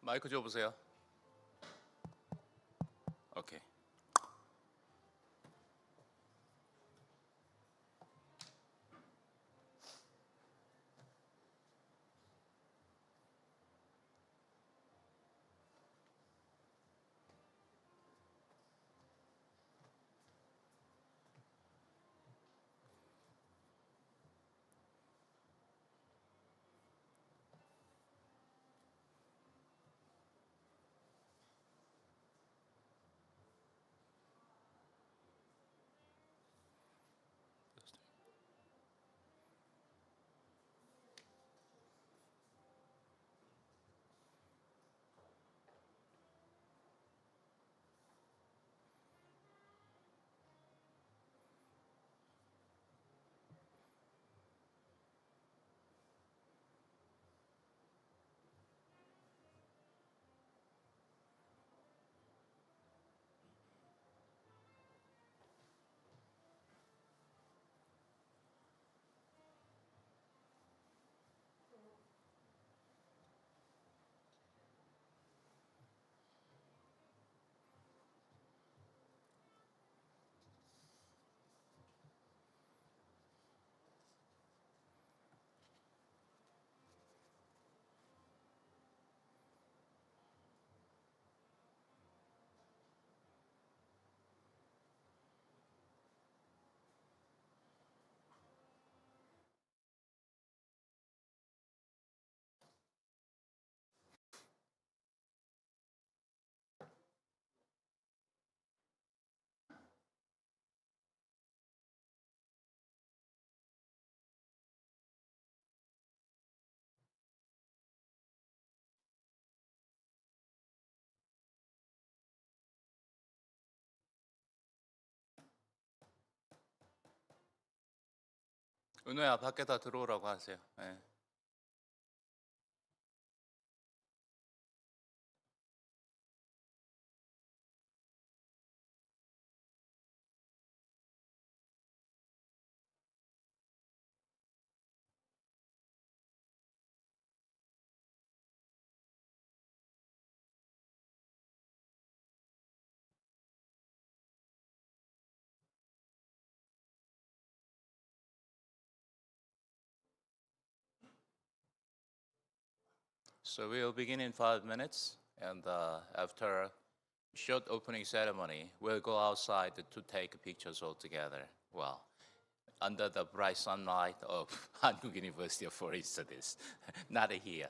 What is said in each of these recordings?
마이크 줘보세요. 오케이. 은호야 밖에 다 들어오라고 하세요. 네. So we'll begin in 5 minutes, and after a short opening ceremony, we'll go outside to take pictures all together. Well, under the bright sunlight of Hankuk University of Foreign Studies, not here.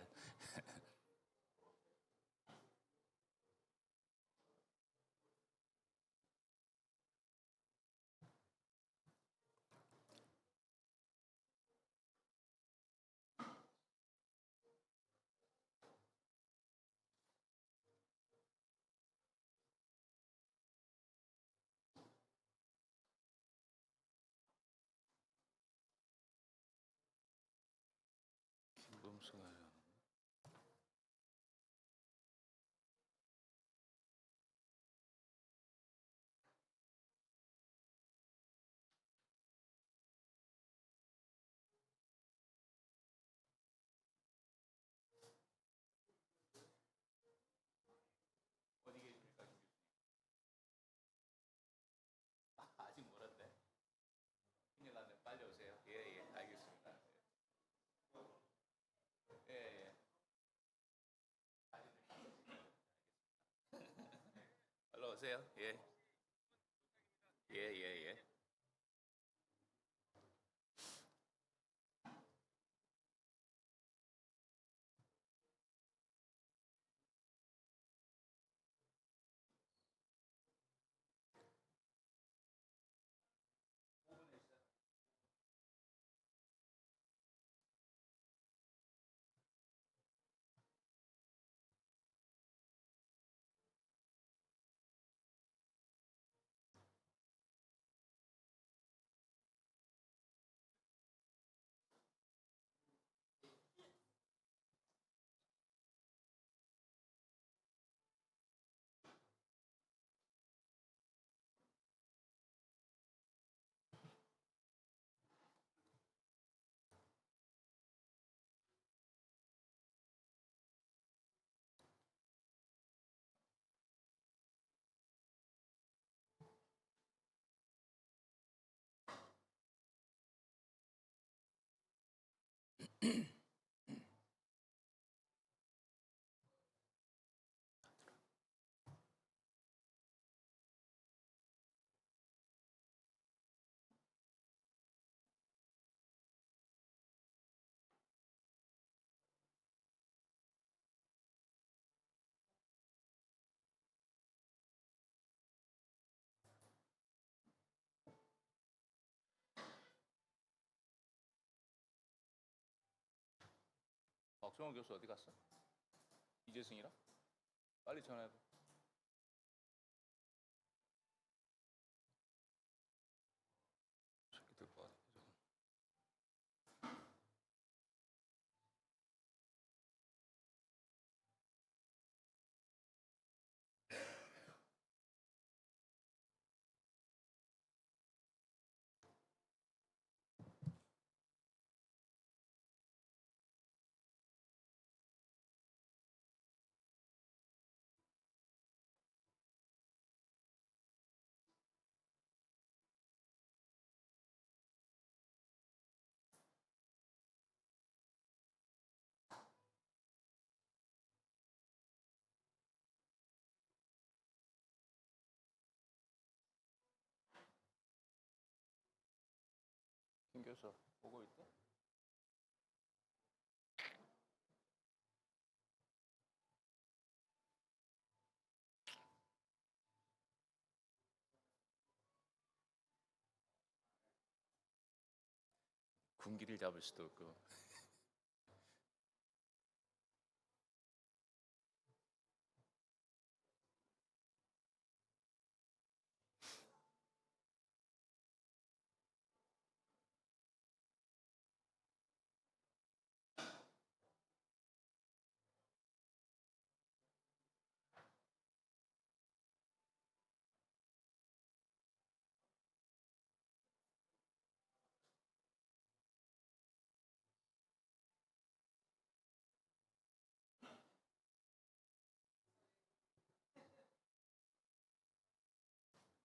아직 멀었대. 큰일 났네. 빨리 오세요. 예, 예, 알겠습니다. 예, 예. 얼른 오세요. 예. 예, 예, 예. 박정원 교수 어디 갔어? 이재승이랑? 빨리 전화해봐. 새끼들 뭐 하냐, 저거. 김 교수 보고 있대? 군기를 잡을 수도 없고.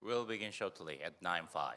We'll begin shortly at 9:05.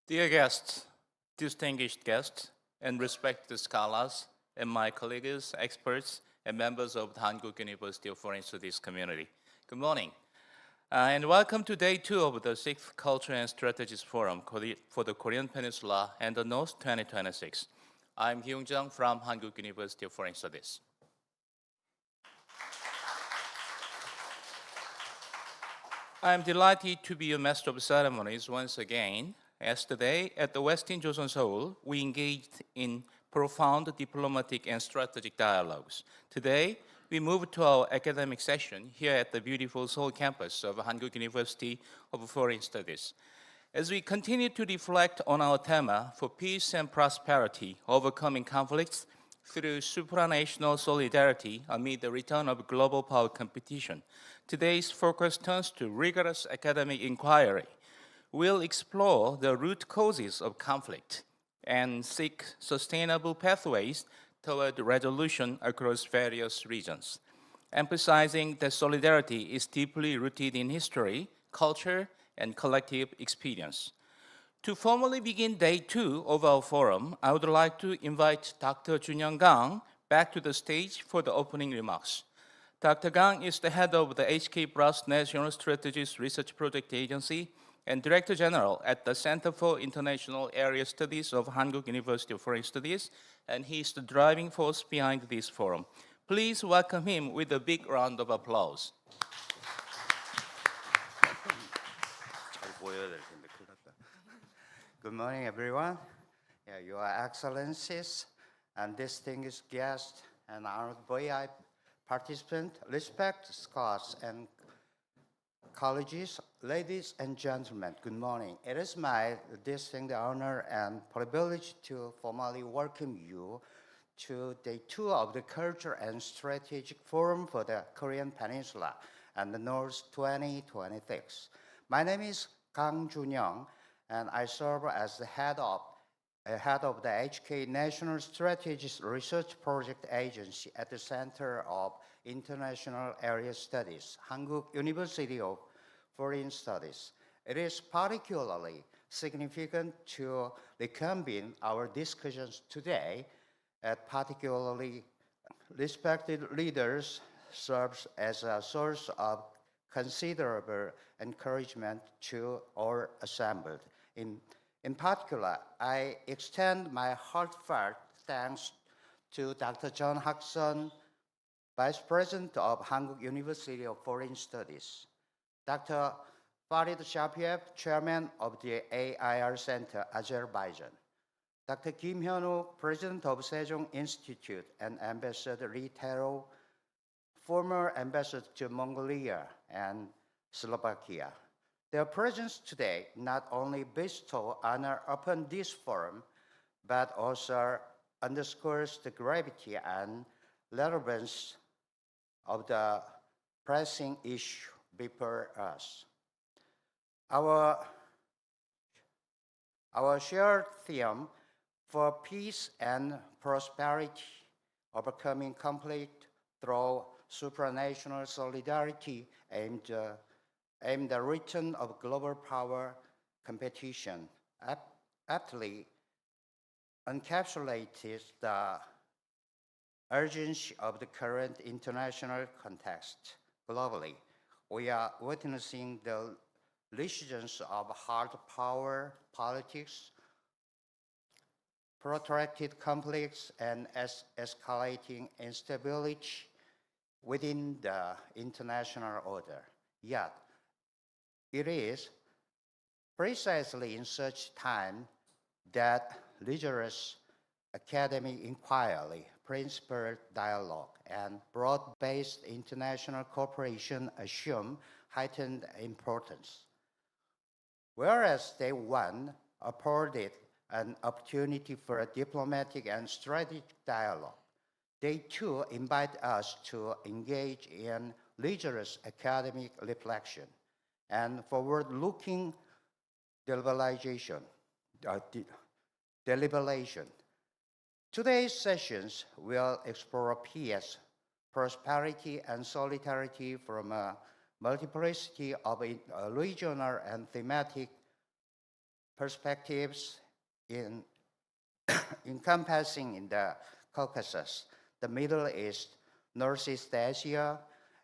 Dear guests, distinguished guests, and respected scholars, and my colleagues, experts, and members of the Hankuk University of Foreign Studies community, good morning. And welcome to day 2 of the 6th Culture and Strategies Forum for the Korean Peninsula and the North 2026. I'm Hyung Jung from Hankuk University of Foreign Studies. I'm delighted to be a master of ceremonies once again. Yesterday, at the Westin Joseon Seoul, we engaged in profound diplomatic and strategic dialogues. Today, we move to our academic session here at the beautiful Seoul campus of Hankuk University of Foreign Studies. As we continue to reflect on our theme for peace and prosperity, overcoming conflicts through supranational solidarity amid the return of global power competition, today's focus turns to rigorous academic inquiry. We'll explore the root causes of conflict and seek sustainable pathways toward resolution across various regions, emphasizing that solidarity is deeply rooted in history, culture, and collective experience. To formally begin day 2 of our forum, I would like to invite Dr. Junyoung Kang back to the stage for the opening remarks. Dr. Kang is the head of the HK+ National Strategies Research Project Agency and Director General at the Center for International Area Studies of Hankuk University of Foreign Studies, and he is the driving force behind this forum. Please welcome him with a big round of applause. Good morning, everyone. Your Excellencies and distinguished guests and honored VIP participants, respected scholars and colleagues, ladies and gentlemen, good morning. It is my distinct honor and privilege to formally welcome you to day 2 of the Culture and Strategic Forum for the Korean Peninsula and the North 2026. My name is Kang Junyoung, and I serve as the head of the HK National Strategies Research Project Agency at the Center of International Area Studies, Hankuk University of Foreign Studies. It is particularly significant to reconvene our discussions today at particularly respected leaders serves as a source of considerable encouragement to all assembled. In particular, I extend my heartfelt thanks to Dr. John Hakson, Vice President of Hankuk University of Foreign Studies, Dr. Farid Shapiev, Chairman of the AIR Center, Azerbaijan, Dr. Kim Hyun-wook, President of Sejong Institute, and Ambassador Lee Tae-ro, former ambassador to Mongolia and Slovakia. Their presence today not only bestows honor upon this forum, but also underscores the gravity and relevance of the pressing issue before us. Our shared theme for peace and prosperity, overcoming conflict through supranational solidarity aimed the return of global power competition, aptly encapsulates the urgency of the current international context. Globally, we are witnessing the resurgence of hard power politics, protracted conflicts, and escalating instability within the international order. Yet, it is precisely in such time that rigorous academic inquiry, principled dialogue, and broad-based international cooperation assume heightened importance. Whereas Day 1 afforded an opportunity for a diplomatic and strategic dialogue, Day 2 invite us to engage in rigorous academic reflection and forward-looking deliberation. Today's sessions will explore peace, prosperity, and solidarity from a multiplicity of regional and thematic perspectives in encompassing in the Caucasus, the Middle East, Northeast Asia,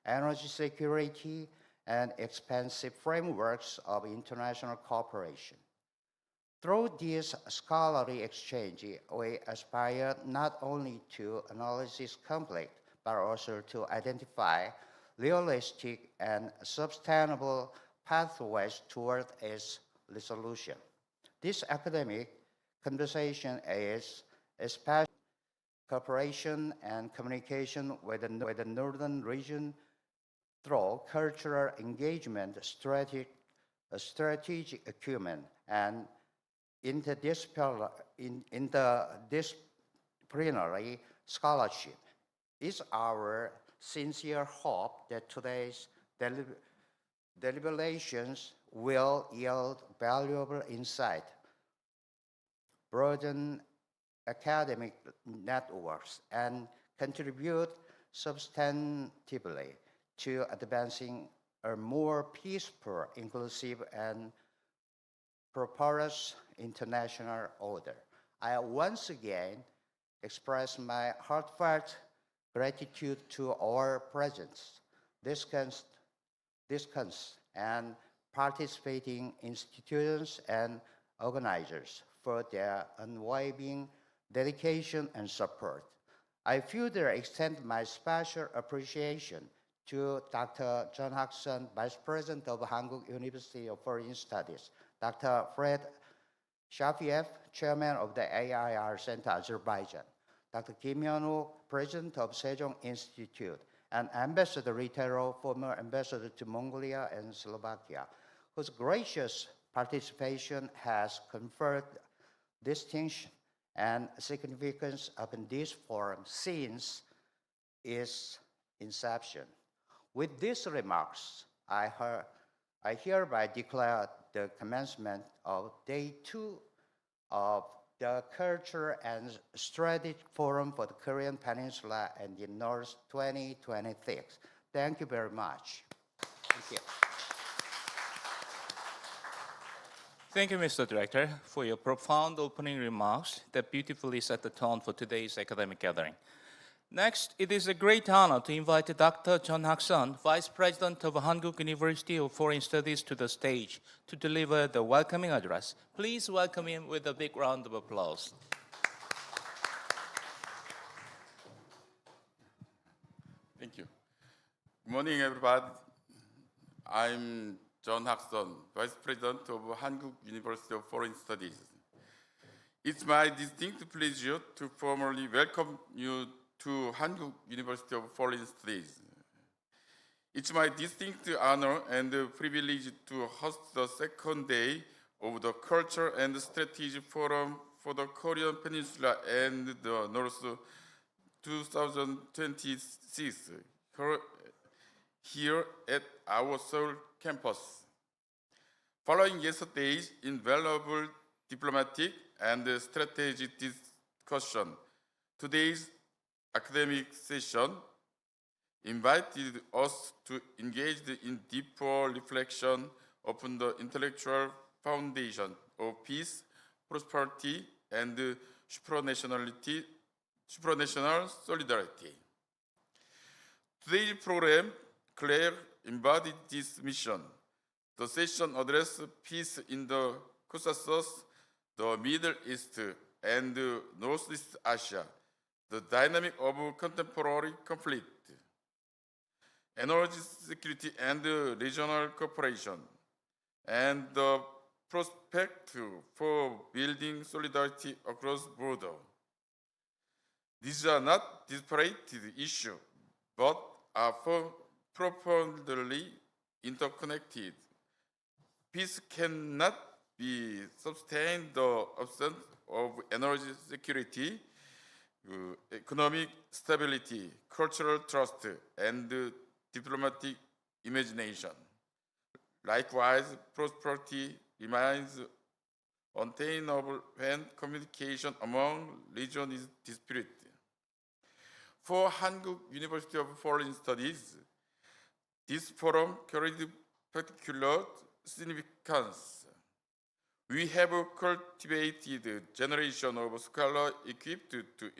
energy security, and expansive frameworks of international cooperation. Through this scholarly exchange, we aspire not only to analyze this conflict, but also to identify realistic and sustainable pathways toward its resolution. This academic conversation is especially cooperation and communication with the northern region through cultural engagement, strategic acumen, and interdisciplinary scholarship. It's our sincere hope that today's deliberations will yield valuable insight, broaden academic networks, and contribute substantively to advancing a more peaceful, inclusive, and prosperous international order. I once again express my heartfelt gratitude to our presence, discussants, and participating institutions and organizers for their unwavering dedication and support. I further extend my special appreciation to Dr. John Hakson, Vice President of Hankuk University of Foreign Studies, Dr. Fred Shafiev, Chairman of the AIR Center, Azerbaijan, Dr. Kim Hyun-wook, President of Sejong Institute, and Ambassador Lee Tae-ro, former Ambassador to Mongolia and Slovakia, whose gracious participation has conferred distinction and significance upon this forum since its inception. With these remarks, I hereby declare the commencement of Day 2 of the Culture and Strategic Forum for the Korean Peninsula and the North 2026. Thank you very much. Thank you. Thank you, Mr. Director, for your profound opening remarks that beautifully set the tone for today's academic gathering. Next, it is a great honor to invite Dr. John Hakson, Vice President of Hankuk University of Foreign Studies, to the stage to deliver the welcoming address. Please welcome him with a big round of applause. Thank you. Good morning, everybody. I'm John Hakson, Vice President of Hankuk University of Foreign Studies. It's my distinct pleasure to formally welcome you to Hankuk University of Foreign Studies. It's my distinct honor and privilege to host the second day of the Culture and Strategic Forum for the Korean Peninsula and the North 2026 here at our Seoul campus. Following yesterday's invaluable diplomatic and strategic discussion, today's academic session invited us to engage in deeper reflection upon the intellectual foundation of peace, prosperity, and supranational solidarity. Today's program clearly embodied this mission. The session addressed peace in the Caucasus, the Middle East, and Northeast Asia, the dynamic of contemporary conflict, energy security and regional cooperation, and the prospect for building solidarity across borders. These are not disparate issues, but are profoundly interconnected. Peace cannot be sustained in the absence of energy security, economic stability, cultural trust, and diplomatic imagination. Likewise, prosperity remains unattainable when communication among regions is disparate. For Hankuk University of Foreign Studies, this forum carried particular significance. We have cultivated a generation of scholars equipped to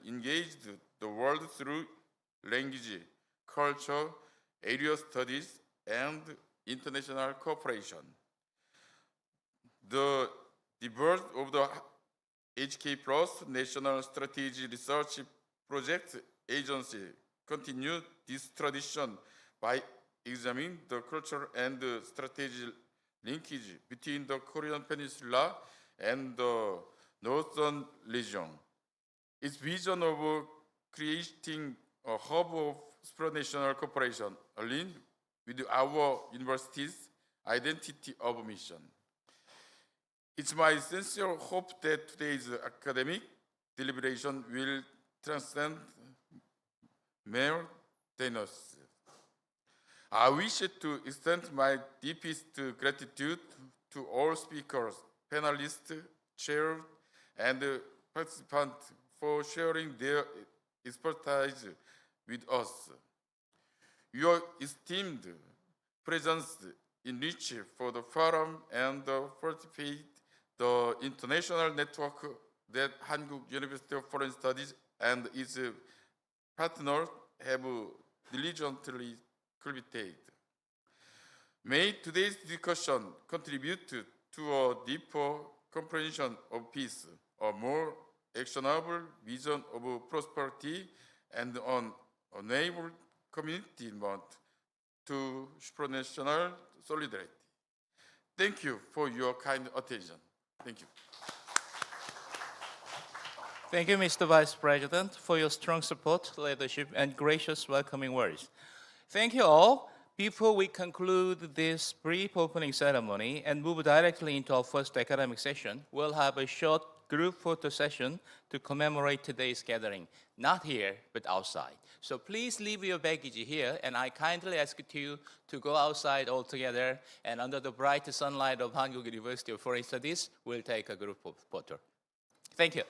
engage the world through language, culture, area studies, and international cooperation. The birth of the HK+ National Strategy Research Project Agency continued this tradition by examining the cultural and strategic linkage between the Korean Peninsula and the Northern region. Its vision of creating a hub of supranational cooperation aligned with our university's identity of mission. It's my sincere hope that today's academic deliberation will transcend mere tenors. I wish to extend my deepest gratitude to all speakers, panelists, chairs, and participants for sharing their expertise with us. Your esteemed presence enrich for the forum and fortify the international network that Hankuk University of Foreign Studies and its partners have diligently cultivated. May today's discussion contribute to a deeper comprehension of peace, a more actionable vision of prosperity, and an enable commitment to supranational solidarity. Thank you for your kind attention. Thank you. Thank you, Mr. Vice President, for your strong support, leadership, and gracious welcoming words. Thank you all. Before we conclude this brief opening ceremony and move directly into our first academic session, we'll have a short group photo session to commemorate today's gathering, not here, but outside. So please leave your baggage here, and I kindly ask you to go outside all together, and under the bright sunlight of Hankuk University of Foreign Studies, we'll take a group photo. Thank you.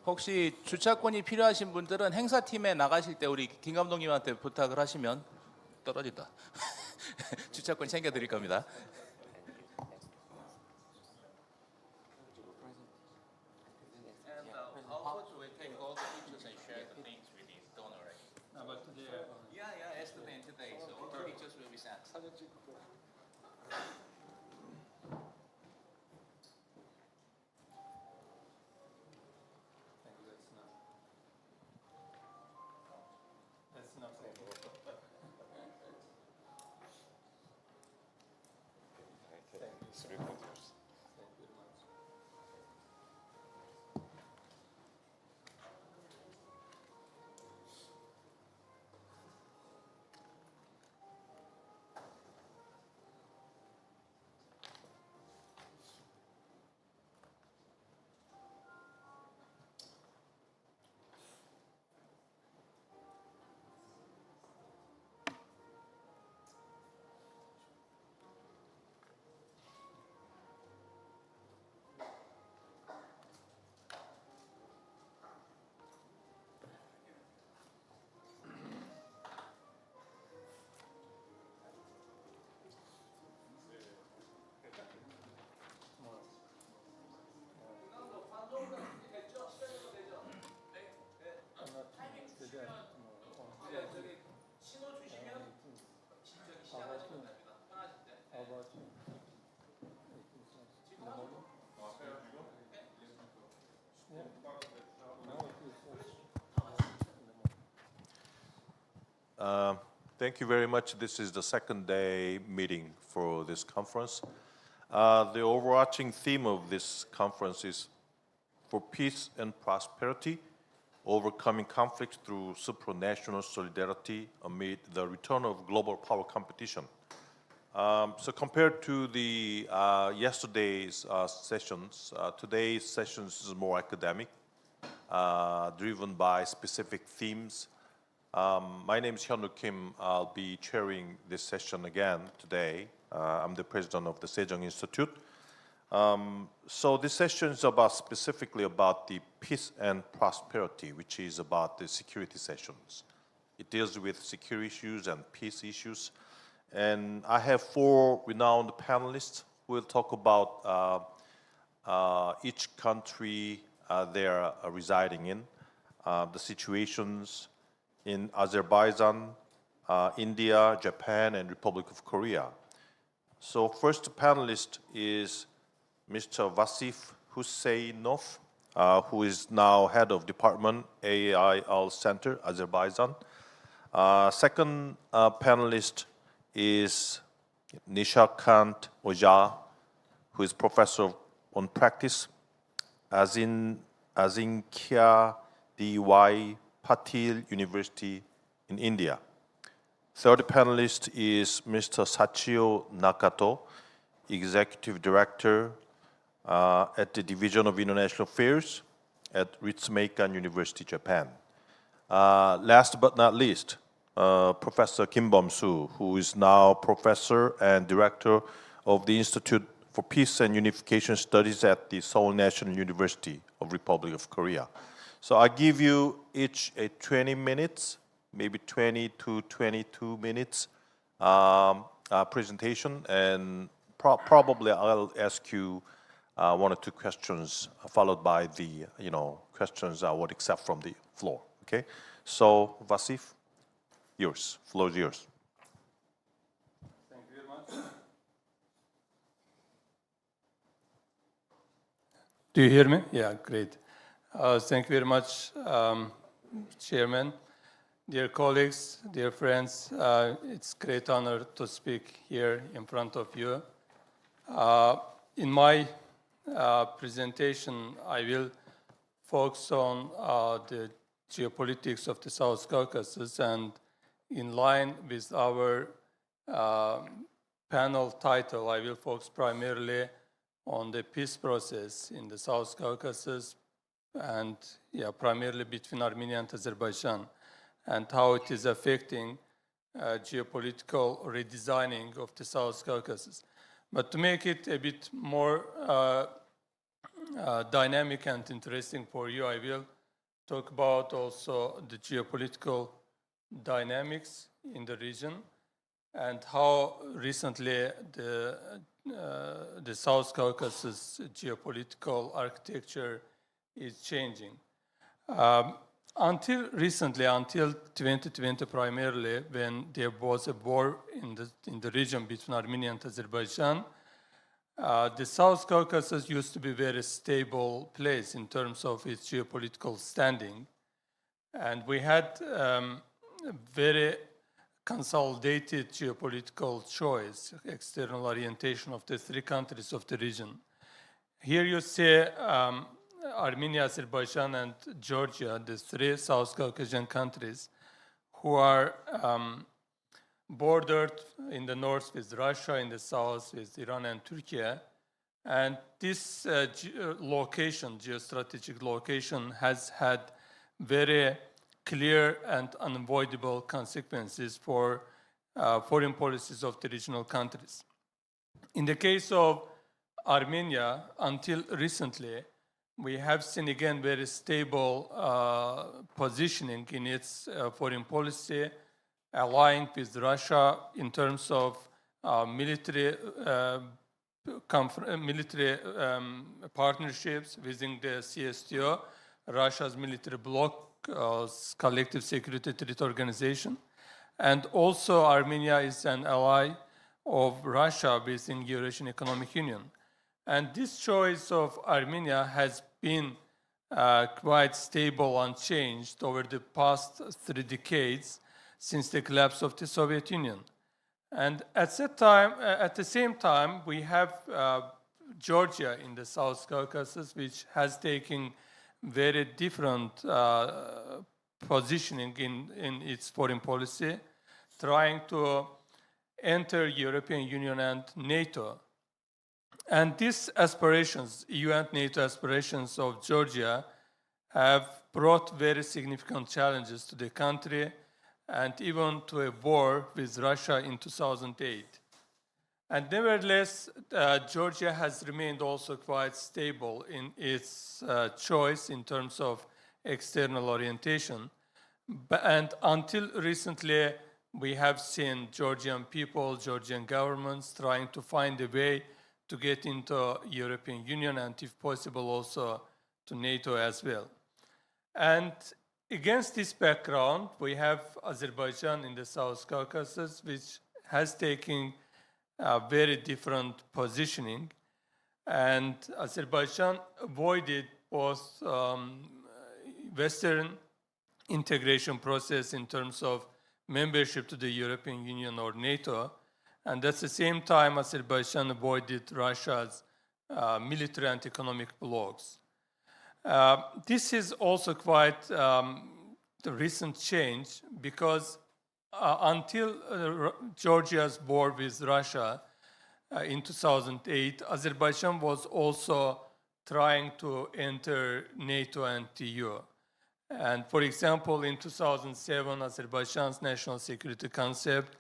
혹시 주차권이 필요하신 분들은 행사팀에 나가실 때 우리 김 감독님한테 부탁을 하시면 떨어진다. 주차권 챙겨드릴 겁니다. Thank you very much. This is the second day meeting for this conference. The overarching theme of this conference is for peace and prosperity, overcoming conflicts through supranational solidarity amid the return of global power competition. So compared to the yesterday's sessions, today's sessions is more academic, driven by specific themes. My name is Hyun-Woo Kim. I'll be chairing this session again today. I'm the president of the Sejong Institute. So this session is specifically about the peace and prosperity, which is about the security sessions. It deals with security issues and peace issues. And I have 4 renowned panelists who will talk about each country they are residing in, the situations in Azerbaijan, India, Japan, and Republic of Korea. So first panelist is Mr. Vasif Husseinov, who is now head of department AIL Center, Azerbaijan. Second panelist is Nishakant Oja, who is professor on practice, Azinkya D.Y. Patil University in India. Third panelist is Mr. Sachio Nakato, Executive Director at the Division of International Affairs at Ritsumeikan University, Japan. Last but not least, Professor Kim Bum-soo, who is now Professor and Director of the Institute for Peace and Unification Studies at the Seoul National University of Republic of Korea. So I give you each a 20 minutes, maybe 20 to 22 minutes presentation, and probably I'll ask you 1 or 2 questions, followed by the questions I would accept from the floor. Okay, so Vasif, yours. Floor is yours. Thank you very much. Do you hear me? Yeah, great. Thank you very much, Chairman. Dear colleagues, dear friends, it's a great honor to speak here in front of you. In my presentation, I will focus on the geopolitics of the South Caucasus, and in line with our panel title, I will focus primarily on the peace process in the South Caucasus, and primarily between Armenia and Azerbaijan, and how it is affecting geopolitical redesigning of the South Caucasus. But to make it a bit more dynamic and interesting for you. I will talk about also the geopolitical dynamics in the region and how recently the South Caucasus geopolitical architecture is changing. Until recently, until 2020 primarily, when there was a war in the region between Armenia and Azerbaijan, the South Caucasus used to be a very stable place in terms of its geopolitical standing. And we had a very consolidated geopolitical choice, external orientation of the three countries of the region. Here you see Armenia, Azerbaijan, and Georgia, the three South Caucasian countries who are bordered in the north with Russia, in the south with Iran and Turkey. And this geostrategic location has had very clear and unavoidable consequences for foreign policies of the regional countries. In the case of Armenia, until recently, we have seen again very stable positioning in its foreign policy, allying with Russia in terms of military partnerships within the CSTO, Russia's military bloc, Collective Security Treaty Organization. And also Armenia is an ally of Russia within Eurasian Economic Union. And this choice of Armenia has been quite stable, unchanged over the past 3 decades since the collapse of the Soviet Union. And at the same time, we have Georgia in the South Caucasus, which has taken very different positioning in its foreign policy, trying to enter European Union and NATO. And these aspirations, EU and NATO aspirations of Georgia, have brought very significant challenges to the country and even to a war with Russia in 2008. And nevertheless, Georgia has remained also quite stable in its choice in terms of external orientation. And until recently, we have seen Georgian people, Georgian governments trying to find a way to get into European Union and, if possible, also to NATO as well. And against this background, we have Azerbaijan in the South Caucasus, which has taken a very different positioning. And Azerbaijan avoided both Western integration process in terms of membership to the European Union or NATO. And at the same time, Azerbaijan avoided Russia's military and economic blocs. This is also quite the recent change because until Georgia's war with Russia in 2008, Azerbaijan was also trying to enter NATO and EU. And for example, in 2007, Azerbaijan's national security concept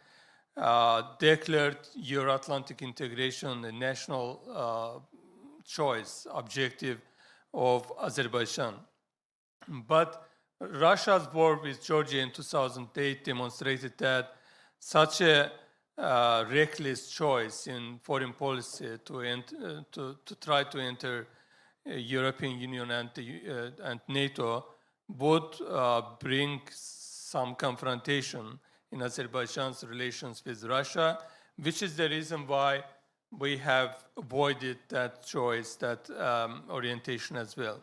declared Euro-Atlantic integration a national choice, objective of Azerbaijan. But Russia's war with Georgia in 2008 demonstrated that such a reckless choice in foreign policy to try to enter European Union and NATO would bring some confrontation in Azerbaijan's relations with Russia, which is the reason why we have avoided that choice, that orientation as well.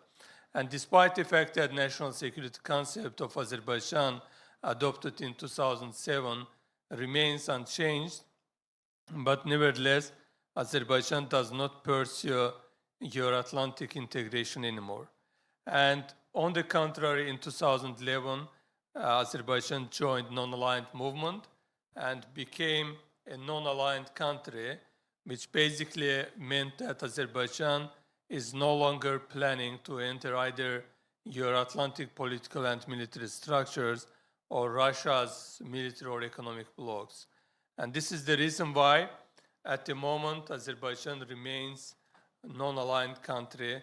And despite the fact that national security concept of Azerbaijan adopted in 2007 remains unchanged, but nevertheless, Azerbaijan does not pursue Euro-Atlantic integration anymore. And on the contrary, in 2011, Azerbaijan joined non-aligned movement and became a non-aligned country, which basically meant that Azerbaijan is no longer planning to enter either Euro-Atlantic political and military structures or Russia's military or economic blocs. And this is the reason why, at the moment, Azerbaijan remains a non-aligned country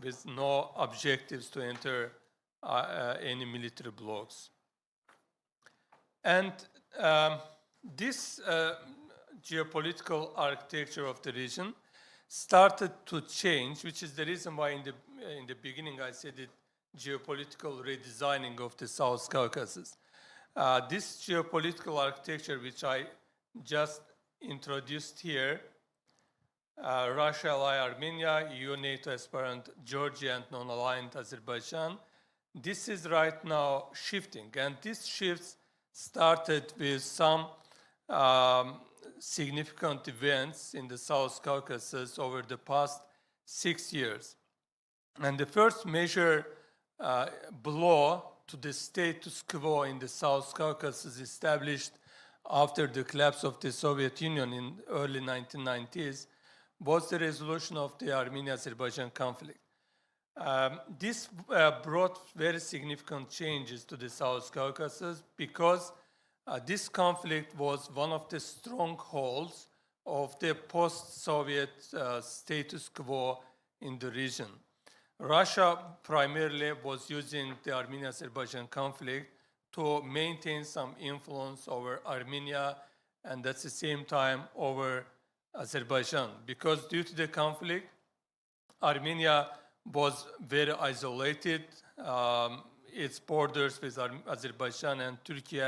with no objectives to enter any military blocs. And this geopolitical architecture of the region started to change, which is the reason why in the beginning I said it, geopolitical redesigning of the South Caucasus. This geopolitical architecture, which I just introduced here, Russia ally Armenia, EU NATO aspirant Georgia, and non-aligned Azerbaijan, this is right now shifting. And these shifts started with some significant events in the South Caucasus over the past 6 years. And the first major blow to the status quo in the South Caucasus established after the collapse of the Soviet Union in early 1990s was the resolution of the Armenia-Azerbaijan conflict. This brought very significant changes to the South Caucasus because this conflict was one of the strongholds of the post-Soviet status quo in the region. Russia primarily was using the Armenia-Azerbaijan conflict to maintain some influence over Armenia and at the same time over Azerbaijan. Because due to the conflict, Armenia was very isolated. Its borders with Azerbaijan and Turkey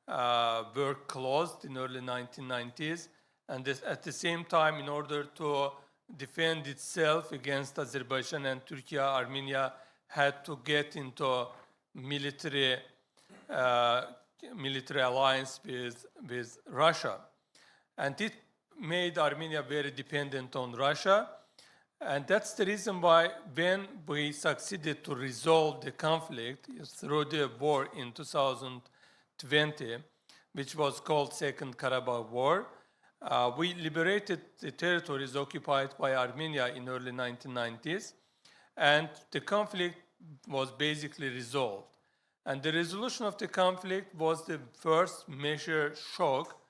were closed in early 1990s. And at the same time, in order to defend itself against Azerbaijan and Turkey, Armenia had to get into military alliance with Russia. And it made Armenia very dependent on Russia. And that's the reason why when we succeeded to resolve the conflict through the war in 2020, which was called Second Karabakh War, we liberated the territories occupied by Armenia in early 1990s, and the conflict was basically resolved. And the resolution of the conflict was the first major shock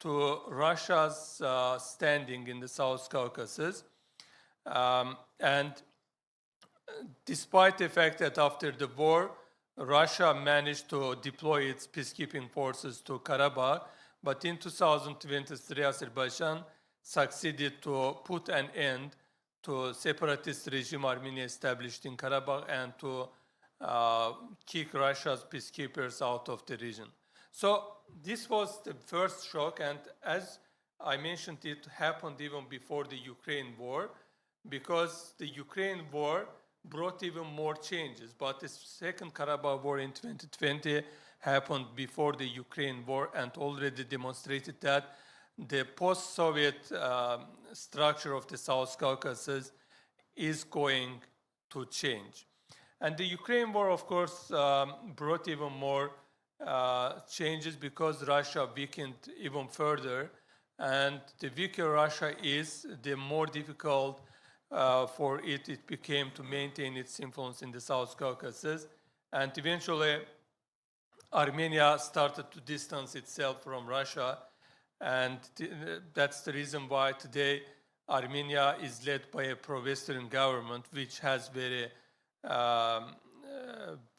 to Russia's standing in the South Caucasus. And despite the fact that after the war, Russia managed to deploy its peacekeeping forces to Karabakh, but in 2023, Azerbaijan succeeded to put an end to separatist regime Armenia established in Karabakh and to kick Russia's peacekeepers out of the region. So this was the first shock, and as I mentioned, it happened even before the Ukraine war, because the Ukraine war brought even more changes. But the Second Karabakh War in 2020 happened before the Ukraine war and already demonstrated that the post-Soviet structure of the South Caucasus is going to change. And the Ukraine war, of course, brought even more changes because Russia weakened even further. And the weaker Russia is, the more difficult for it became to maintain its influence in the South Caucasus. And eventually, Armenia started to distance itself from Russia. And that's the reason why today Armenia is led by a pro-Western government, which has very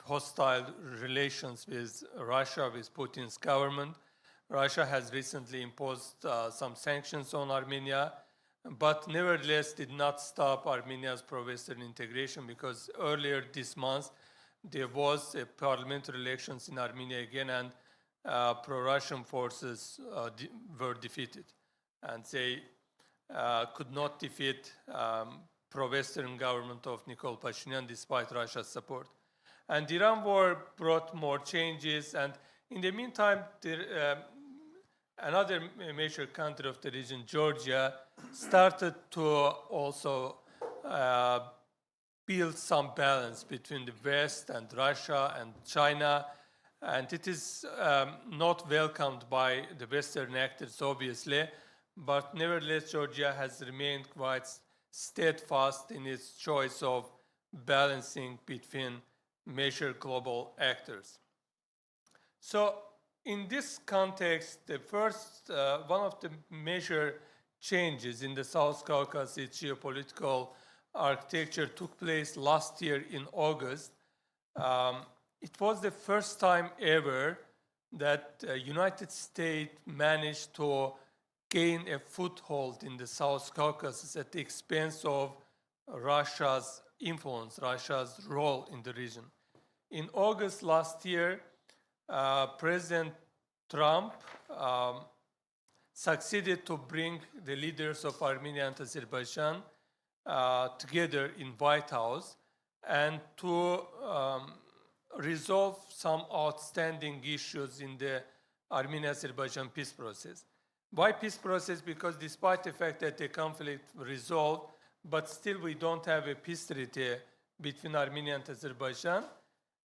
hostile relations with Russia, with Putin's government. Russia has recently imposed some sanctions on Armenia, but nevertheless did not stop Armenia's pro-Western integration, because earlier this month there was a parliamentary elections in Armenia again, and pro-Russian forces were defeated, and they could not defeat pro-Western government of Nikol Pashinyan despite Russia's support. And the Iran war brought more changes, and in the meantime, another major country of the region, Georgia, started to also build some balance between the West and Russia and China. And it is not welcomed by the Western actors, obviously, but nevertheless, Georgia has remained quite steadfast in its choice of balancing between major global actors. So in this context, the first, one of the major changes in the South Caucasus geopolitical architecture took place last year in August. It was the first time ever that United States managed to gain a foothold in the South Caucasus at the expense of Russia's influence, Russia's role in the region. In August last year, President Trump succeeded to bring the leaders of Armenia and Azerbaijan together in White House and to resolve some outstanding issues in the Armenia-Azerbaijan peace process. Why peace process? Because despite the fact that the conflict resolved, but still we don't have a peace treaty between Armenia and Azerbaijan.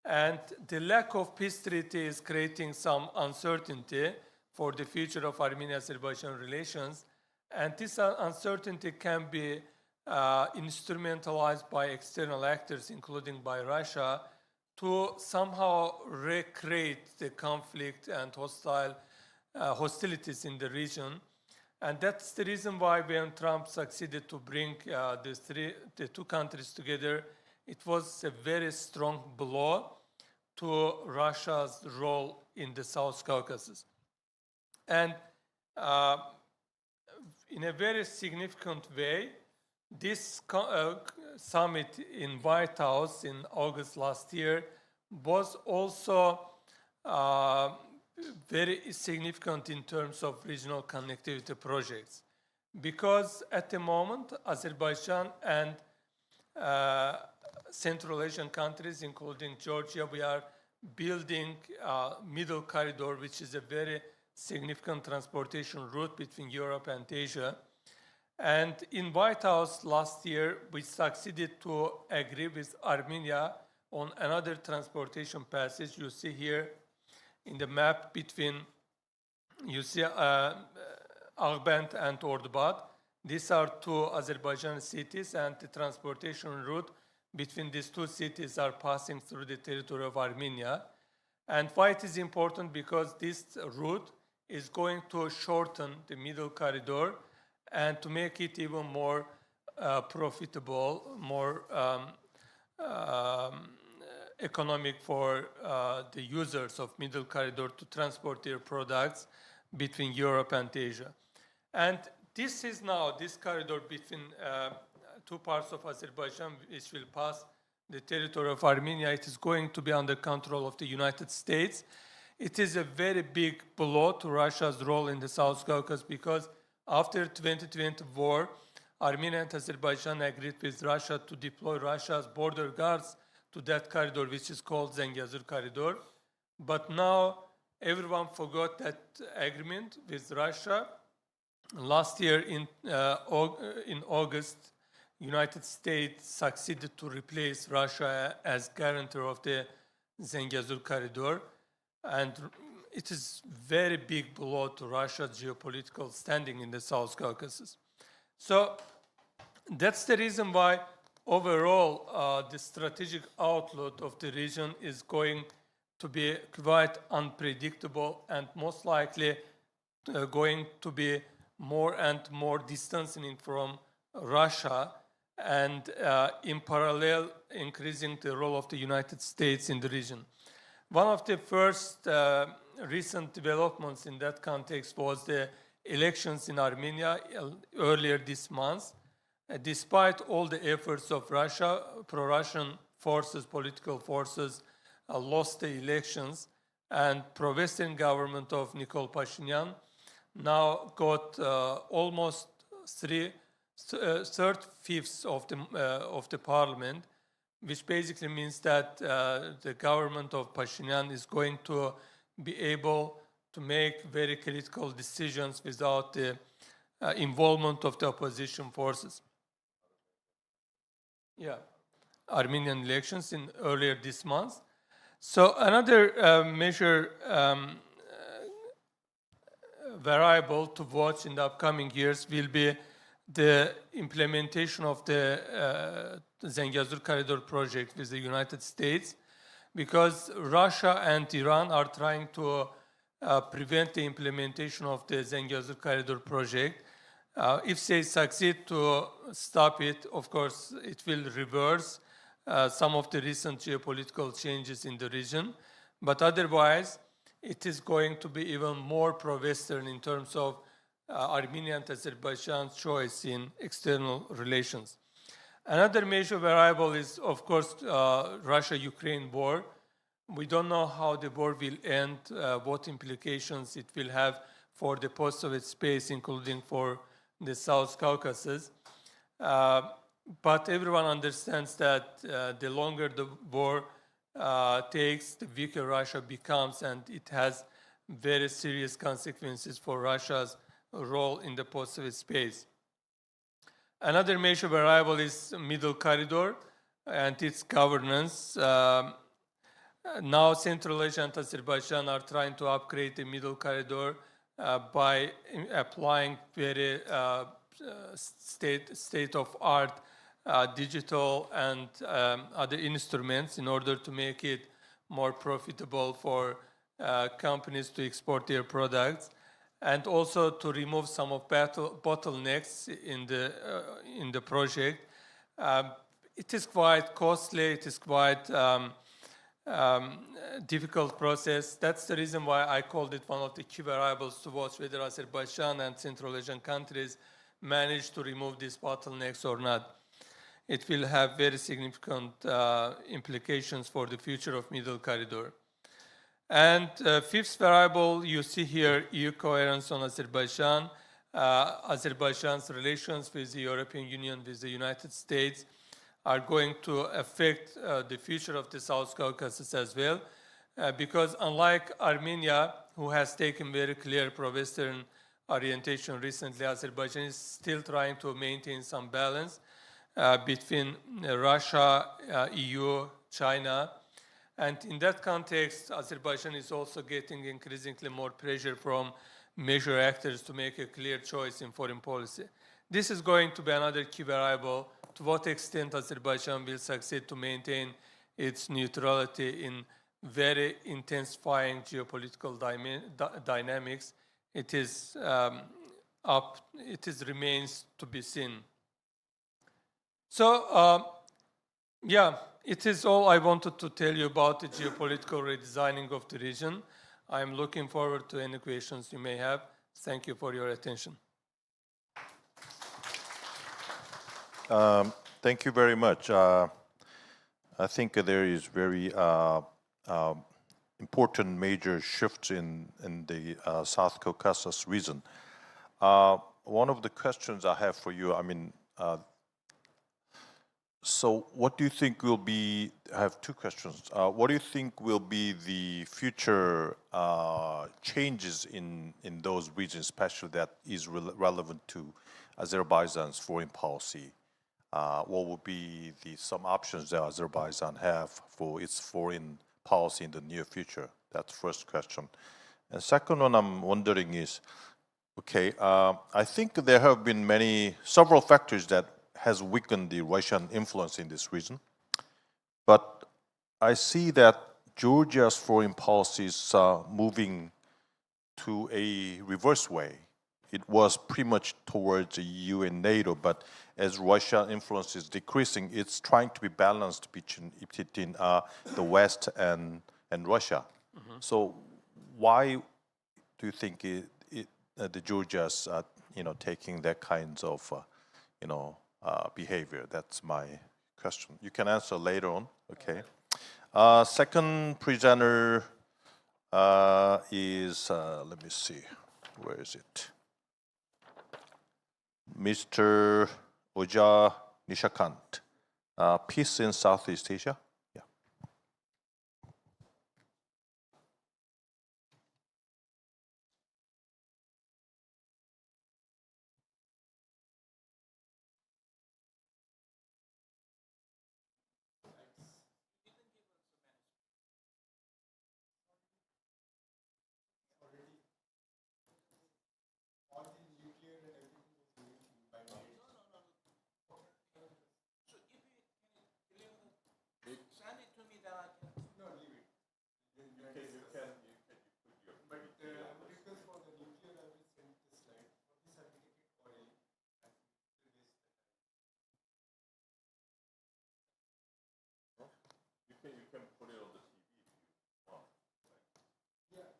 And the lack of peace treaty is creating some uncertainty for the future of Armenia-Azerbaijan relations. And this uncertainty can be instrumentalized by external actors, including by Russia, to somehow recreate the conflict and hostilities in the region. And that's the reason why when Trump succeeded to bring the two countries together, it was a very strong blow to Russia's role in the South Caucasus. And in a very significant way, this summit in White House in August last year was also very significant in terms of regional connectivity projects. Because at the moment, Azerbaijan and Central Asian countries, including Georgia, we are building a middle corridor, which is a very significant transportation route between Europe and Asia. And in White House last year, we succeeded to agree with Armenia on another transportation passage. You see here in the map between, you see Aghband and Ordubad. These are two Azerbaijan cities, and the transportation route between these two cities are passing through the territory of Armenia. And why it is important? Because this route is going to shorten the middle corridor and to make it even more profitable, more economic for the users of middle corridor to transport their products between Europe and Asia. And this is now, this corridor between two parts of Azerbaijan, which will pass the territory of Armenia, it is going to be under control of the United States. It is a very big blow to Russia's role in the South Caucasus because after 2020 war, Armenia and Azerbaijan agreed with Russia to deploy Russia's border guards to that corridor, which is called Zengezur Corridor. But now everyone forgot that agreement with Russia. Last year in August, United States succeeded to replace Russia as guarantor of the Zengezur Corridor. And it is very big blow to Russia's geopolitical standing in the South Caucasus. So that's the reason why overall the strategic outlook of the region is going to be quite unpredictable and most likely going to be more and more distancing from Russia and in parallel increasing the role of the United States in the region. One of the first recent developments in that context was the elections in Armenia earlier this month. Despite all the efforts of Russia, pro-Russian forces, political forces, lost the elections, and pro-Western government of Nikol Pashinyan now got almost third-fifths of the parliament, which basically means that the government of Pashinyan is going to be able to make very critical decisions without the involvement of the opposition forces. Yeah, Armenian elections in earlier this month. So another major variable to watch in the upcoming years will be the implementation of the Zengezur Corridor project with the United States, because Russia and Iran are trying to prevent the implementation of the Zengezur Corridor project. If they succeed to stop it, of course, it will reverse some of the recent geopolitical changes in the region. But otherwise, it is going to be even more pro-Western in terms of Armenia and Azerbaijan's choice in external relations. Another major variable is, of course, Russia-Ukraine war. We don't know how the war will end, what implications it will have for the post-Soviet space, including for the South Caucasus. But everyone understands that the longer the war takes, the weaker Russia becomes, and it has very serious consequences for Russia's role in the post-Soviet space. Another major variable is Middle Corridor and its governance. Now Central Asia and Azerbaijan are trying to upgrade the Middle Corridor by applying very state-of-art digital and other instruments in order to make it more profitable for companies to export their products, and also to remove some of bottlenecks in the project. It is quite costly. It is quite difficult process. That's the reason why I called it one of the key variables to watch whether Azerbaijan and Central Asian countries manage to remove these bottlenecks or not. It will have very significant implications for the future of Middle Corridor. And fifth variable, you see here, EU coherence on Azerbaijan, Azerbaijan's relations with the European Union, with the United States, are going to affect the future of the South Caucasus as well, because unlike Armenia, who has taken very clear pro-Western orientation recently, Azerbaijan is still trying to maintain some balance between Russia, EU, China. And in that context, Azerbaijan is also getting increasingly more pressure from major actors to make a clear choice in foreign policy. This is going to be another key variable to what extent Azerbaijan will succeed to maintain its neutrality in very intensifying geopolitical dynamics. It remains to be seen. So, it is all I wanted to tell you about the geopolitical redesigning of the region. I'm looking forward to any questions you may have. Thank you for your attention. Thank you very much. I think there is very important major shifts in the South Caucasus region. One of the questions I have for you, so what do you think will be, I have two questions. What do you think will be the future changes in those regions, especially that is relevant to Azerbaijan's foreign policy? What would be some options that Azerbaijan have for its foreign policy in the near future? That's the first question. And second one I'm wondering is, I think there have been several factors that has weakened the Russian influence in this region. But I see that Georgia's foreign policy is moving to a reverse way. It was pretty much towards the EU and NATO, but as Russian influence is decreasing, it's trying to be balanced between the West and Russia. Mm-hmm. So why do you think the Georgia's taking that kinds of behavior? That's my question. You can answer later on. Okay. Second presenter is let me see, where is it? Mr. Oja Nishakant, Peace in Southeast Asia. Yeah. you can put it on the TV if you want. Yeah.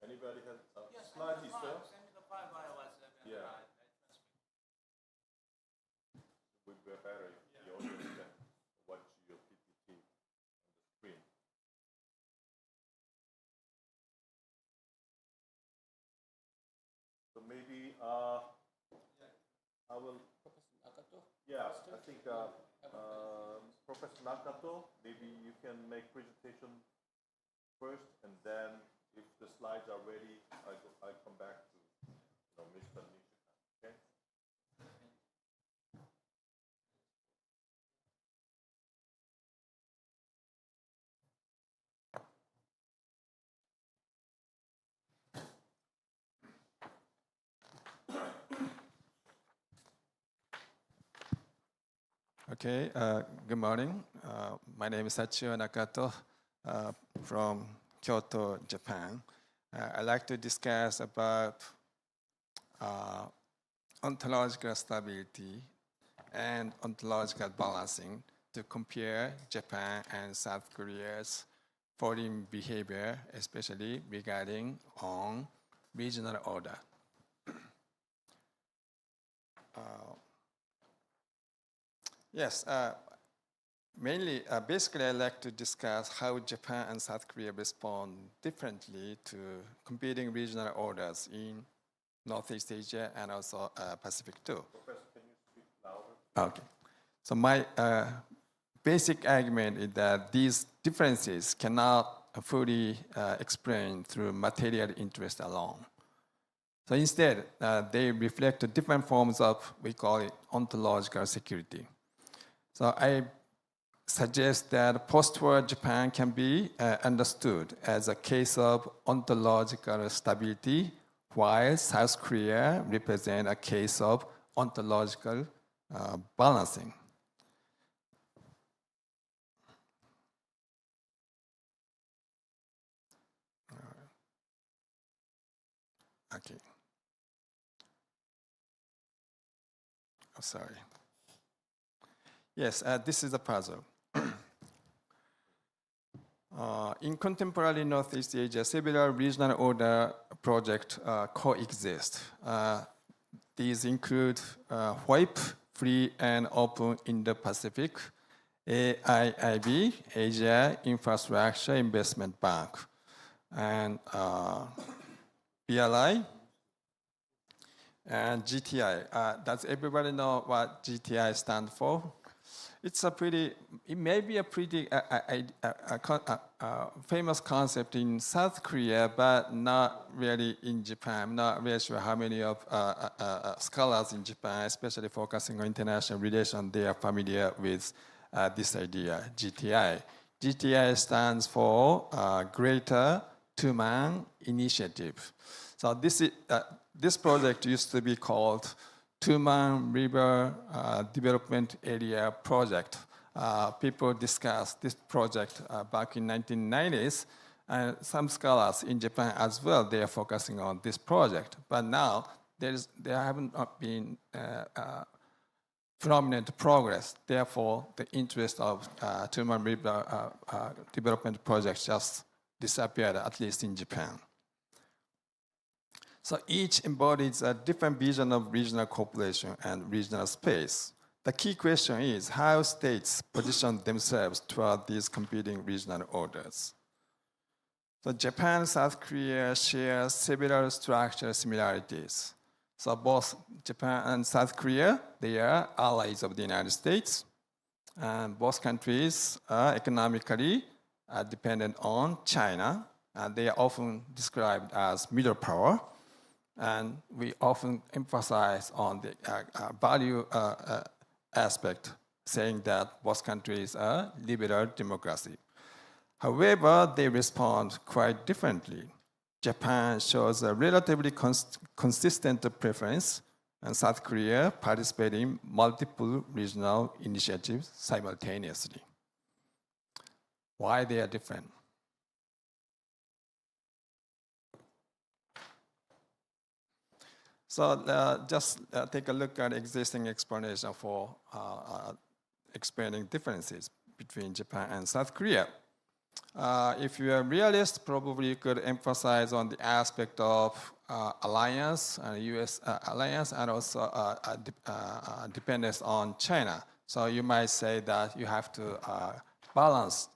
Anybody has slides? Send me the file via WhatsApp. And Yeah. I It would be better if the audience can watch your PPT on the screen. So maybe I will. Yeah, I think Professor Nakato, maybe you can make presentation first, and then if the slides are ready, I come back to Mr. Nishika. Okay. Okay, good morning. My name is Sachio Nakato from Kyoto, Japan. I'd like to discuss about ontological stability and ontological balancing to compare Japan and South Korea's foreign behavior, especially regarding on regional order. Yes, basically, I'd like to discuss how Japan and South Korea respond differently to competing regional orders in Northeast Asia and also Pacific too. Professor, can you speak louder? Okay. So my basic argument is that these differences cannot fully explain through material interest alone. So instead, they reflect different forms of, we call it, ontological security. So I suggest that post-war Japan can be understood as a case of ontological stability, while South Korea represents a case of ontological balancing. Okay. Oh, sorry. Yes, this is a puzzle. In contemporary Northeast Asia, several regional order projects coexist. These include WIPE, Free and Open Indo-Pacific, AIIB, Asia Infrastructure Investment Bank, and BRI, and GTI. Does everybody know what GTI stands for? It may be a pretty famous concept in South Korea, but not really in Japan. I'm not really sure how many of scholars in Japan, especially focusing on international relations, they are familiar with this idea, GTI. GTI stands for Greater Two-Man Initiative. So this project used to be called Two-Man River Development Area Project. People discussed this project back in 1990s, and some scholars in Japan as well, they are focusing on this project. But now, there haven't been prominent progress. Therefore, the interest of Two-Man River Development Project just disappeared, at least in Japan. So each embodies a different vision of regional cooperation and regional space. The key question is how states position themselves toward these competing regional orders. So Japan and South Korea share several structural similarities. So both Japan and South Korea, they are allies of the United States. And both countries are economically dependent on China. And they are often described as middle power. And we often emphasize on the value aspect, saying that both countries are liberal democracy. However, they respond quite differently. Japan shows a relatively consistent preference, and South Korea participates in multiple regional initiatives simultaneously. Why they are different? So just take a look at existing explanation for explaining differences. between Japan and South Korea. If you are realist, probably you could emphasize on the aspect of alliance, U.S. Alliance, and also dependence on China. So you might say that you have to balance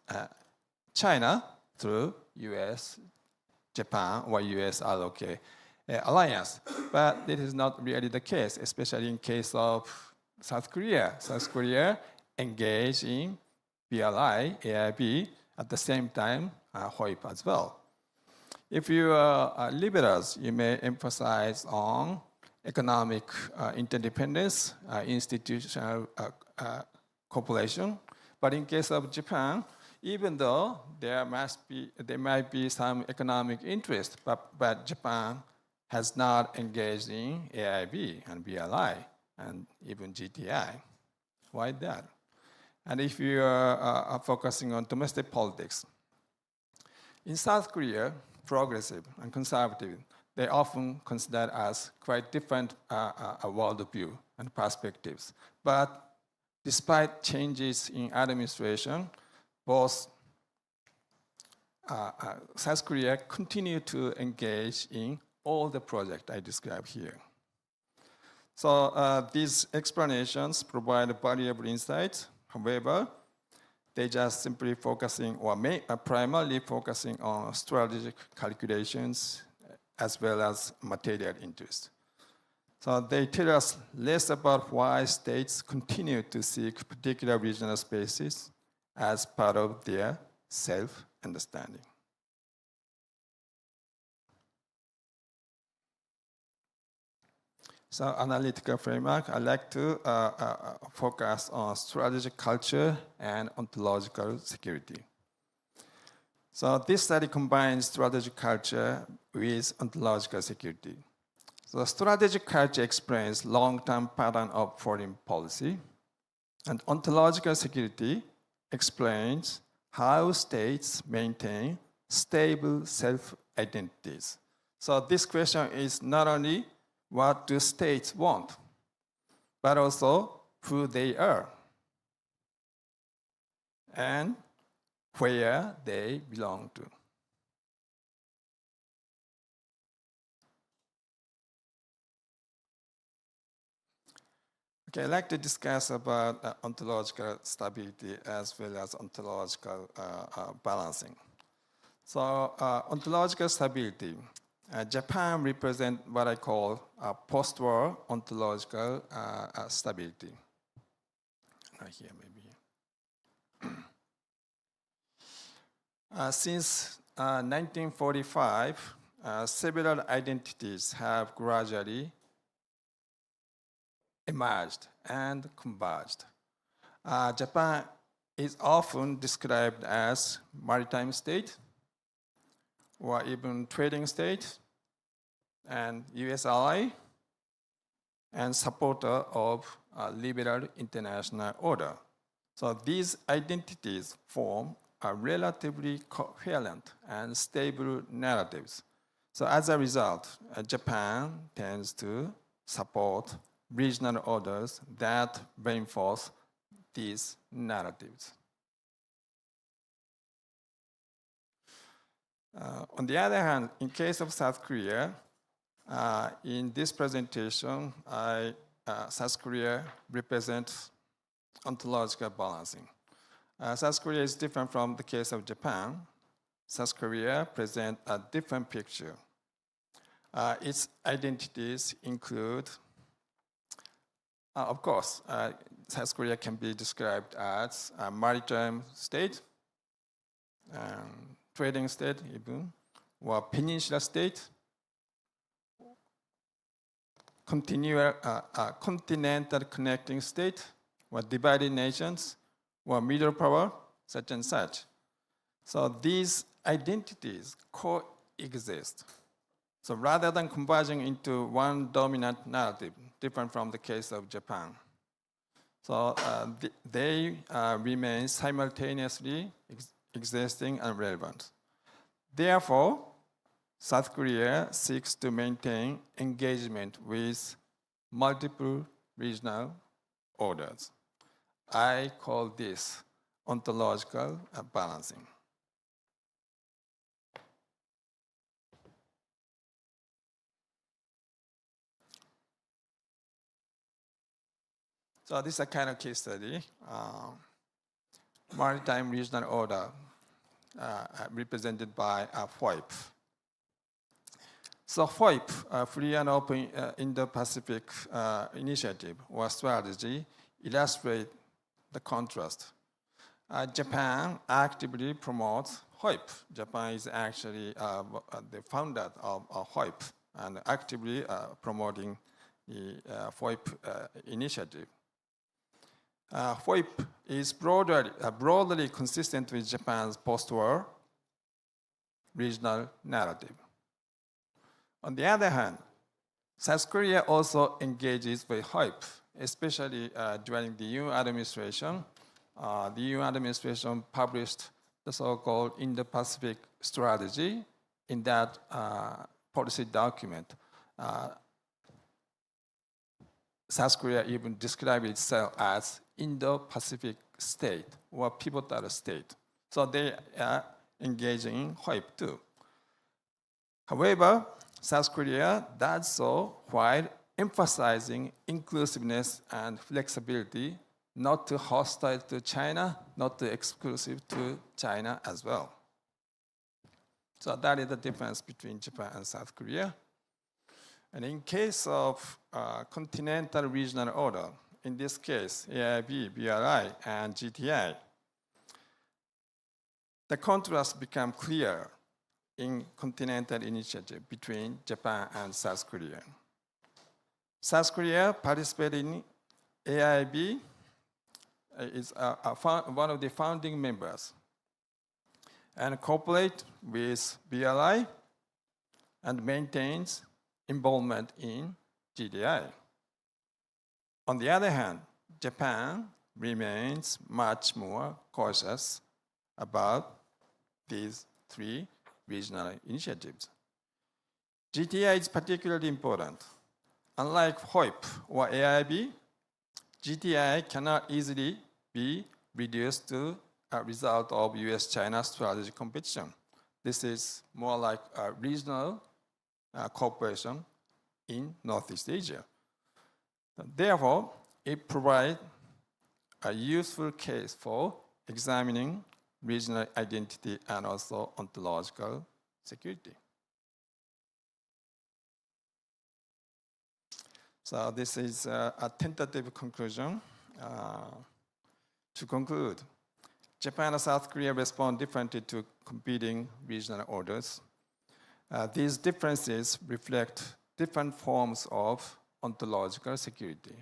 China through U.S., Japan, or U.S. ROK alliance. But this is not really the case, especially in case of South Korea. South Korea engaged in BRI, AIB, at the same time, HOIP as well. If you are liberals, you may emphasize on economic interdependence, institutional cooperation. But in case of Japan, even though there might be some economic interest, but Japan has not engaged in AIB and BRI and even GTI. Why that? And if you are focusing on domestic politics, in South Korea, progressive and conservative, they often considered as quite different worldview and perspectives. But despite changes in administration, both South Korea continue to engage in all the projects I described here. So these explanations provide valuable insights. However, they just simply focusing or primarily focusing on strategic calculations as well as material interest. So they tell us less about why states continue to seek particular regional spaces as part of their self-understanding. So analytical framework, I like to focus on strategic culture and ontological security. So this study combines strategic culture with ontological security. So strategic culture explains long-term pattern of foreign policy, and ontological security explains how states maintain stable self-identities. So this question is not only what do states want, but also who they are and where they belong to. Okay, I'd like to discuss about ontological stability as well as ontological balancing. So ontological stability. Japan represents what I call post-war ontological stability. Right here, maybe. Since 1945, several identities have gradually emerged and converged. Japan is often described as maritime state, or even trading state, and US ally, and supporter of a liberal international order. So these identities form a relatively coherent and stable narratives. So as a result, Japan tends to support regional orders that reinforce these narratives. On the other hand, in case of South Korea, in this presentation, South Korea represents ontological balancing. South Korea is different from the case of Japan. South Korea presents a different picture. Its identities include, of course, South Korea can be described as a maritime state, trading state even, or peninsula state, continental connecting state, or divided nations, or middle power, such and such. So these identities coexist. So rather than converging into one dominant narrative, different from the case of Japan, so they remain simultaneously existing and relevant. Therefore, South Korea seeks to maintain engagement with multiple regional orders. I call this ontological balancing. So this is a kind of case study. Maritime regional order represented by FOIP. So FOIP, Free and Open Indo-Pacific Initiative or strategy, illustrate the contrast. Japan actively promotes FOIP. Japan is actually the founder of FOIP and actively promoting the FOIP initiative. FOIP is broadly consistent with Japan's post-war regional narrative. On the other hand, South Korea also engages with FOIP, especially during the UN administration. The UN administration published the so-called Indo-Pacific strategy. In that policy document, South Korea even described itself as Indo-Pacific state or pivotal state. So they are engaging in FOIP too. However, South Korea does so while emphasizing inclusiveness and flexibility, not too hostile to China, not too exclusive to China as well. So that is the difference between Japan and South Korea. And in case of continental regional order, in this case, AIB, BRI, and GTI, the contrast becomes clear in continental initiative between Japan and South Korea. South Korea participated in AIB, is one of the founding members, and cooperate with BRI and maintains involvement in GDI. On the other hand, Japan remains much more cautious about these three regional initiatives. GTI is particularly important. Unlike FOIP or AIB, GTI cannot easily be reduced to a result of US-China strategic competition. This is more like a regional cooperation in Northeast Asia. Therefore, it provides a useful case for examining regional identity and also ontological security. So this is a tentative conclusion. To conclude, Japan and South Korea respond differently to competing regional orders. These differences reflect different forms of ontological security.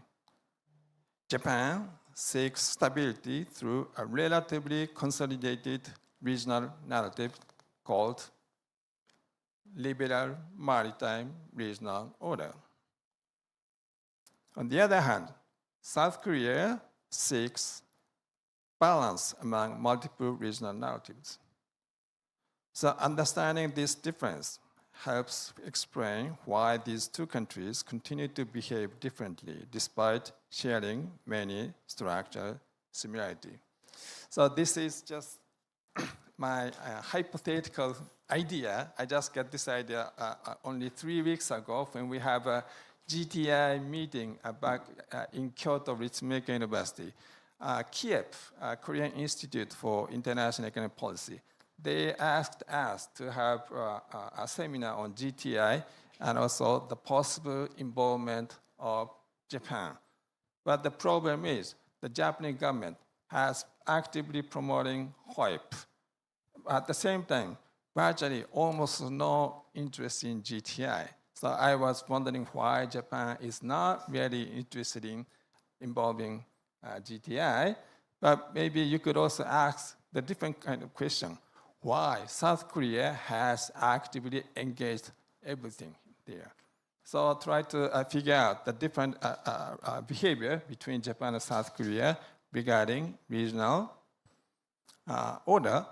Japan seeks stability through a relatively consolidated regional narrative called liberal maritime regional order. On the other hand, South Korea seeks balance among multiple regional narratives. So understanding this difference helps explain why these two countries continue to behave differently despite sharing many structural similarities. So this is just my hypothetical idea. I just got this idea only 3 weeks ago when we have a GTI meeting back in Kyoto Ritsumeikan University. Kiev, Korean Institute for International Economic Policy, they asked us to have a seminar on GTI and also the possible involvement of Japan. But the problem is the Japanese government has actively promoting FOIP. At the same time, virtually almost no interest in GTI. So I was wondering why Japan is not really interested in involving GTI, but maybe you could also ask the different kind of question. Why South Korea has actively engaged everything there. So I'll try to figure out the different behavior between Japan and South Korea regarding regional order.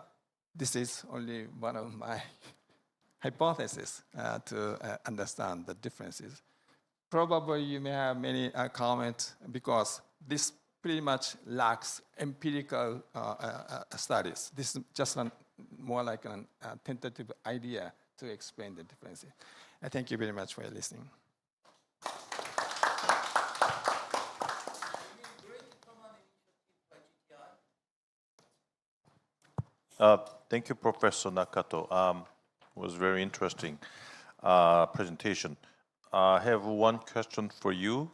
This is only one of my hypotheses to understand the differences. Probably you may have many comments because this pretty much lacks empirical studies. This is just more like a tentative idea to explain the differences. Thank you very much for listening. Thank you, Professor Nakato. It was very interesting presentation. I have one question for you.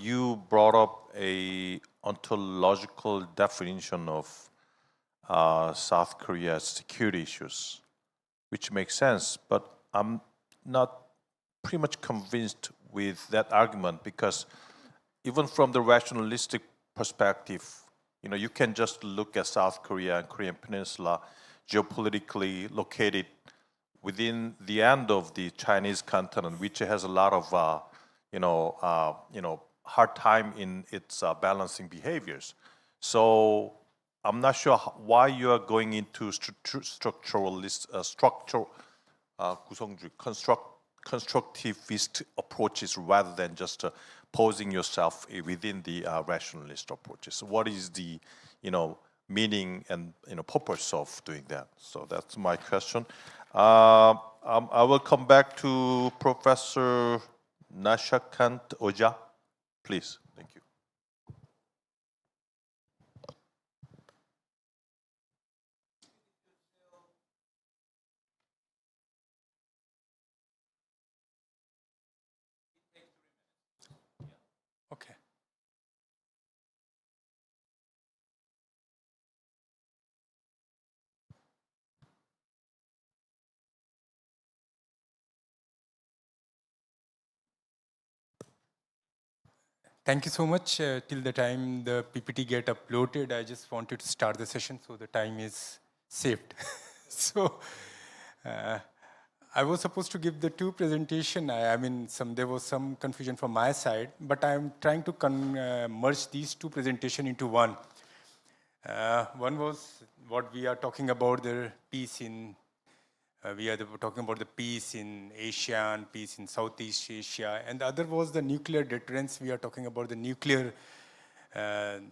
You brought up a ontological definition of South Korea's security issues, which makes sense, but I'm not pretty much convinced with that argument, because even from the rationalistic perspective, you can just look at South Korea and Korean Peninsula geopolitically located within the end of the Chinese continent, which has a lot of hard time in its balancing behaviors. So I'm not sure why you are going into constructivist approaches rather than just posing yourself within the rationalist approaches. What is the meaning and purpose of doing that? So that's my question. I will come back to Professor Nashakant Oja. Please, thank you. Okay. Thank you so much. Till the time the PPT get uploaded, I just wanted to start the session so the time is saved. So I was supposed to give the two presentation. There was some confusion from my side, but I'm trying to merge these two presentation into one. One was what we are talking about, the peace in talking about the peace in Asia and peace in Southeast Asia. And the other was the nuclear deterrence. We are talking about the nuclear, from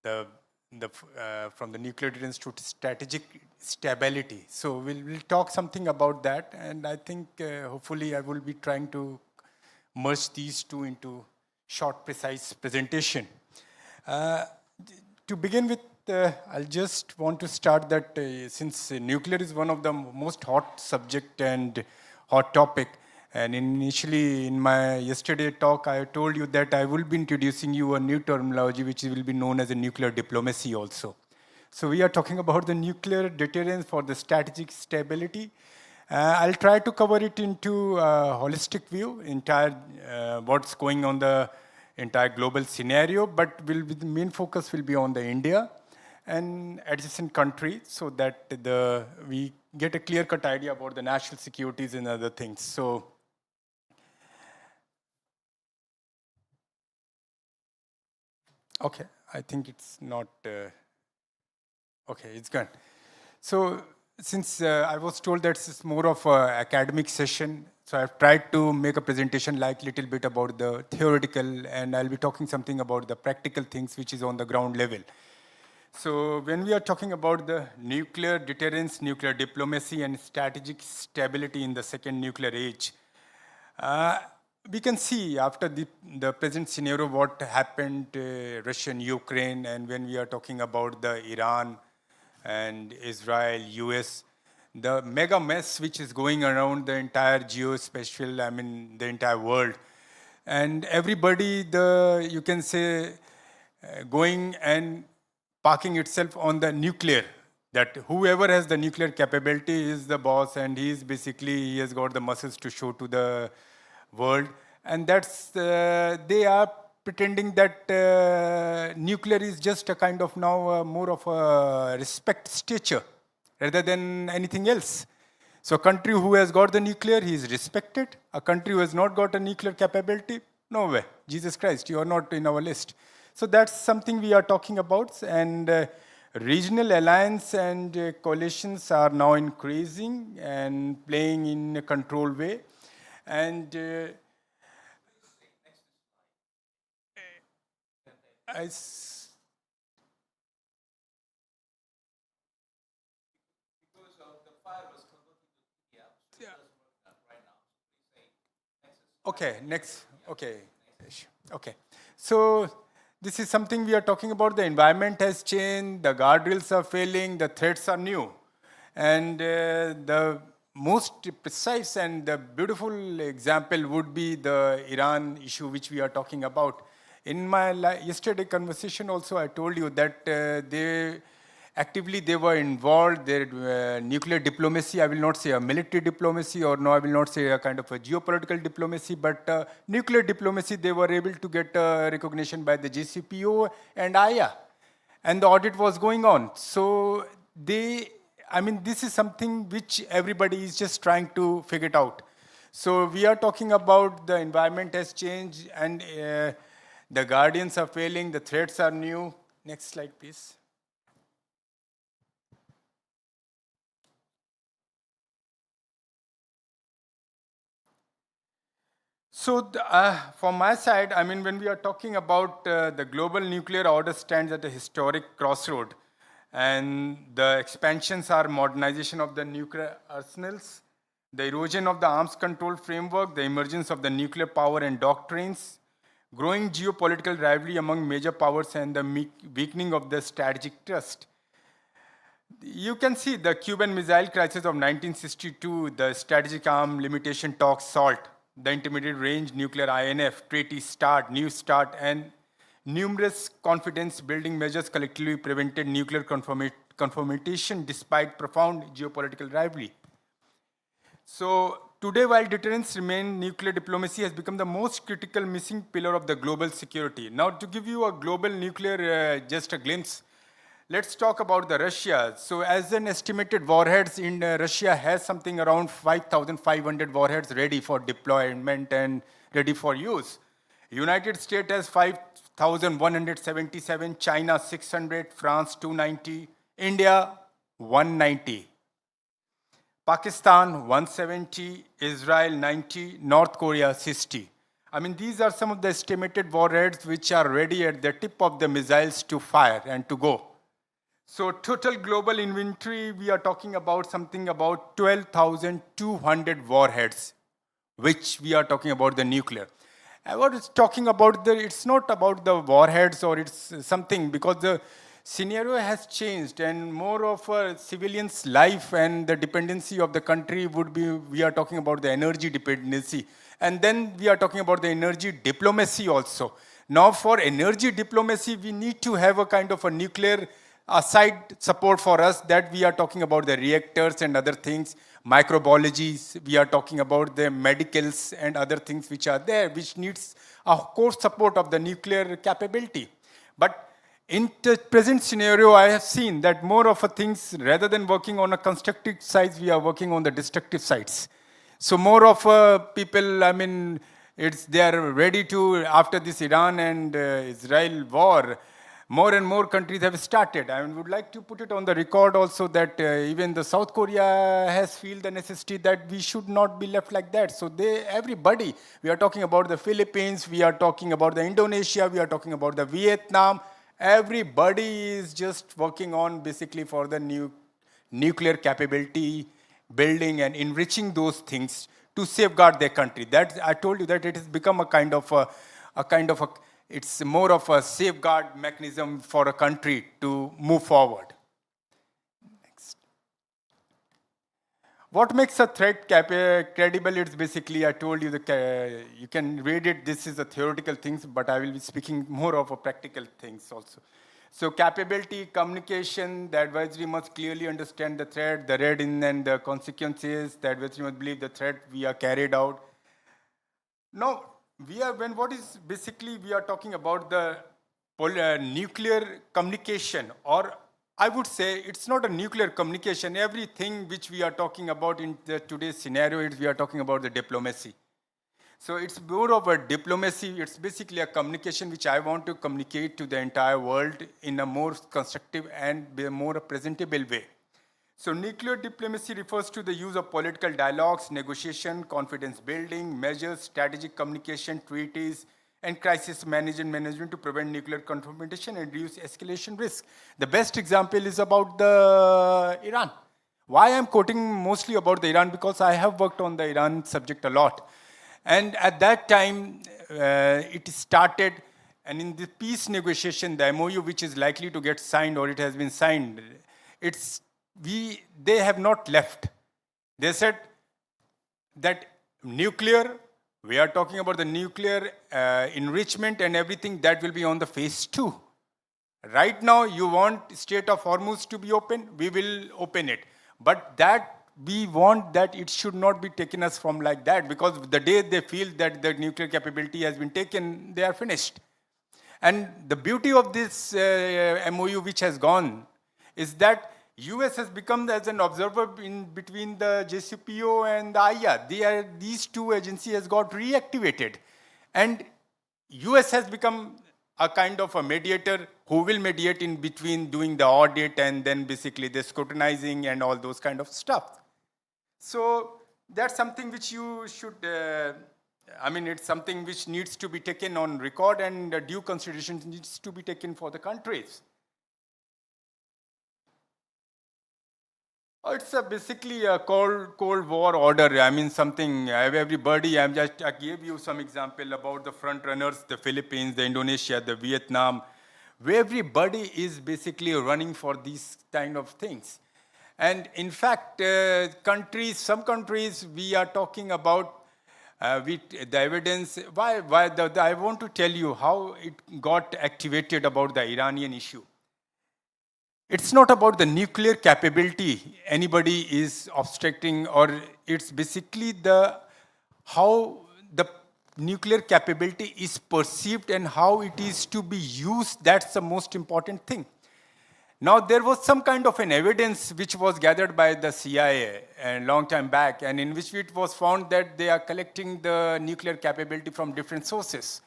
the nuclear deterrence to strategic stability. So we'll talk something about that. And I think hopefully I will be trying to merge these two into short, precise presentation. To begin with, I'll just want to start that since nuclear is one of the most hot subject and hot topic, and initially in my yesterday talk, I told you that I will be introducing you a new terminology which will be known as a nuclear diplomacy also. So we are talking about the nuclear deterrence for the strategic stability. I'll try to cover it into a holistic view, entire what's going on the entire global scenario, but the main focus will be on the India and adjacent countries, so that we get a clear-cut idea about the national securities and other things. So, okay, I think it's not, okay, it's gone. So, since I was told that it's more of an academic session, so I've tried to make a presentation like a little bit about the theoretical, and I'll be talking something about the practical things which is on the ground level. So when we are talking about the nuclear deterrence, nuclear diplomacy, and strategic stability in the second nuclear age, we can see after the present scenario what happened Russia and Ukraine, and when we are talking about the Iran and Israel, US, the mega mess which is going around the entire geospatial, the entire world. And everybody, you can say, going and parking itself on the nuclear, that whoever has the nuclear capability is the boss, and he has got the muscles to show to the world. And that's, they are pretending that nuclear is just a kind of now more of a respect stature rather than anything else. So a country who has got the nuclear, he is respected. A country who has not got a nuclear capability, no way. Jesus Christ, you are not in our list. So that's something we are talking about. And regional alliance and coalitions are now increasing and playing in a controlled way. And Okay, next. Okay. Okay. So this is something we are talking about. The environment has changed, the guardrails are failing, the threats are new. And the most precise and the beautiful example would be the Iran issue which we are talking about. In my yesterday conversation also, I told you that they were involved, their nuclear diplomacy, I will not say a military diplomacy, or no, I will not say a kind of a geopolitical diplomacy, but nuclear diplomacy, they were able to get recognition by the JCPO and IA. And the audit was going on. So this is something which everybody is just trying to figure it out. So we are talking about the environment has changed and the guardians are failing, the threats are new. Next slide, please. So from my side, when we are talking about the global nuclear order stands at a historic crossroad. And the expansions are modernization of the nuclear arsenals, the erosion of the arms control framework, the emergence of the nuclear power and doctrines, growing geopolitical rivalry among major powers, and the weakening of the strategic trust. You can see the Cuban Missile Crisis of 1962, the Strategic Arm Limitation Talks SALT, the Intermediate Range Nuclear INF, Treaty START, New START, and numerous confidence-building measures collectively prevented nuclear confrontation despite profound geopolitical rivalry. So today, while deterrence remains, nuclear diplomacy has become the most critical missing pillar of the global security. Now, to give you a global nuclear, just a glimpse, let's talk about the Russia. So as an estimated warheads in Russia has something around 5,500 warheads ready for deployment and ready for use. United States has 5,177, China 600, France 290, India 190, Pakistan 170, Israel 90, North Korea 60. These are some of the estimated warheads which are ready at the tip of the missiles to fire and to go. So total global inventory, we are talking about something about 12,200 warheads, which we are talking about the nuclear. I was talking about it's not about the warheads or it's something, because the scenario has changed and more of a civilian's life and the dependency of the country would be, we are talking about the energy dependency. And then we are talking about the energy diplomacy also. Now for energy diplomacy, we need to have a kind of a nuclear side support for us, that we are talking about the reactors and other things, microbiologies, we are talking about the medicals and other things which are there, which needs a core support of the nuclear capability. But in the present scenario, I have seen that more of a things, rather than working on a constructive sides, we are working on the destructive sides. So more of people, they are ready to, after this Iran and Israel war, more and more countries have started. I would like to put it on the record also that even the South Korea has feel the necessity that we should not be left like that. So everybody, we are talking about the Philippines, we are talking about the Indonesia, we are talking about the Vietnam. Everybody is just working on basically for the nuclear capability building and enriching those things to safeguard their country. That I told you that it has become a kind of a it's more of a safeguard mechanism for a country to move forward. Next. What makes a threat credible? It's basically, I told you, you can read it, this is a theoretical things, but I will be speaking more of a practical things also. So capability, communication, the advisory must clearly understand the threat, the readiness and the consequences, the advisory must believe the threat we are carried out. Now, we are talking about the nuclear communication, or I would say it's not a nuclear communication. Everything which we are talking about in today's scenario, we are talking about the diplomacy. So it's more of a diplomacy. It's basically a communication which I want to communicate to the entire world in a more constructive and more presentable way. So nuclear diplomacy refers to the use of political dialogues, negotiation, confidence building, measures, strategic communication, treaties, and crisis management to prevent nuclear confrontation and reduce escalation risk. The best example is about the Iran. Why I'm quoting mostly about the Iran? Because I have worked on the Iran subject a lot. And at that time, it started, and in the peace negotiation, the MOU which is likely to get signed or it has been signed, they have not left. They said that nuclear, we are talking about the nuclear enrichment and everything that will be on the phase 2. Right now, you want Strait of Hormuz to be open, we will open it. But that we want that it should not be taken us from like that, because the day they feel that the nuclear capability has been taken, they are finished. And the beauty of this MOU which has gone is that US has become as an observer in between the JCPO and the IA. These two agencies has got reactivated. And US has become a kind of a mediator who will mediate in between doing the audit and then basically the scrutinizing and all those kind of stuff. So that's something which you should, it's something which needs to be taken on record, and due consideration needs to be taken for the countries. It's basically a Cold War order. Something, everybody, I gave you some example about the front runners, the Philippines, the Indonesia, the Vietnam, where everybody is basically running for these kind of things. And in fact, some countries we are talking about, the evidence, I want to tell you how it got activated about the Iranian issue. It's not about the nuclear capability anybody is obstructing, or it's basically how the nuclear capability is perceived and how it is to be used. That's the most important thing. Now, there was some kind of an evidence which was gathered by the CIA a long time back, and in which it was found that they are collecting the nuclear capability from different sources.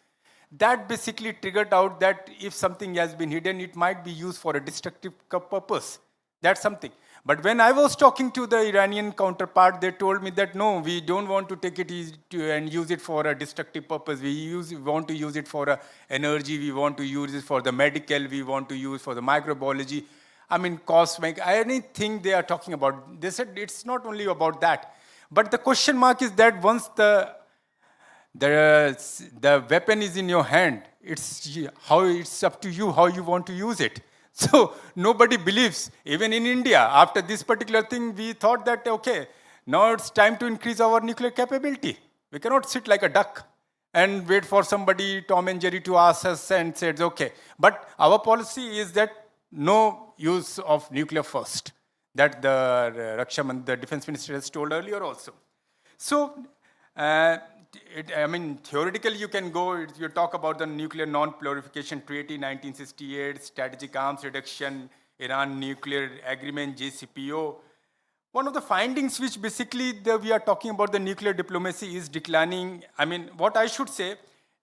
That basically triggered out that if something has been hidden, it might be used for a destructive purpose. That's something. But when I was talking to the Iranian counterpart, they told me that no, we don't want to take it and use it for a destructive purpose. We want to use it for energy, we want to use it for the medical, we want to use it for the microbiology. Cosmic, anything they are talking about. They said it's not only about that. But the question mark is that once the weapon is in your hand, it's up to you how you want to use it. So nobody believes. Even in India, after this particular thing, we thought that, okay, now it's time to increase our nuclear capability. We cannot sit like a duck and wait for somebody, Tom and Jerry, to ask us and said, okay. But our policy is that no use of nuclear first. That the defense minister has told earlier also. So, theoretically, you can go, you talk about the Nuclear Non-Proliferation Treaty 1968, Strategic Arms Reduction, Iran Nuclear Agreement, JCPO. One of the findings which basically we are talking about the nuclear diplomacy is declining. What I should say,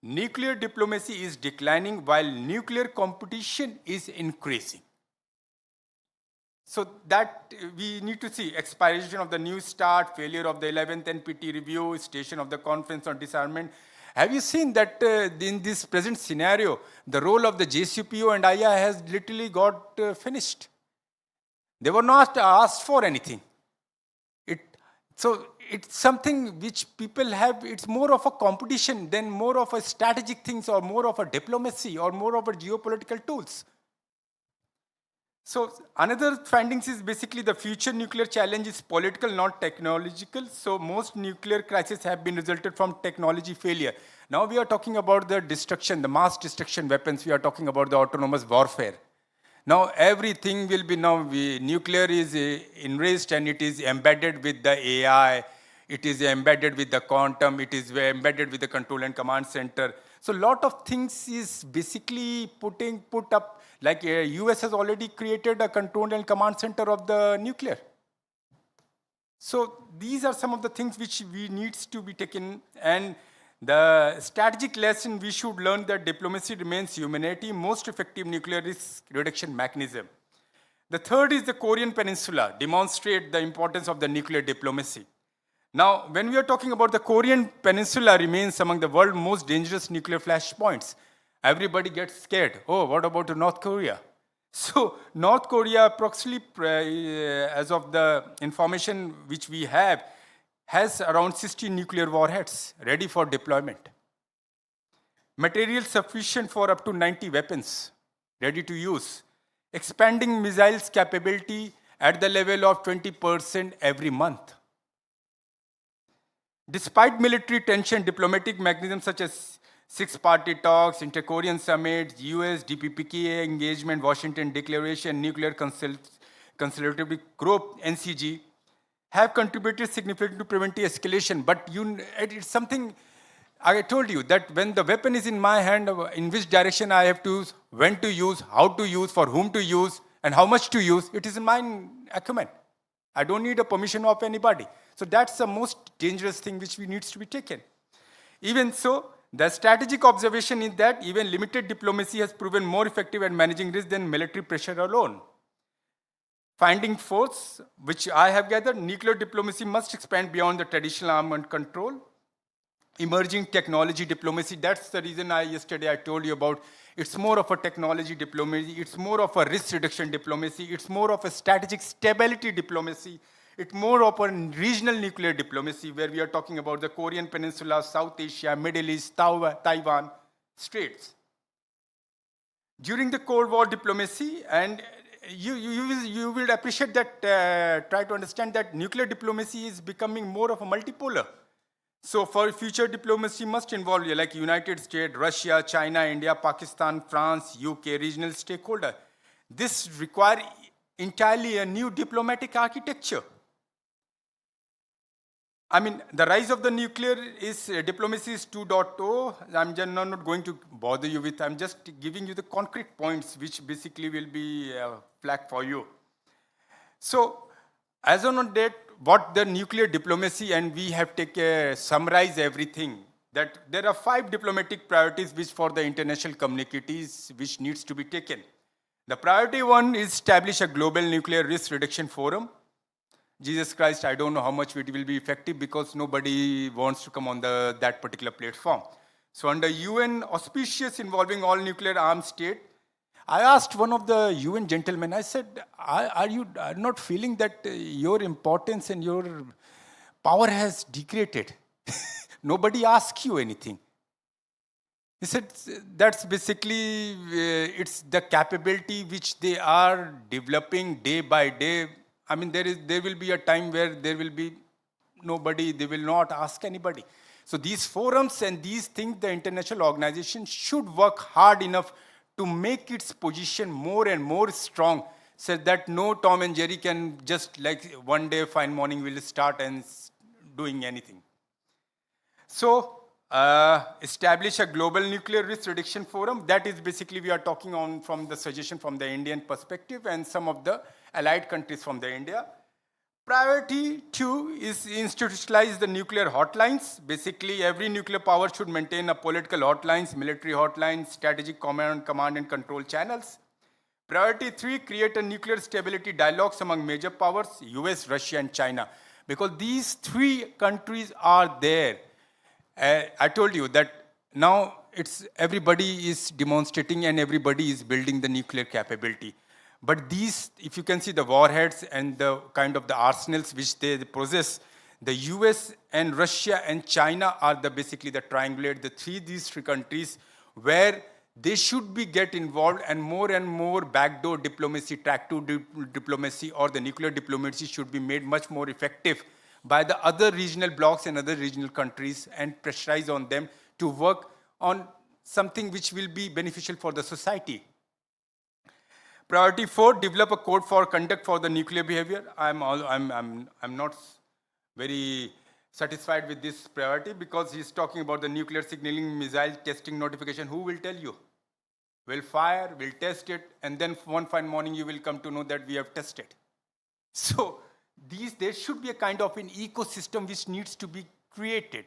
nuclear diplomacy is declining while nuclear competition is increasing. So that we need to see expiration of the New START, failure of the 11th NPT review, station of the Conference on Disarmament. Have you seen that in this present scenario, the role of the JCPO and IA has literally got finished? They were not asked for anything. So it's something which people have, it's more of a competition than more of a strategic things or more of a diplomacy or more of a geopolitical tools. So another findings is basically the future nuclear challenge is political, not technological. So most nuclear crises have been resulted from technology failure. Now we are talking about the destruction, the mass destruction weapons. We are talking about the autonomous warfare. Now everything will be nuclear is enriched and it is embedded with the AI. It is embedded with the quantum. It is embedded with the control and command center. So a lot of things is basically put up. Like US has already created a control and command center of the nuclear. So these are some of the things which we needs to be taken. And the strategic lesson we should learn that diplomacy remains humanity's most effective nuclear risk reduction mechanism. The third is the Korean Peninsula, demonstrate the importance of the nuclear diplomacy. Now, when we are talking about the Korean Peninsula remains among the world's most dangerous nuclear flashpoints. Everybody gets scared. Oh, what about North Korea? So North Korea, approximately, as of the information which we have, has around 60 nuclear warheads ready for deployment. Material sufficient for up to 90 weapons ready to use. Expanding missiles capability at the level of 20% every month. Despite military tension, diplomatic mechanisms such as six-party talks, inter-Korean summits, US DPPKA engagement, Washington Declaration, Nuclear Consultative Group, NCG, have contributed significantly to prevent escalation. But it's something I told you, that when the weapon is in my hand, in which direction I have to use, when to use, how to use, for whom to use, and how much to use, it is in my acumen. I don't need a permission of anybody. So that's the most dangerous thing which needs to be taken. Even so, the strategic observation is that even limited diplomacy has proven more effective at managing risk than military pressure alone. Finding force, which I have gathered, nuclear diplomacy must expand beyond the traditional armament control. Emerging technology diplomacy, that's the reason yesterday I told you about. It's more of a technology diplomacy, it's more of a risk reduction diplomacy, it's more of a strategic stability diplomacy, it's more of a regional nuclear diplomacy where we are talking about the Korean Peninsula, South Asia, Middle East, Taiwan, Straits. During the Cold War diplomacy, and you will appreciate that, try to understand that nuclear diplomacy is becoming more of a multipolar. So for future diplomacy must involve like United States, Russia, China, India, Pakistan, France, UK, regional stakeholder. This requires entirely a new diplomatic architecture. I mean, the rise of the nuclear diplomacy is 2.0. I'm just not going to bother you with, I'm just giving you the concrete points which basically will be flag for you. So, as on date, what the nuclear diplomacy, and we have summarize everything, that there are 5 diplomatic priorities which for the international communities which needs to be taken. The priority 1 is establish a global nuclear risk reduction forum. Jesus Christ, I don't know how much it will be effective because nobody wants to come on that particular platform. So under UN auspicious involving all nuclear armed states, I asked one of the UN gentlemen, I said, are you not feeling that your importance and your power has degraded? Nobody asks you anything. He said, that's basically, it's the capability which they are developing day by day. I mean, there will be a time where there will be nobody, they will not ask anybody. So these forums and these things, the international organization should work hard enough to make its position more and more strong, so that no Tom and Jerry can just like one day, fine morning, will start and doing anything. So, establish a global nuclear risk reduction forum. That is basically we are talking on from the suggestion from the Indian perspective and some of the allied countries from the India. Priority 2 is institutionalize the nuclear hotlines. Basically, every nuclear power should maintain a political hotlines, military hotlines, strategic command and control channels. Priority 3, create a nuclear stability dialogues among major powers, US, Russia, and China. Because these 3 countries are there. I told you that now everybody is demonstrating and everybody is building the nuclear capability. But these, if you can see the warheads and the kind of the arsenals which they possess, the US and Russia and China are basically the triangulate, these three countries where they should be get involved, and more backdoor diplomacy, track to diplomacy or the nuclear diplomacy should be made much more effective by the other regional blocs and other regional countries and pressurize on them to work on something which will be beneficial for the society. Priority 4, develop a code for conduct for the nuclear behavior. I'm not very satisfied with this priority because he's talking about the nuclear signaling, missile testing notification. Who will tell you? We'll fire, we'll test it, and then one fine morning you will come to know that we have tested. So there should be a kind of an ecosystem which needs to be created.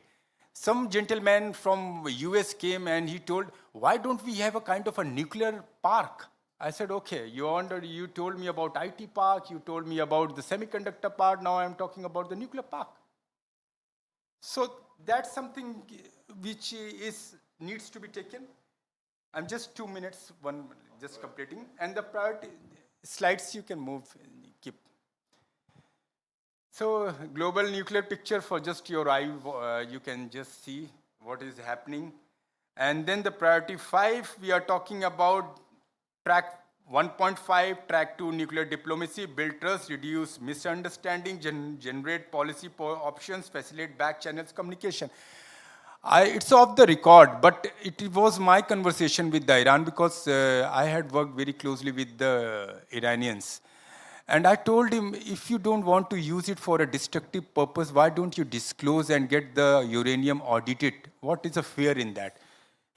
Some gentleman from US came and he told, why don't we have a kind of a nuclear park? I said, okay, you told me about IT park, you told me about the semiconductor park, now I'm talking about the nuclear park. So that's something which needs to be taken. I'm just 2 minutes, just completing. And the priority slides you can move, keep. So global nuclear picture for just your eye, you can just see what is happening. And then the priority 5, we are talking about track 1.5, track 2 nuclear diplomacy, build trust, reduce misunderstanding, generate policy options, facilitate back channels communication. It's off the record, but it was my conversation with the Iran because I had worked very closely with the Iranians. And I told him, if you don't want to use it for a destructive purpose, why don't you disclose and get the uranium audited? What is the fear in that?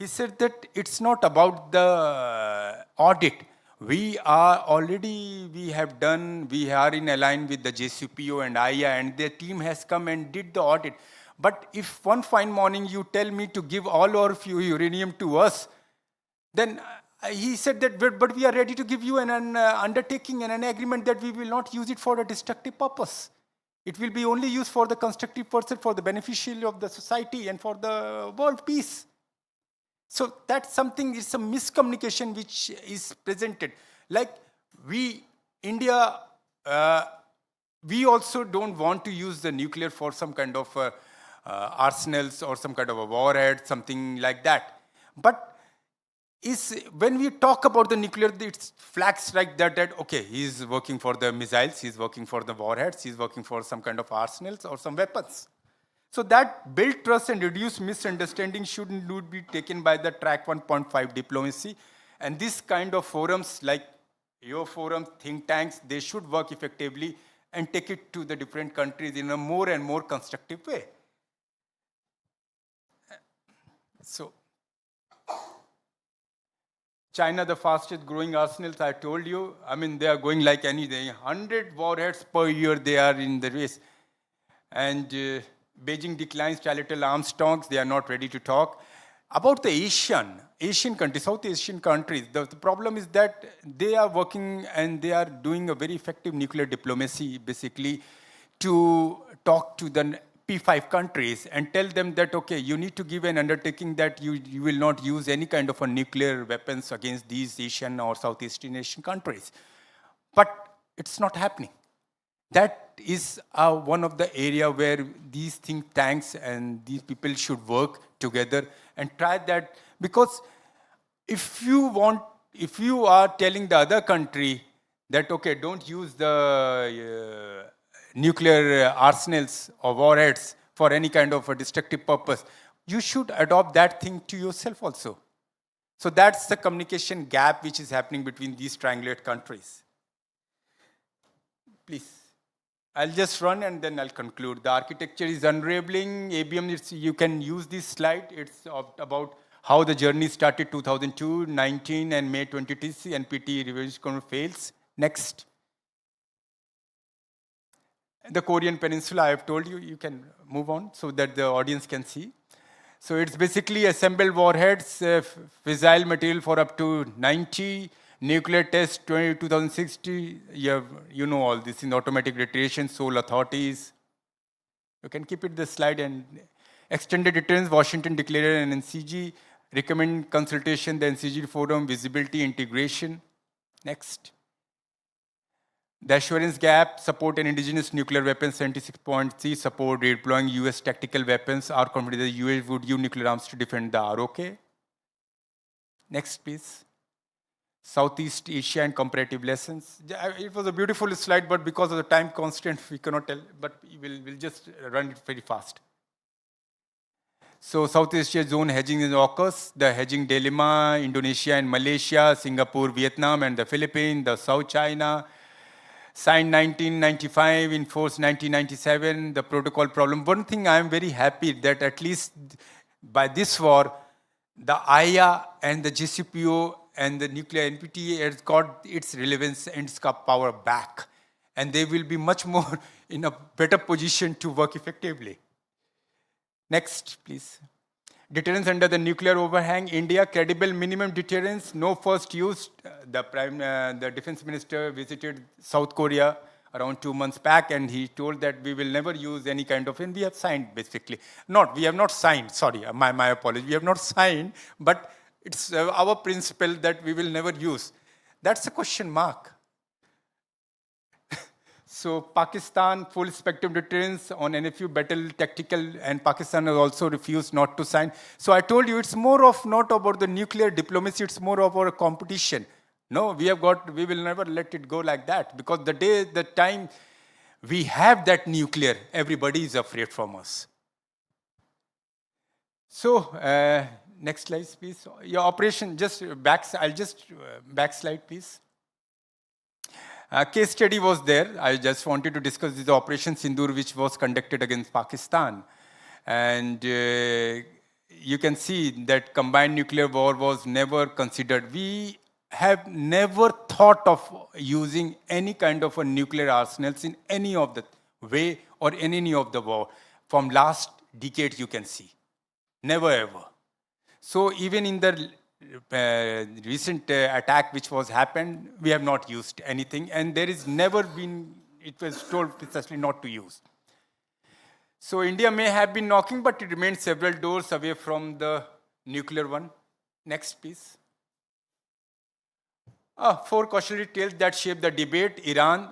He said that it's not about the audit. We are in line with the JCPO and IA, and their team has come and did the audit. But if one fine morning you tell me to give all our uranium to us, then he said that, but we are ready to give you an undertaking and an agreement that we will not use it for a destructive purpose. It will be only used for the constructive purpose, for the beneficial of the society and for the world peace. So that's something, it's a miscommunication which is presented. Like India, we also don't want to use the nuclear for some kind of arsenals or some kind of a warhead, something like that. But when we talk about the nuclear, it's flags like that, okay, he's working for the missiles, he's working for the warheads, he's working for some kind of arsenals or some weapons. So that build trust and reduce misunderstanding should be taken by the track 1.5 diplomacy. And this kind of forums like your forum, think tanks, they should work effectively and take it to the different countries in a more and more constructive way. So China, the fastest growing arsenals, I told you, I mean, they are going like anything. 100 warheads per year, they are in the race. And Beijing declines trilateral arms talks, they are not ready to talk. About the Asian countries, South Asian countries, the problem is that they are working and they are doing a very effective nuclear diplomacy, basically, to talk to the P5 countries and tell them that, okay, you need to give an undertaking that you will not use any kind of a nuclear weapons against these Asian or Southeastern Asian countries. But it's not happening. That is one of the area where these think tanks and these people should work together and try that. Because if you are telling the other country that, okay, don't use the nuclear arsenals or warheads for any kind of a destructive purpose, you should adopt that thing to yourself also. So that's the communication gap which is happening between these triangulate countries. Please. I'll just run and then I'll conclude. The architecture is unraveling. ABM, you can use this slide. It's about how the journey started 2002, 19, and May 2020. NPT revision fails. Next. The Korean Peninsula, I have told you, you can move on so that the audience can see. So it's basically assembled warheads, fissile material for up to 90, nuclear test 2060. You know all this in automatic reiteration, Seoul authorities. You can keep it the slide. And extended deterrence, Washington declared an NCG, recommend consultation, the NCG forum, visibility, integration. Next. The assurance gap, support an indigenous nuclear weapons, 76.3, support redeploying US tactical weapons, are confident the US would use nuclear arms to defend the ROK. Next, please. Southeast Asia and comparative lessons. It was a beautiful slide, but because of the time constraint, we cannot tell, but we'll just run it very fast. So Southeast Asia zone hedging is occurs, the hedging dilemma, Indonesia and Malaysia, Singapore, Vietnam, and the Philippines, the South China, signed 1995, enforced 1997, the protocol problem. One thing I am very happy that at least by this war, the IA and the JCPO and the nuclear NPT has got its relevance and its power back. And they will be much more in a better position to work effectively. Next, please. Deterrence under the nuclear overhang. India, credible minimum deterrence, no first use. The defense minister visited South Korea around 2 months back, and he told that we will never use any kind of, and we have signed basically. We have not signed, sorry, my apology. We have not signed, but it's our principle that we will never use. That's a question mark. So Pakistan, full spectrum deterrence on NFU battle tactical, and Pakistan has also refused not to sign. So I told you it's more of not about the nuclear diplomacy, it's more about a competition. No, we will never let it go like that, because the time we have that nuclear, everybody is afraid from us. So next slide, please. Your operation, I'll just backslide, please. Case study was there. I just wanted to discuss this Operation Sindoor, which was conducted against Pakistan. And you can see that combined nuclear war was never considered. We have never thought of using any kind of a nuclear arsenals in any of the way or in any of the war. From last decade, you can see. Never ever. So even in the recent attack which was happened, we have not used anything, and there is never been, it was told precisely not to use. So India may have been knocking, but it remains several doors away from the nuclear one. Next, please. 4 cautionary tales that shape the debate: Iran,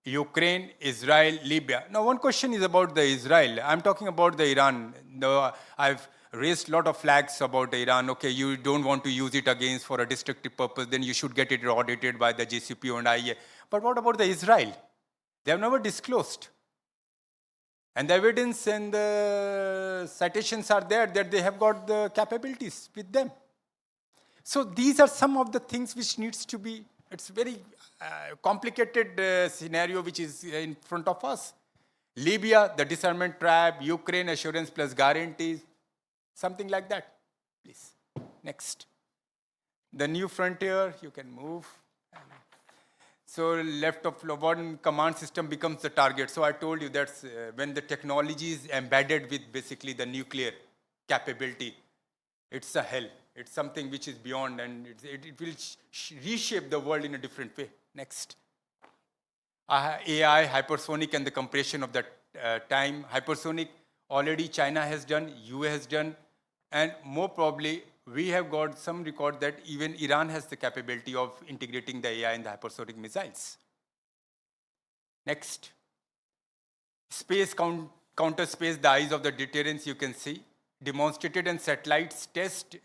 Ukraine, Israel, Libya. Now, one question is about the Israel. I'm talking about the Iran. I've raised a lot of flags about Iran. Okay, you don't want to use it against for a destructive purpose, then you should get it audited by the JCPO and IAEA. But what about the Israel? They have never disclosed. And the evidence and the citations are there that they have got the capabilities with them. So these are some of the things which needs to be, it's very complicated scenario which is in front of us. Libya, the disarmament trap, Ukraine, assurance plus guarantees, something like that, please. Next. The new frontier, you can move. So left of one command system becomes the target. So I told you that's when the technology is embedded with basically the nuclear capability, it's a hell. It's something which is beyond, and it will reshape the world in a different way. Next. AI, hypersonic, and the compression of that time. Hypersonic, already China has done, US has done, and more probably, we have got some record that even Iran has the capability of integrating the AI in the hypersonic missiles. Next. Space, counter space, the eyes of the deterrence, you can see. Demonstrated and satellites test,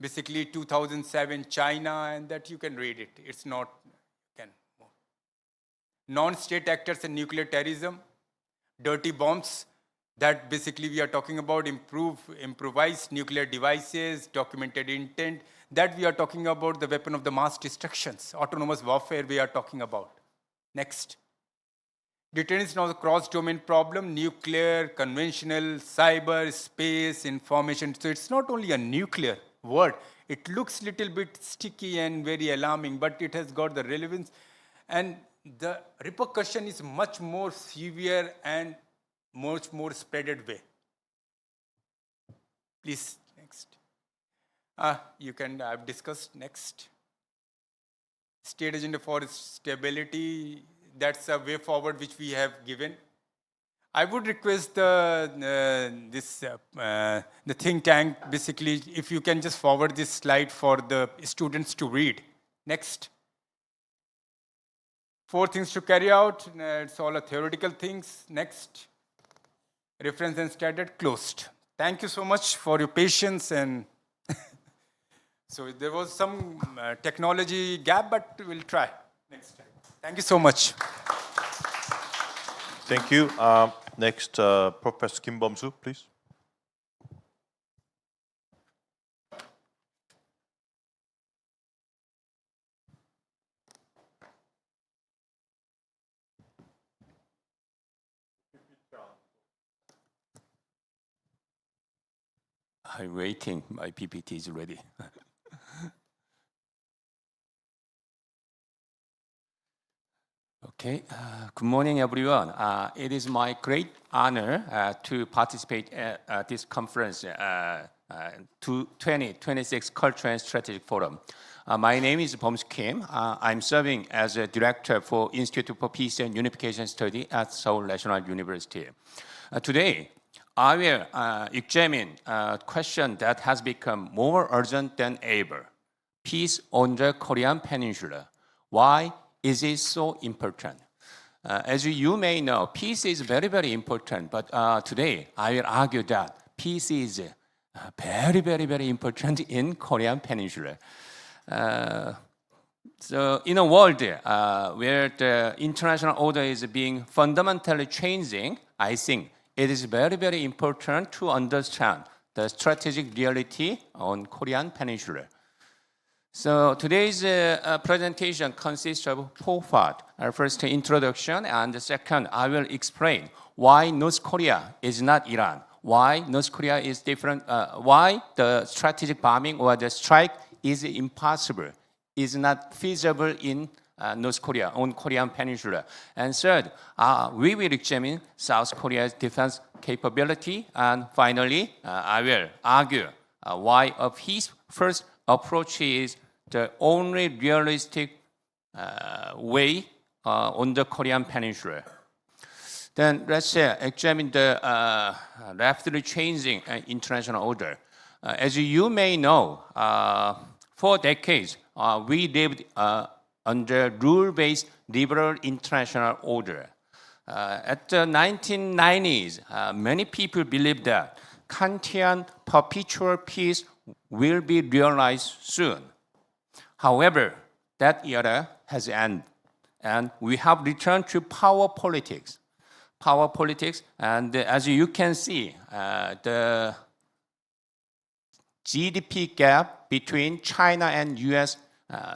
basically 2007 China, and that you can read it. It's not, non-state actors and nuclear terrorism, dirty bombs, that basically we are talking about improvised nuclear devices, documented intent, that we are talking about the weapon of the mass destructions, autonomous warfare we are talking about. Next. Deterrence is now a cross-domain problem, nuclear, conventional, cyber, space, information. So it's not only a nuclear word. It looks a little bit sticky and very alarming, but it has got the relevance. And the repercussion is much more severe and much more spreaded way. Please, next. I've discussed. Next. State agenda for stability, that's a way forward which we have given. I would request the think tank, basically, if you can just forward this slide for the students to read. Next. 4 things to carry out, it's all a theoretical things. Next. Reference and standard closed. Thank you so much for your patience. And so there was some technology gap, but we'll try next time. Thank you so much. Thank you. Next, Professor Kim Bum-soo, please. I'm waiting. My PPT is ready. Okay. Good morning, everyone. It is my great honor to participate at this conference, 2026 Culture and Strategic Forum. My name is Bum-soo Kim. I'm serving as a director for Institute for Peace and Unification Study at Seoul National University. Today, I will examine a question that has become more urgent than ever. Peace on the Korean Peninsula. Why is it so important? As you may know, peace is very, very important. But today, I will argue that peace is very, very, very important in Korean Peninsula. So in a world where the international order is being fundamentally changing, I think it is very, very important to understand the strategic reality on Korean Peninsula. So today's presentation consists of 4 parts. First, introduction, and the second, I will explain why North Korea is not Iran, why North Korea is different, why the strategic bombing or the strike is impossible, is not feasible in North Korea, on Korean Peninsula. And third, we will examine South Korea's defense capability. And finally, I will argue why a peace-first approach is the only realistic way on the Korean Peninsula. Then let's examine the rapidly changing international order. As you may know, for decades, we lived under rule-based liberal international order. At the 1990s, many people believed that Kantian perpetual peace will be realized soon. However, that era has ended, and we have returned to power politics. Power politics, and as you can see, the GDP gap between China and US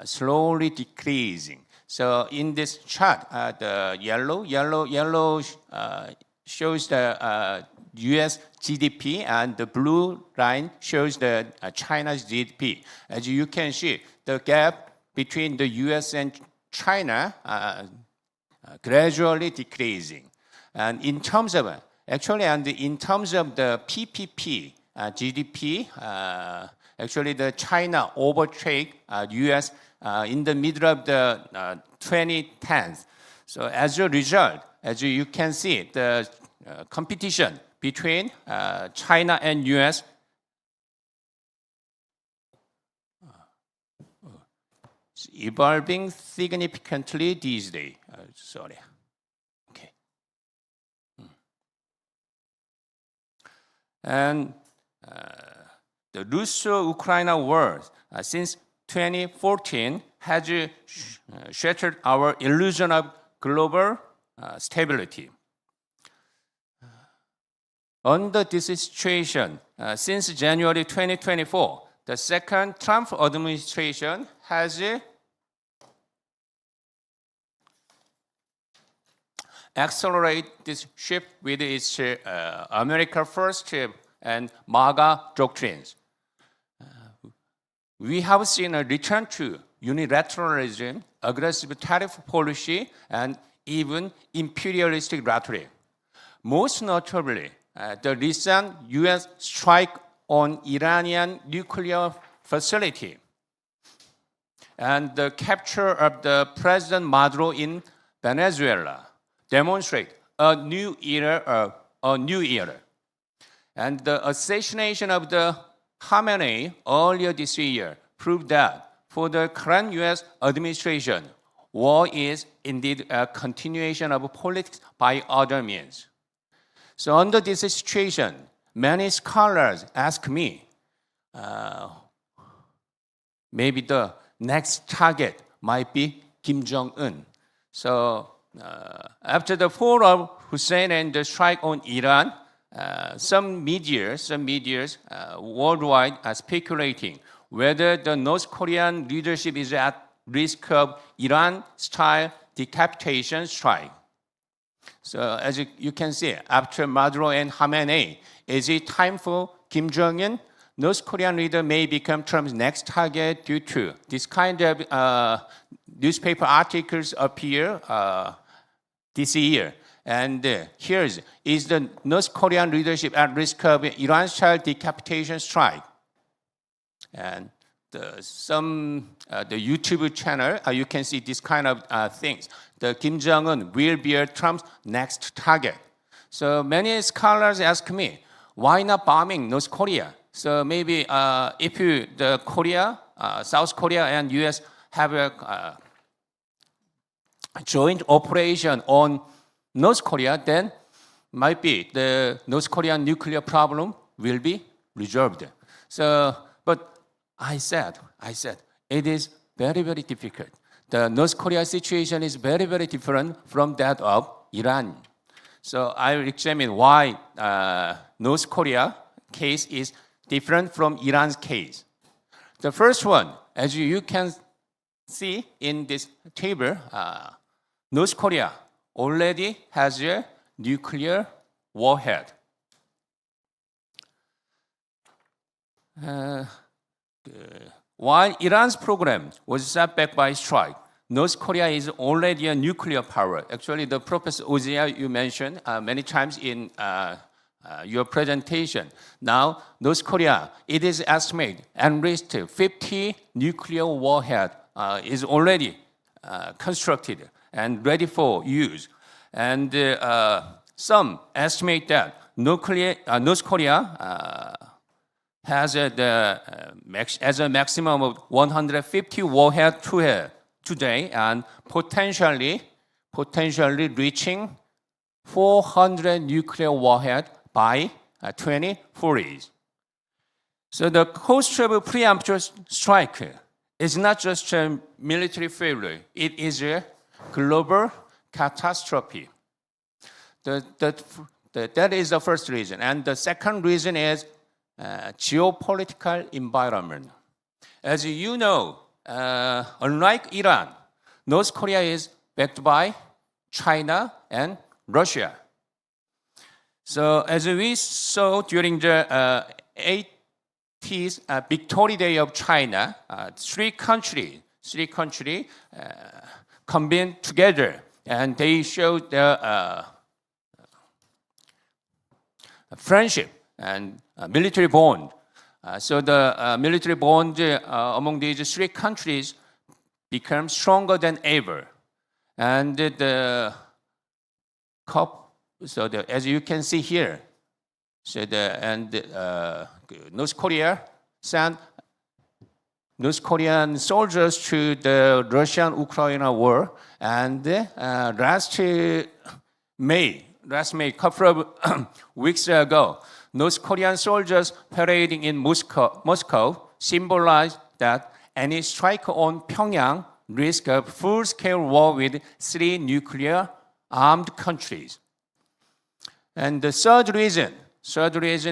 slowly decreasing. So in this chart, the yellow shows the US GDP, and the blue line shows the China's GDP. As you can see, the gap between the US and China gradually decreasing. And in terms of in terms of the PPP GDP, actually the China overtake US in the middle of the 2010s. So as a result, as you can see, the competition between China and US is evolving significantly these days. Sorry. Okay. And the Russo-Ukraine war since 2014 has shattered our illusion of global stability. Under this situation, since January 2024, the second Trump administration has accelerated this shift with its America First and MAGA doctrines. We have seen a return to unilateralism, aggressive tariff policy, and even imperialistic rhetoric. Most notably, the recent US strike on Iranian nuclear facility and the capture of the President Maduro in Venezuela demonstrate a new era. And the assassination of the Khamenei earlier this year proved that for the current US administration, war is indeed a continuation of politics by other means. So under this situation, many scholars ask me, maybe the next target might be Kim Jong-un. So after the fall of Hussein and the strike on Iran, some media worldwide are speculating whether the North Korean leadership is at risk of Iran-style decapitation strike. So as you can see, after Maduro and Khamenei, is it time for Kim Jong-un? North Korean leader may become Trump's next target due to this kind of newspaper articles appear this year. And here is the North Korean leadership at risk of Iran-style decapitation strike. And the YouTube channel, you can see this kind of things. The Kim Jong-un will be Trump's next target. So many scholars ask me, why not bombing North Korea? So maybe if South Korea and US have joint operation on North Korea, then might be the North Korean nuclear problem will be resolved. So, but I said, it is very, very difficult. The North Korea situation is very, very different from that of Iran. So I will examine why North Korea case is different from Iran's case. The first one, as you can see in this table, North Korea already has a nuclear warhead. While Iran's program was set back by strike, North Korea is already a nuclear power. Actually, the Professor Ozia you mentioned many times in your presentation. Now, North Korea, it is estimated enriched 50 nuclear warhead is already constructed and ready for use. And some estimate that North Korea has as a maximum of 150 warhead today, and potentially reaching 400 nuclear warhead by 2040. So the cost of preemptive strike is not just a military failure; it is a global catastrophe. That is the first reason, and the second reason is geopolitical environment. As you know, unlike Iran, North Korea is backed by China and Russia. So as we saw during the 80s Victory Day of China, three countries convened together and they showed their friendship and military bond. So the military bond among these three countries became stronger than ever. And as you can see here, North Korea sent North Korean soldiers to the Russian-Ukraine war, and last May, couple of weeks ago, North Korean soldiers parading in Moscow symbolized that any strike on Pyongyang risk a full-scale war with three nuclear-armed countries. And the third reason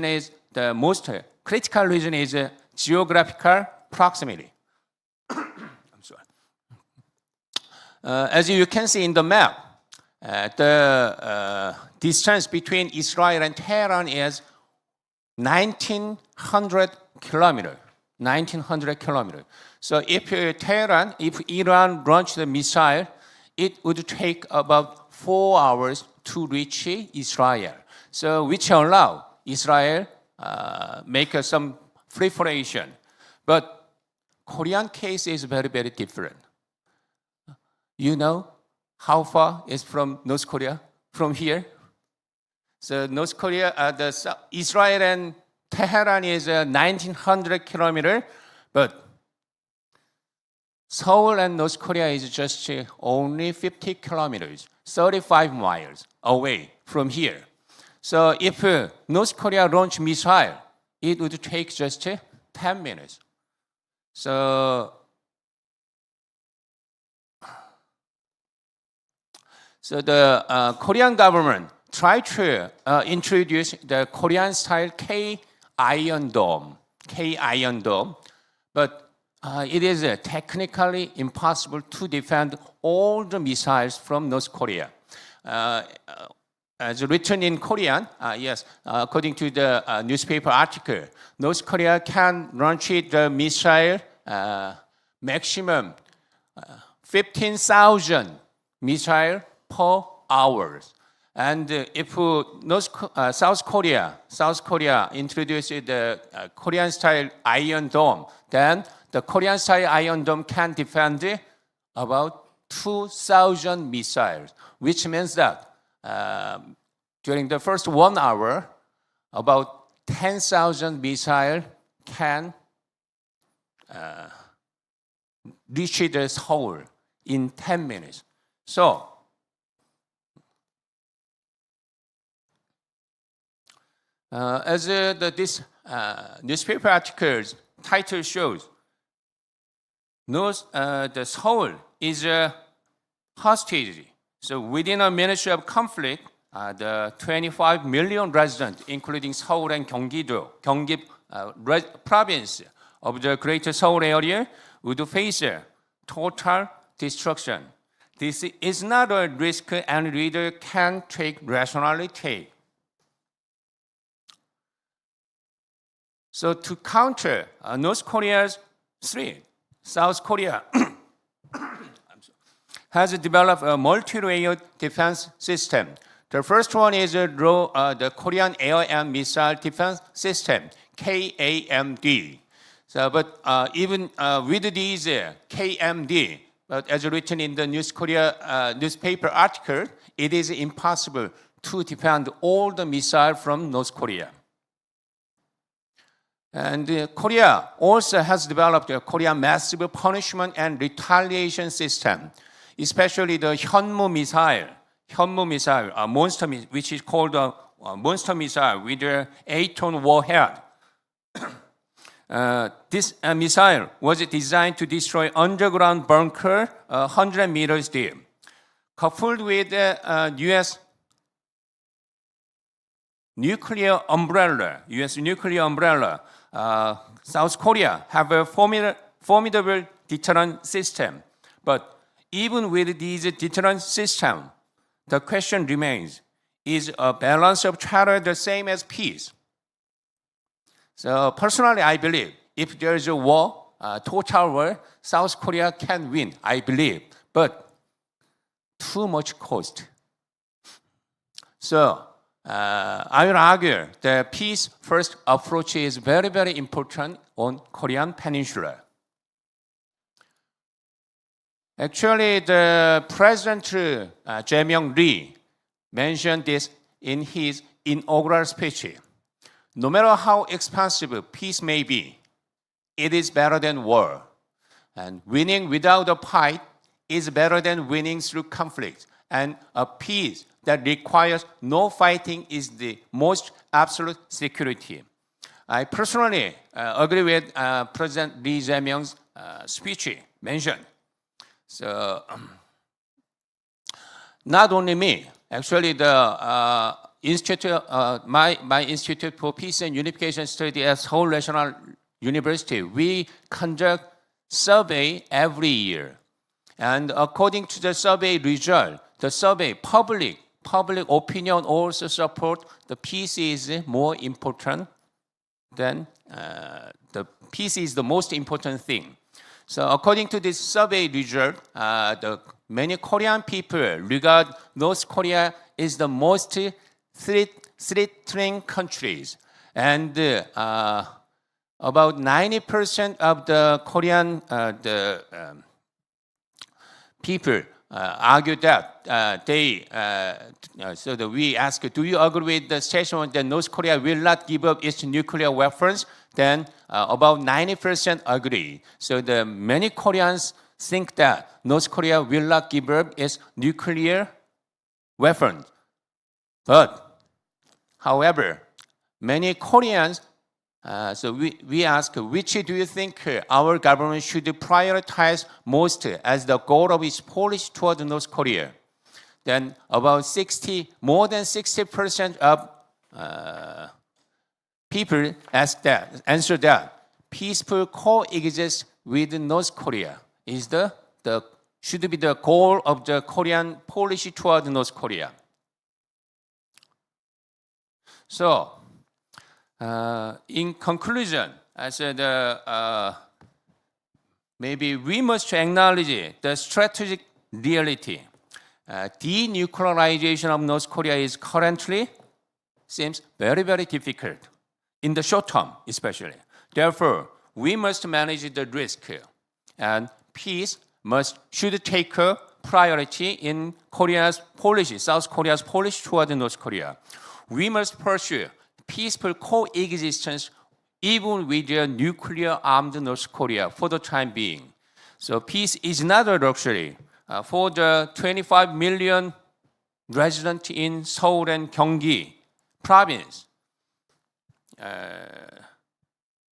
is the most critical reason is geographical proximity. I'm sorry. As you can see in the map, the distance between Israel and Tehran is 1,900 kilometers. 1,900 kilometers. So if Iran launched the missile, it would take about 4 hours to reach Israel. So which allow Israel make some proliferation. But Korean case is very, very different. You know how far is from North Korea from here? So North Korea, Israel and Tehran is 1,900 kilometers, but Seoul and North Korea is just only 50 kilometers, 35 miles away from here. So if North Korea launch missile, it would take just 10 minutes. So the Korean government tried to introduce the Korean-style K-Iron Dome, but it is technically impossible to defend all the missiles from North Korea. As written in Korean, yes, according to the newspaper article, North Korea can launch the missile maximum 15,000 missiles per hour. And if South Korea introduces the Korean-style Iron Dome, then the Korean-style Iron Dome can defend about 2,000 missiles, which means that during the first 1 hour, about 10,000 missiles can reach the Seoul in 10 minutes. So, as this newspaper article's title shows, the Seoul is a hostage. So within a ministry of conflict, the 25 million residents, including Seoul and Gyeonggi province of the Greater Seoul area, would face a total destruction. This is not a risk any reader can rationally take. So to counter North Korea's threat, South Korea has developed a multi-layered defense system. The first one is the Korean Air and Missile Defense System, KAMD. So, but even with these KMD, but as written in the newspaper article, it is impossible to defend all the missiles from North Korea. And Korea also has developed a Korean massive punishment and retaliation system, especially the Hyunmoo missile, which is called a monster missile with an 8-ton warhead. This missile was designed to destroy underground bunker 100 meters deep. Coupled with U.S. nuclear umbrella, South Korea have a formidable deterrent system. But even with these deterrent system, the question remains, is a balance of terror the same as peace? So personally, I believe if there is a war, total war, South Korea can win, I believe, but too much cost. So I will argue the peace-first approach is very, very important on Korean Peninsula. Actually, the President Jae-myung-ri mentioned this in his inaugural speech. No matter how expensive peace may be, it is better than war. And winning without a fight is better than winning through conflict. And a peace that requires no fighting is the most absolute security. I personally agree with President Lee Jae-myung's speech mentioned. So, not only me, actually the institute, my Institute for Peace and Unification Studies at Seoul National University, we conduct survey every year. And according to the survey result, the survey public opinion also support the peace is more important than the peace is the most important thing. So according to this survey result, the many Korean people regard North Korea is the most threatening countries, and about 90% of the Korean people argue that we ask, do you agree with the statement that North Korea will not give up its nuclear weapons? Then about 90% agree. So the many Koreans think that North Korea will not give up its nuclear weapons. But, however, many Koreans, so we ask, which do you think our government should prioritize most as the goal of its policy toward North Korea? Then about more than 60% of people answer that peaceful coexist with North Korea is should be the goal of the Korean policy toward North Korea. So, in conclusion, I said maybe we must acknowledge the strategic reality. Denuclearization of North Korea is currently seems very, very difficult in the short term, especially. Therefore, we must manage the risk, and peace should take a priority in Korea's policy, South Korea's policy toward North Korea. We must pursue peaceful coexistence even with the nuclear-armed North Korea for the time being. So peace is not a luxury, for the 25 million residents in Seoul and Gyeonggi province,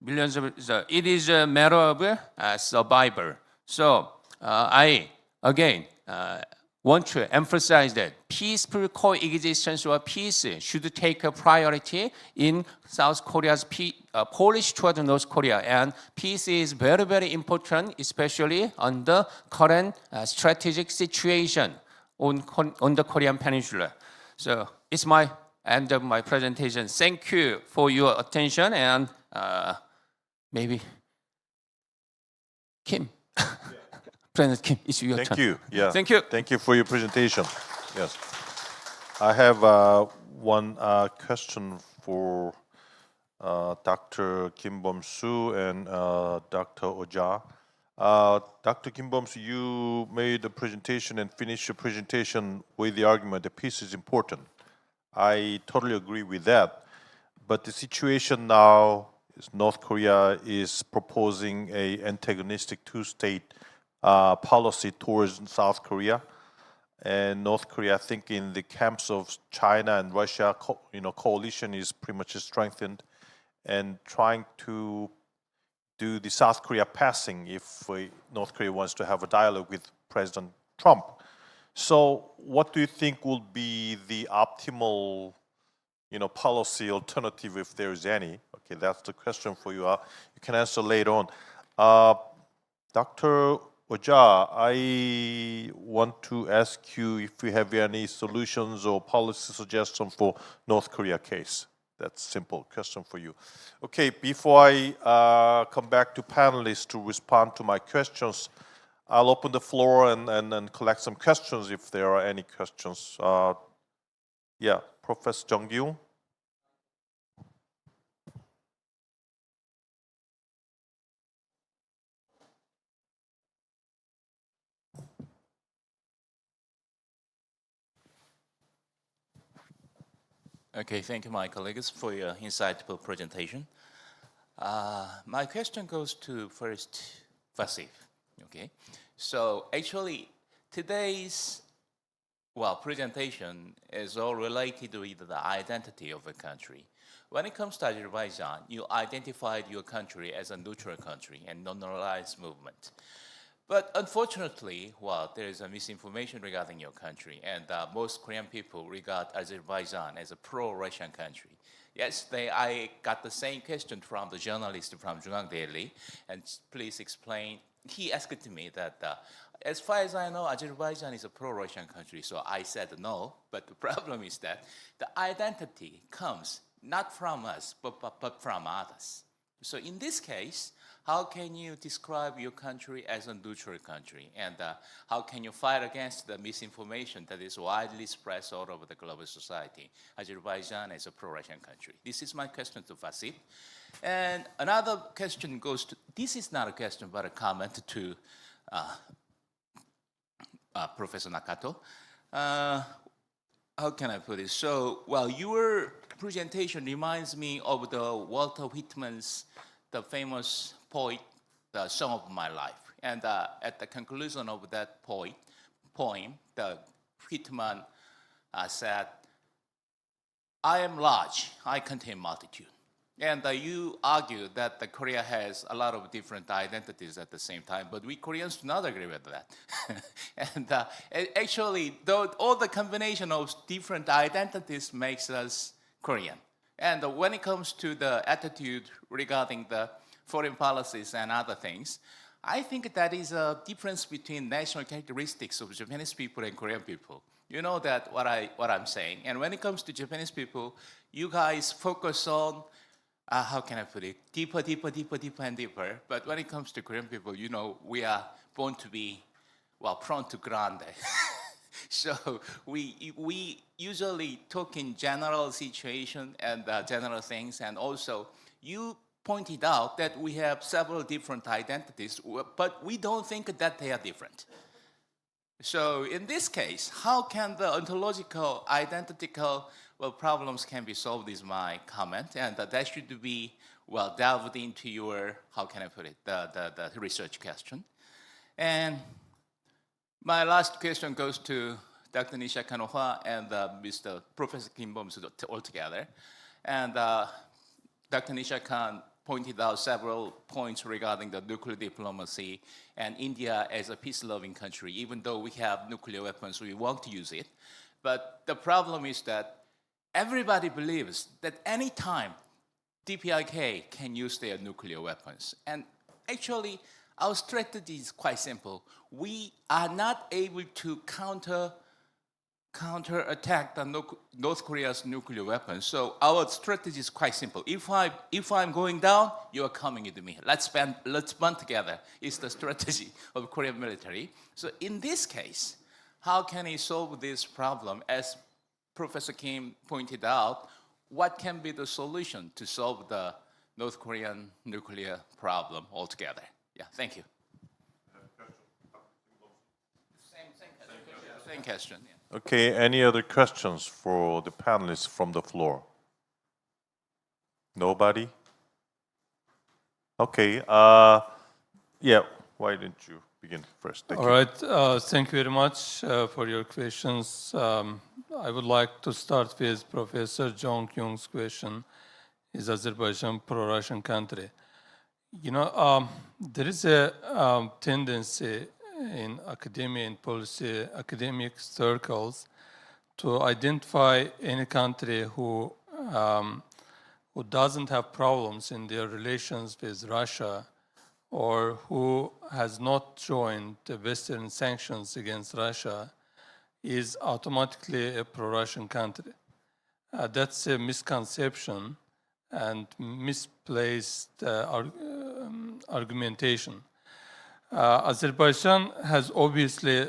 millions of, it is a matter of survival. So I, again, want to emphasize that peaceful coexistence or peace should take a priority in South Korea's policy toward North Korea. And peace is very, very important, especially on the current strategic situation on the Korean Peninsula. So it's my end of my presentation. Thank you for your attention, and maybe Kim. President Kim, it's your turn. Thank you. Yeah. Thank you. Thank you for your presentation. Yes. I have one question for Dr. Kim Bom-soo and Dr. Oja. Dr. Kim Bom-soo, you made a presentation and finished your presentation with the argument that peace is important. I totally agree with that. But the situation now is North Korea is proposing an antagonistic two-state policy towards South Korea, and North Korea, I think, in the camps of China and Russia, coalition is pretty much strengthened, and trying to do the South Korea passing if North Korea wants to have a dialogue with President Trump. So, what do you think will be the optimal, policy alternative if there is any? Okay, that's the question for you. You can answer later on. Dr. Oja, I want to ask you if you have any solutions or policy suggestions for North Korea case. That's a simple question for you. Okay, before I come back to panelists to respond to my questions, I'll open the floor and collect some questions if there are any questions. Yeah, Professor Jung Gi-yoon. Okay, thank you, my colleagues, for your insightful presentation. My question goes to first Vasif. Okay, so actually today's presentation is all related with the identity of a country. When it comes to Azerbaijan, you identified your country as a neutral country and non-aligned movement. But unfortunately, there is a misinformation regarding your country, and most Korean people regard Azerbaijan as a pro-Russian country. Yesterday, I got the same question from the journalist from Jungang Daily, and please explain. He asked me that, as far as I know, Azerbaijan is a pro-Russian country, so I said no, but the problem is that the identity comes not from us, but from others. So in this case, how can you describe your country as a neutral country? And how can you fight against the misinformation that is widely spread all over the global society? Azerbaijan is a pro-Russian country. This is my question to Vasif. And another question goes to, this is not a question, but a comment to Professor Nakato. How can I put it? So, your presentation reminds me of the Walter Whitman's the famous poem, The Song of My Life. And at the conclusion of that poem, the Whitman said, I am large, I contain multitude. And you argue that the Korea has a lot of different identities at the same time, but we Koreans do not agree with that. And actually, all the combination of different identities makes us Korean. And when it comes to the attitude regarding the foreign policies and other things, I think that is a difference between national characteristics of Japanese people and Korean people. You know that what I'm saying. And when it comes to Japanese people, you guys focus on, how can I put it, deeper and deeper. But when it comes to Korean people, we are born to be, prone to grande. So we usually talk in general situation and general things, and also you pointed out that we have several different identities, but we don't think that they are different. So in this case, how can the ontological, identical problems can be solved is my comment, and that should be delved into your, how can I put it, the research question. And My last question goes to Dr. Nisha Kanoha and Mr. Professor Kim Bom-soo altogether. And Dr. Nisha Khan pointed out several points regarding the nuclear diplomacy and India as a peace-loving country. Even though we have nuclear weapons, we want to use it. But the problem is that everybody believes that any time DPRK can use their nuclear weapons. And actually, our strategy is quite simple. We are not able to counterattack the North Korea's nuclear weapons. So our strategy is quite simple. If I'm going down, you are coming with me. Let's band together. It's the strategy of Korean military. So in this case, how can he solve this problem? As Professor Kim pointed out, what can be the solution to solve the North Korean nuclear problem altogether? Yeah, thank you. Same question. Yeah. Okay, any other questions for the panelists from the floor? Nobody? Okay, yeah, why don't you begin first? Thank All you. right, thank you very much for your questions. I would like to start with Professor Jong Kyung's question. Is Azerbaijan pro-Russian country? You know, there is a tendency in academia and policy, academic circles, to identify any country who doesn't have problems in their relations with Russia or who has not joined the Western sanctions against Russia is automatically a pro-Russian country. That's a misconception and misplaced argumentation. Azerbaijan has obviously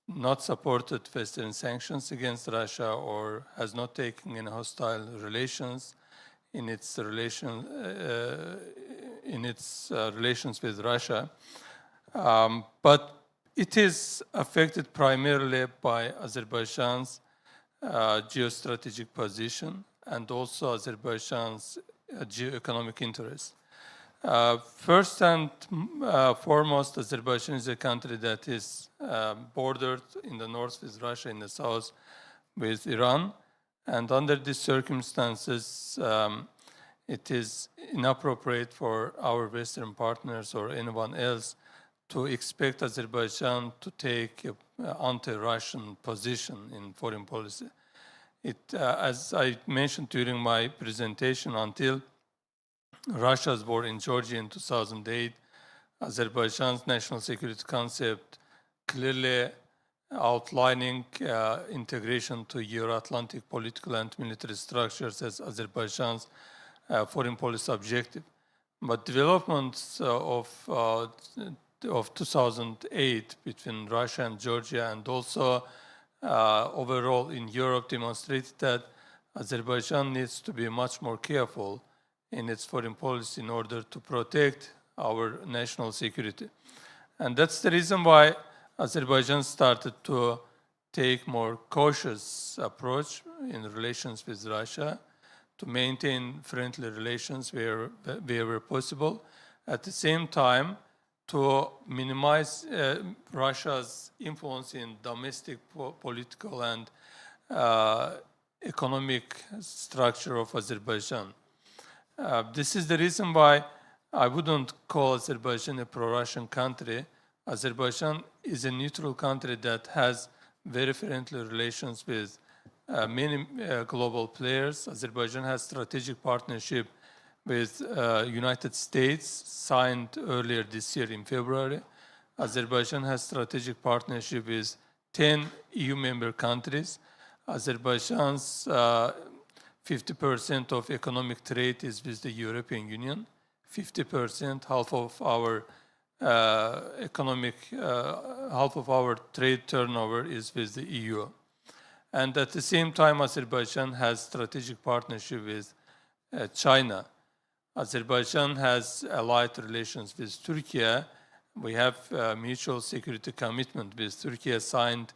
not supported Western sanctions against Russia or has not taken any hostile relations in its relations with Russia, but it is affected primarily by Azerbaijan's geostrategic position and also Azerbaijan's geoeconomic interests. First and foremost, Azerbaijan is a country that is bordered in the north with Russia, in the south with Iran. And under these circumstances, it is inappropriate for our Western partners or anyone else to expect Azerbaijan to take an anti-Russian position in foreign policy. As I mentioned during my presentation, until Russia's war in Georgia in 2008, Azerbaijan's national security concept clearly outlining integration to Euro-Atlantic political and military structures as Azerbaijan's foreign policy objective. But developments of 2008 between Russia and Georgia and also overall in Europe demonstrated that Azerbaijan needs to be much more careful in its foreign policy in order to protect our national security. And that's the reason why Azerbaijan started to take more cautious approach in relations with Russia to maintain friendly relations wherever possible. At the same time, to minimize Russia's influence in domestic political and economic structure of Azerbaijan. This is the reason why I wouldn't call Azerbaijan a pro-Russian country. Azerbaijan is a neutral country that has very friendly relations with many global players. Azerbaijan has strategic partnership with United States, signed earlier this year in February. Azerbaijan has strategic partnership with 10 EU member countries. Azerbaijan's 50% of economic trade is with the European Union. 50%, half of our half of our trade turnover is with the EU. And at the same time, Azerbaijan has strategic partnership with China. Azerbaijan has allied relations with Turkey. We have a mutual security commitment with Turkey signed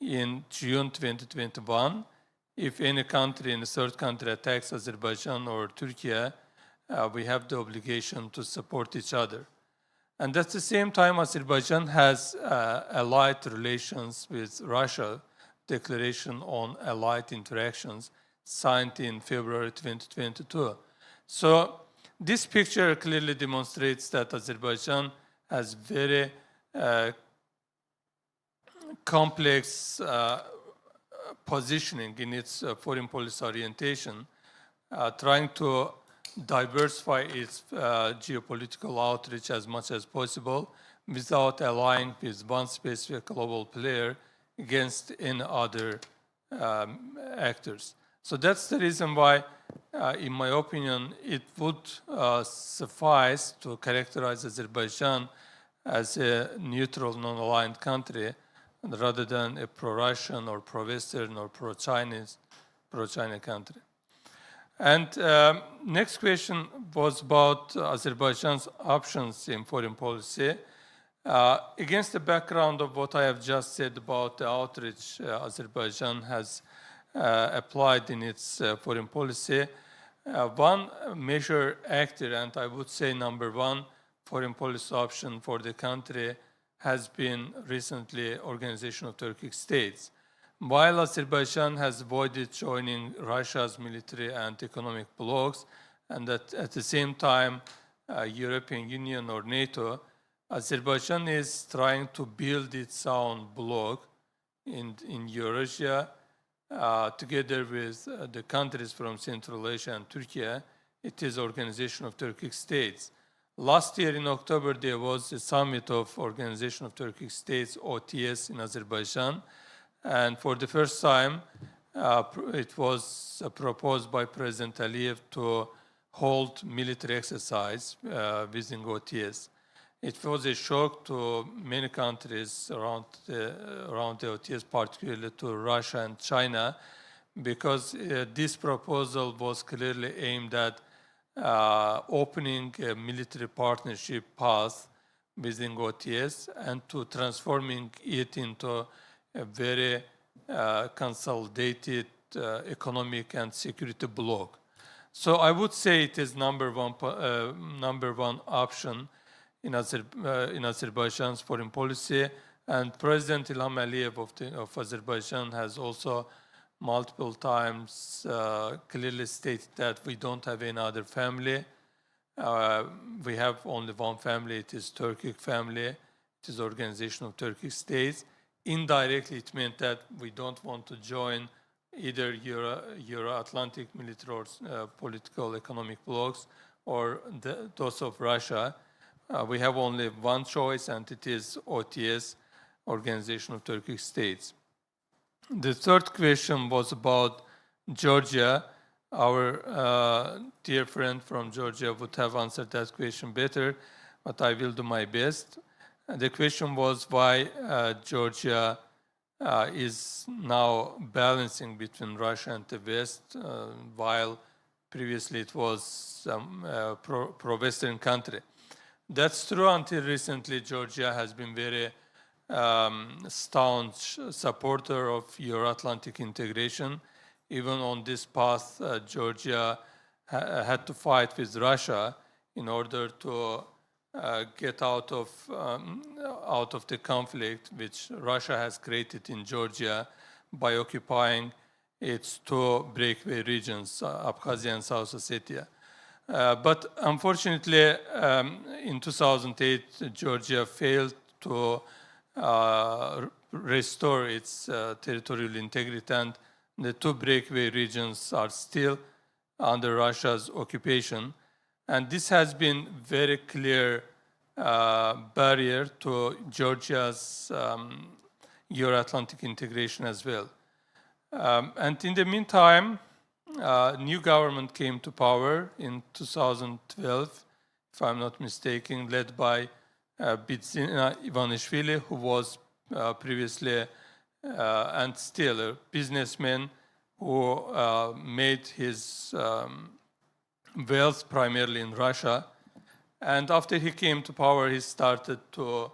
in June 2021. If any country, any third country attacks Azerbaijan or Turkey, we have the obligation to support each other. And at the same time, Azerbaijan has allied relations with Russia, declaration on allied interactions signed in February 2022. So this picture clearly demonstrates that Azerbaijan has very complex positioning in its foreign policy orientation, trying to diversify its geopolitical outreach as much as possible without allying with one specific global player against any other actors. So that's the reason why, in my opinion, it would suffice to characterize Azerbaijan as a neutral, non-aligned country rather than a pro-Russian or pro-Western or pro-China country. And next question was about Azerbaijan's options in foreign policy. Against the background of what I have just said about the outreach Azerbaijan has applied in its foreign policy, one major actor, and I would say number one foreign policy option for the country, has been recently Organization of Turkic States. While Azerbaijan has avoided joining Russia's military and economic blocs, and at the same time, European Union or NATO, Azerbaijan is trying to build its own bloc in Eurasia, together with the countries from Central Asia and Turkey. It is Organization of Turkic States. Last year in October, there was a summit of Organization of Turkic States, OTS, in Azerbaijan. And for the first time, it was proposed by President Aliyev to hold military exercise within OTS. It was a shock to many countries around the OTS, particularly to Russia and China, because this proposal was clearly aimed at opening a military partnership path within OTS and to transforming it into a very consolidated economic and security bloc. So I would say it is number one option in Azerbaijan's foreign policy, and President Ilham Aliyev of Azerbaijan has also multiple times clearly stated that we don't have any other family. We have only one family, it is Turkic family, it is Organization of Turkic States. Indirectly, it meant that we don't want to join either Euro-Atlantic military or political economic blocs or those of Russia. We have only one choice, and it is OTS, Organization of Turkic States. The third question was about Georgia. Our dear friend from Georgia would have answered that question better, but I will do my best. The question was why Georgia is now balancing between Russia and the West, while previously it was a pro-Western country. That's true until recently. Georgia has been very staunch supporter of Euro-Atlantic integration. Even on this path, Georgia had to fight with Russia in order to get out of the conflict which Russia has created in Georgia by occupying its two breakaway regions, Abkhazia and South Ossetia. But unfortunately, in 2008, Georgia failed to restore its territorial integrity, and the two breakaway regions are still under Russia's occupation. And this has been very clear barrier to Georgia's Euro-Atlantic integration as well. And in the meantime, new government came to power in 2012, if I'm not mistaken, led by Bidzina Ivanishvili, who was previously and still a businessman who made his wealth primarily in Russia. And after he came to power, he started to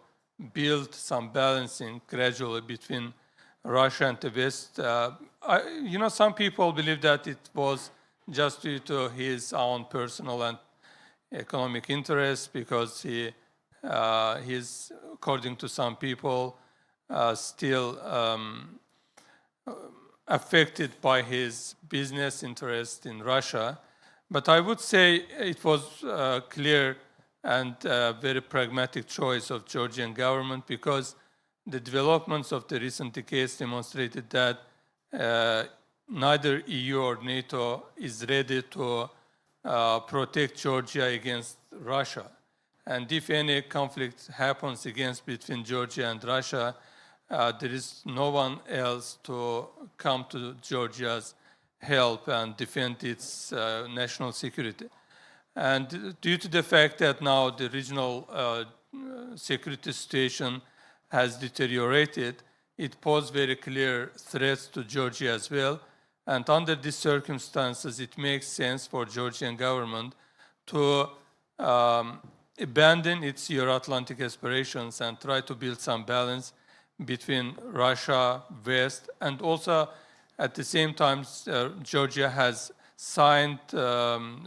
build some balancing gradually between Russia and the West. Some people believe that it was just due to his own personal and economic interests, because he he's, according to some people, still affected by his business interest in Russia. But I would say it was clear and very pragmatic choice of Georgian government, because the developments of the recent decades demonstrated that neither EU or NATO is ready to protect Georgia against Russia. And if any conflict happens between Georgia and Russia, there is no one else to come to Georgia's help and defend its national security. And due to the fact that now the regional security situation has deteriorated, it posed very clear threats to Georgia as well. And under these circumstances, it makes sense for Georgian government to abandon its Euro-Atlantic aspirations and try to build some balance between Russia, West, and also at the same time, Georgia has signed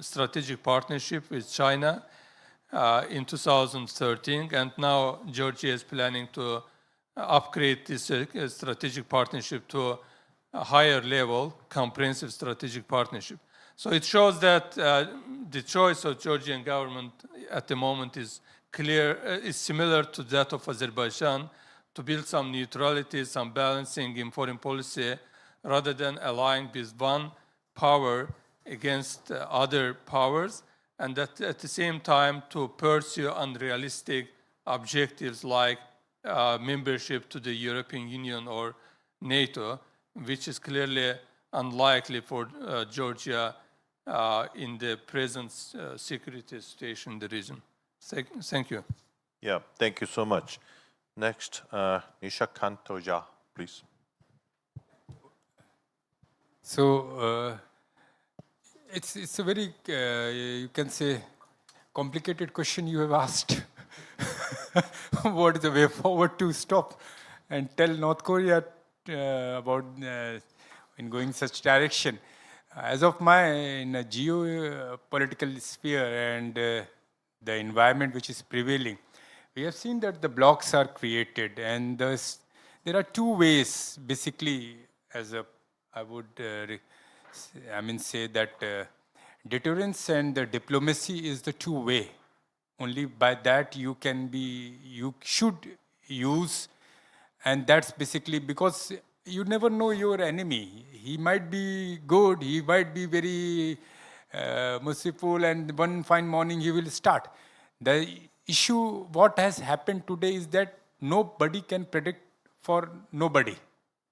strategic partnership with China in 2013, and now Georgia is planning to upgrade this strategic partnership to a higher level, comprehensive strategic partnership. So it shows that the choice of Georgian government at the moment is clear, is similar to that of Azerbaijan, to build some neutrality, some balancing in foreign policy, rather than allying with one power against other powers, and that at the same time to pursue unrealistic objectives like membership to the European Union or NATO, which is clearly unlikely for Georgia in the present security situation in the region. Thank you. Yeah, thank you so much. Next, Nisha Kantoja, please. So it's a very, you can say, complicated question you have asked. What is the way forward to stop and tell North Korea about in going such direction? As of in a geopolitical sphere and the environment which is prevailing, we have seen that the blocks are created, and there are two ways, basically, I would say that deterrence and the diplomacy is the two-way. Only by that you should use, and that's basically because you never know your enemy. He might be good, he might be very merciful, and one fine morning he will start. The issue, what has happened today is that nobody can predict for nobody.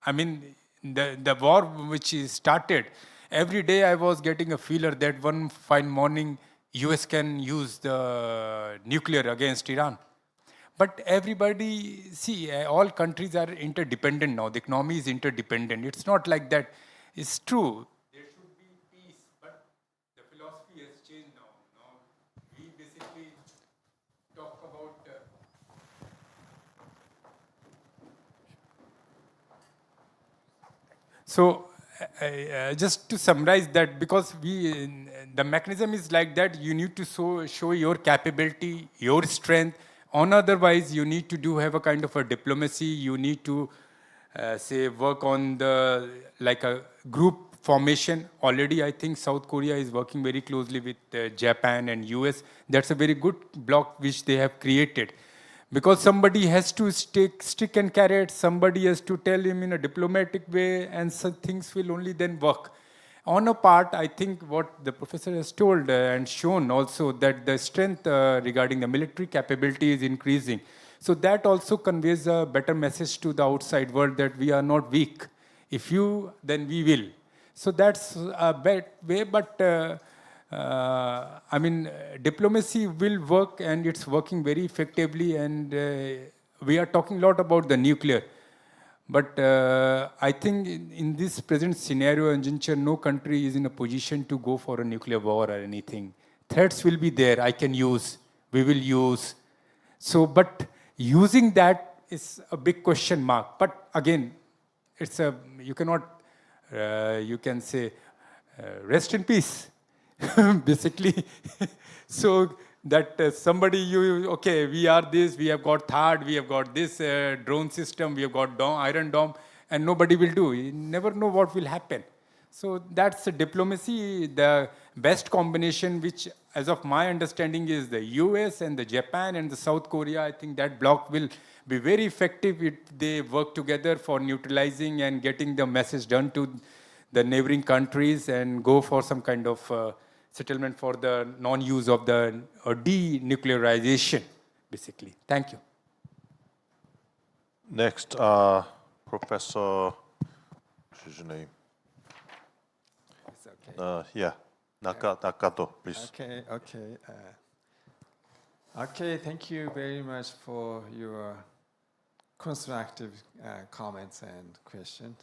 I mean, the war which is started, every day I was getting a feeler that one fine morning US can use the nuclear against Iran. But everybody, see, all countries are interdependent now. The economy is interdependent. It's not like that. It's true. There should be peace, but the philosophy has changed now. Now we basically talk about so just to summarize that, because the mechanism is like that, you need to show your capability, your strength. Otherwise, you need to have a kind of a diplomacy. You need to work on like a group formation. Already, I think South Korea is working very closely with Japan and US. That's a very good bloc which they have created. Because somebody has to stick and carrot, somebody has to tell him in a diplomatic way, and some things will only then work. On a part, I think what the professor has told and shown also, that the strength regarding the military capability is increasing. So that also conveys a better message to the outside world that we are not weak. If you, then we will. So that's a bad way, but I mean, diplomacy will work, and it's working very effectively, and we are talking a lot about the nuclear. But I think in this present scenario, and juncture, no country is in a position to go for a nuclear war or anything. Threats will be there, I can use, we will use. So, but using that is a big question mark. But again, you cannot, you can say, rest in peace. basically. So that okay, we are this, we have got THAAD, we have got this drone system, we have got Iron Dome, and nobody will do. You never know what will happen. So that's diplomacy, the best combination, which, as of my understanding, is the US and the Japan and the South Korea. I think that bloc will be very effective if they work together for neutralizing and getting the message done to the neighboring countries and go for some kind of settlement for the non-use of the denuclearization, basically. Thank you. Next, Professor, what's his name? It's okay. Yeah, Nakato, please. Okay, thank you very much for your constructive comments and questions.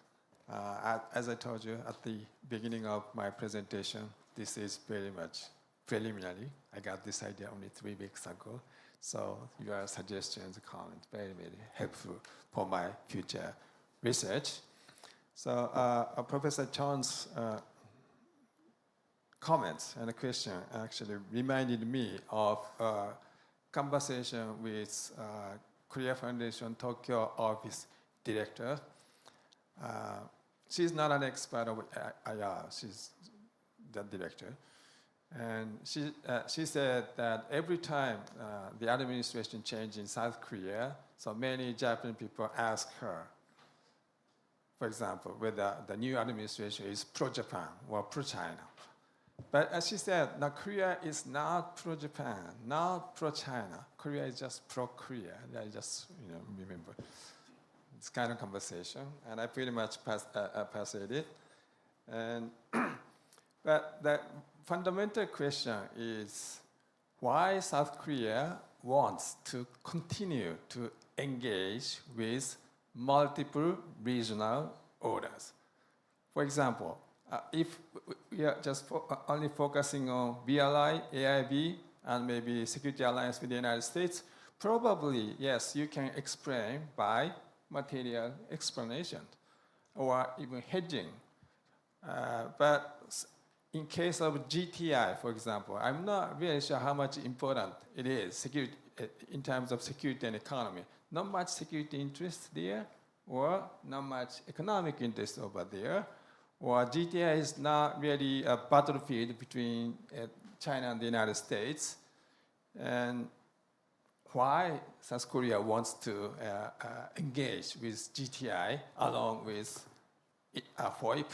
As I told you at the beginning of my presentation, this is very much preliminary. I got this idea only 3 weeks ago. So your suggestions, comments, very, very helpful for my future research. So Professor Chon's comments and a question actually reminded me of a conversation with Korea Foundation Tokyo office director. She's not an expert of IR, she's the director. And she said that every time the administration changed in South Korea, so many Japanese people ask her, for example, whether the new administration is pro-Japan or pro-China. But as she said, now Korea is not pro-Japan, not pro-China. Korea is just pro-Korea. I just remember this kind of conversation, and I pretty much passed it. And but the fundamental question is why South Korea wants to continue to engage with multiple regional orders. For example, if we are just only focusing on BLI, AIB, and maybe security alliance with the United States, probably, yes, you can explain by material explanation or even hedging. But in case of GTI, for example, I'm not really sure how much important it is in terms of security and economy. Not much security interest there, or not much economic interest over there, or GTI is not really a battlefield between China and the United States. And why South Korea wants to engage with GTI along with FOIP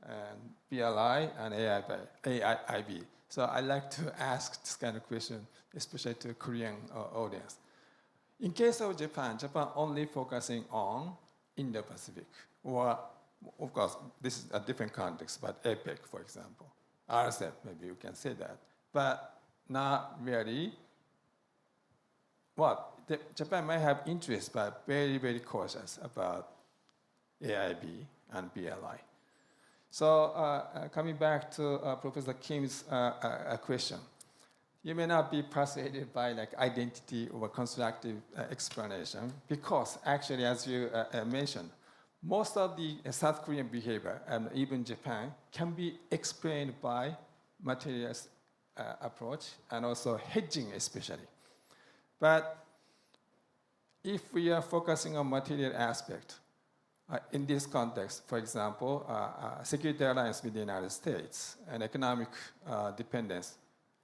and BLI and AIB. So I like to ask this kind of question, especially to Korean audience. In case of Japan, Japan only focusing on Indo-Pacific, or of course, this is a different context, but APEC, for example. RCEP, maybe you can say that, but not really. Japan might have interest, but very, very cautious about AIB and BLI. So coming back to Professor Kim's question, you may not be persuaded by identity or constructive explanation, because actually, as you mentioned, most of the South Korean behavior, and even Japan, can be explained by materials approach and also hedging especially. But if we are focusing on material aspect, in this context, for example, security alliance with the United States and economic dependence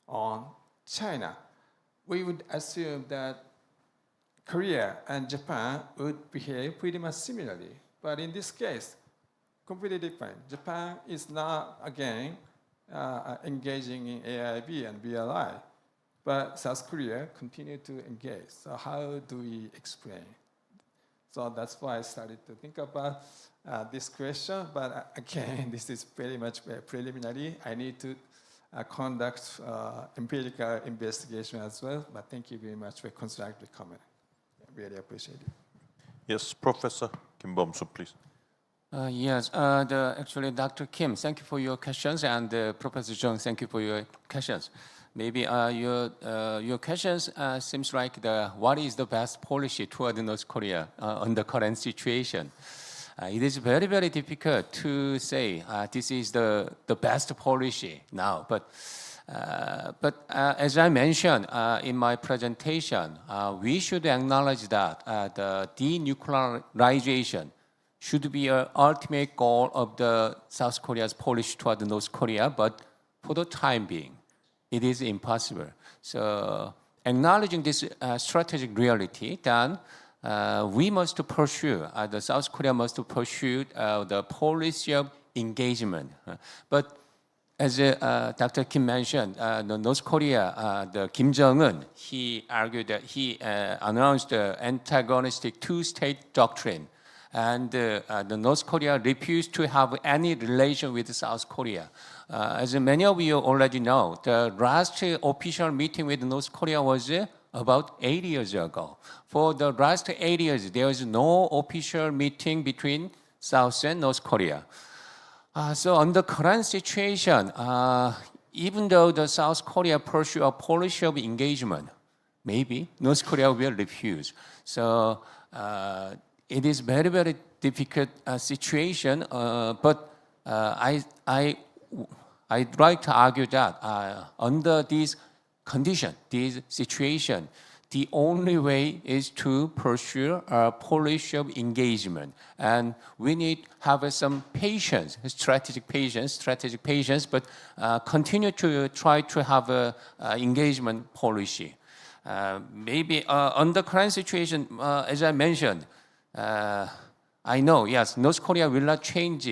on China, we would assume that Korea and Japan would behave pretty much similarly. But in this case, completely different. Japan is not, again, engaging in AIB and BLI, but South Korea continued to engage. So how do we explain? So that's why I started to think about this question. But again, this is very much preliminary. I need to conduct empirical investigation as well. But thank you very much for constructive comment. I really appreciate it. Yes, Professor Kim Bom-soo, please. Yes, actually, Dr. Kim, thank you for your questions, and Professor Jung, thank you for your questions. Maybe your questions seems like what is the best policy toward North Korea on the current situation. It is very, very difficult to say this is the best policy now. But as I mentioned in my presentation, we should acknowledge that the denuclearization should be an ultimate goal of the South Korea's policy toward North Korea, but for the time being, it is impossible. So acknowledging this strategic reality, then we must pursue, the South Korea must pursue the policy of engagement. But as Dr. Kim mentioned, the North Korea, the Kim Jong-un, he argued that he announced the antagonistic two-state doctrine. And the North Korea refused to have any relation with South Korea. As many of you already know, the last official meeting with North Korea was about 8 years ago. For the last 8 years, there was no official meeting between South and North Korea. So on the current situation, even though the South Korea pursue a policy of engagement, maybe North Korea will refuse. So it is very, very difficult situation, but I'd like to argue that under these conditions, this situation, the only way is to pursue a policy of engagement. And we need to have some patience, strategic patience, but continue to try to have an engagement policy. Maybe on the current situation, as I mentioned, I know, yes, North Korea will not change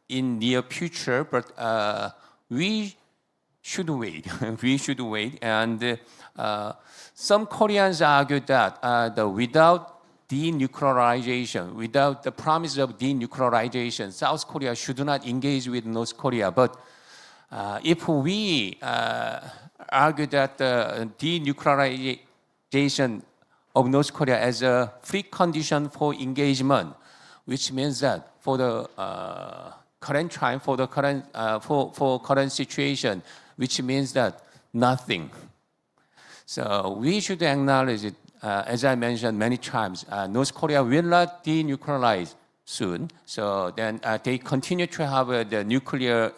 in near future, but we should wait. We should wait. And some Koreans argue that without denuclearization, without the promise of denuclearization, South Korea should not engage with North Korea. But if we argue that the denuclearization of North Korea as a precondition for engagement, which means that for the current time, for the current for current situation, which means that nothing. So we should acknowledge it, as I mentioned many times, North Korea will not denuclearize soon. So then they continue to have the nuclear,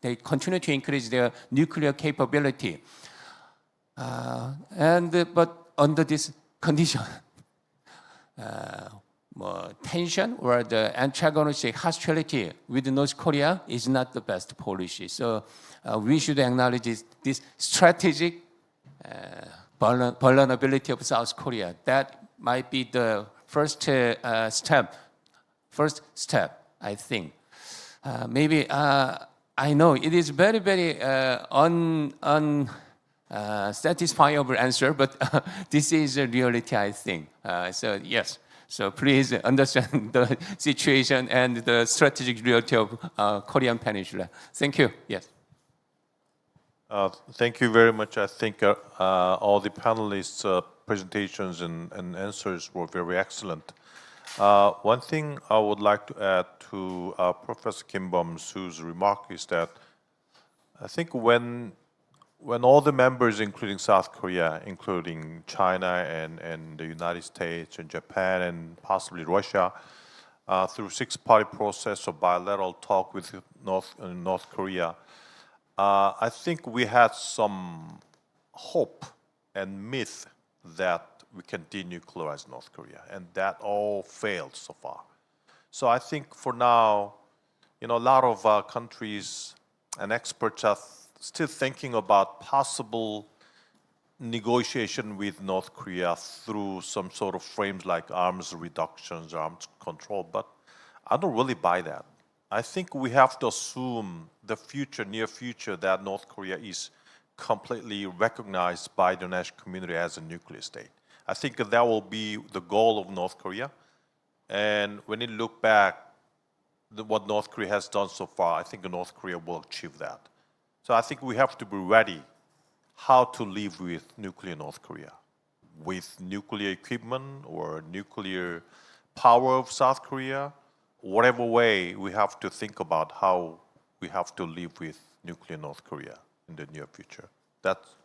they continue to increase their nuclear capability. But under this condition, tension or the antagonistic hostility with North Korea is not the best policy. So we should acknowledge this strategic vulnerability of South Korea. That might be the first step, I think. Maybe, I know it is very, very satisfiable answer, but this is a reality, I think. So yes, so please understand the situation and the strategic reality of Korean Peninsula. Thank you. Yes. Thank you very much. I think all the panelists' presentations and answers were very excellent. One thing I would like to add to Professor Kim Bum-soo's remark is that I think when all the members, including South Korea, including China and the United States and Japan and possibly Russia, through six-party process of bilateral talk with North Korea, I think we had some hope and myth that we can denuclearize North Korea, and that all failed so far. So I think for now, a lot of countries and experts are still thinking about possible negotiation with North Korea through some sort of frames like arms reductions, arms control, but I don't really buy that. I think we have to assume the near future, that North Korea is completely recognized by the international community as a nuclear state. I think that will be the goal of North Korea. And when you look back, what North Korea has done so far, I think North Korea will achieve that. So I think we have to be ready how to live with nuclear North Korea, with nuclear equipment or nuclear power of South Korea. Whatever way, we have to think about how we have to live with nuclear North Korea in the near future. That's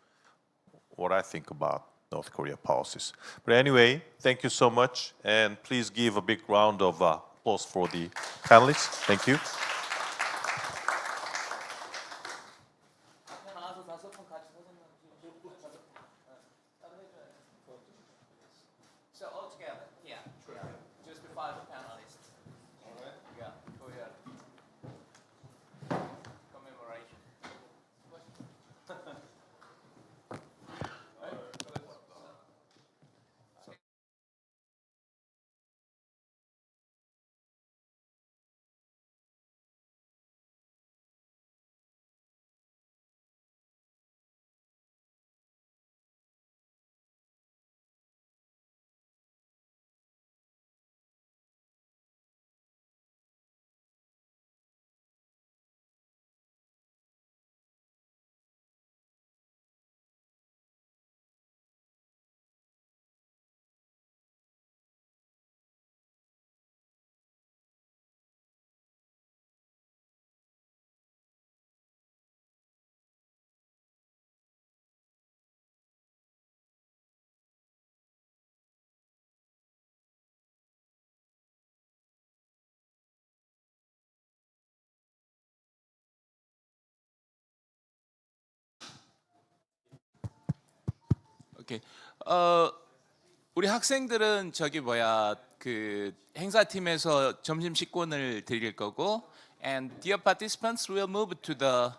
what I think about North Korea policies. But anyway, thank you so much, and please give a big round of applause for the panelists. Thank you. So all together, yeah, just before the panelists. All right. Yeah, go ahead. Commemoration. 오케이. 우리 학생들은 저기 뭐야 그 행사팀에서 점심 식권을 드릴 거고, and dear participants will move to the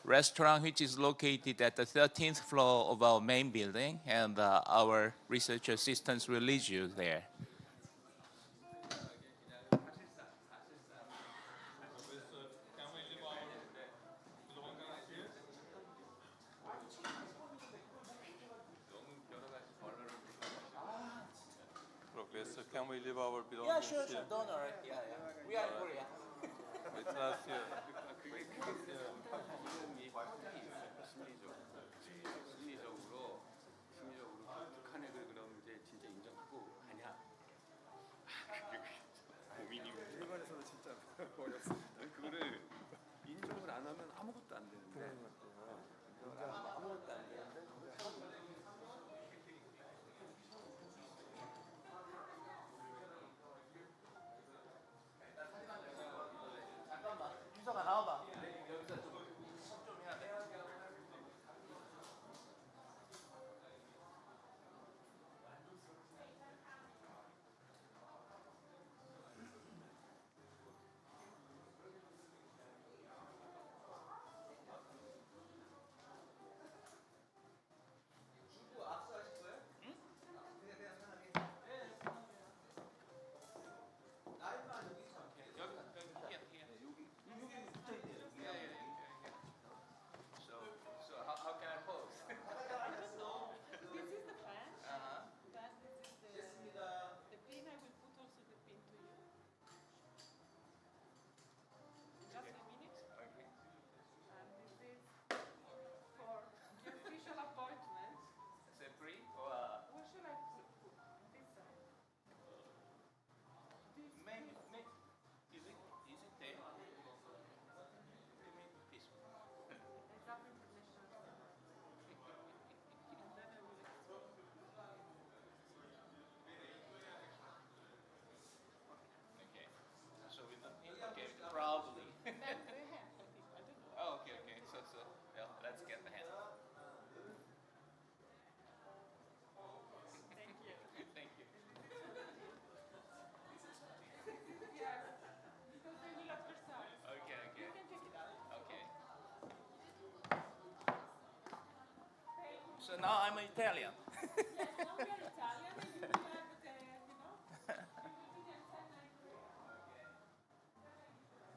restaurant which is located at the 13th floor of our main building, and our research assistants will lead you there. Professor, can we leave our belongings Yeah, sure. Don't worry. Yeah. We are Korea. It's not here. 심리적으로 북한을 그럼 이제 진짜 인정하고 하냐? 고민이 일본에서는 진짜 어렵습니다. 그거를 인정을 안 하면 아무것도 안 되는데. 아무것도 안 되는데. 잠깐만. 유서가 나와봐. So how can I pose? I don't know. This is the pen. Then this is the pin. I will put also the pin to you. Just a minute. Okay. And this is for the official appointment. Is it free or What should I put? This side. This maybe is it there? Give me this one. Exam international. And then I will explain. Okay. So with the pin, okay, probably. Then the hand. I think. I don't know. Oh, okay. So yeah, let's get the hand. Thank you. Thank you. Yes. Because they will exercise. Okay. You can take it out. Okay. So now I'm Italian. Yes, now we are Italian and you will have the, you know, you will do the antenna in Korea.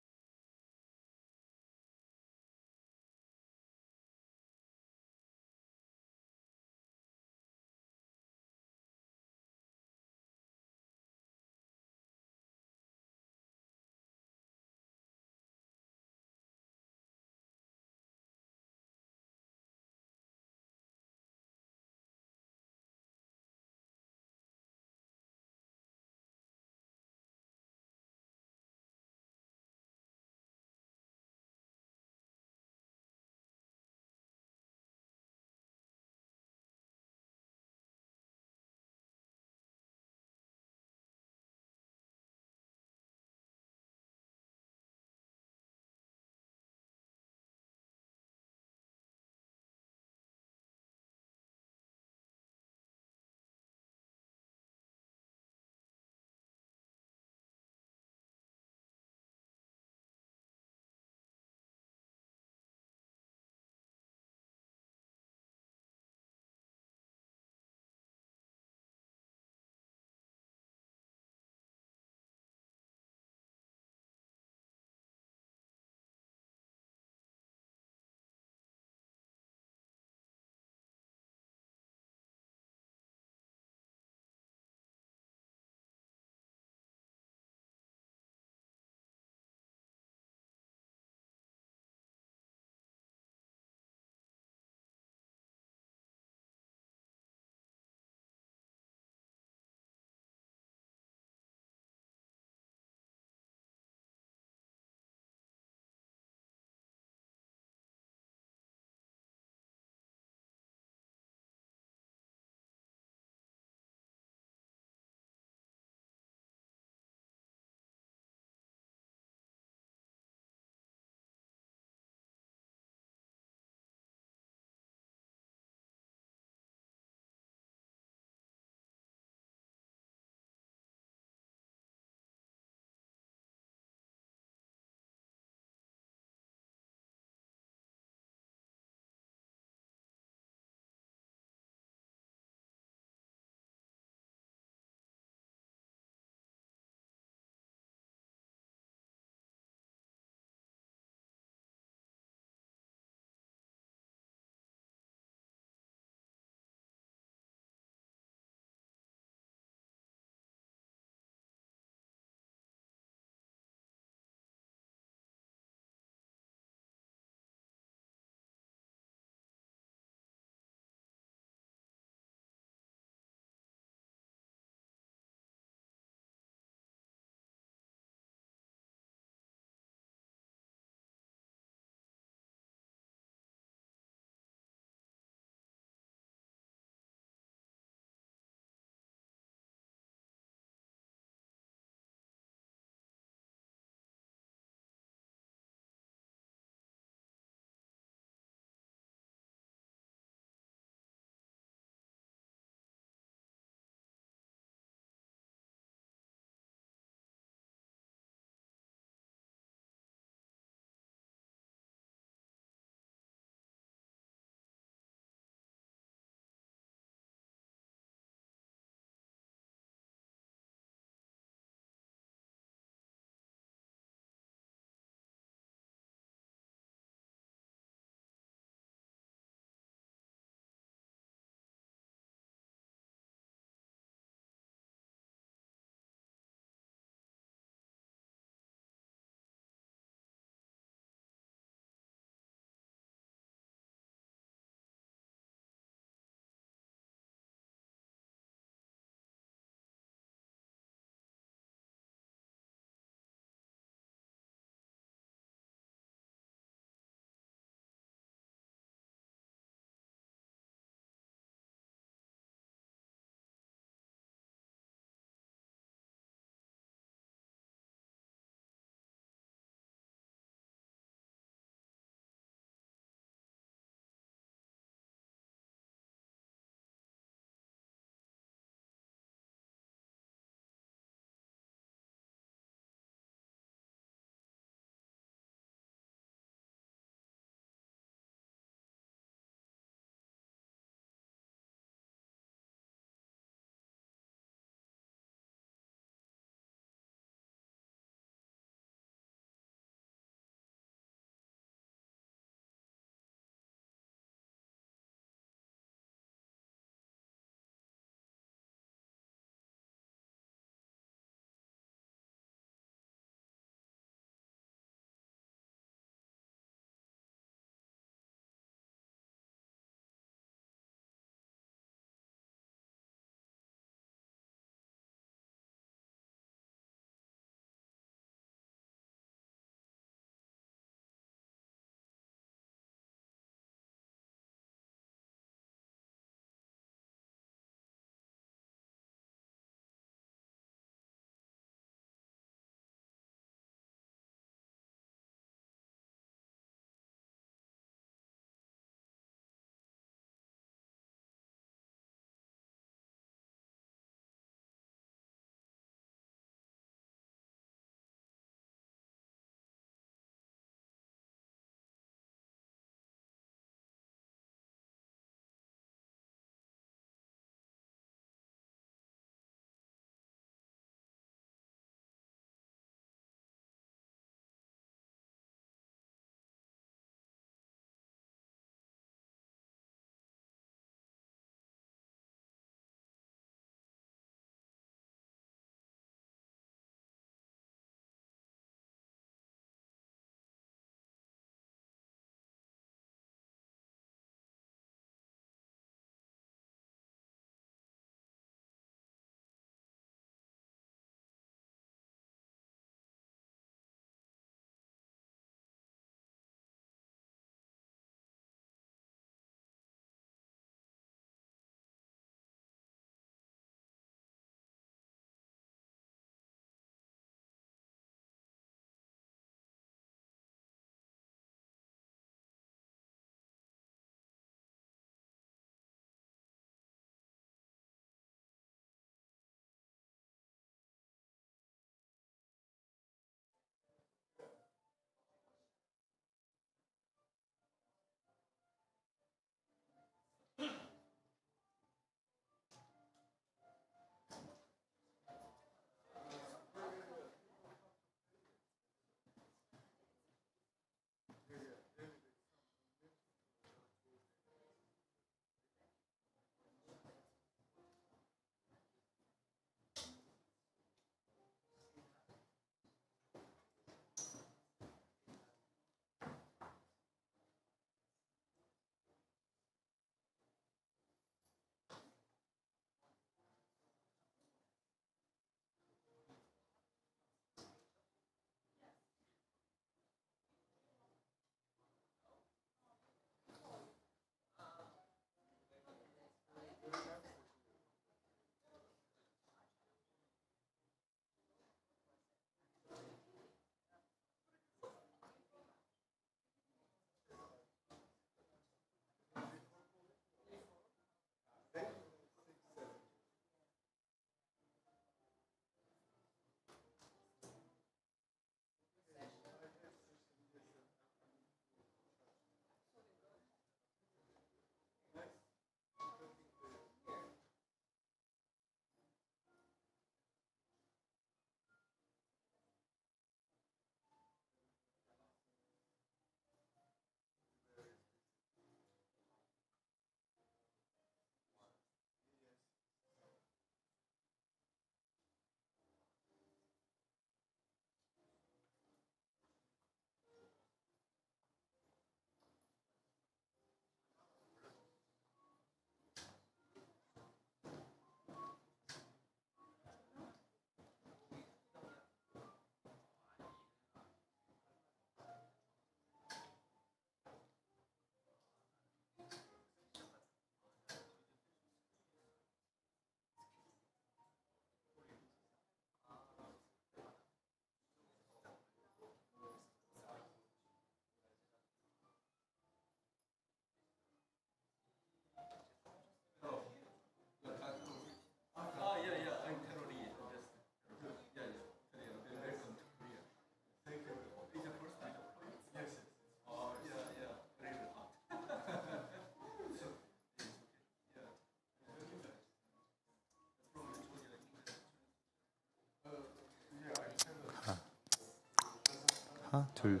하나, 둘.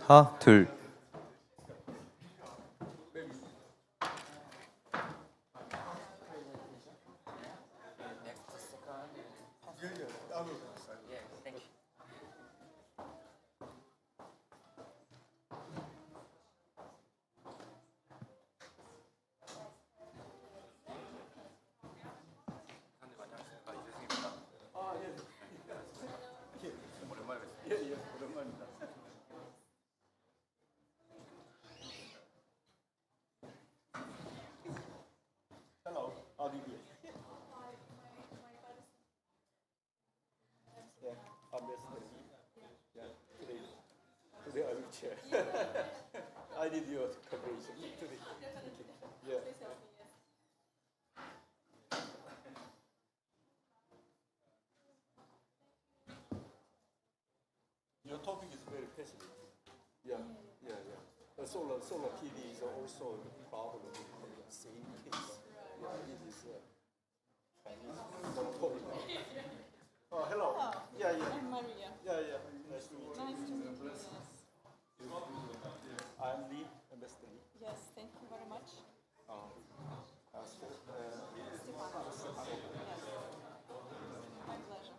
하나, 둘. I need your cooperation today. Yeah. Your topic is very fascinating. Yeah. Solar PV is also a problem with the same case. Yeah, it is Chinese monopoly. Oh, hello. Yeah. I'm Maria. Yeah. Nice to meet you. Nice to meet you. Yes. I'm Lee, Ambassador Lee. Yes, thank you very much. My pleasure.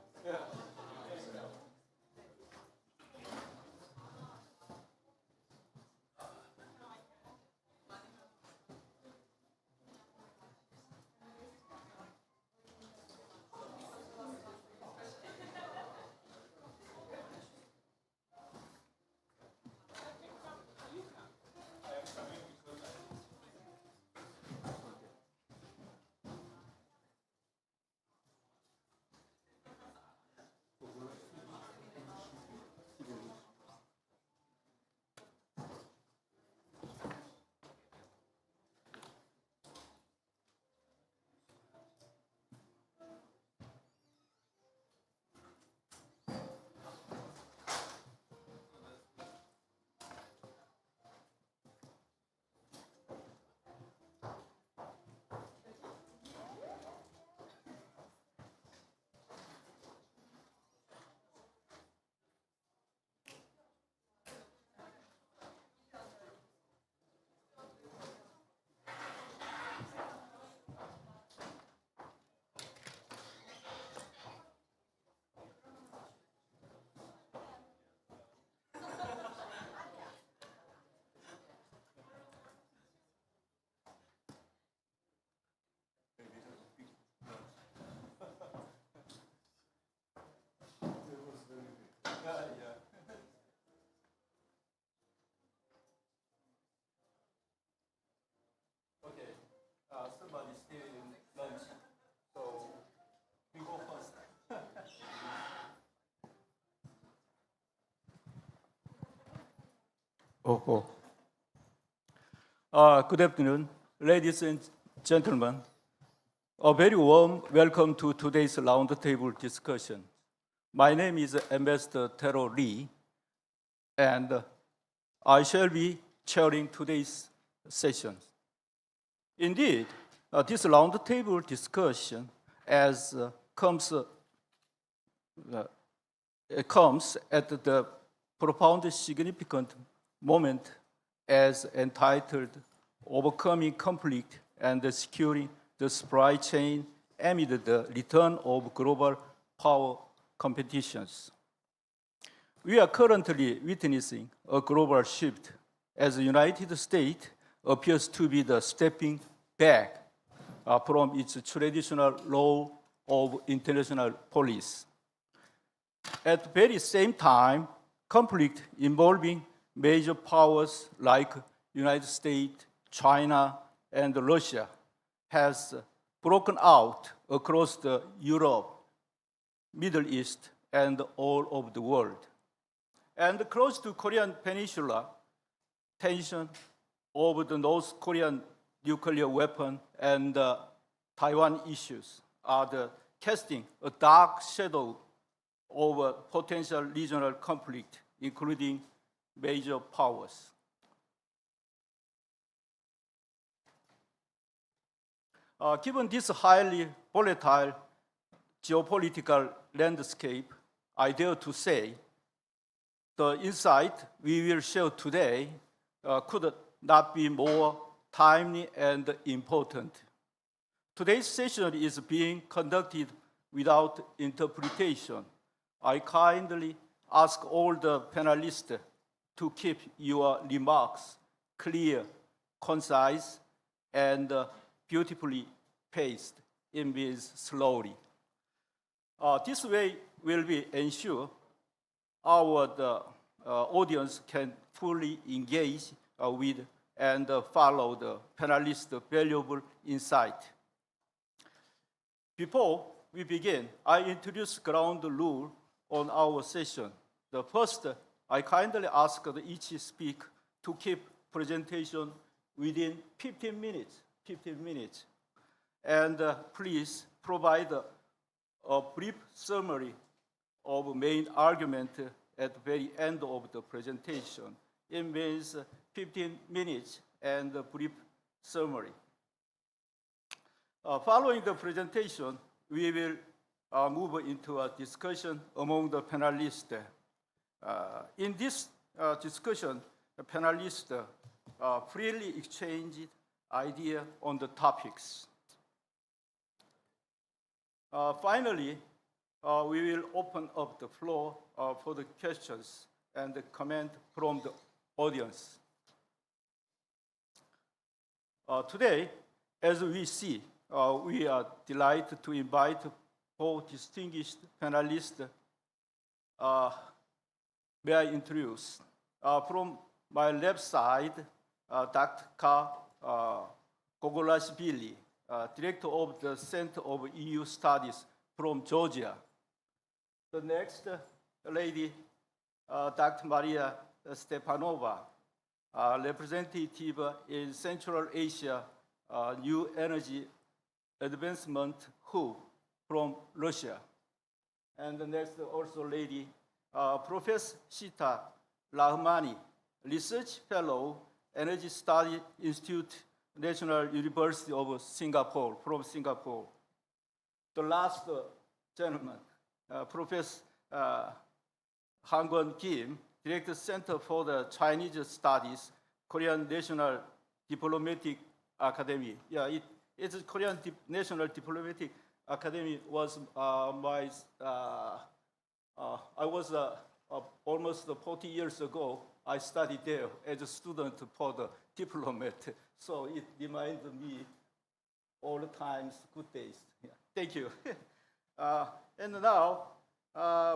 Somebody still in lunch, so we go first. Good afternoon, ladies and gentlemen. A very warm welcome to today's roundtable discussion. My name is Ambassador Tero Lee, and I shall be chairing today's session. Indeed, this roundtable discussion comes at the profound significant moment as entitled Overcoming Conflict and Securing the Supply Chain Amid the Return of Global Power Competitions. We are currently witnessing a global shift as the United States appears to be the stepping back from its traditional role of international policy. At the very same time, conflict involving major powers like United States, China, and Russia has broken out across the Europe, Middle East, and all over the world. And close to Korean Peninsula, tension over the North Korean nuclear weapon and Taiwan issues are casting a dark shadow over potential regional conflict, including major powers. Given this highly volatile geopolitical landscape, I dare to say the insight we will share today could not be more timely and important. Today's session is being conducted without interpretation. I kindly ask all the panelists to keep your remarks clear, concise, and beautifully paced, in means slowly. This way will be ensure our audience can fully engage with and follow the panelists' valuable insight. Before we begin, I introduce ground rule on our session. The first, I kindly ask each speaker to keep presentation within 15 minutes. And please provide a brief summary of main argument at the very end of the presentation. It means 15 minutes and a brief summary. Following the presentation, we will move into a discussion among the panelists. In this discussion, the panelists freely exchange ideas on the topics. Finally, we will open up the floor for the questions and the comment from the audience. Today, as we see, we are delighted to invite 4 distinguished panelists. May I introduce? From my left side, Dr. K+Gogolashvili, Director of the Center of EU Studies from Georgia. The next lady, Dr. Maria Stepanova, representative in Central Asia New Energy Advancement Hub from Russia. And the next also lady, Professor Sita Rahmani, Research Fellow, Energy Study Institute, National University of Singapore, from Singapore. The last gentleman, Professor Han-Kwon Kim, Director Center for the Chinese Studies, Korean National Diplomatic Academy. Yeah, it's Korean National Diplomatic Academy was I was almost 40 years ago. I studied there as a student for the diplomat. So it reminds me all the times good days. Yeah. Thank you. And now,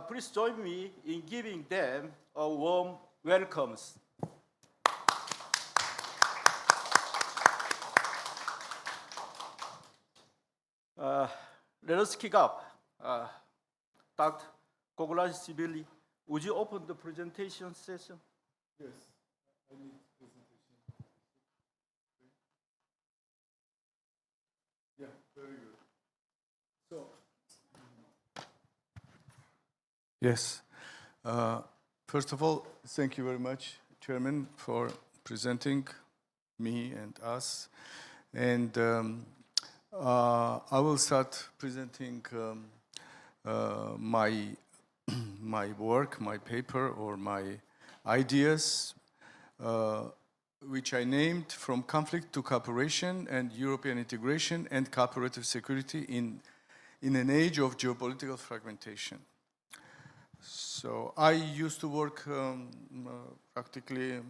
please join me in giving them a warm welcome. Let us kick up. Dr. Gogolashvili, would you open the presentation session? Yes, I need presentation. Yeah, very good. So, yes. First of all, thank you very much, Chairman, for presenting me and us. And I will start presenting my work, my paper, or my ideas, which I named From Conflict to Cooperation and European Integration and Cooperative Security in an Age of Geopolitical Fragmentation. So I used to work practically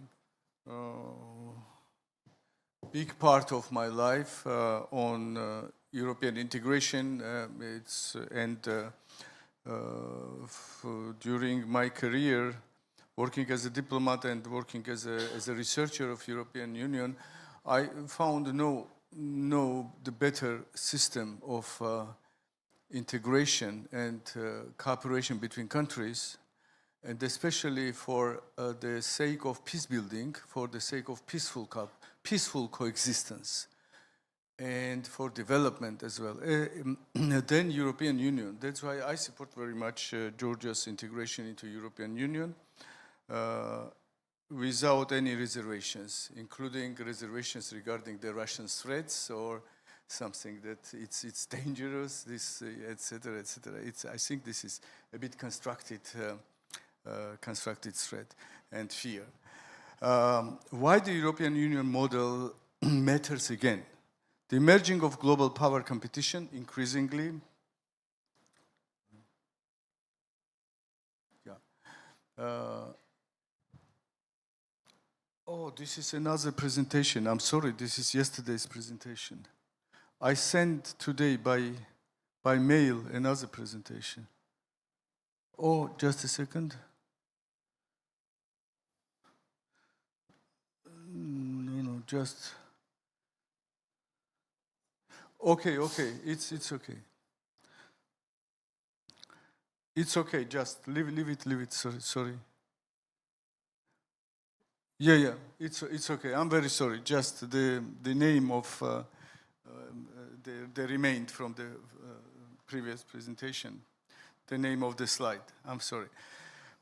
big part of my life on European integration. During my career, working as a diplomat and working as a researcher of European Union, I found the better system of integration and cooperation between countries, and especially for the sake of peace building, for the sake of peaceful coexistence, and for development as well. Then European Union. That's why I support very much Georgia's integration into European Union without any reservations, including reservations regarding the Russian threats or something that it's dangerous, this, etc., etc. I think this is a bit constructed threat and fear. Why the European Union model matters again? The emerging of global power competition increasingly. Oh, this is another presentation. I'm sorry, this is yesterday's presentation. I sent today by mail another presentation. Oh, just a second. No, just. Okay, it's okay. It's okay, just leave it, sorry. Yeah, it's okay, I'm very sorry, just the name of, the remained from the previous presentation, the name of the slide, I'm sorry.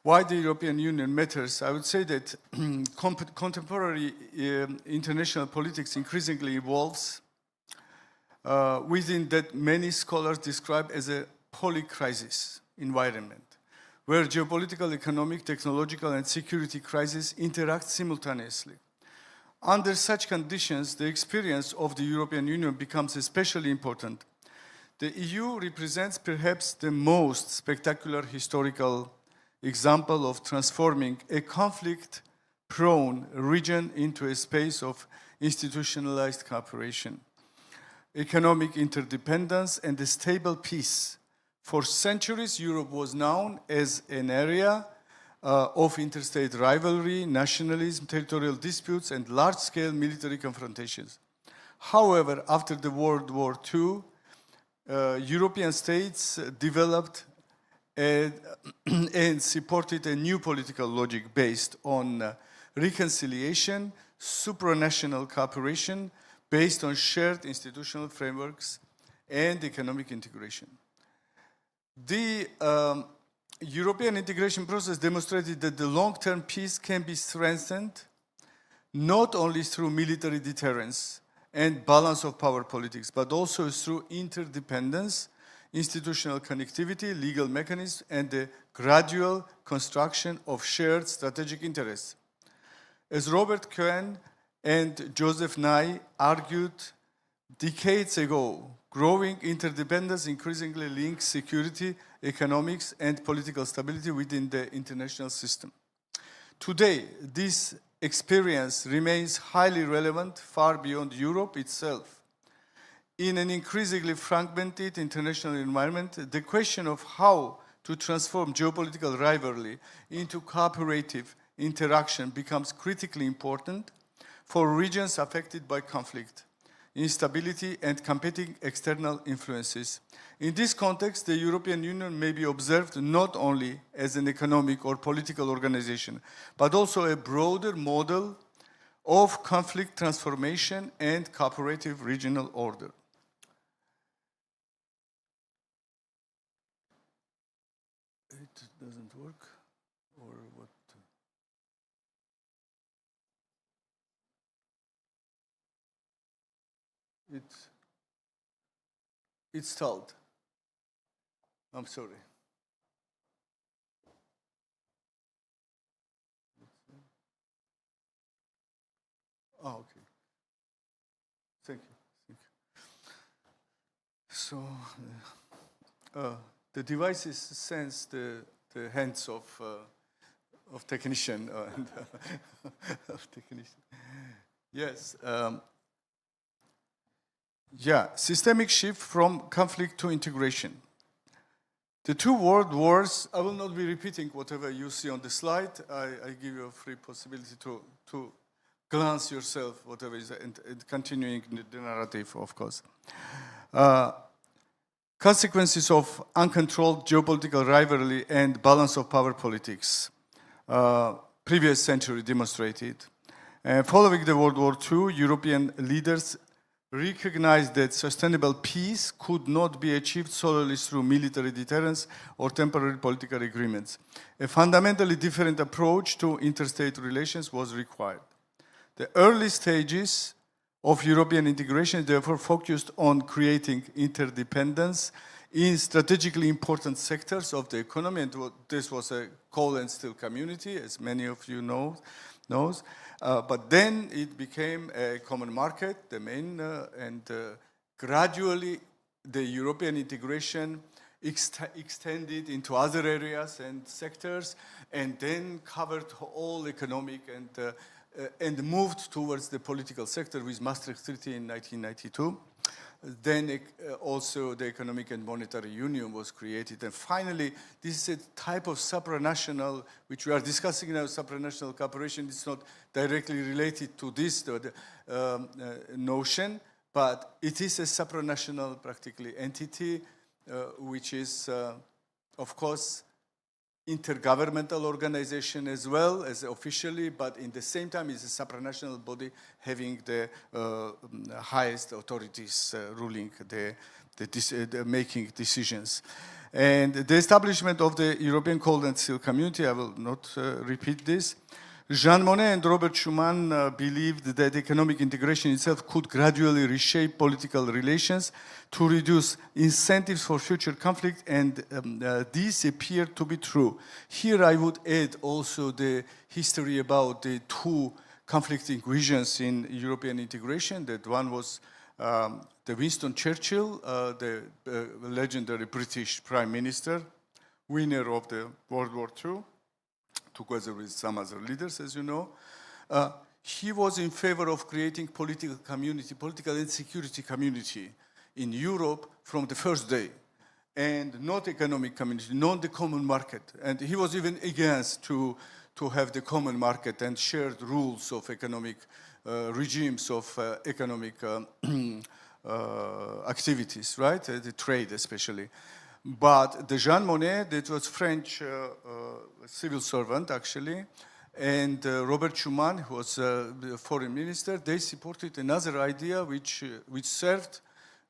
Why the European Union matters? I would say that contemporary international politics increasingly evolves within that many scholars describe as a polycrisis environment, where geopolitical, economic, technological, and security crises interact simultaneously. Under such conditions, the experience of the European Union becomes especially important. The EU represents perhaps the most spectacular historical example of transforming a conflict-prone region into a space of institutionalized cooperation, economic interdependence, and a stable peace. For centuries, Europe was known as an area of interstate rivalry, nationalism, territorial disputes, and large-scale military confrontations. However, after the World War II, European states developed and supported a new political logic based on reconciliation, supranational cooperation, based on shared institutional frameworks and economic integration. The European integration process demonstrated that the long-term peace can be strengthened not only through military deterrence and balance of power politics, but also through interdependence, institutional connectivity, legal mechanisms, and the gradual construction of shared strategic interests. As Robert Cohen and Joseph Nye argued decades ago, growing interdependence increasingly links security, economics, and political stability within the international system. Today, this experience remains highly relevant far beyond Europe itself. In an increasingly fragmented international environment, the question of how to transform geopolitical rivalry into cooperative interaction becomes critically important for regions affected by conflict, instability, and competing external influences. In this context, the European Union may be observed not only as an economic or political organization, but also a broader model of conflict transformation and cooperative regional order. It doesn't work, or what? It's stalled. I'm sorry. Oh, okay. Thank you. So, the devices sense the hands of technician and of technician. Yes. Systemic shift from conflict to integration. The two world wars, I will not be repeating whatever you see on the slide. I give you a free possibility to glance yourself, whatever is, and continuing the narrative, of course. Consequences of uncontrolled geopolitical rivalry and balance of power politics. Previous century demonstrated. Following the World War II, European leaders recognized that sustainable peace could not be achieved solely through military deterrence or temporary political agreements. A fundamentally different approach to interstate relations was required. The early stages of European integration therefore focused on creating interdependence in strategically important sectors of the economy, and this was a coal and steel community, as many of you knows. But then it became a common market, the main, and gradually the European integration extended into other areas and sectors, and then covered all economic and moved towards the political sector with Maastricht Treaty in 1992. Then also the Economic and Monetary Union was created. And finally, this is a type of supranational, which we are discussing now, supranational cooperation. It's not directly related to this notion, but it is a supranational, practically, entity, which is, of course, intergovernmental organization as well as officially, but in the same time is a supranational body having the highest authorities ruling, the making decisions. And the establishment of the European Coal and Steel Community, I will not repeat this, Jean Monnet and Robert Schuman believed that economic integration itself could gradually reshape political relations to reduce incentives for future conflict, and this appeared to be true. Here I would add also the history about the two conflicting visions in European integration. That one was the Winston Churchill, the legendary British Prime Minister, winner of the World War II, together with some other leaders, as you know. He was in favor of creating political community, political and security community in Europe from the first day, and not economic community, not the common market. And he was even against to have the common market and shared rules of economic regimes of economic activities, right? The trade especially. But the Jean Monnet, that was French civil servant actually, and Robert Schuman, who was the foreign minister, they supported another idea which served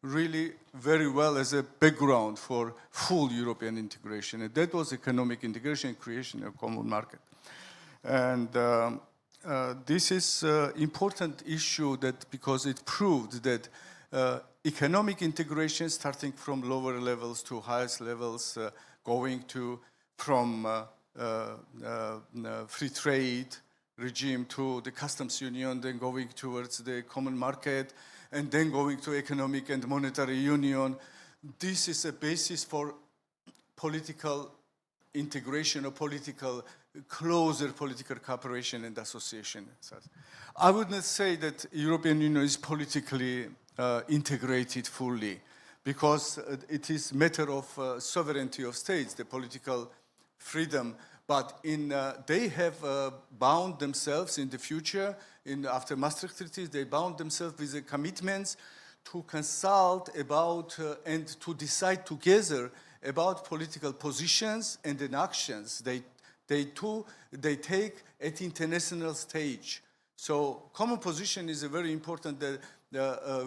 really very well as a background for full European integration. And that was economic integration and creation of a common market. And this is an important issue that because it proved that economic integration, starting from lower levels to highest levels, going to from free trade regime to the customs union, then going towards the common market, and then going to economic and monetary union. This is a basis for political integration or closer political cooperation and association. I would not say that European Union is politically integrated fully, because it is matter of sovereignty of states, the political freedom. But they have bound themselves in the future, after Maastricht Treaty, they bound themselves with the commitments to consult about and to decide together about political positions and then actions they take at international stage. So common position is a very important,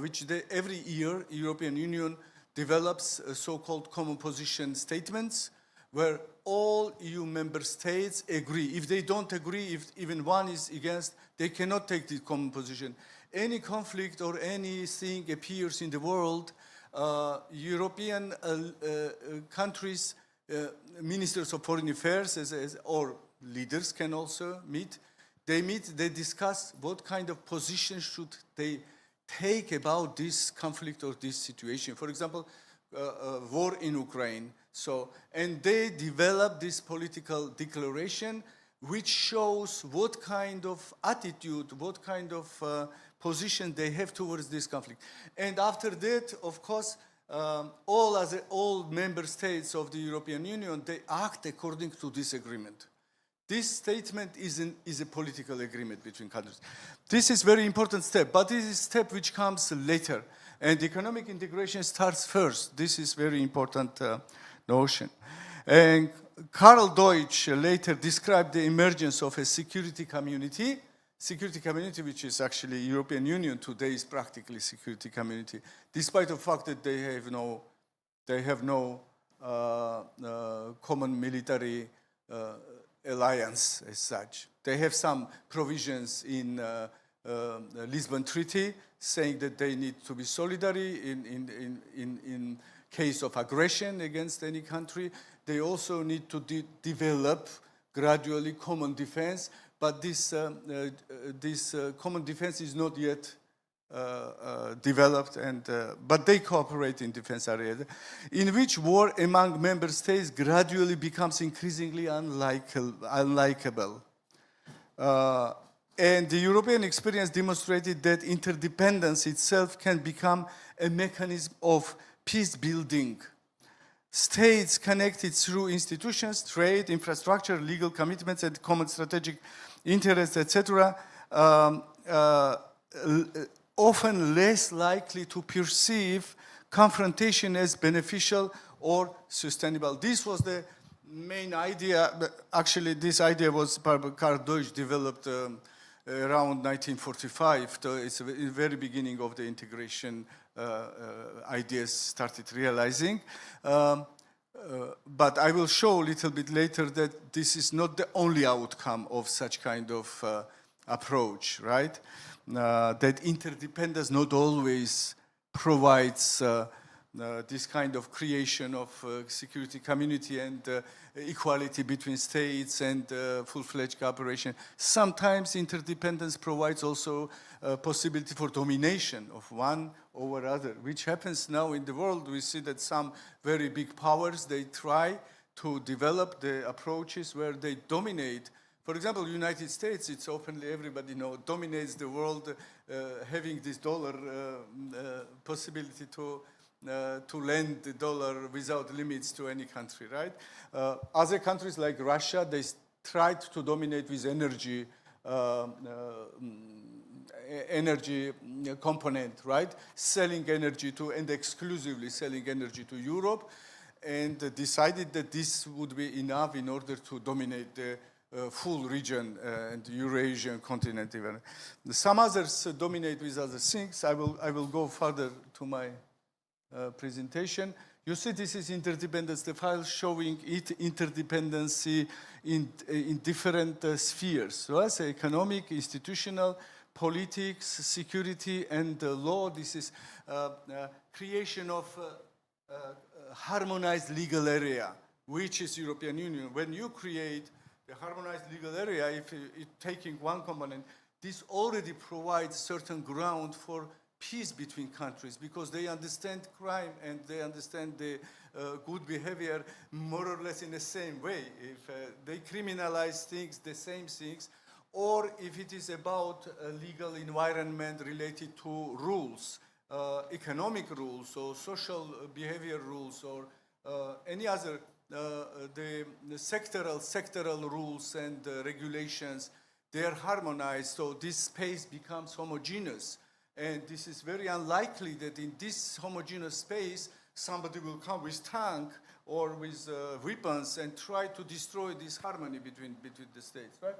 which every year European Union develops so-called common position statements, where all EU member states agree. If they don't agree, if even one is against, they cannot take the common position. Any conflict or anything appears in the world, European countries, ministers of foreign affairs or leaders can also meet. They meet, they discuss what kind of position should they take about this conflict or this situation. For example, war in Ukraine. And they develop this political declaration which shows what kind of attitude, what kind of position they have towards this conflict. And after that, of course, all member states of the European Union, they act according to this agreement. This statement is a political agreement between countries. This is a very important step, but this is a step which comes later. And economic integration starts first. This is very important notion. And Karl Deutsch later described the emergence of a security community, which is actually European Union today is practically security community, despite the fact that they have no common military alliance as such. They have some provisions in Lisbon Treaty saying that they need to be solidary in case of aggression against any country. They also need to develop gradually common defense, but this common defense is not yet developed, but they cooperate in defense areas, in which war among member states gradually becomes increasingly unlikable. And the European experience demonstrated that interdependence itself can become a mechanism of peace building. States connected through institutions, trade, infrastructure, legal commitments, and common strategic interests, etc., often less likely to perceive confrontation as beneficial or sustainable. This was the main idea. Actually, this idea was Karl Deutsch developed around 1945. So it's the very beginning of the integration ideas started realizing. But I will show a little bit later that this is not the only outcome of such kind of approach, right? That interdependence not always provides this kind of creation of security community and equality between states and full-fledged cooperation. Sometimes interdependence provides also a possibility for domination of one over other, which happens now in the world. We see that some very big powers, they try to develop the approaches where they dominate. For example, the United States, it's openly, everybody knows, dominates the world, having this dollar possibility to lend the dollar without limits to any country, right? Other countries like Russia, they tried to dominate with energy component, right? Selling energy to, and exclusively selling energy to Europe, and decided that this would be enough in order to dominate the full region and the Eurasian continent even. Some others dominate with other things. I will go further to my presentation. You see, this is interdependence, the file showing interdependency in different spheres. So as economic, institutional, politics, security, and law. This is creation of harmonized legal area, which is European Union. When you create the harmonized legal area, if taking one component, this already provides certain ground for peace between countries, because they understand crime and they understand the good behavior more or less in the same way. If they criminalize things, the same things, or if it is about a legal environment related to rules, economic rules or social behavior rules, or any other, the sectoral rules and regulations, they are harmonized, so this space becomes homogeneous. And this is very unlikely that in this homogeneous space, somebody will come with tank or with weapons and try to destroy this harmony between the states, right?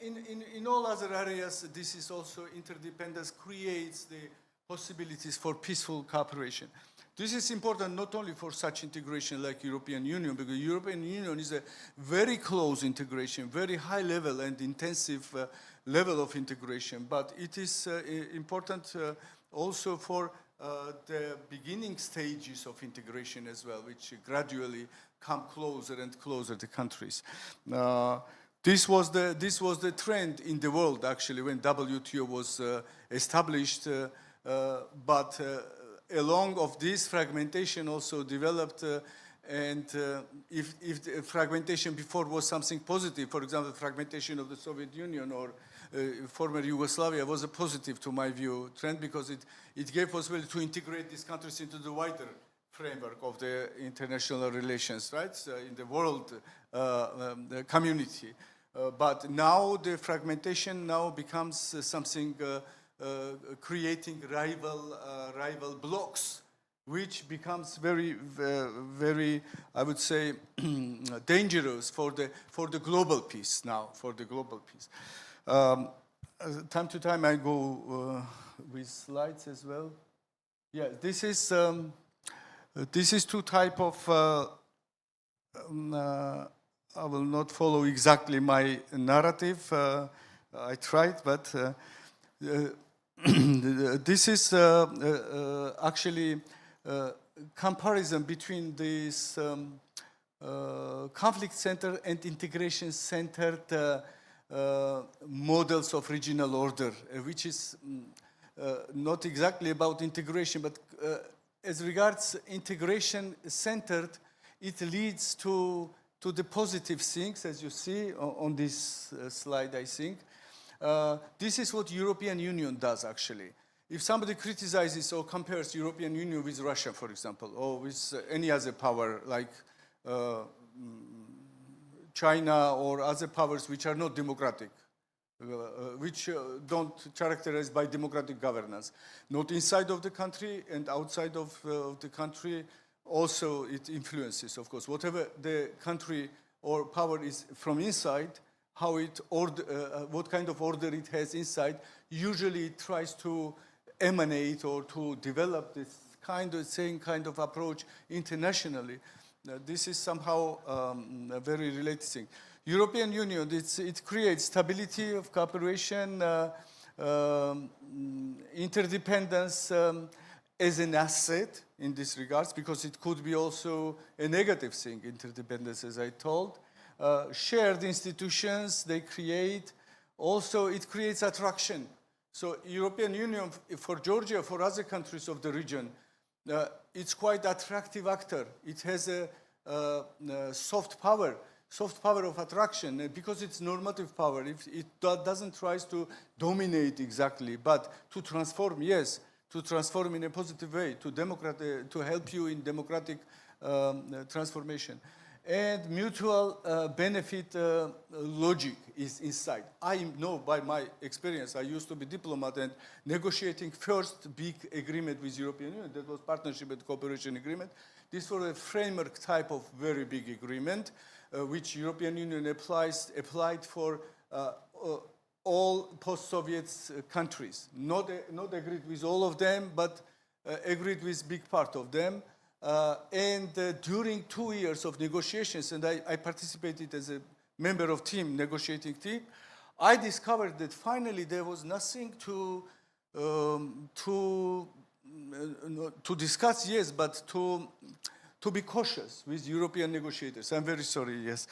In all other areas, this is also interdependence creates the possibilities for peaceful cooperation. This is important not only for such integration like European Union, because European Union is a very close integration, very high level and intensive level of integration, but it is important also for the beginning stages of integration as well, which gradually come closer and closer to countries. This was the trend in the world, actually, when WTO was established, but along of this, fragmentation also developed, and if the fragmentation before was something positive, for example, fragmentation of the Soviet Union or former Yugoslavia was a positive, to my view, trend, because it gave possibility to integrate these countries into the wider framework of the international relations, right, in the world the community. But now the fragmentation now becomes something creating rival blocks, which becomes very, I would say, dangerous for the global peace now, for the global peace. Time to time I go with slides as well. Yeah, this is two type of, I will not follow exactly my narrative. I tried, but this is actually comparison between this conflict-centered and integration-centered models of regional order, which is not exactly about integration, but as regards integration-centered, it leads to the positive things, as you see on this slide, I think. This is what European Union does, actually. If somebody criticizes or compares European Union with Russia, for example, or with any other power like China or other powers which are not democratic, which don't characterize by democratic governance, not inside of the country and outside of the country, also it influences, of course. Whatever the country or power is from inside, how it what kind of order it has inside, usually it tries to emanate or to develop this same kind of approach internationally. this is somehow a very related thing. European Union, it creates stability of cooperation, interdependence as an asset in this regards, because it could be also a negative thing, interdependence, as I told. Shared institutions, they create. Also, it creates attraction. So European Union, for Georgia, for other countries of the region, it's quite attractive actor. It has a soft power of attraction, because it's normative power. If it doesn't try to dominate exactly, but to transform, yes, to transform in a positive way, to help you in democratic transformation. And mutual benefit logic is inside. I know by my experience, I used to be diplomat and negotiating first big agreement with European Union, that was partnership and cooperation agreement. This was a framework type of very big agreement, which European Union applied for all post-Soviet countries. Not agreed with all of them, but agreed with big part of them. During 2 years of negotiations, and I participated as a member of negotiating team, I discovered that finally there was nothing to discuss, yes, but to be cautious with European negotiators. I'm very sorry, yes.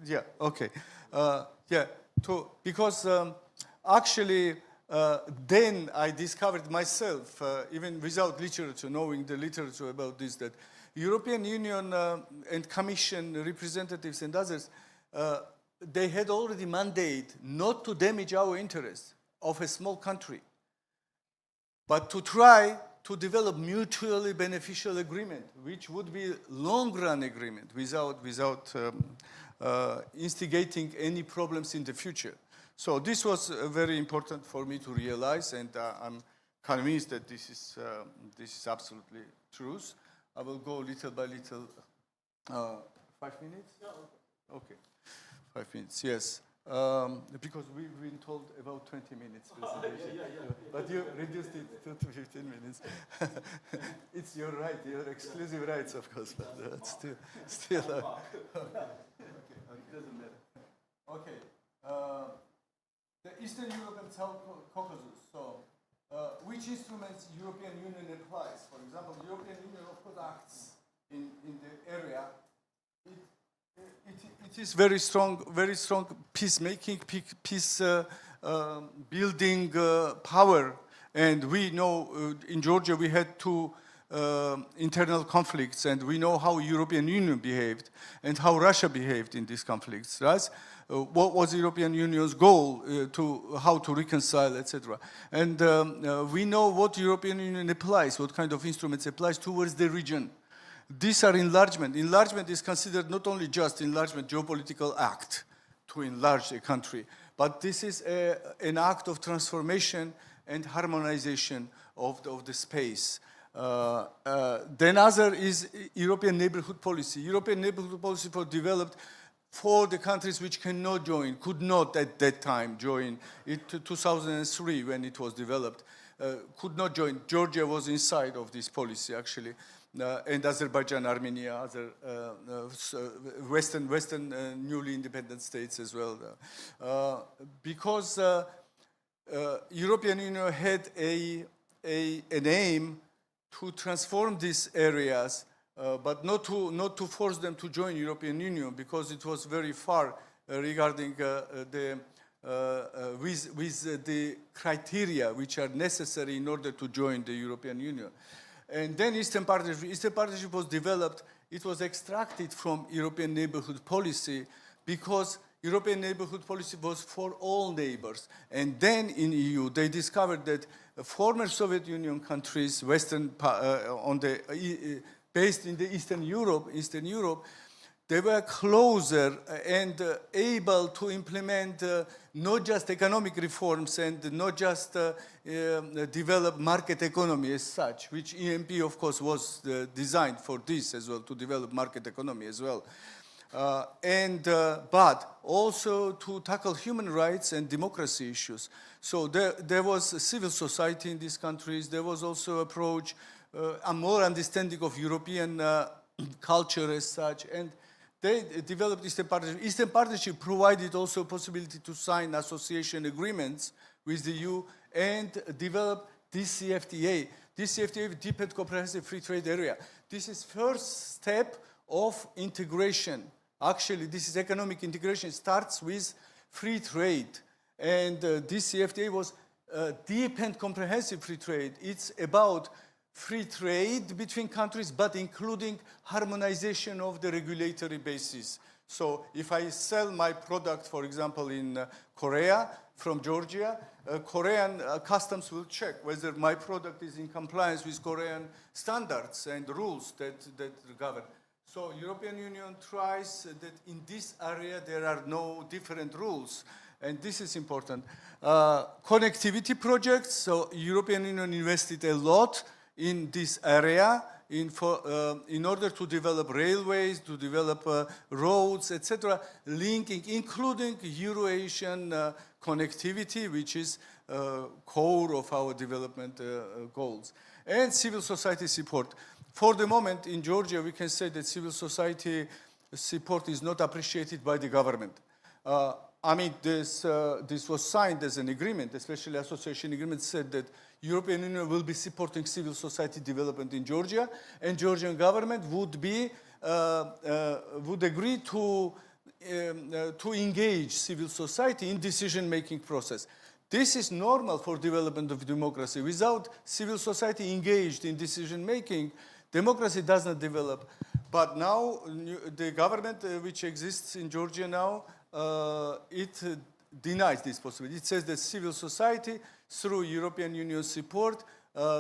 Yeah, okay. Because actually, then I discovered myself, even without literature, knowing the literature about this, that European Union and Commission representatives and others, they had already mandate not to damage our interests of a small country, but to try to develop mutually beneficial agreement, which would be long-run agreement without instigating any problems in the future. So this was very important for me to realize, and I'm convinced that this is absolutely truth. I will go little by little. 5 minutes? Yeah. Okay. 5 minutes, yes. Because we've been told about 20 minutes presentation. But you reduced it to 15 minutes. It's your right, your exclusive rights, of course, but still. It doesn't matter. Okay. The Eastern Europe and South Caucasus. So, which instruments European Union applies? For example, the European Union, of course, acts in the area. It is very strong peacemaking, peace building power. And we know in Georgia we had 2 internal conflicts, and we know how European Union behaved and how Russia behaved in these conflicts, right? What was the European Union's goal to how to reconcile, etc. And we know what European Union applies, what kind of instruments applies towards the region. These are enlargement. Enlargement is considered not only just enlargement, geopolitical act to enlarge a country, but this is an act of transformation and harmonization of the space. Then other is European neighborhood policy. European neighborhood policy was developed for the countries which cannot join, could not at that time join. It 2003 when it was developed, could not join. Georgia was inside of this policy actually, and Azerbaijan, Armenia, other Western newly independent states as well. Because European Union had an aim to transform these areas, but not to force them to join European Union, because it was very far regarding with the criteria which are necessary in order to join the European Union. And then Eastern Partnership. Eastern Partnership was developed. It was extracted from European neighborhood policy, because European neighborhood policy was for all neighbors. And then in EU, they discovered that former Soviet Union countries, based in the Eastern Europe, they were closer and able to implement not just economic reforms and not just develop market economy as such, which EMP, of course, was designed for this as well, to develop market economy as well. But also to tackle human rights and democracy issues. So there was civil society in these countries. There was also approach a more understanding of European culture as such, and they developed Eastern Partnership. Eastern Partnership provided also possibility to sign association agreements with the EU and develop DCFTA. DCFTA, Deep and Comprehensive Free Trade Area. This is first step of integration. Actually, this is economic integration. It starts with free trade. And DCFTA was deep and comprehensive free trade. It's about free trade between countries, but including harmonization of the regulatory basis. So if I sell my product, for example, in Korea from Georgia, Korean customs will check whether my product is in compliance with Korean standards and rules that govern. So European Union tries that in this area there are no different rules. And this is important. Connectivity projects, so European Union invested a lot in this area in order to develop railways, to develop roads, etc., linking, including Euro-Asian connectivity, which is core of our development goals. And civil society support. For the moment, in Georgia, we can say that civil society support is not appreciated by the government. I mean, this was signed as an agreement, especially association agreement said that European Union will be supporting civil society development in Georgia, and Georgian government would agree to engage civil society in decision-making process. This is normal for development of democracy. Without civil society engaged in decision-making, democracy does not develop. But now, the government which exists in Georgia now, it denies this possibility. It says that civil society, through European Union support,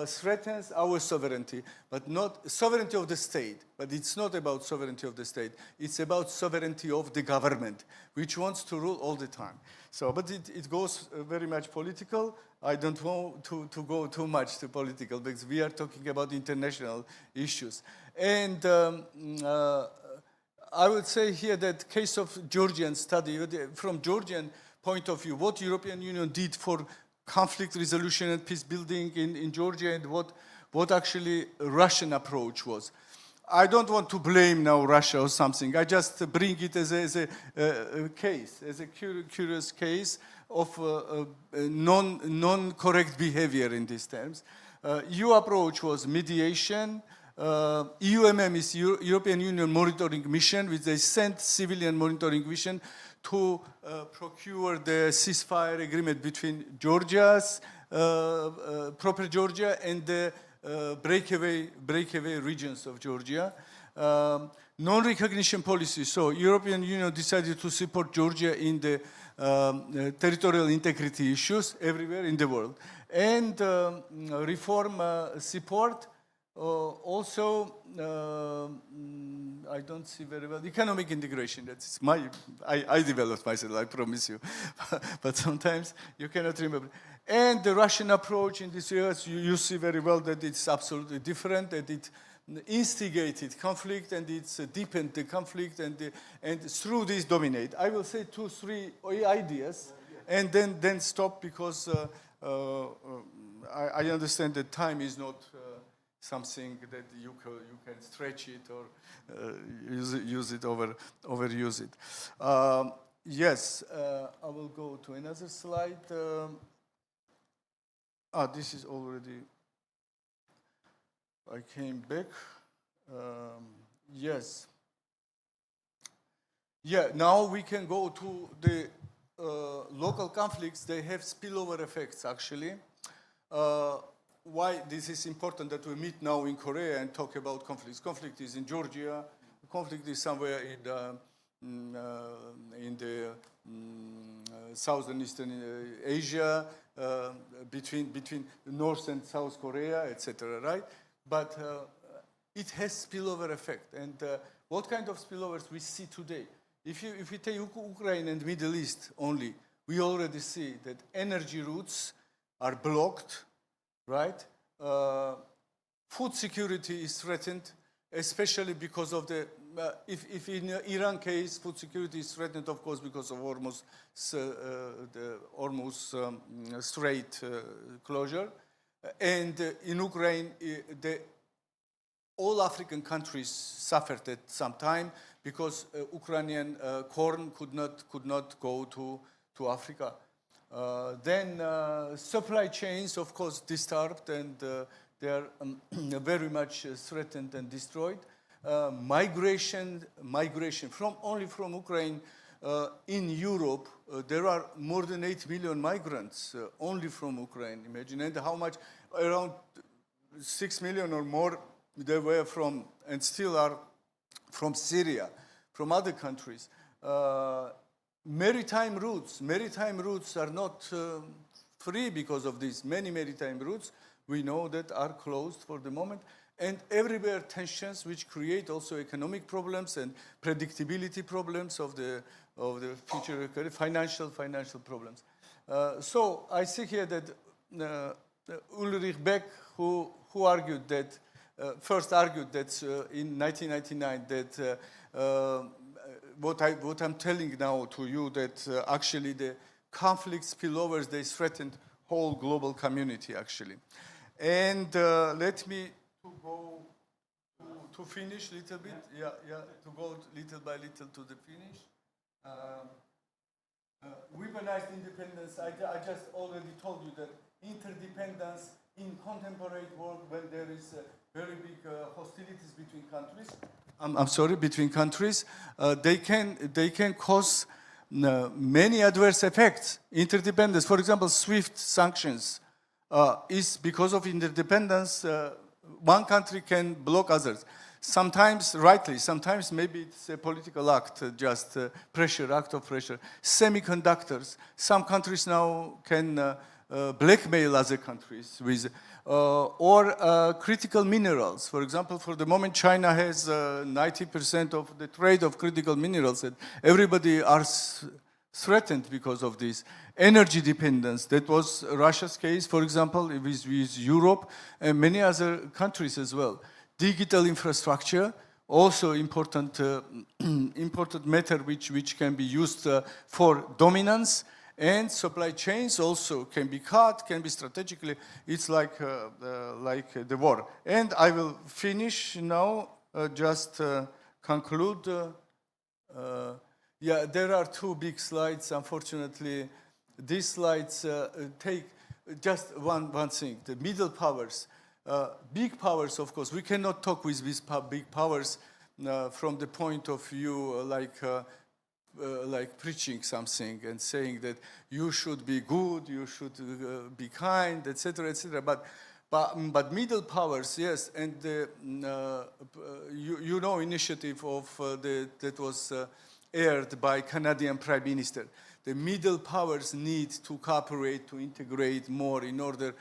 threatens our sovereignty, but not sovereignty of the state. But it's not about sovereignty of the state. It's about sovereignty of the government, which wants to rule all the time. So, but it goes very much political. I don't want to go too much to political because we are talking about international issues. And I would say here that case of Georgian study, from Georgian point of view, what European Union did for conflict resolution and peace building in Georgia, and what actually Russian approach was. I don't want to blame now Russia or something. I just bring it as a case, as a curious case of non-correct behavior in these terms. EU approach was mediation. EUMM is European Union Monitoring Mission, which they sent civilian monitoring mission to procure the ceasefire agreement between Georgia's, proper Georgia, and the breakaway regions of Georgia. Non-recognition policy. So European Union decided to support Georgia in the territorial integrity issues everywhere in the world. And reform support. Also, I don't see very well, economic integration, that's I developed myself, I promise you. But sometimes you cannot remember. And the Russian approach in this area, you see very well that it's absolutely different, that it instigated conflict and it's deepened the conflict and through this dominate. I will say 2-3 ideas and then stop because I understand that time is not something that you can stretch it or use it, overuse it. Yes, I will go to another slide. This is already, I came back. Yes. Yeah, now we can go to the local conflicts. They have spillover effects, actually. Why this is important that we meet now in Korea and talk about conflicts. Conflict is in Georgia. Conflict is somewhere in the southern eastern Asia, between North and South Korea, etc. Right? But it has spillover effect. And what kind of spillovers we see today? If we take Ukraine and Middle East only, we already see that energy routes are blocked. Right? Food security is threatened, especially because of the, if in Iran case, food security is threatened, of course, because of the Hormuz Strait closure. And in Ukraine, the all African countries suffered at some time because Ukrainian corn could not go to Africa. Then supply chains, of course, disturbed, and they are very much threatened and destroyed. Migration only from Ukraine in Europe, there are more than 8 million migrants only from Ukraine. Imagine, and how much, around 6 million or more, they were from, and still are, from Syria, from other countries. Maritime routes are not free because of this. Many maritime routes, we know that are closed for the moment. And everywhere tensions which create also economic problems and predictability problems of the future, financial problems. So I see here that Ulrich Beck, who argued that, first argued that in 1999 that what I'm telling now to you, that actually the conflict spillovers, they threatened whole global community actually. And let me to finish a little bit, to go little by little to the finish. Weaponized independence, I just already told you that interdependence in contemporary world, when there is very big hostilities between countries, I'm sorry, between countries, they can cause many adverse effects. Interdependence, for example, SWIFT sanctions is because of interdependence. One country can block others. Sometimes rightly, sometimes maybe it's a political act, just act of pressure. Semiconductors, some countries now can blackmail other countries with, or critical minerals. For example, for the moment, China has 90% of the trade of critical minerals, and everybody are threatened because of this. Energy dependence, that was Russia's case, for example, with Europe and many other countries as well. Digital infrastructure, also important matter which can be used for dominance, and supply chains also can be cut, can be strategically. It's like the war. And I will finish now, just conclude. Yeah, there are two big slides. Unfortunately, these slides take just one thing, the middle powers. Big powers, of course, we cannot talk with these big powers from the point of view like preaching something and saying that you should be good, you should be kind, etc., etc. But middle powers, yes, and the you know initiative of that was aired by Canadian Prime Minister. The middle powers need to cooperate, to integrate more in order,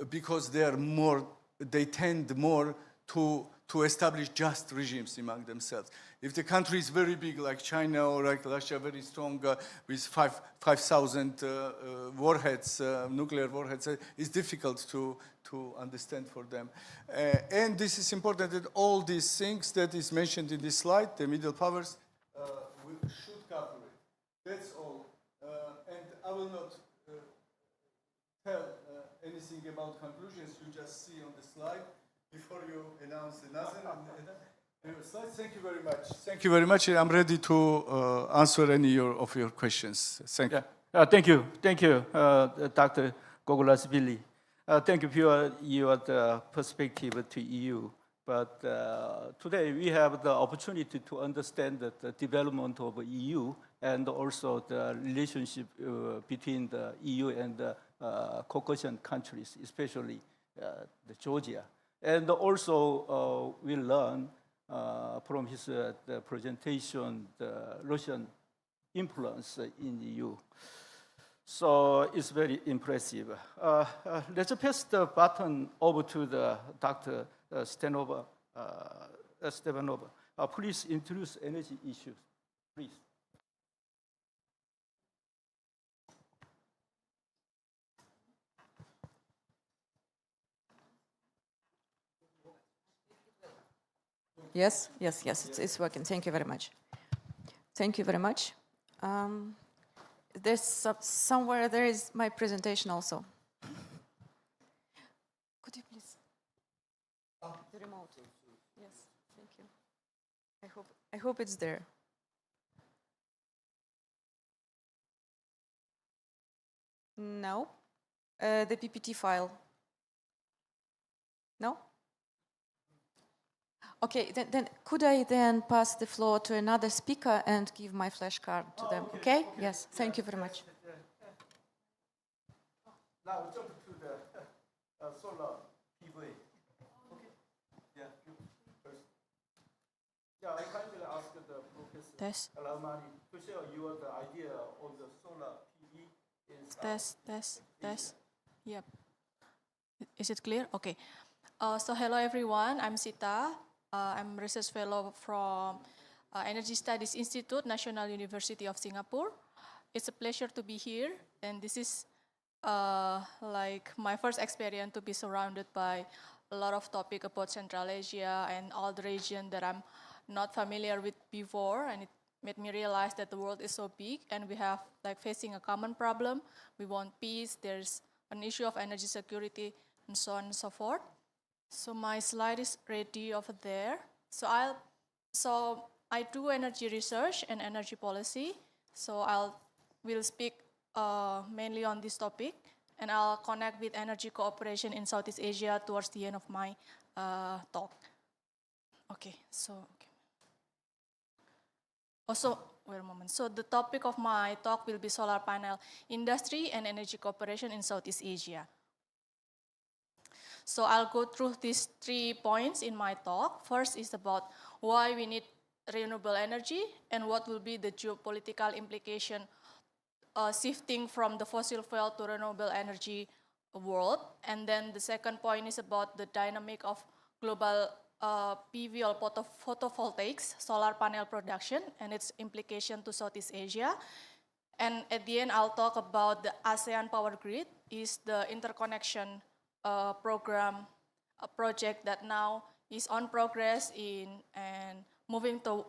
because they tend more to establish just regimes among themselves. If the country is very big, like China or like Russia, very strong with 5,000 warheads, nuclear warheads, it's difficult to understand for them. And this is important that all these things that is mentioned in this slide, the middle powers, should cooperate. That's all. And I will not tell anything about conclusions. You just see on the slide before you announce another slide. Thank you very much. Thank you very much. I'm ready to answer any of your questions. Thank you. Thank you. Thank you, Dr. Gogolasvili. Thank you for your perspective to EU. But today we have the opportunity to understand the development of EU and also the relationship between the EU and the Caucasian countries, especially the Georgia. And also we learn from his the presentation the Russian influence in the EU. So it's very impressive. Let's pass the baton over to the Dr. Stepanova. Please introduce energy issues, please. Yes, it's working. Thank you very much. Thank you very much. There's somewhere there is my presentation also. Could you please? The remote. Yes, thank you. I hope it's there. No. The PPT file. No? Okay, then could I then pass the floor to another speaker and give my flashcard to them? Okay? Yes, thank you very much. Now jump to the solar PV. Okay. Yeah, you first. Yeah, I kindly ask the Professor Test. Alamani to share the idea on the solar PV in Test. Yep. Is it clear? Okay. So hello everyone, I'm Sita. I'm research fellow from Energy Studies Institute, National University of Singapore. It's a pleasure to be here, and this is like my first experience to be surrounded by a lot of topic about Central Asia and all the region that I'm not familiar with before, and it made me realize that the world is so big and we have like facing a common problem. We want peace, there's an issue of energy security and so on and so forth. So my slide is ready over there. So I do energy research and energy policy. So will speak mainly on this topic, and I'll connect with energy cooperation in Southeast Asia towards the end of my talk. Okay, so also wait a moment. So the topic of my talk will be solar panel industry and energy cooperation in Southeast Asia. So I'll go through these 3 points in my talk. First is about why we need renewable energy and what will be the geopolitical implication shifting from the fossil fuel to renewable energy world. And then the second point is about the dynamic of global PV or photovoltaics, solar panel production, and its implication to Southeast Asia. And at the end, I'll talk about the ASEAN Power Grid, is the interconnection program, a project that now is on progress and moving to,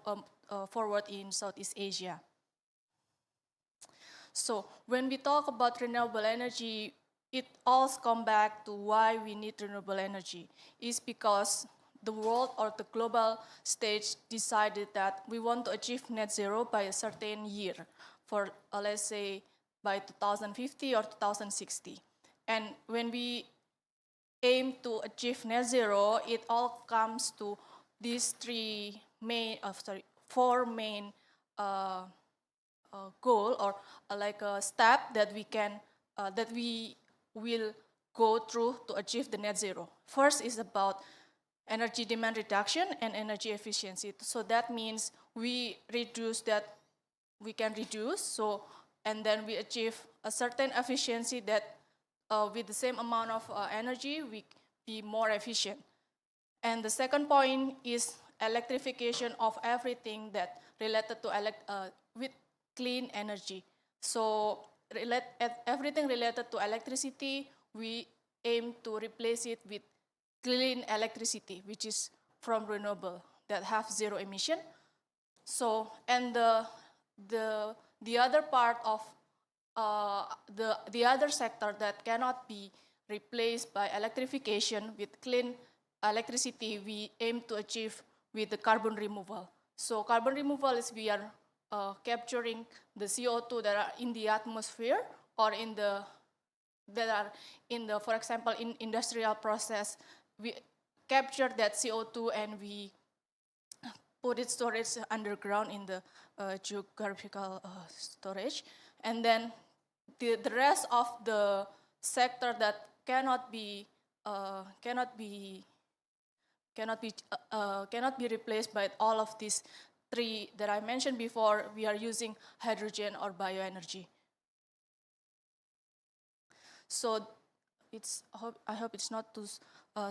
forward in Southeast Asia. So when we talk about renewable energy, it all comes back to why we need renewable energy. It's because the world or the global stage decided that we want to achieve net zero by a certain year, for let's say by 2050 or 2060. And when we aim to achieve net zero, it all comes to these four main goal or like a step that we will go through to achieve the net zero. First is about energy demand reduction and energy efficiency. So that means we can reduce, so and then we achieve a certain efficiency that with the same amount of energy, we be more efficient. And the second point is electrification of everything that related to with clean energy. So everything related to electricity, we aim to replace it with clean electricity, which is from renewable, that have zero emission. So, and the other part of the other sector that cannot be replaced by electrification with clean electricity, we aim to achieve with the carbon removal. So carbon removal is we are capturing the CO2 that are in the atmosphere or for example, in industrial process, we capture that CO2 and we put it storage underground in the geographical storage. And then the rest of the sector that cannot be replaced by all of these 3 that I mentioned before, we are using hydrogen or bioenergy. So I hope it's not too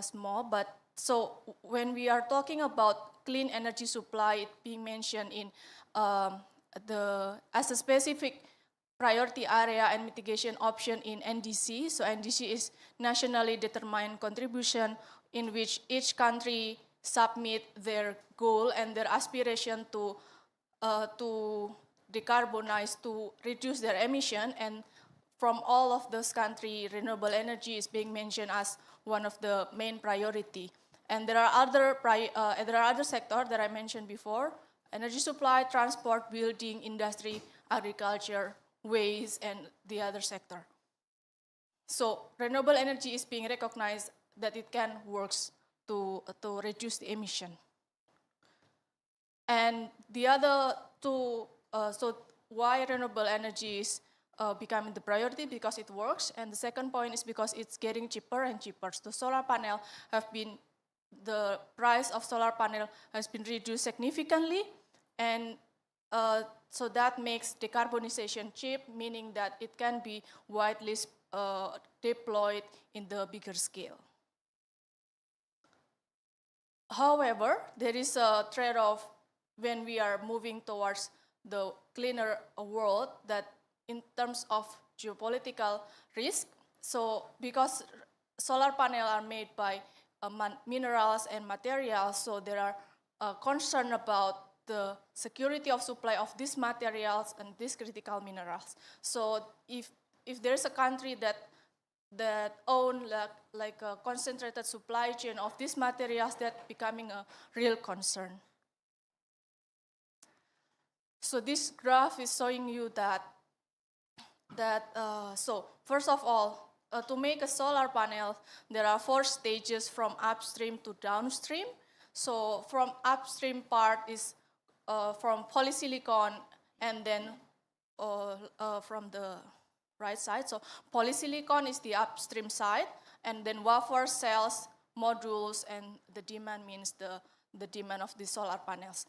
small, but so when we are talking about clean energy supply, it being mentioned in as a specific priority area and mitigation option in NDC. So NDC is nationally determined contribution, in which each country submit their goal and their aspiration to decarbonize, to reduce their emission. And from all of those countries, renewable energy is being mentioned as one of the main priority. And there are other sectors that I mentioned before: energy supply, transport, building, industry, agriculture, waste, and the other sector. So renewable energy is being recognized that it can work to reduce the emission. And the other two, so why renewable energy is becoming the priority? Because it works. And the second point is because it's getting cheaper and cheaper. So the price of solar panel has been reduced significantly. And so that makes decarbonization cheap, meaning that it can be widely deployed in the bigger scale. However, there is a trade-off when we are moving towards the cleaner world, that in terms of geopolitical risk, so because solar panels are made by minerals and materials, so there are concern about the security of supply of these materials and these critical minerals. So if there's a country that own like a concentrated supply chain of these materials, that's becoming a real concern. So this graph is showing you that so first of all, to make a solar panel, there are 4 stages from upstream to downstream. So from upstream part is from polysilicon, and then from the right side. So polysilicon is the upstream side, and then wafer cells, modules, and the demand means the demand of the solar panels.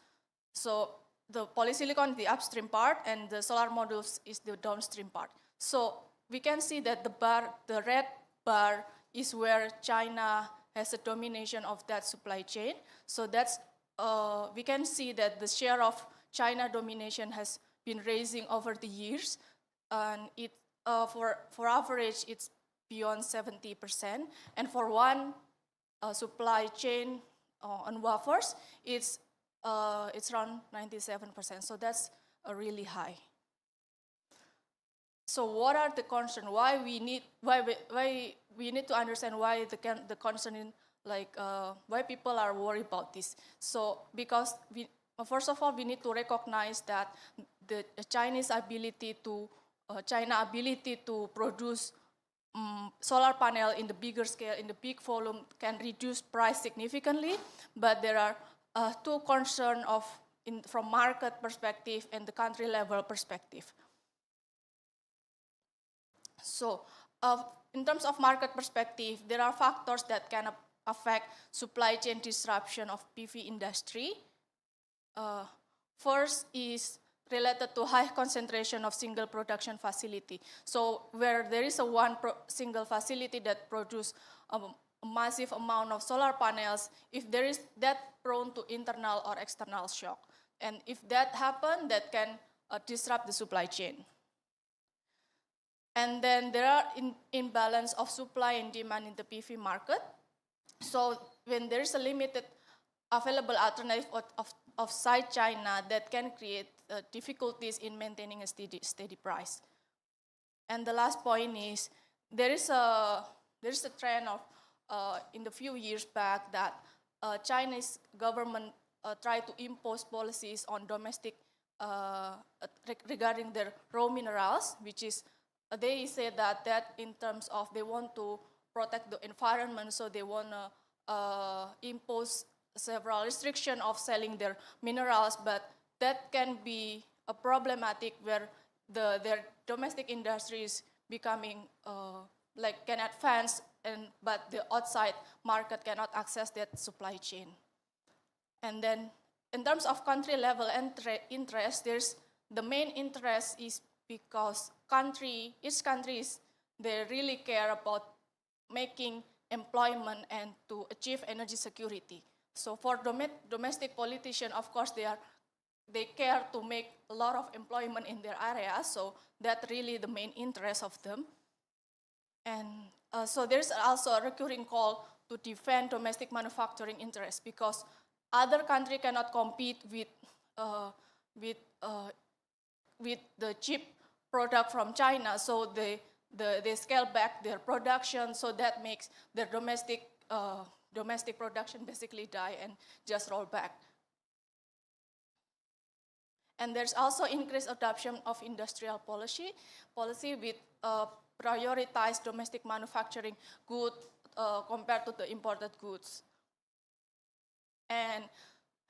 So the polysilicon is the upstream part, and the solar modules is the downstream part. So we can see that the red bar is where China has a domination of that supply chain. So that's we can see that the share of China domination has been raising over the years, and it for average it's beyond 70%, and for one supply chain on wafers, it's around 97%. So that's really high. So what are the concerns? Why we need to understand why the concern in why people are worried about this. So because first of all, we need to recognize that the China ability to produce solar panel in the bigger scale, in the big volume, can reduce price significantly. But there are 2 concerns from market perspective and the country level perspective. So in terms of market perspective, there are factors that can affect supply chain disruption of PV industry. First is related to high concentration of single production facility. So where there is a single facility that produces a massive amount of solar panels, if there is that prone to internal or external shock. And if that happens, that can disrupt the supply chain. And then there are imbalance of supply and demand in the PV market. So when there is a limited available alternative of side China, that can create difficulties in maintaining a steady price. And the last point is there is a trend of in the few years back that Chinese government tried to impose policies on domestic regarding their raw minerals, which is they say that in terms of they want to protect the environment, so they want to impose several restrictions of selling their minerals, but that can be a problematic where their domestic industry is becoming can advance, but the outside market cannot access that supply chain. And then in terms of country level interest, there's the main interest is because each country they really care about making employment and to achieve energy security. So for domestic politicians, of course, they care to make a lot of employment in their area. So that's really the main interest of them. And so there's also a recurring call to defend domestic manufacturing interests because other countries cannot compete with the cheap product from China. So they scale back their production, so that makes their domestic production basically die and just roll back. And there's also increased adoption of industrial policy with prioritized domestic manufacturing good compared to the imported goods. And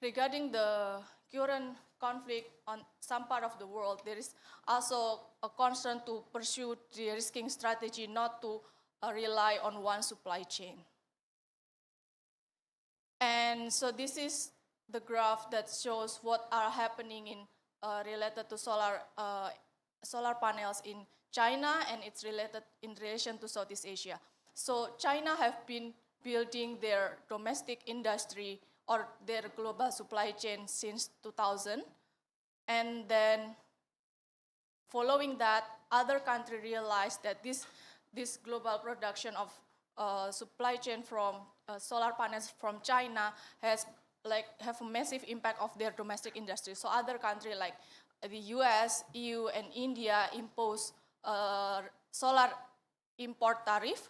regarding the current conflict on some part of the world, there is also a concern to pursue de-risking strategy, not to rely on one supply chain. And so this is the graph that shows what are happening in related to solar panels in China, and it's related in relation to Southeast Asia. So China have been building their domestic industry or their global supply chain since 2000. And then following that, other countries realized that this global production of supply chain from solar panels from China have a massive impact of their domestic industry. So other countries like the US, EU, and India impose solar import tariff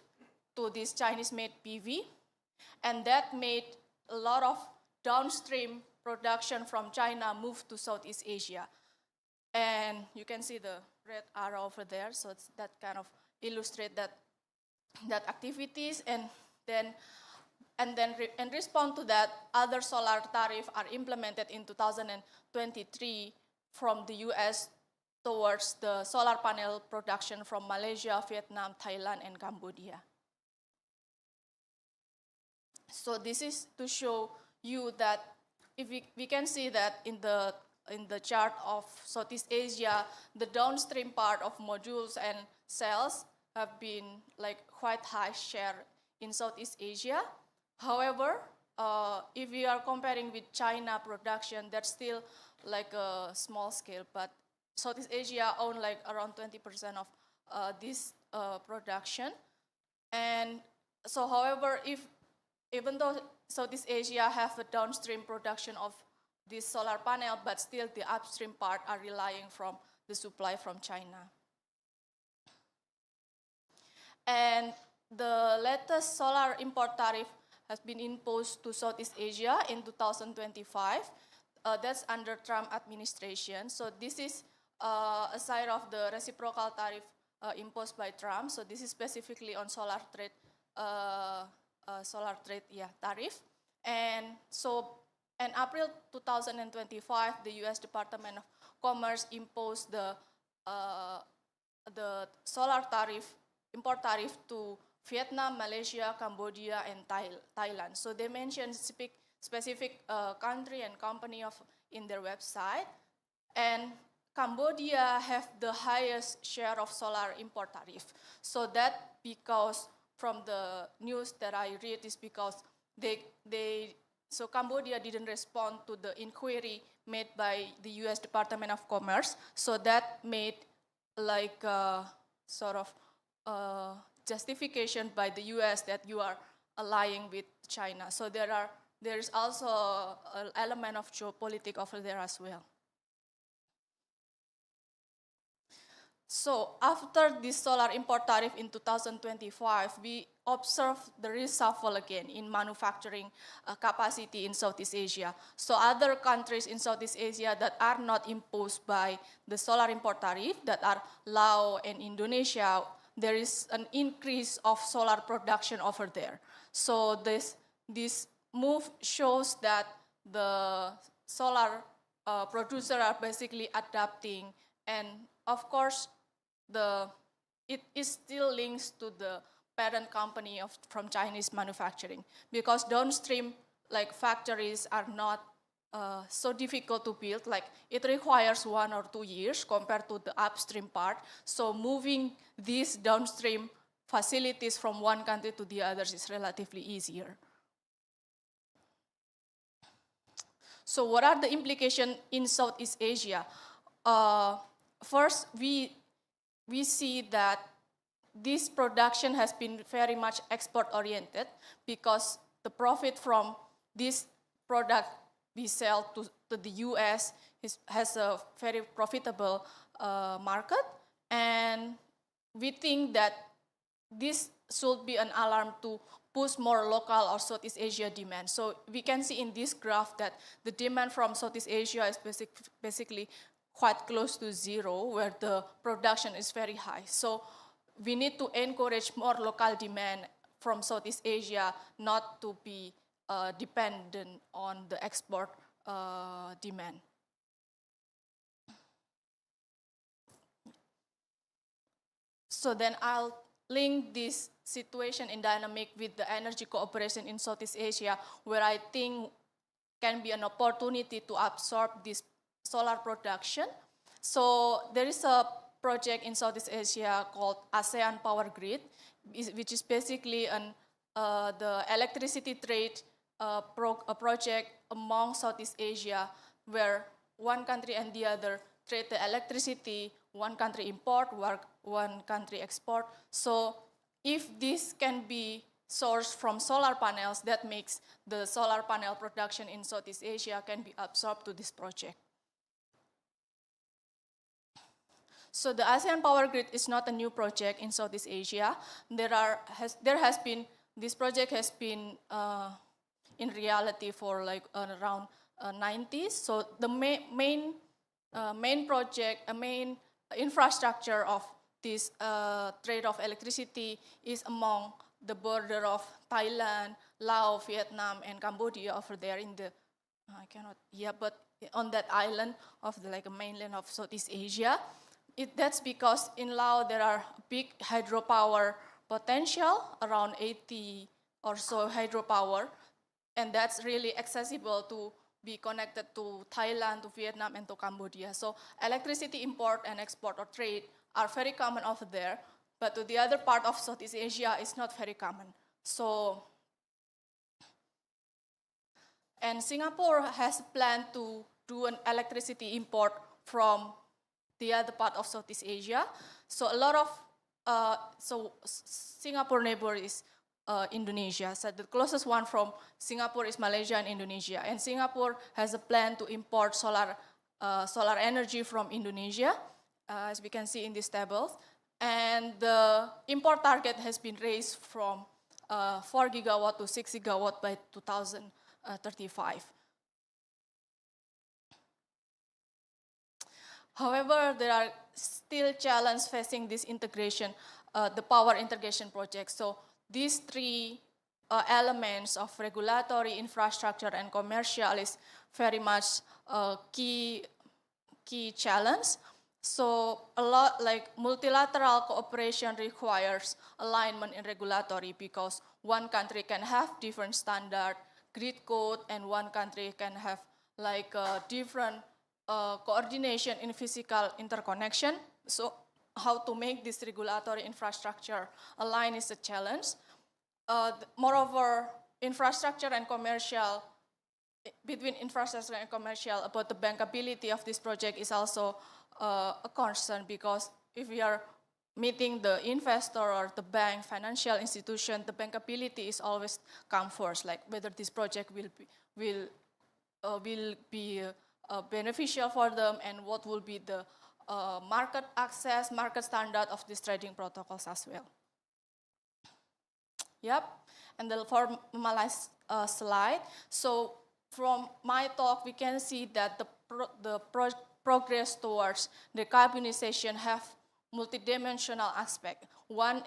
to this Chinese-made PV, and that made a lot of downstream production from China move to Southeast Asia. And you can see the red arrow over there, so it's that kind of illustrate that activities, and then in response to that, other solar tariffs are implemented in 2023 from the US towards the solar panel production from Malaysia, Vietnam, Thailand, and Cambodia. So this is to show you that if we can see that in the chart of Southeast Asia, the downstream part of modules and cells have been quite high share in Southeast Asia. However, if we are comparing with China production, that's still a small scale, but Southeast Asia own around 20% of this production. And so, however, even though Southeast Asia have a downstream production of this solar panel, but still the upstream part are relying from the supply from China. And the latest solar import tariff has been imposed to Southeast Asia in 2025. That's under Trump administration. So this is a side of the reciprocal tariff imposed by Trump. So this is specifically on solar trade tariff. And so in April 2025, the U.S. Department of Commerce imposed the solar tariff, import tariff to Vietnam, Malaysia, Cambodia, and Thailand. So they mentioned specific country and company in their website. And Cambodia have the highest share of solar import tariff. So that because from the news that I read is because so Cambodia didn't respond to the inquiry made by the U.S. Department of Commerce. So that made justification by the U.S. that you are allying with China. So there is also an element of geopolitics over there as well. So after this solar import tariff in 2025, we observed the reshuffle again in manufacturing capacity in Southeast Asia. So other countries in Southeast Asia that are not imposed by the solar import tariff, that are Laos and Indonesia, there is an increase of solar production over there. So this move shows that the solar producers are basically adapting, and of course, it still links to the parent company from Chinese manufacturing, because downstream factories are not so difficult to build. It requires 1 or 2 years compared to the upstream part. So moving these downstream facilities from one country to the others is relatively easier. So what are the implications in Southeast Asia? First, we see that this production has been very much export-oriented, because the profit from this product we sell to the US has a very profitable market. And we think that this should be an alarm to push more local or Southeast Asia demand. So we can see in this graph that the demand from Southeast Asia is basically quite close to zero, where the production is very high. So we need to encourage more local demand from Southeast Asia, not to be dependent on the export demand. So then I'll link this situation in dynamic with the energy cooperation in Southeast Asia, where I think can be an opportunity to absorb this solar production. So there is a project in Southeast Asia called ASEAN Power Grid, which is basically the electricity trade project among Southeast Asia, where one country and the other trade the electricity, one country import, one country export. So if this can be sourced from solar panels, that makes the solar panel production in Southeast Asia can be absorbed to this project. So the ASEAN Power Grid is not a new project in Southeast Asia. This project has been in reality for like around 90s. So the main project, main infrastructure of this trade of electricity is among the border of Thailand, Laos, Vietnam, and Cambodia over there in the, but on that island of the mainland of Southeast Asia. That's because in Laos there are big hydropower potential, around 80 or so hydropower, and that's really accessible to be connected to Thailand, to Vietnam, and to Cambodia. So electricity import and export or trade are very common over there, but to the other part of Southeast Asia, it's not very common. So, and Singapore has planned to do an electricity import from the other part of Southeast Asia. So a lot of, Singapore neighbor is Indonesia. So the closest one from Singapore is Malaysia and Indonesia. And Singapore has a plan to import solar energy from Indonesia, as we can see in this table. And the import target has been raised from 4 gigawatt to 6 gigawatt by 2035. However, there are still challenges facing this integration, the power integration project. So these three elements of regulatory, infrastructure, and commercial is very much a key challenge. So a lot like multilateral cooperation requires alignment in regulatory, because one country can have different standard, grid code, and one country can have like different coordination in physical interconnection. So how to make this regulatory infrastructure align is a challenge. Moreover, infrastructure and commercial, between infrastructure and commercial, about the bankability of this project is also a concern, because if we are meeting the investor or the bank, financial institution, the bankability is always come first, like whether this project will be beneficial for them, and what will be the market access, market standard of these trading protocols as well. Yep, and then for my last slide. So from my talk, we can see that the progress towards decarbonization have multidimensional aspect.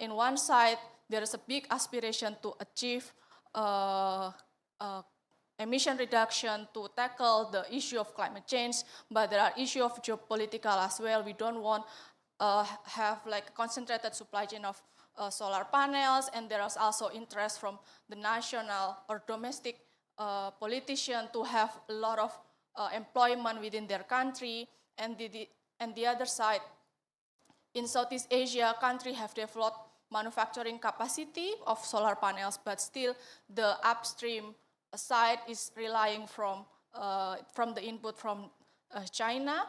In one side, there is a big aspiration to achieve emission reduction, to tackle the issue of climate change, but there are issues of geopolitical as well. We don't want have like a concentrated supply chain of solar panels, and there is also interest from the national or domestic politician to have a lot of employment within their country. And the other side, in Southeast Asia, countries have developed manufacturing capacity of solar panels, but still the upstream side is relying from the input from China.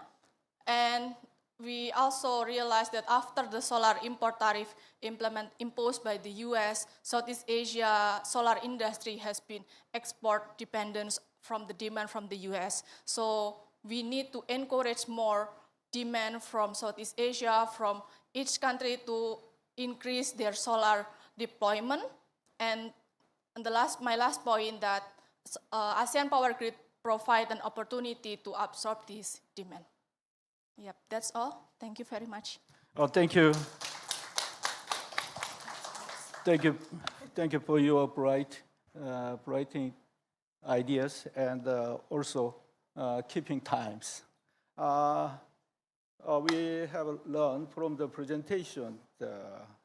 And we also realized that after the solar import tariff imposed by the US, Southeast Asia solar industry has been export dependent from the demand from the US. So we need to encourage more demand from Southeast Asia, from each country to increase their solar deployment. And my last point that ASEAN Power Grid provide an opportunity to absorb this demand. Yep, that's all. Thank you very much. Oh, thank you. Thank you. Thank you for your bright ideas and also keeping times. We have learned from the presentation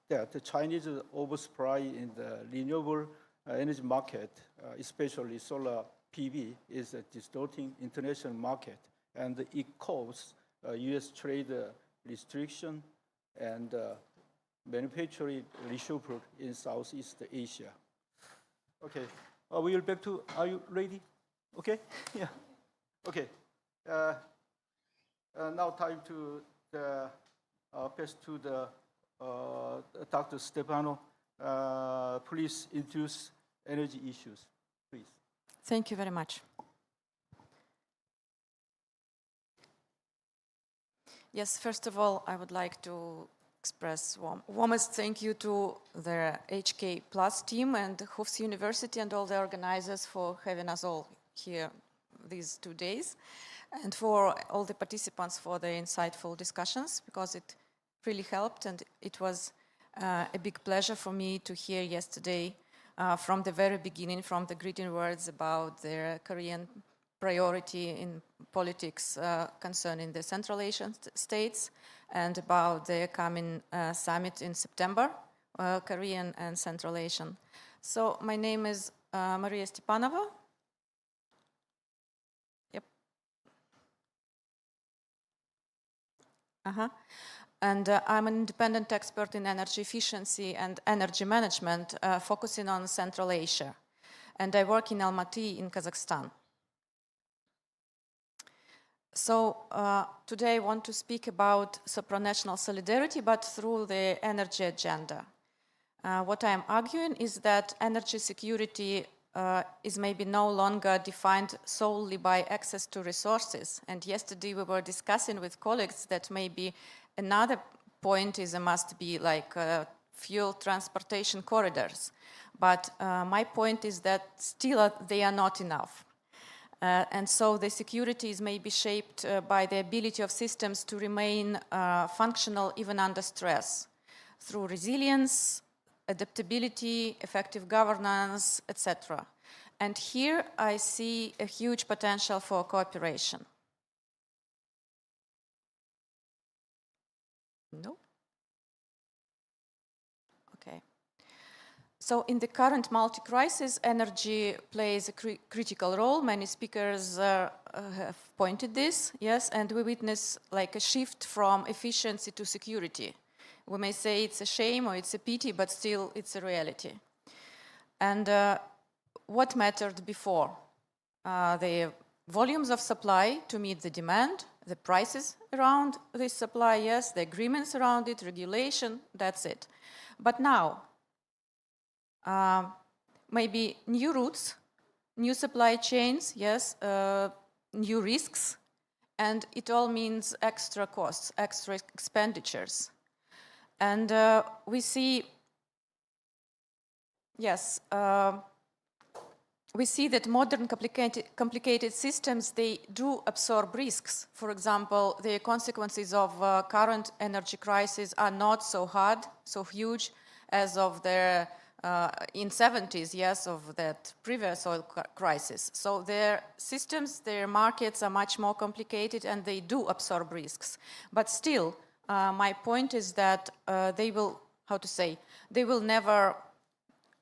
that the Chinese oversupply in the renewable energy market, especially solar PV, is distorting international market, and it causes U.S. trade restriction and manufacturing reshuffle in Southeast Asia. Okay, we will back to. Are you ready? Okay, yeah. Okay. Now time to pass to the Dr. Stefano. Please introduce energy issues, please. Thank you very much. Yes, first of all, I would like to express warmest thank you to the HK+ team and Hofstra University and all the organizers for having us all here these 2 days, and for all the participants for the insightful discussions, because it really helped, and it was a big pleasure for me to hear yesterday from the very beginning, from the greeting words about their Korean priority in politics concerning the Central Asian states, and about the coming summit in September, Korean and Central Asian. So my name is Maria Stepanova. Yep. And I'm an independent expert in energy efficiency and energy management, focusing on Central Asia. And I work in Almaty in Kazakhstan. So today I want to speak about supranational solidarity, but through the energy agenda. What I'm arguing is that energy security is maybe no longer defined solely by access to resources. And yesterday we were discussing with colleagues that maybe another point is a must be like fuel transportation corridors. But my point is that still they are not enough. And so the security is maybe shaped by the ability of systems to remain functional even under stress, through resilience, adaptability, effective governance, etc. And here I see a huge potential for cooperation. No? Okay. So in the current multi-crisis, energy plays a critical role. Many speakers have pointed this, yes, and we witness like a shift from efficiency to security. We may say it's a shame or it's a pity, but still it's a reality. And what mattered before? The volumes of supply to meet the demand, the prices around this supply, yes, the agreements around it, regulation, that's it. But now, maybe new routes, new supply chains, yes, new risks, and it all means extra costs, extra expenditures. And we see, yes, we see that modern complicated systems, they do absorb risks. For example, the consequences of current energy crisis are not so hard, so huge as of the in 70s, yes, of that previous oil crisis. So their systems, their markets are much more complicated and they do absorb risks. But still, my point is that they will, they will never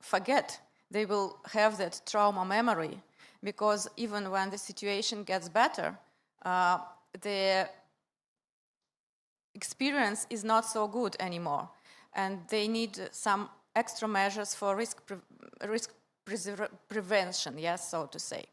forget. They will have that trauma memory, because even when the situation gets better, the experience is not so good anymore. And they need some extra measures for risk prevention, yes, so to say.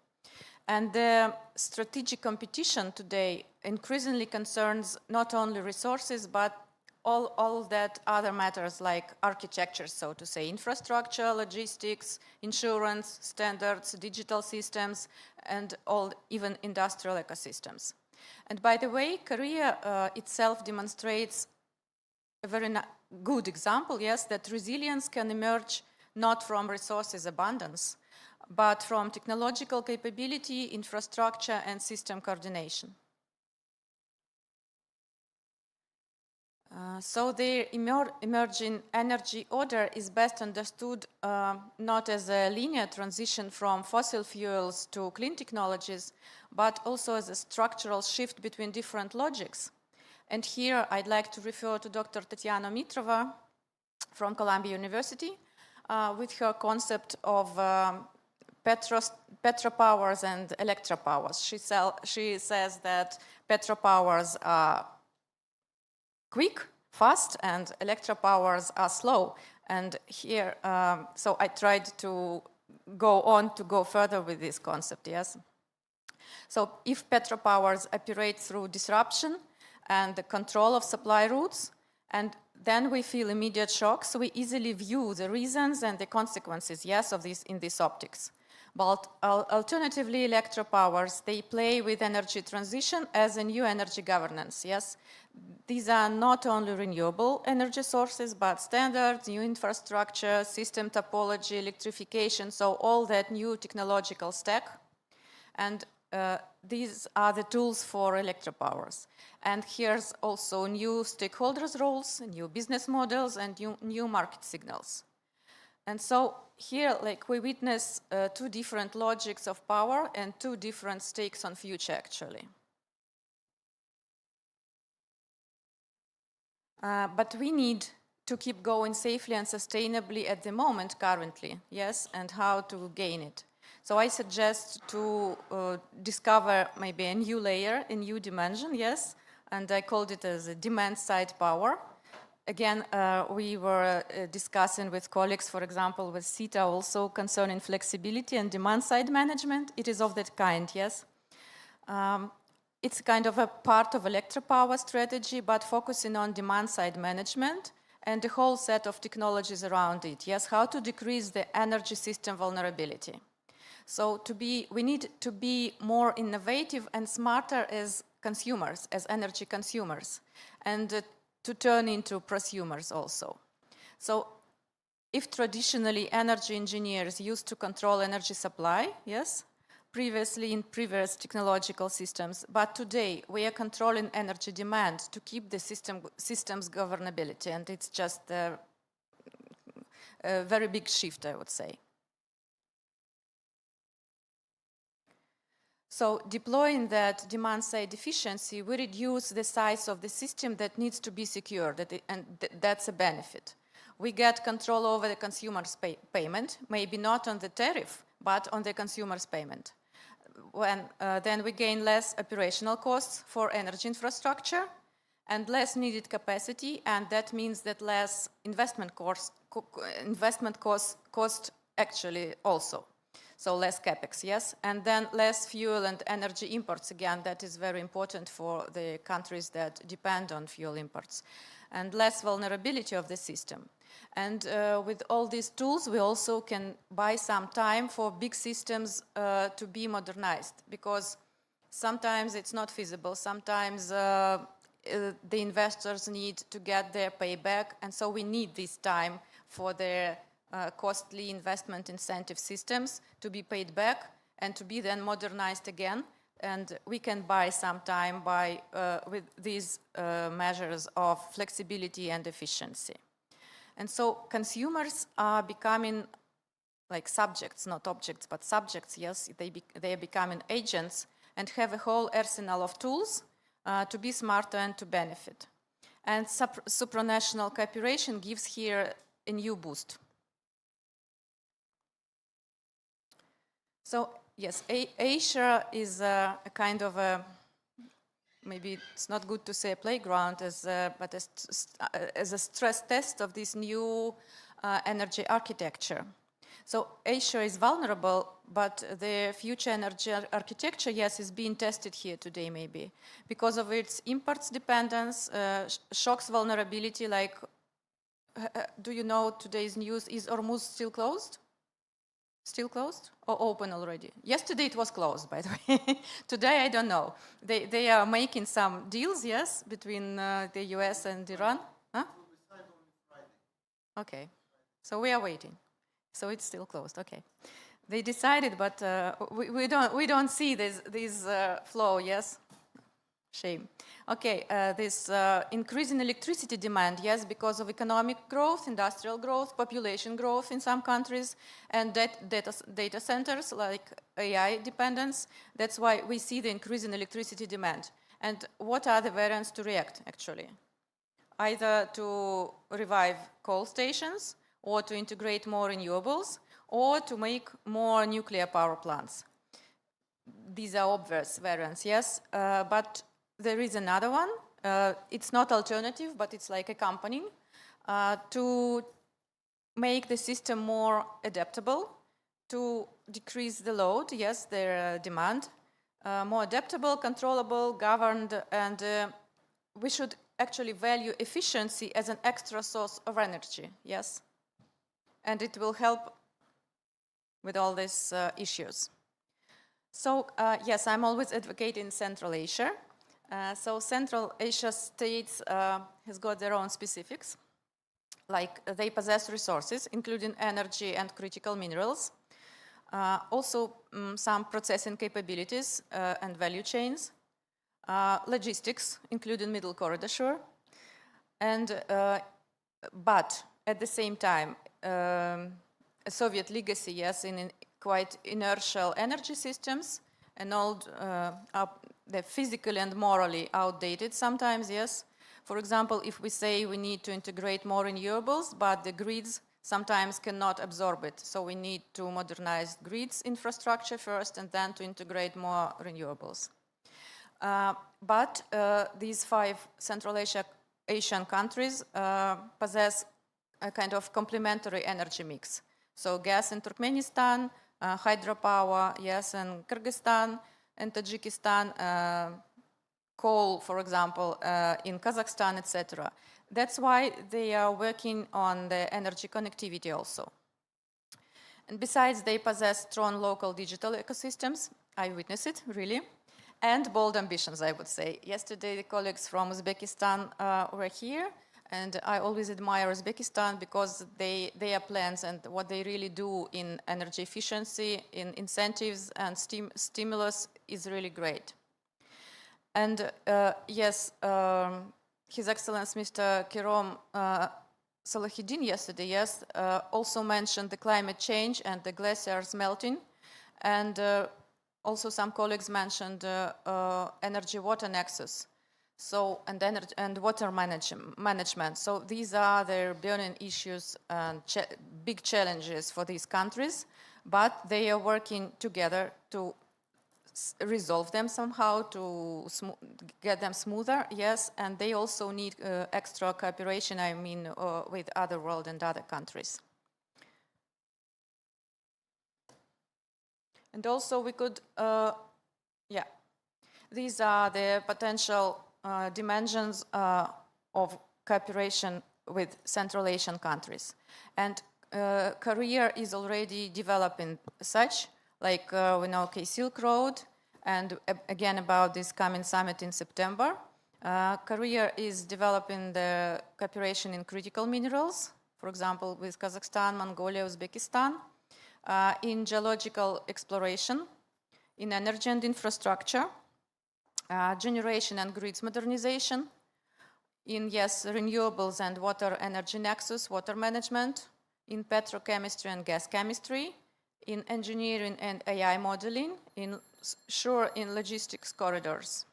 And the strategic competition today increasingly concerns not only resources, but all that other matters like architecture, so to say, infrastructure, logistics, insurance, standards, digital systems, and all even industrial ecosystems. And by the way, Korea itself demonstrates a very good example, yes, that resilience can emerge not from resources abundance, but from technological capability, infrastructure, and system coordination. So the emerging energy order is best understood not as a linear transition from fossil fuels to clean technologies, but also as a structural shift between different logics. And here I'd like to refer to Dr. Tatiana Mitrova from Columbia University with her concept of petropowers and electropowers. She says that petropowers are quick, fast, and electropowers are slow. And here, so I tried to go further with this concept, yes? So if petropowers operate through disruption and the control of supply routes, and then we feel immediate shocks, we easily view the reasons and the consequences, yes, of this in these optics. But alternatively, electropowers, they play with energy transition as a new energy governance, yes? These are not only renewable energy sources, but standards, new infrastructure, system topology, electrification, so all that new technological stack. And these are the tools for electropowers. And here's also new stakeholders' roles, new business models, and new market signals. And so here, like, we witness two different logics of power and two different stakes on future, actually. But we need to keep going safely and sustainably at the moment currently, yes, and how to gain it. So I suggest to discover maybe a new layer, a new dimension, yes, and I called it as a demand-side power. Again, we were discussing with colleagues, for example, with CETA also concerning flexibility and demand-side management. It is of that kind, yes. It's kind of a part of electropower strategy, but focusing on demand-side management and the whole set of technologies around it, yes, how to decrease the energy system vulnerability. So we need to be more innovative and smarter as consumers, as energy consumers, and to turn into prosumers also. So if traditionally energy engineers used to control energy supply, yes, previously in previous technological systems, but today we are controlling energy demand to keep the system's governability, and it's just a very big shift, I would say. So deploying that demand-side efficiency, we reduce the size of the system that needs to be secured, and that's a benefit. We get control over the consumer's payment, maybe not on the tariff, but on the consumer's payment. Then we gain less operational costs for energy infrastructure and less needed capacity, and that means that less investment cost actually also. So less capex, yes, and then less fuel and energy imports. Again, that is very important for the countries that depend on fuel imports, and less vulnerability of the system. And with all these tools, we also can buy some time for big systems to be modernized, because sometimes it's not feasible. Sometimes the investors need to get their payback, and so we need this time for their costly investment incentive systems to be paid back and to be then modernized again. And we can buy some time with these measures of flexibility and efficiency. And so consumers are becoming like subjects, not objects, but subjects, yes. They are becoming agents and have a whole arsenal of tools to be smarter and to benefit. And supranational cooperation gives here a new boost. So yes, Asia is a kind of a, maybe it's not good to say a playground, but as a stress test of this new energy architecture. So Asia is vulnerable, but the future energy architecture, yes, is being tested here today maybe. Because of its imports dependence, shocks vulnerability, like, do you know today's news, is Hormuz still closed? Still closed or open already? Yesterday it was closed, by the way. Today I don't know. They are making some deals, yes, between the US and Iran. Huh? Okay, so we are waiting. So it's still closed. Okay, they decided, but we don't see this flow. Yes, shame. Okay, this increase in electricity demand. Yes, because of economic growth, industrial growth, population growth in some countries, and data centers like AI dependence. That's why we see the increase in electricity demand. And what are the variants to react actually? Either to revive coal stations, or to integrate more renewables, or to make more nuclear power plants. These are obvious variants, yes, but there is another one. It's not alternative, but it's like accompanying to make the system more adaptable, to decrease the load, yes, their demand, more adaptable, controllable, governed, and we should actually value efficiency as an extra source of energy, yes? And it will help with all these issues. So, yes, I'm always advocating Central Asia. So Central Asia states has got their own specifics, like they possess resources, including energy and critical minerals, also some processing capabilities and value chains, logistics, including middle corridor, sure, and but at the same time, a Soviet legacy, yes, in quite inertial energy systems, and old, they're physically and morally outdated sometimes, yes. For example, if we say we need to integrate more renewables, but the grids sometimes cannot absorb it. So we need to modernize grids infrastructure first and then to integrate more renewables. But these 5 Central Asian countries possess a kind of complementary energy mix. So gas in Turkmenistan, hydropower, yes, in Kyrgyzstan and Tajikistan, coal, for example, in Kazakhstan, etc. That's why they are working on the energy connectivity also. And besides, they possess strong local digital ecosystems. I witness it, really. And bold ambitions, I would say. Yesterday, the colleagues from Uzbekistan were here. And I always admire Uzbekistan because their plans and what they really do in energy efficiency, in incentives and stimulus is really great. And yes, His Excellency Mr. Kirom Salahuddin yesterday, yes, also mentioned the climate change and the glaciers melting. And also some colleagues mentioned energy-water nexus. So, and water management. So these are their burning issues and big challenges for these countries, but they are working together to resolve them somehow, to get them smoother, yes, and they also need extra cooperation, I mean, with other world and other countries. And also we could, yeah, these are the potential dimensions of cooperation with Central Asian countries. And Korea is already developing such, like we know Silk Road, and again about this coming summit in September. Korea is developing the cooperation in critical minerals, for example, with Kazakhstan, Mongolia, Uzbekistan, in geological exploration, in energy and infrastructure, generation and grids modernization, in, yes, renewables and water energy nexus, water management, in petrochemistry and gas chemistry, in engineering and AI modeling, in logistics corridors.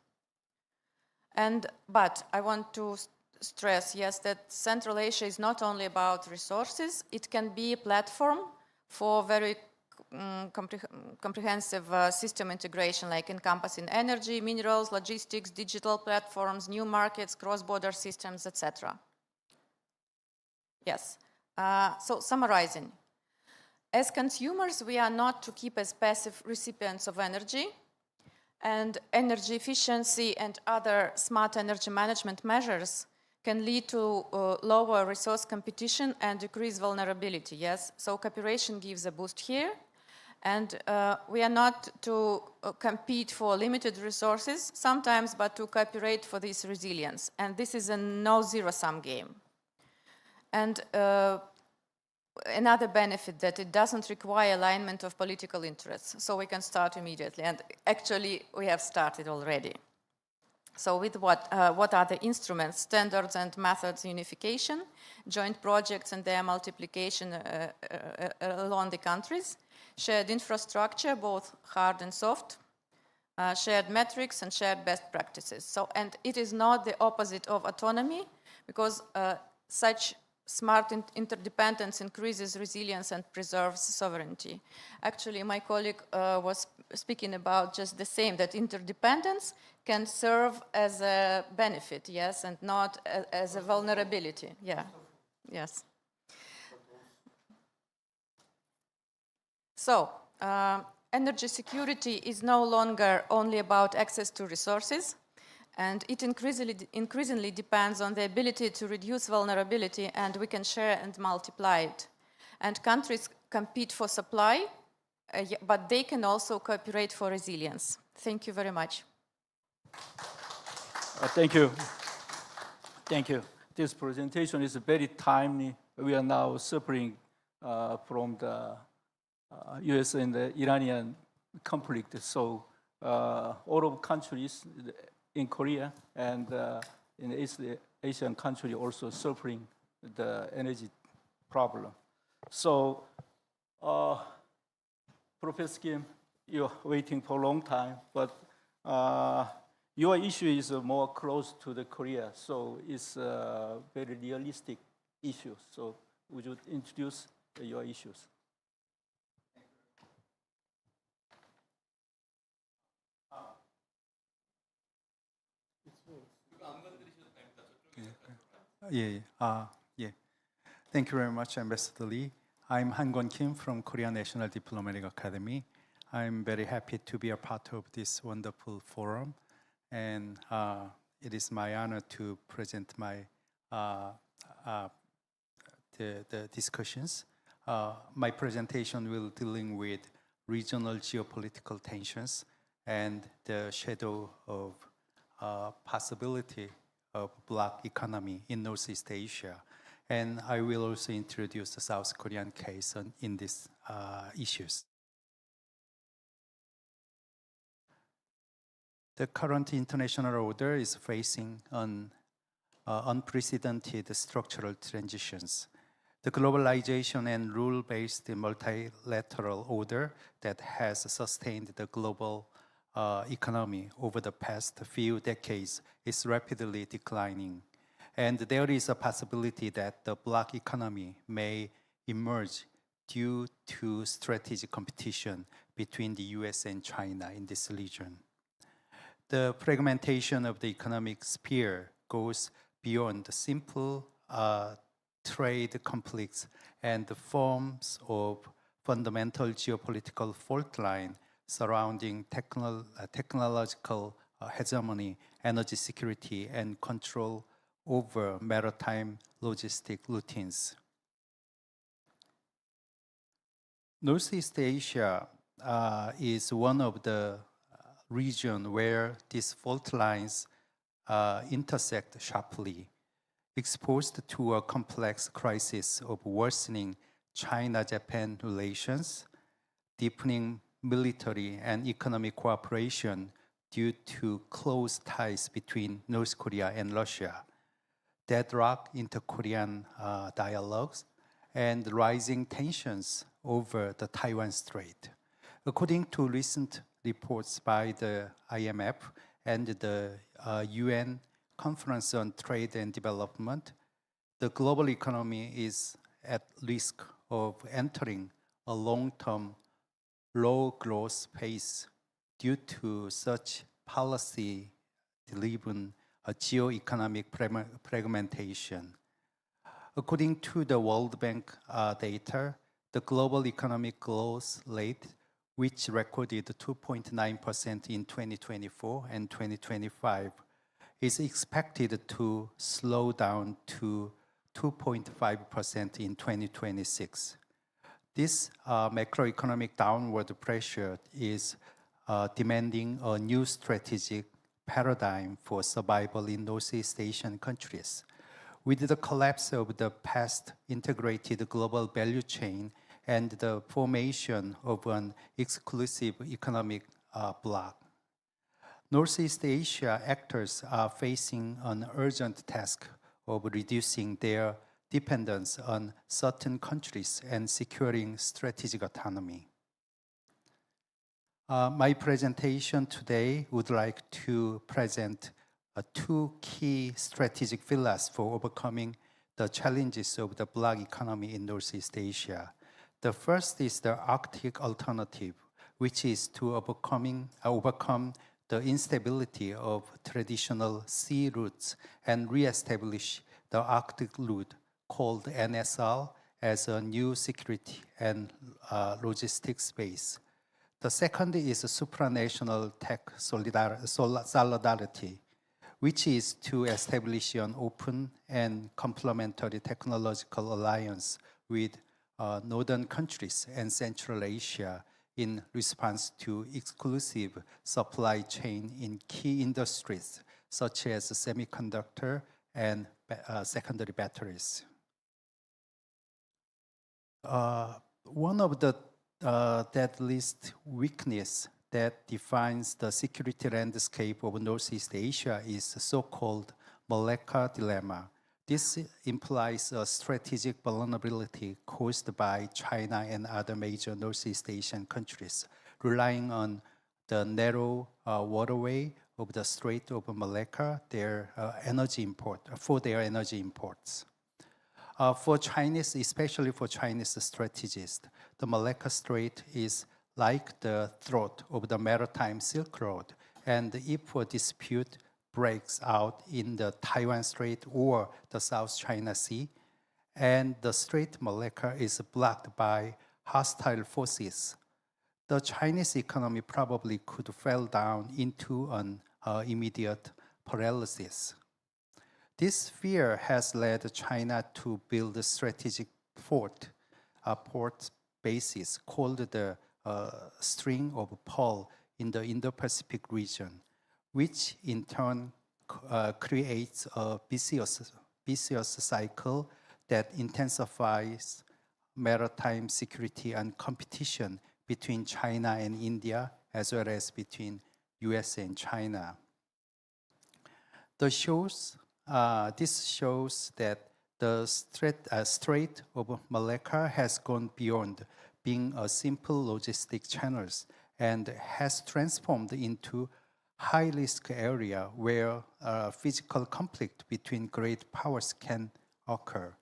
But I want to stress, yes, that Central Asia is not only about resources, it can be a platform for very comprehensive system integration, like encompassing energy, minerals, logistics, digital platforms, new markets, cross-border systems, etc. Yes. So summarizing, as consumers, we are not to keep as passive recipients of energy, and energy efficiency and other smart energy management measures can lead to lower resource competition and decrease vulnerability, yes? So cooperation gives a boost here. And we are not to compete for limited resources sometimes, but to cooperate for this resilience. And this is a no zero-sum game. And another benefit that it doesn't require alignment of political interests, so we can start immediately. And actually, we have started already. So with what are the instruments? Standards and methods unification, joint projects and their multiplication along the countries, shared infrastructure, both hard and soft, shared metrics and shared best practices. So, and it is not the opposite of autonomy, because such smart interdependence increases resilience and preserves sovereignty. Actually, my colleague was speaking about just the same, that interdependence can serve as a benefit, yes, and not as a vulnerability. Yeah, yes. So, energy security is no longer only about access to resources, and it increasingly depends on the ability to reduce vulnerability, and we can share and multiply it. And countries compete for supply, but they can also cooperate for resilience. Thank you very much. Thank you. Thank you. This presentation is very timely. We are now suffering from the US and the Iranian conflict. So all of countries in Korea and in the Asian country also suffering the energy problem. So Professor Kim, you're waiting for a long time, but your issue is more close to the Korea, so it's a very realistic issue. So would you introduce your issues? Yeah. Thank you very much, Ambassador Lee. I'm Han-Gon Kim from Korea National Diplomatic Academy. I'm very happy to be a part of this wonderful forum, and it is my honor to present my the discussions. My presentation will dealing with regional geopolitical tensions and the shadow of possibility of bloc economy in Northeast Asia. And I will also introduce the South Korean case in these issues. The current international order is facing an unprecedented structural transitions. The globalization and rule-based multilateral order that has sustained the global economy over the past few decades is rapidly declining. And there is a possibility that the bloc economy may emerge due to strategic competition between the US and China in this region. The fragmentation of the economic sphere goes beyond the simple trade conflicts and the forms of fundamental geopolitical fault line surrounding technological hegemony, energy security, and control over maritime logistic routines. Northeast Asia is one of the regions where these fault lines intersect sharply, exposed to a complex crisis of worsening China-Japan relations, deepening military and economic cooperation due to close ties between North Korea and Russia, deadlock inter-Korean dialogues, and rising tensions over the Taiwan Strait. According to recent reports by the IMF and the UN Conference on Trade and Development, the global economy is at risk of entering a long-term low growth phase due to such policy-driven geo-economic fragmentation. According to the World Bank data, the global economic growth rate, which recorded 2.9% in 2024 and 2025, is expected to slow down to 2.5% in 2026. This macroeconomic downward pressure is demanding a new strategic paradigm for survival in Northeast Asian countries. With the collapse of the past integrated global value chain and the formation of an exclusive economic bloc, Northeast Asia actors are facing an urgent task of reducing their dependence on certain countries and securing strategic autonomy. My presentation today would like to present two key strategic pillars for overcoming the challenges of the bloc economy in Northeast Asia. The first is the Arctic alternative, which is to overcome the instability of traditional sea routes and re-establish the Arctic route called NSR as a new security and logistics base. The second is supranational tech solidarity, which is to establish an open and complementary technological alliance with northern countries and Central Asia in response to exclusive supply chain in key industries such as semiconductor and secondary batteries. One of the deadliest weakness that defines the security landscape of Northeast Asia is the so-called Malacca dilemma. This implies a strategic vulnerability caused by China and other major Northeast Asian countries, relying on the narrow waterway of the Strait of Malacca for their energy imports. For Chinese, especially for Chinese strategists, the Malacca Strait is like the throat of the maritime Silk Road, and if a dispute breaks out in the Taiwan Strait or the South China Sea, and the Strait Malacca is blocked by hostile forces, the Chinese economy probably could fall down into an immediate paralysis. This fear has led China to build a strategic port bases called the String of Pearl in the Indo-Pacific region, which in turn creates a vicious cycle that intensifies maritime security and competition between China and India, as well as between US and China. This shows that the Strait of Malacca has gone beyond being a simple logistic channels and has transformed into high-risk area where physical conflict between great powers can occur.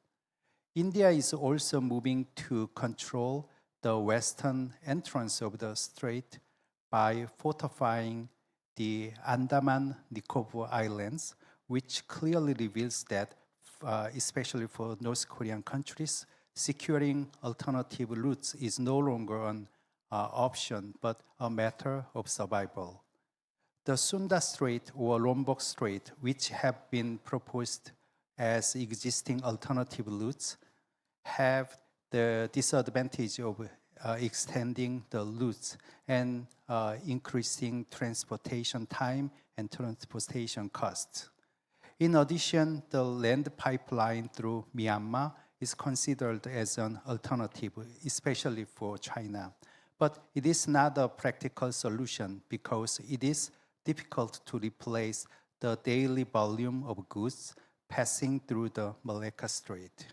India is also moving to control the western entrance of the strait by fortifying the Andaman-Nicobar Islands, which clearly reveals that, especially for North Korean countries, securing alternative routes is no longer an option, but a matter of survival. The Sunda Strait or Lombok Strait, which have been proposed as existing alternative routes, have the disadvantage of extending the routes and increasing transportation time and transportation costs. In addition, the land pipeline through Myanmar is considered as an alternative, especially for China. But it is not a practical solution because it is difficult to replace the daily volume of goods passing through the Malacca Strait.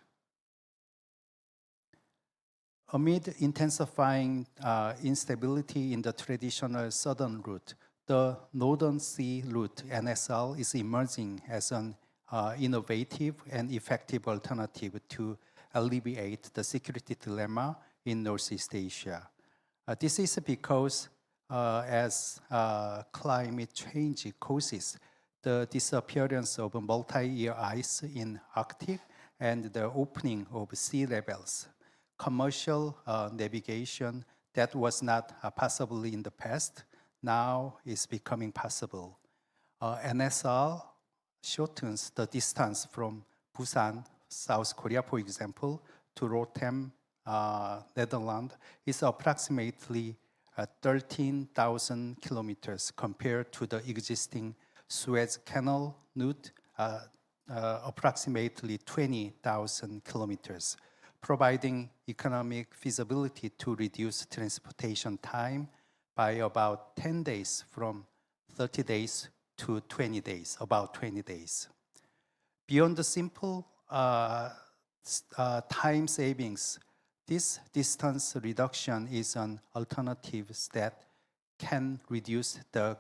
Amid intensifying instability in the traditional southern route, the Northern Sea route, NSL, is emerging as an innovative and effective alternative to alleviate the security dilemma in Northeast Asia. This is because as climate change causes the disappearance of multi-year ice in Arctic and the opening of sea levels, commercial navigation that was not possible in the past now is becoming possible. NSR shortens the distance from Busan, South Korea, for example, to Rotterdam, Netherlands, is approximately 13,000 kilometers compared to the existing Suez Canal route approximately 20,000 kilometers, providing economic feasibility to reduce transportation time by about 10 days from 30 days to 20 days, about 20 days. Beyond the simple time savings, this distance reduction is an alternative that can reduce the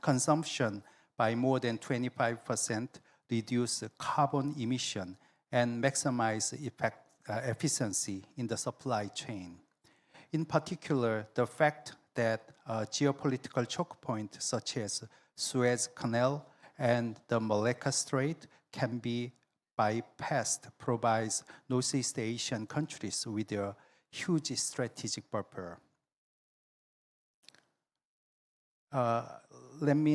consumption by more than 25%, reduce carbon emission, and maximize efficiency in the supply chain. In particular, the fact that geopolitical choke points such as Suez Canal and the Malacca Strait can be bypassed provides Northeast Asian countries with a huge strategic buffer. Let me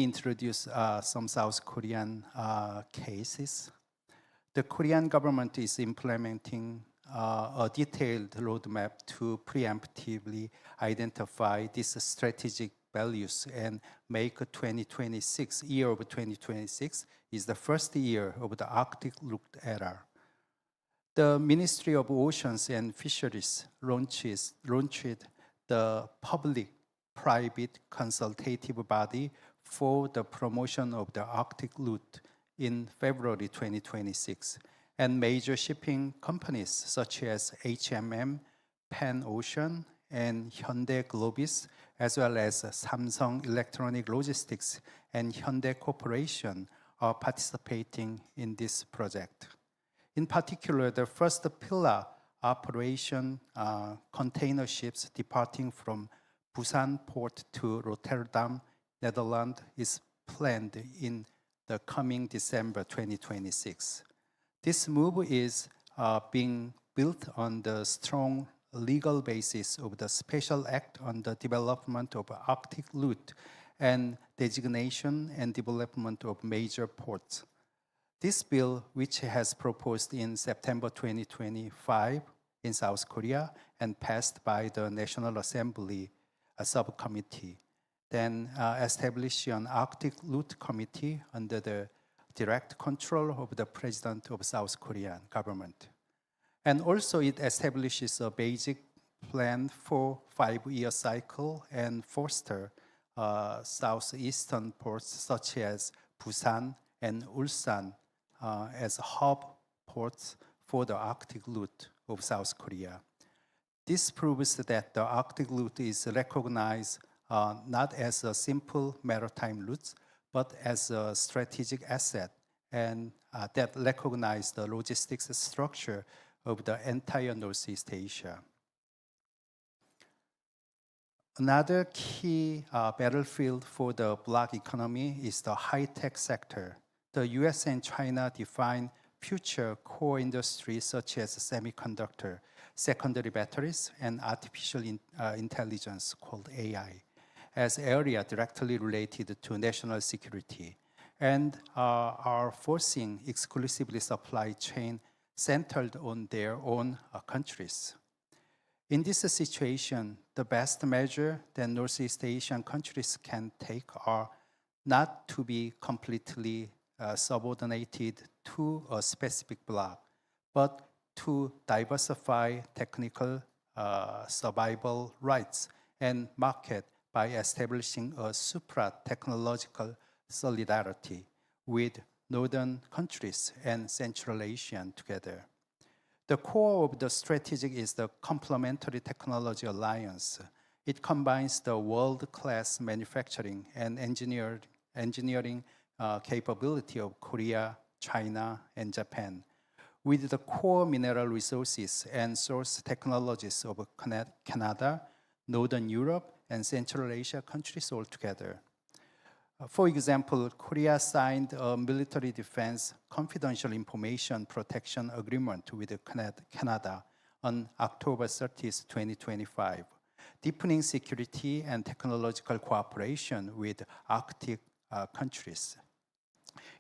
introduce some South Korean cases. The Korean government is implementing a detailed roadmap to preemptively identify these strategic values and make 2026, year of 2026, is the first year of the Arctic Loop era. The Ministry of Oceans and Fisheries launched the public-private consultative body for the promotion of the Arctic route in February 2026. And major shipping companies such as HMM, Pan Ocean, and Hyundai Globis, as well as Samsung Electronic Logistics and Hyundai Corporation are participating in this project. In particular, the first pillar operation container ships departing from Busan port to Rotterdam, Netherlands is planned in the coming December 2026. This move is being built on the strong legal basis of the Special Act on the Development of Arctic Route and Designation and Development of Major Ports. This bill, which has proposed in September 2025 in South Korea and passed by the National Assembly subcommittee, then established an Arctic Route Committee under the direct control of the President of South Korean government. And also it establishes a basic plan for 5-year cycle and foster southeastern ports such as Busan and Ulsan as hub ports for the Arctic route of South Korea. This proves that the Arctic route is recognized not as a simple maritime route, but as a strategic asset and that recognize the logistics structure of the entire Northeast Asia. Another key battlefield for the bloc economy is the high-tech sector. The US and China define future core industries such as semiconductor, secondary batteries, and artificial intelligence called AI as area directly related to national security and are forcing exclusively supply chain centered on their own countries. In this situation, the best measure that Northeast Asian countries can take are not to be completely subordinated to a specific bloc, but to diversify technical survival rights and market by establishing a supra-technological solidarity with northern countries and Central Asian together. The core of the strategy is the Complementary Technology Alliance. It combines the world-class manufacturing and engineering capability of Korea, China, and Japan, with the core mineral resources and source technologies of Canada, Northern Europe, and Central Asia countries altogether. For example, Korea signed a military defense confidential information protection agreement with Canada on October 30, 2025, deepening security and technological cooperation with Arctic countries.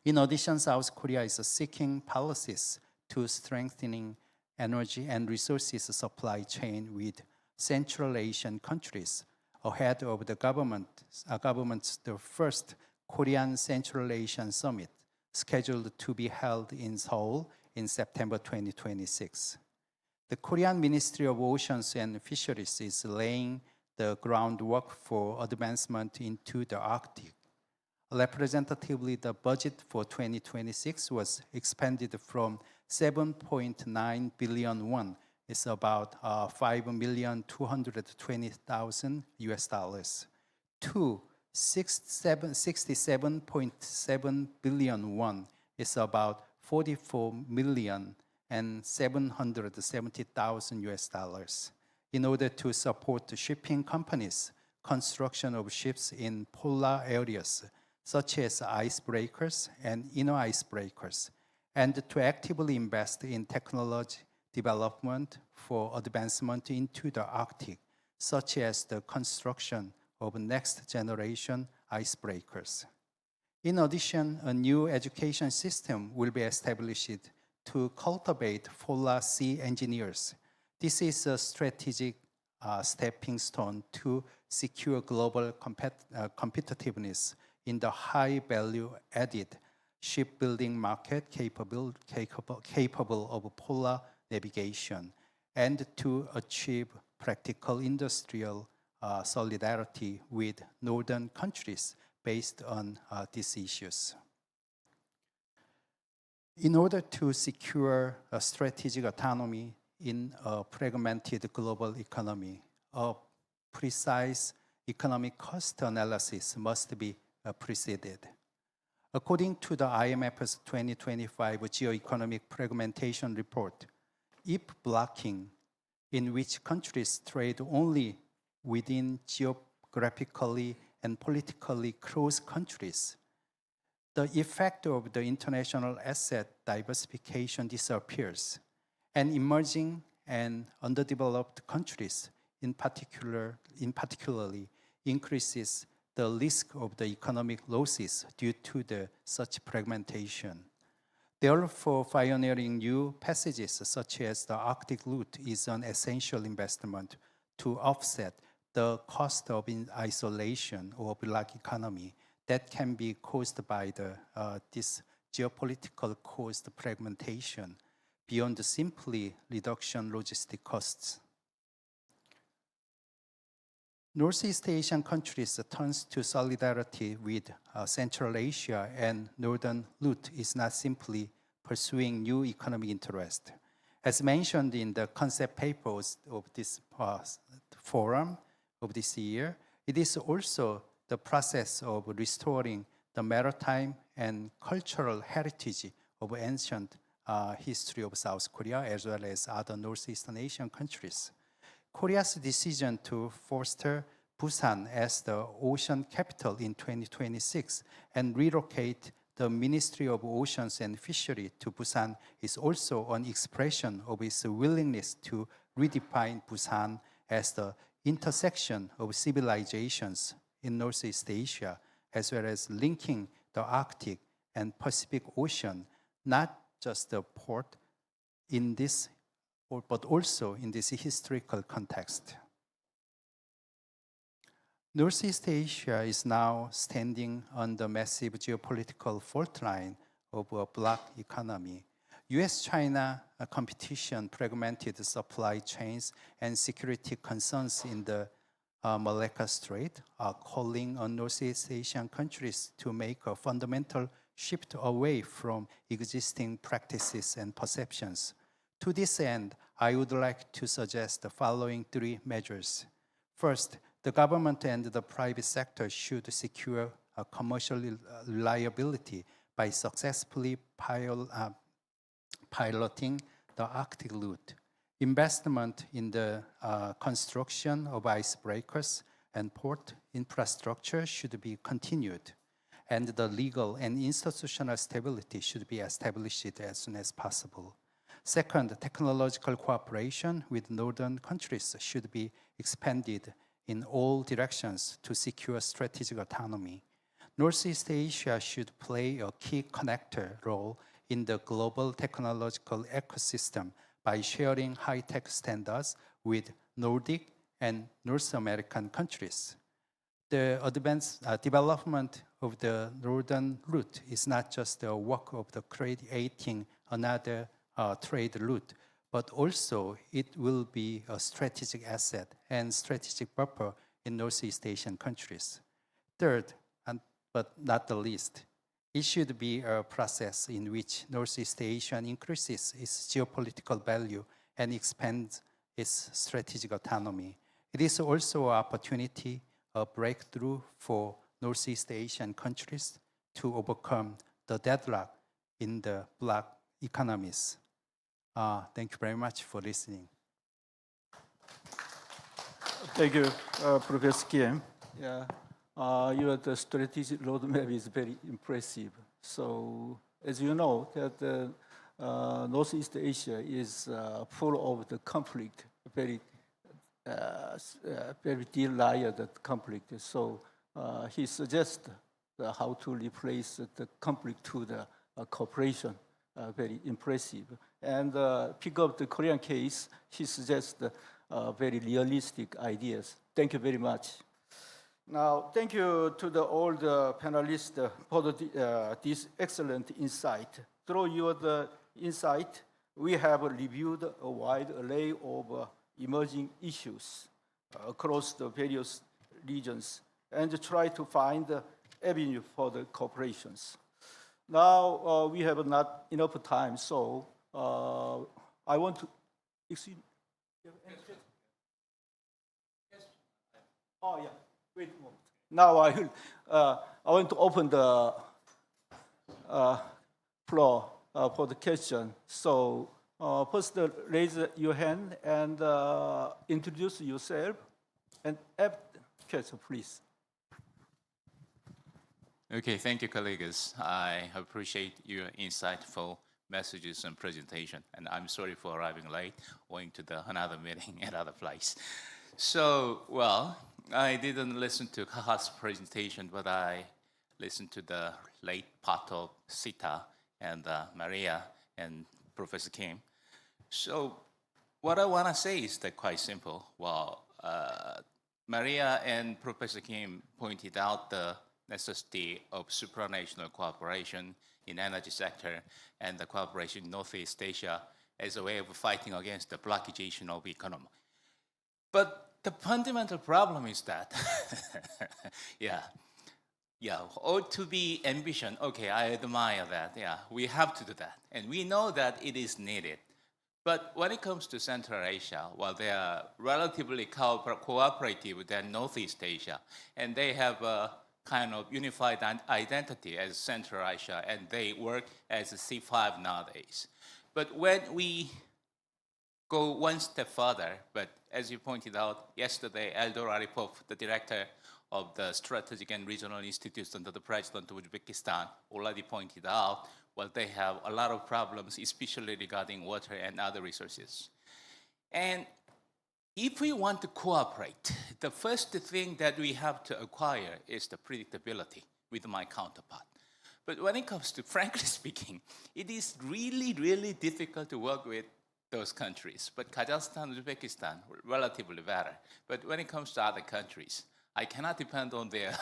In addition, South Korea is seeking policies to strengthening energy and resources supply chain with Central Asian countries ahead of the government's the first Korean Central Asian Summit scheduled to be held in Seoul in September 2026. The Korean Ministry of Oceans and Fisheries is laying the groundwork for advancement into the Arctic. Representatively, the budget for 2026 was expanded from 7.9 billion won, it's about $5,220,000 US dollars, to 67.7 billion won, it's about 44,770,000 US dollars, in order to support the shipping companies' construction of ships in polar areas, such as icebreakers and inner icebreakers, and to actively invest in technology development for advancement into the Arctic, such as the construction of next generation icebreakers. In addition, a new education system will be established to cultivate polar sea engineers. This is a strategic stepping stone to secure global competitiveness in the high value added shipbuilding market capable of polar navigation, and to achieve practical industrial solidarity with northern countries based on these issues. In order to secure a strategic autonomy in a fragmented global economy, a precise economic cost analysis must be preceded. According to the IMF's 2025 Geoeconomic Fragmentation Report, if blocking, in which countries trade only within geographically and politically close countries, the effect of the international asset diversification disappears, and emerging and underdeveloped countries in particularly increases the risk of the economic losses due to such fragmentation. Therefore, pioneering new passages such as the Arctic route is an essential investment to offset the cost of isolation or black economy that can be caused by this geopolitical caused fragmentation beyond simply reduction logistic costs. Northeast Asian countries turns to solidarity with Central Asia, and Northern route is not simply pursuing new economic interest. As mentioned in the concept papers of this forum of this year, it is also the process of restoring the maritime and cultural heritage of ancient history of South Korea as well as other Northeastern Asian countries. Korea's decision to foster Busan as the ocean capital in 2026 and relocate the Ministry of Oceans and Fishery to Busan is also an expression of its willingness to redefine Busan as the intersection of civilizations in Northeast Asia, as well as linking the Arctic and Pacific Ocean, not just the port in this, but also in this historical context. Northeast Asia is now standing on the massive geopolitical fault line of a bloc economy. US-China competition, fragmented supply chains, and security concerns in the Malacca Strait are calling on Northeast Asian countries to make a fundamental shift away from existing practices and perceptions. To this end, I would like to suggest the following three measures. First, the government and the private sector should secure a commercial reliability by successfully piloting the Arctic route. Investment in the construction of icebreakers and port infrastructure should be continued, and the legal and institutional stability should be established as soon as possible. Second, technological cooperation with northern countries should be expanded in all directions to secure strategic autonomy. Northeast Asia should play a key connector role in the global technological ecosystem by sharing high-tech standards with Nordic and North American countries. The advanced development of the northern route is not just the work of the creating another trade route, but also it will be a strategic asset and strategic buffer in Northeast Asian countries. Third, but not the least, it should be a process in which Northeast Asia increases its geopolitical value and expands its strategic autonomy. It is also an opportunity, a breakthrough for Northeast Asian countries to overcome the deadlock in the bloc economies. Thank you very much for listening. Thank you, Professor Kim. Yeah, your the strategic roadmap is very impressive. So, as you know, that Northeast Asia is full of the conflict, very deep layered conflict. So, he suggests how to replace the conflict to the cooperation. Very impressive. And pick up the Korean case, he suggests very realistic ideas. Thank you very much. Now, thank you to all the panelists for this excellent insight. Through your insight, we have reviewed a wide array of emerging issues across the various regions and try to find the avenue for the cooperations. Now, we have not enough time, so I want to, excuse me. Oh, yeah, wait a moment. Now I want to open the floor for the question. So first raise your hand and introduce yourself and ask the question, please. Okay, thank you, colleagues. I appreciate your insightful messages and presentation, and I'm sorry for arriving late, owing to another meeting at other place. So, well, I didn't listen to Kaha's presentation, but I listened to the late part of Sita and Maria and Professor Kim. So, what I want to say is that quite simple. Well, Maria and Professor Kim pointed out the necessity of supranational cooperation in energy sector and the cooperation in Northeast Asia as a way of fighting against the blockaging of economy. But the fundamental problem is that, ought to be ambition. Okay, I admire that. Yeah, we have to do that. And we know that it is needed. But when it comes to Central Asia, well, they are relatively cooperative than Northeast Asia, and they have a kind of unified identity as Central Asia, and they work as a C5 nowadays. But when we go one step further, but as you pointed out yesterday, Eldor Aripov, the director of the Strategic and Regional Institutes under the President of Uzbekistan, already pointed out, well, they have a lot of problems, especially regarding water and other resources. And if we want to cooperate, the first thing that we have to acquire is the predictability with my counterpart. But when it comes to, frankly speaking, it is really, really difficult to work with those countries. But Kazakhstan, Uzbekistan, relatively better. But when it comes to other countries, I cannot depend on their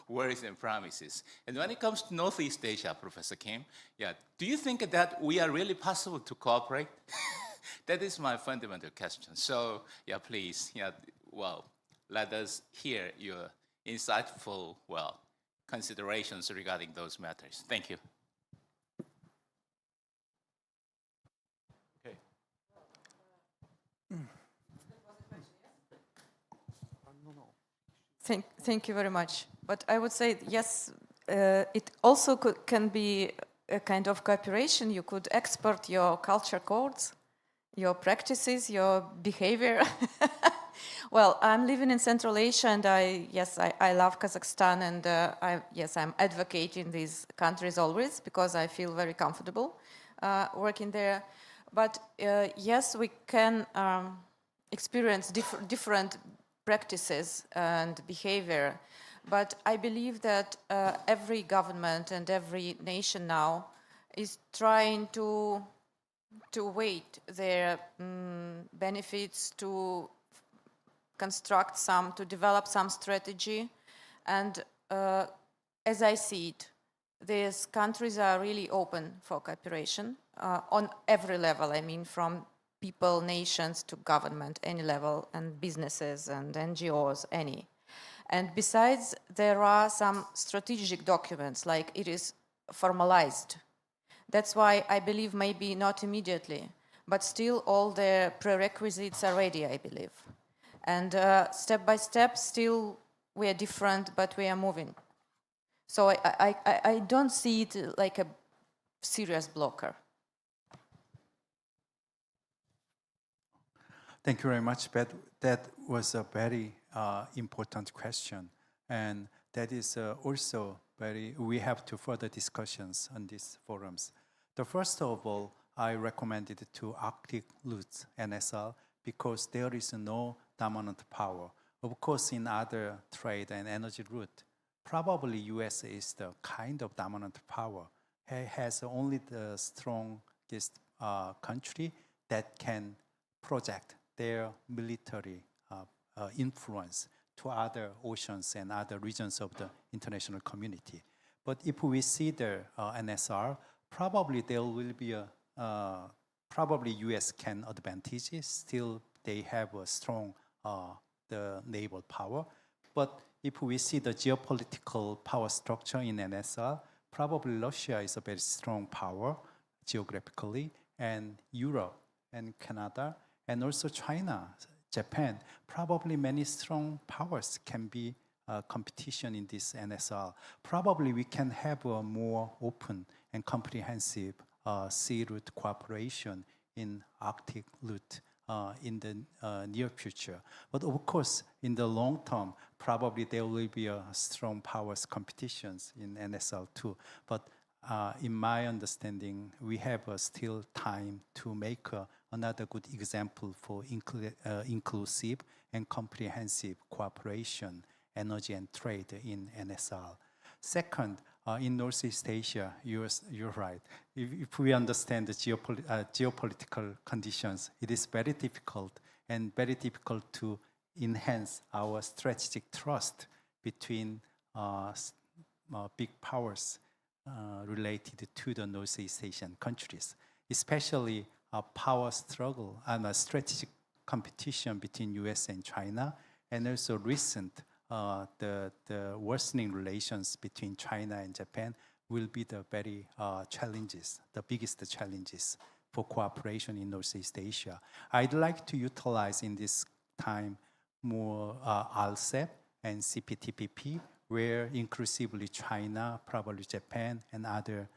words and promises. And when it comes to Northeast Asia, Professor Kim, do you think that we are really possible to cooperate? That is my fundamental question. So, please, let us hear your insightful, considerations regarding those matters. Thank you. Okay. Thank you very much. But I would say, yes, it also can be a kind of cooperation. You could export your culture codes, your practices, your behavior. Well, I'm living in Central Asia, and I love Kazakhstan, and I'm advocating these countries always because I feel very comfortable working there. But yes, we can experience different practices and behavior. But I believe that every government and every nation now is trying to weight their benefits, to construct to develop some strategy And as I see it, these countries are really open for cooperation on every level. I mean, from people, nations to government, any level, and businesses and NGOs, any. And besides, there are some strategic documents, like it is formalized. That's why I believe maybe not immediately, but still all the prerequisites are ready, I believe. And step by step, still we are different, but we are moving. So I don't see it like a serious blocker. Thank you very much, Beth. That was a very important question. And that is also we have to further discussions on these forums. The first of all, I recommended to Arctic routes, NSR, because there is no dominant power. Of course, in other trade and energy route, probably US is the kind of dominant power. It has only the strongest country that can project their military influence to other oceans and other regions of the international community. But if we see the NSR, probably there will be probably US can advantages. Still, they have a strong the naval power. But if we see the geopolitical power structure in NSR, probably Russia is a very strong power geographically, and Europe and Canada, and also China, Japan, probably many strong powers can be competition in this NSR. Probably we can have a more open and comprehensive sea route cooperation in Arctic route in the near future. But of course, in the long term, probably there will be a strong powers competitions in NSR too. But in my understanding, we have still time to make another good example for inclusive and comprehensive cooperation, energy and trade in NSR. Second, in Northeast Asia, you're right. If we understand the geopolitical conditions, it is very difficult to enhance our strategic trust between big powers related to the Northeast Asian countries, especially a power struggle and a strategic competition between US and China, and also recent the worsening relations between China and Japan will be the very challenges, the biggest challenges for cooperation in Northeast Asia. I'd like to utilize in this time more RCEP and CPTPP, where inclusively China, probably Japan, and other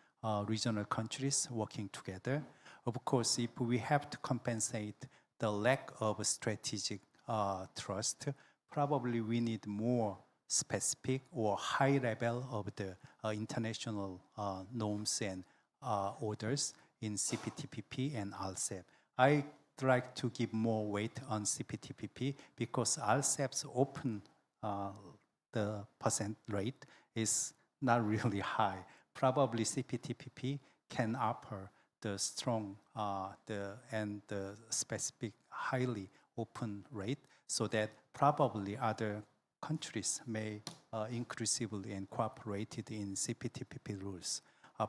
regional countries working together. Of course, if we have to compensate the lack of strategic trust, probably we need more specific or high level of the international norms and orders in CPTPP and RCEP. I'd like to give more weight on CPTPP because RCEP's open the percent rate is not really high. Probably CPTPP can offer the strong and the specific highly open rate so that probably other countries may inclusively and cooperated in CPTPP rules.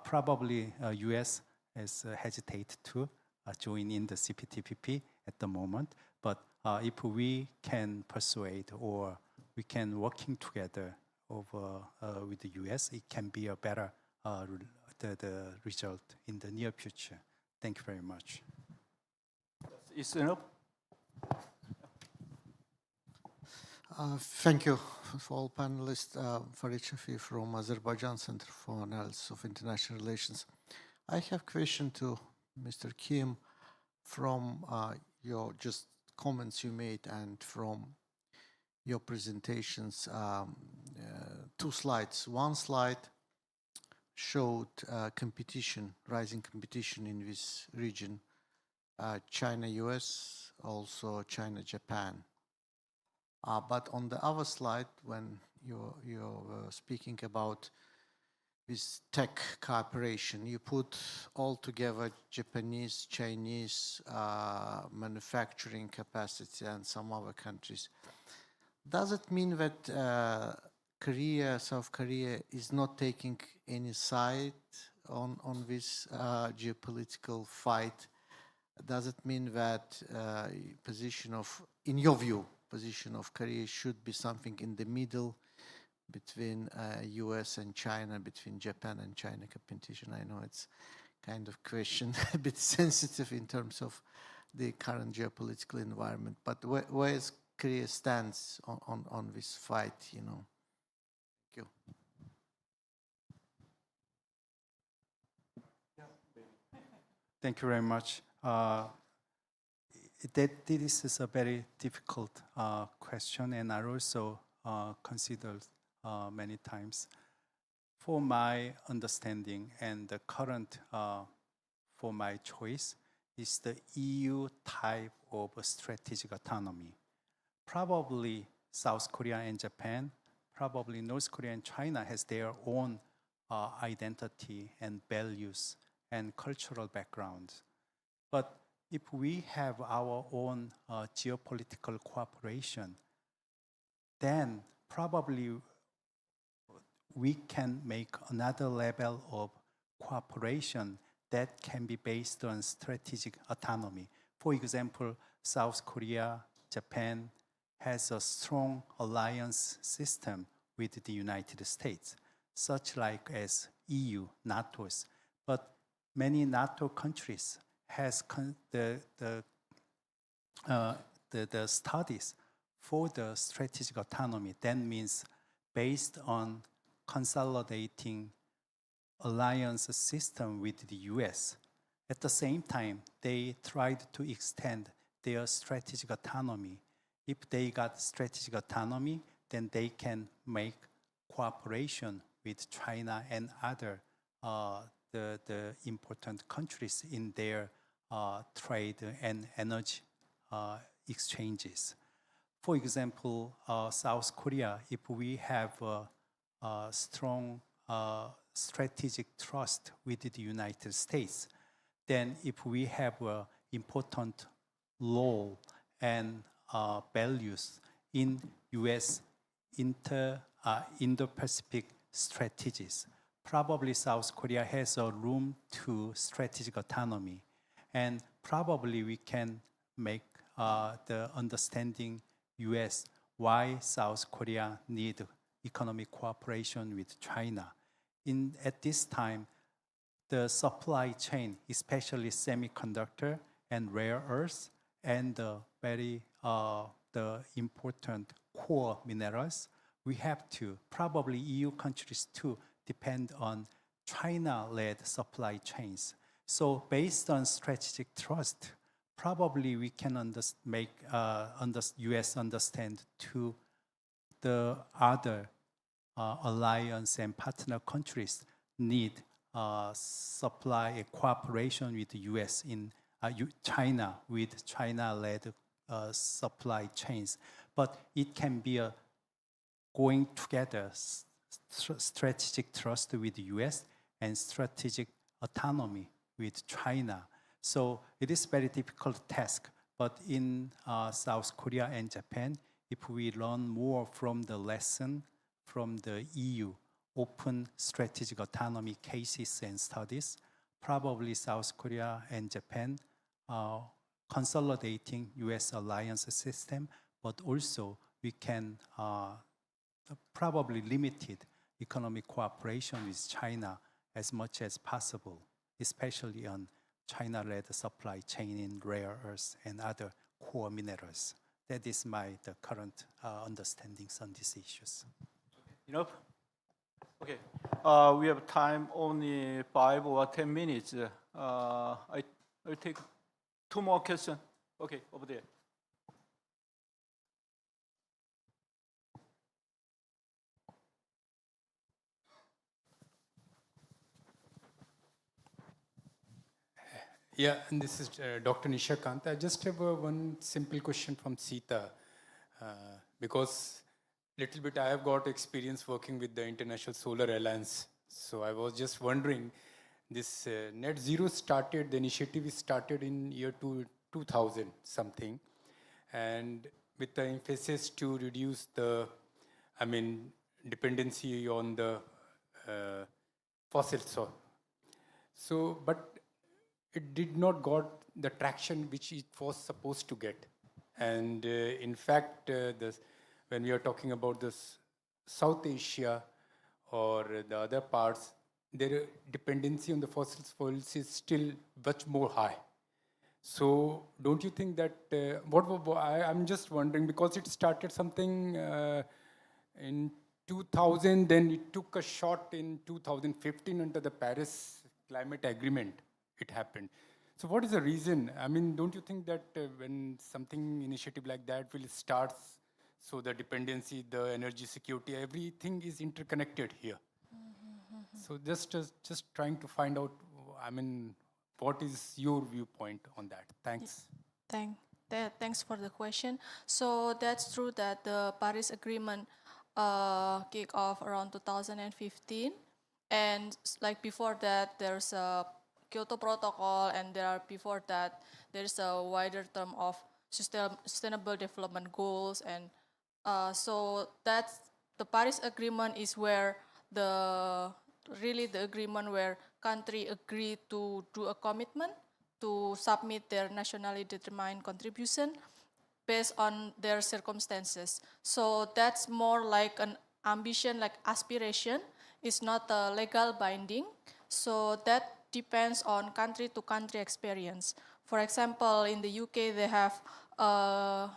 Probably US has hesitated to join in the CPTPP at the moment, but if we can persuade or we can working together over with the US, it can be a better the result in the near future. Thank you very much. Is enough? Thank you for all panelists. Farid Shafi from Azerbaijan Center for Analysis of International Relations. I have a question to Mr. Kim from your just comments you made and from your presentations. Two slides. One slide showed competition, rising competition in this region, China-US, also China-Japan. But on the other slide, when you're speaking about this tech cooperation, you put all together Japanese, Chinese manufacturing capacity and some other countries. Does it mean that South Korea is not taking any side on this geopolitical fight. Does it mean that position of, in your view, position of Korea should be something in the middle between US and China, between Japan and China competition? I know it's kind of question a bit sensitive in terms of the current geopolitical environment, but where is Korea stands on this fight, you know? Thank you. Thank you very much. This is a very difficult question, and I also considered many times. For my understanding and the current, for my choice, is the EU type of strategic autonomy. Probably South Korea and Japan, probably North Korea and China has their own identity and values and cultural backgrounds. But if we have our own geopolitical cooperation, then probably we can make another level of cooperation that can be based on strategic autonomy. For example, South Korea, Japan has a strong alliance system with the United States, such like as EU, NATO's. But many NATO countries has the studies for the strategic autonomy. That means based on consolidating alliance system with the US. At the same time, they tried to extend their strategic autonomy. If they got strategic autonomy, then they can make cooperation with China and other the important countries in their trade and energy exchanges. For example, South Korea, if we have a strong strategic trust with the United States, then if we have important law and values in U.S. Indo-Pacific strategies, probably South Korea has a room to strategic autonomy, and probably we can make the understanding U.S. why South Korea need economic cooperation with China. At this time, the supply chain, especially semiconductor and rare earths, and the important core minerals, we have to, probably EU countries too, depend on China-led supply chains. So based on strategic trust, probably we can make US understand to the other alliance and partner countries need supply cooperation with the US in China with China-led supply chains. But it can be a going together strategic trust with the US and strategic autonomy with China. So it is very difficult task. But in South Korea and Japan, if we learn more from the lesson from the EU open strategic autonomy cases and studies, probably South Korea and Japan consolidating US alliance system, but also we can probably limited economic cooperation with China as much as possible, especially on China-led supply chain in rare earths and other core minerals. That is the current understandings on these issues. Enough? Okay. We have time only 5 or 10 minutes. I'll take 2 more questions. Okay, over there. Yeah, and this is Dr. Nishakant. I just have one simple question from Sita, because little bit I have got experience working with the International Solar Alliance. So I was just wondering, this net zero started, the initiative started in year 2000 something, and with the emphasis to reduce the, dependency on the fossil soil. So, but it did not got the traction which it was supposed to get. And in fact, when we are talking about this South Asia or the other parts, their dependency on the fossil fuels is still much more high. So don't you think that, I'm just wondering, because it started something in 2000, then it took a shot in 2015 under the Paris Climate Agreement, it happened. So what is the reason? I mean, don't you think that when something initiative like that will start, so the dependency, the energy security, everything is interconnected here. So just trying to find out, I mean, what is your viewpoint on that? Thanks. Thanks for the question. So that's true that the Paris Agreement kicked off around 2015. And like before that, there's a Kyoto Protocol, and before that, there's a wider term of sustainable development goals. And so that's the Paris Agreement is where the agreement where countries agree to do a commitment to submit their nationally determined contribution based on their circumstances. So that's more like an ambition, like aspiration. It's not a legal binding. So that depends on country to country experience. For example, in the UK, they have a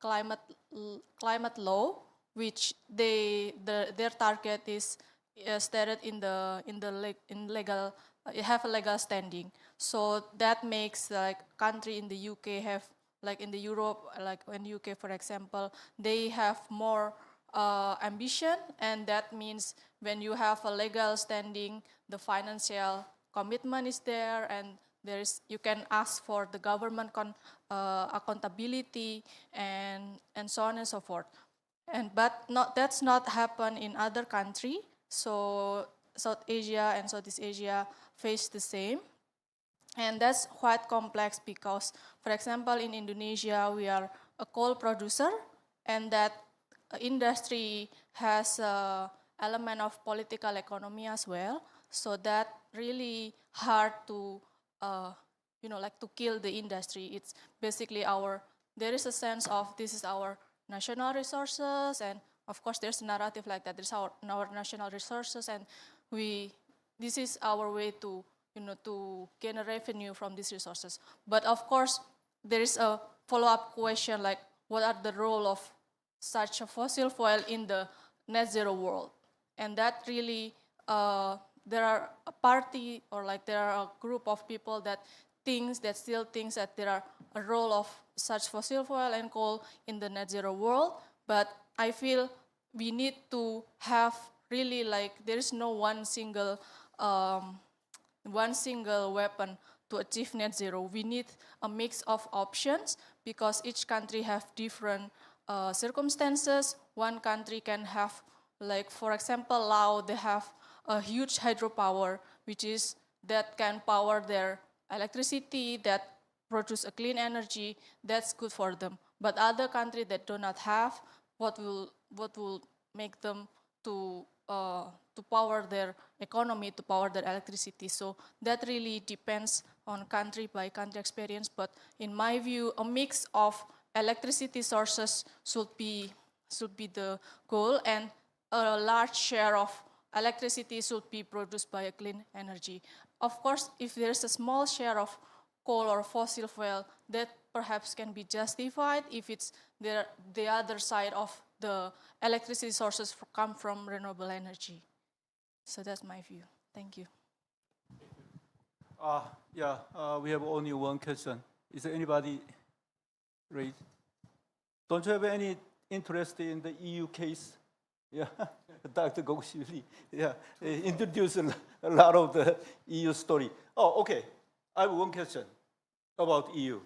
climate law, which their target is stated in legal. It have a legal standing. So that makes like country in the UK have, like in the Europe, like in UK, for example, they have more ambition, and that means when you have a legal standing, the financial commitment is there, and you can ask for the government accountability and so on and so forth. That's not happen in other country. So South Asia and Southeast Asia face the same. And that's quite complex because, for example, in Indonesia, we are a coal producer, and that industry has an element of political economy as well. So that really hard to, to kill the industry. It's basically there is a sense of this is our national resources, and of course there's a narrative like that. There's our national resources, and this is our way to gain a revenue from these resources. But of course, there is a follow-up question like, what are the role of such a fossil fuel in the net zero world? And that really, there are a party or like there are a group of people that still thinks that there are a role of such fossil fuel and coal in the net zero world. But I feel we need to have really there is no one single weapon to achieve net zero. We need a mix of options because each country have different circumstances. One country can have, for example, Laos, they have a huge hydropower, that can power their electricity, that produce a clean energy. That's good for them. But other countries that do not have, what will make them to power their economy, to power their electricity. So that really depends on country by country experience. But in my view, a mix of electricity sources should be the goal, and a large share of electricity should be produced by a clean energy. Of course, if there's a small share of coal or fossil fuel, that perhaps can be justified if it's the other side of the electricity sources come from renewable energy. So that's my view. Thank you. We have only one question. Is there anybody raised? Don't you have any interest in the EU case? Yeah, Dr. Gokshili, introduced a lot of the EU story. Oh, okay. I have one question about EU.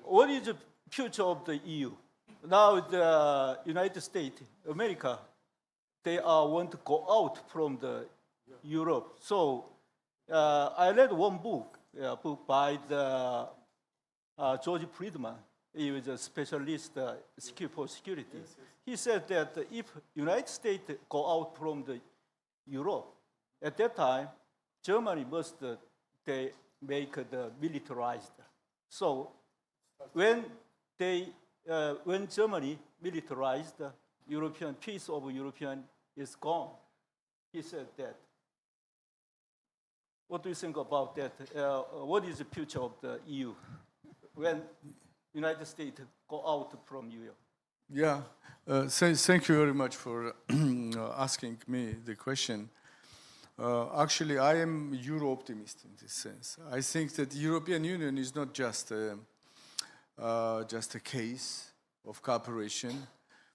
What is the future of the EU? Now the United States, America, they want to go out from the Europe. So I read one book by the George Friedman, he was a specialist for security. He said that if United States go out from the Europe, at that time, Germany must they make the militarized. So when Germany militarized, European peace of European is gone. He said that. What do you think about that? What is the future of the EU when United States go out from EU? Yeah, thank you very much for asking me the question. Actually, I am Euro-optimist in this sense. I think that the European Union is not just a case of cooperation,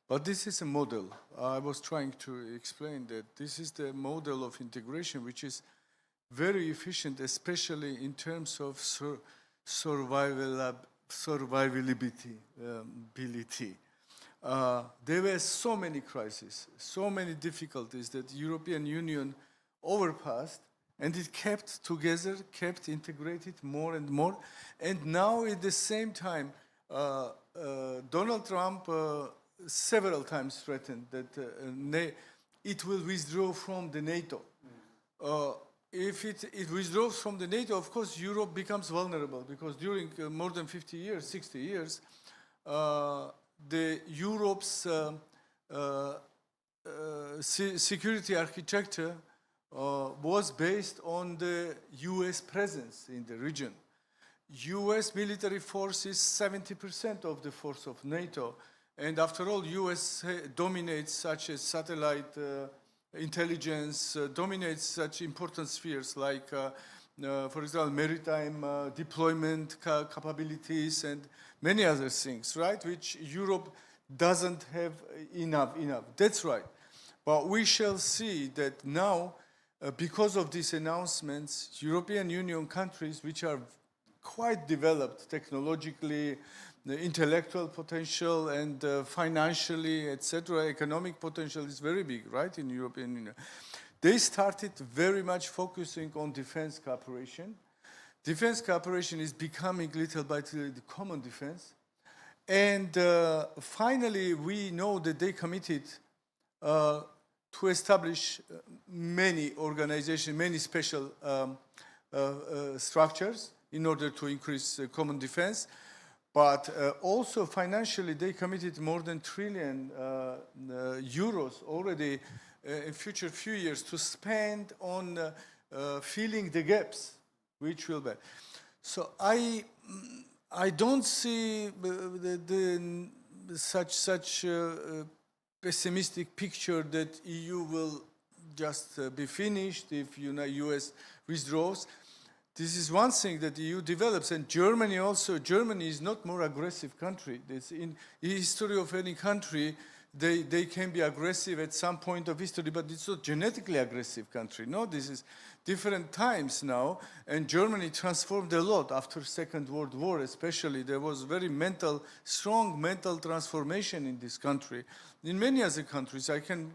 but this is a model. I was trying to explain that this is the model of integration, which is very efficient, especially in terms of survivability. There were so many crises, so many difficulties that the European Union overpassed, and it kept together, kept integrated more and more. And now at the same time, Donald Trump several times threatened that it will withdraw from the NATO. If it withdraws from the NATO, of course, Europe becomes vulnerable because during more than 50 years, 60 years, the Europe's security architecture was based on the US presence in the region. US military force is 70% of the force of NATO. And after all, US dominates such as satellite intelligence, dominates such important spheres like, for example, maritime deployment capabilities and many other things, right? Which Europe doesn't have enough. That's right. But we shall see that now, because of these announcements, European Union countries, which are quite developed technologically, the intellectual potential and financially, etc., economic potential is very big, right, in European Union. They started very much focusing on defense cooperation. Defense cooperation is becoming little by little the common defense. And finally, we know that they committed to establish many organizations, many special structures in order to increase common defense. But also financially, they committed more than €1 trillion already in future few years to spend on filling the gaps, which will be. So I don't see such pessimistic picture that EU will just be finished if US withdraws. This is one thing that the EU develops, and Germany also. Germany is not more aggressive country. It's in the history of any country, they can be aggressive at some point of history, but it's not genetically aggressive country. No, this is different times now, and Germany transformed a lot after Second World War, especially. There was very strong mental transformation in this country. In many other countries, I can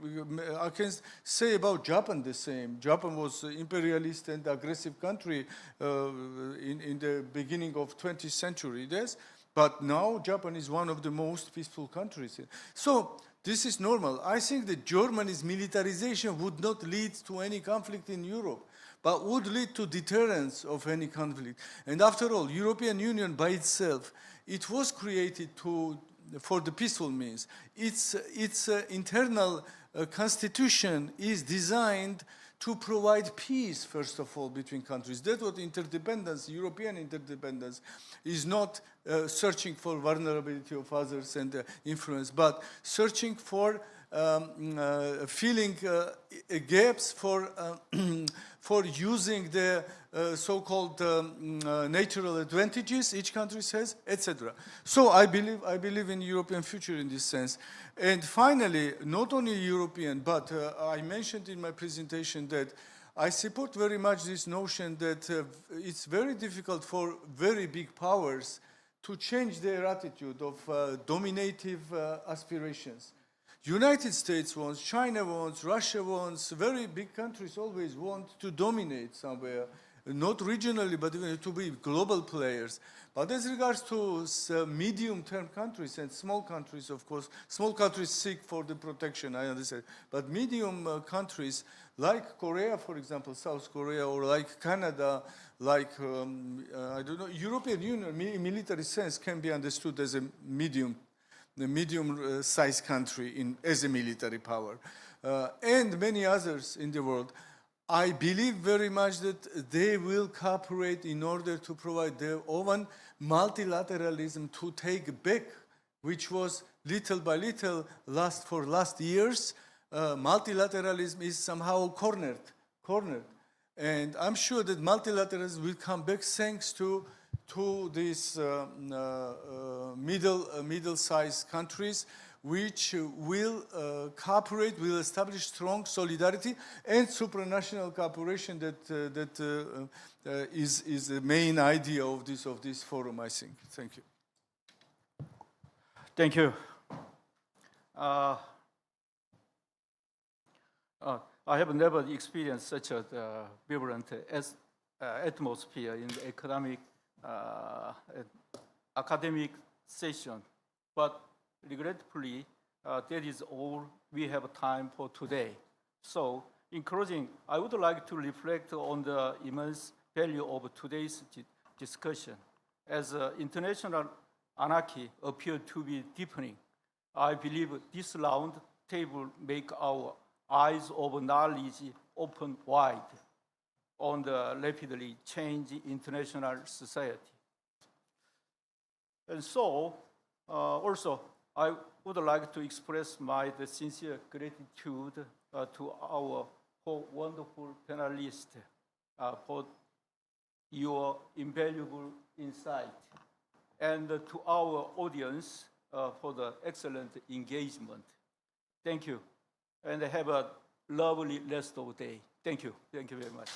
say about Japan the same. Japan was an imperialist and aggressive country in the beginning of 20th century, yes? But now Japan is one of the most peaceful countries. So this is normal. I think that Germany's militarization would not lead to any conflict in Europe, but would lead to deterrence of any conflict. And after all, European Union by itself, it was created for the peaceful means. Its internal constitution is designed to provide peace, first of all, between countries. That's what interdependence, European interdependence, is not searching for vulnerability of others and influence, but searching for filling gaps for using the so-called natural advantages each country has, etc. So I believe in European future in this sense. And finally, not only European, but I mentioned in my presentation that I support very much this notion that it's very difficult for very big powers to change their attitude of dominative aspirations. United States wants, China wants, Russia wants, very big countries always want to dominate somewhere. not regionally, but even to be global players. But as regards to medium-term countries and small countries, of course, small countries seek for the protection, I understand. But medium countries, like Korea, for example, South Korea, or like Canada, like, I don't know, European Union, in military sense, can be understood as a medium-sized country as a military power. And many others in the world. I believe very much that they will cooperate in order to provide their own multilateralism to take back, which was little by little last years. Multilateralism is somehow cornered. And I'm sure that multilateralism will come back thanks to these middle-sized countries, which will cooperate, will establish strong solidarity and supranational cooperation that is the main idea of this forum, I think. Thank you. Thank you. I have never experienced such a vibrant atmosphere in the academic session, but regretfully, that is all we have time for today. So, in closing, I would like to reflect on the immense value of today's discussion. As international anarchy appeared to be deepening, I believe this round table make our eyes of knowledge open wide on the rapidly changing international society. And so, also, I would like to express my sincere gratitude to our four wonderful panelists for your invaluable insight, and to our audience for the excellent engagement. Thank you, and have a lovely rest of the day. Thank you. Thank you very much.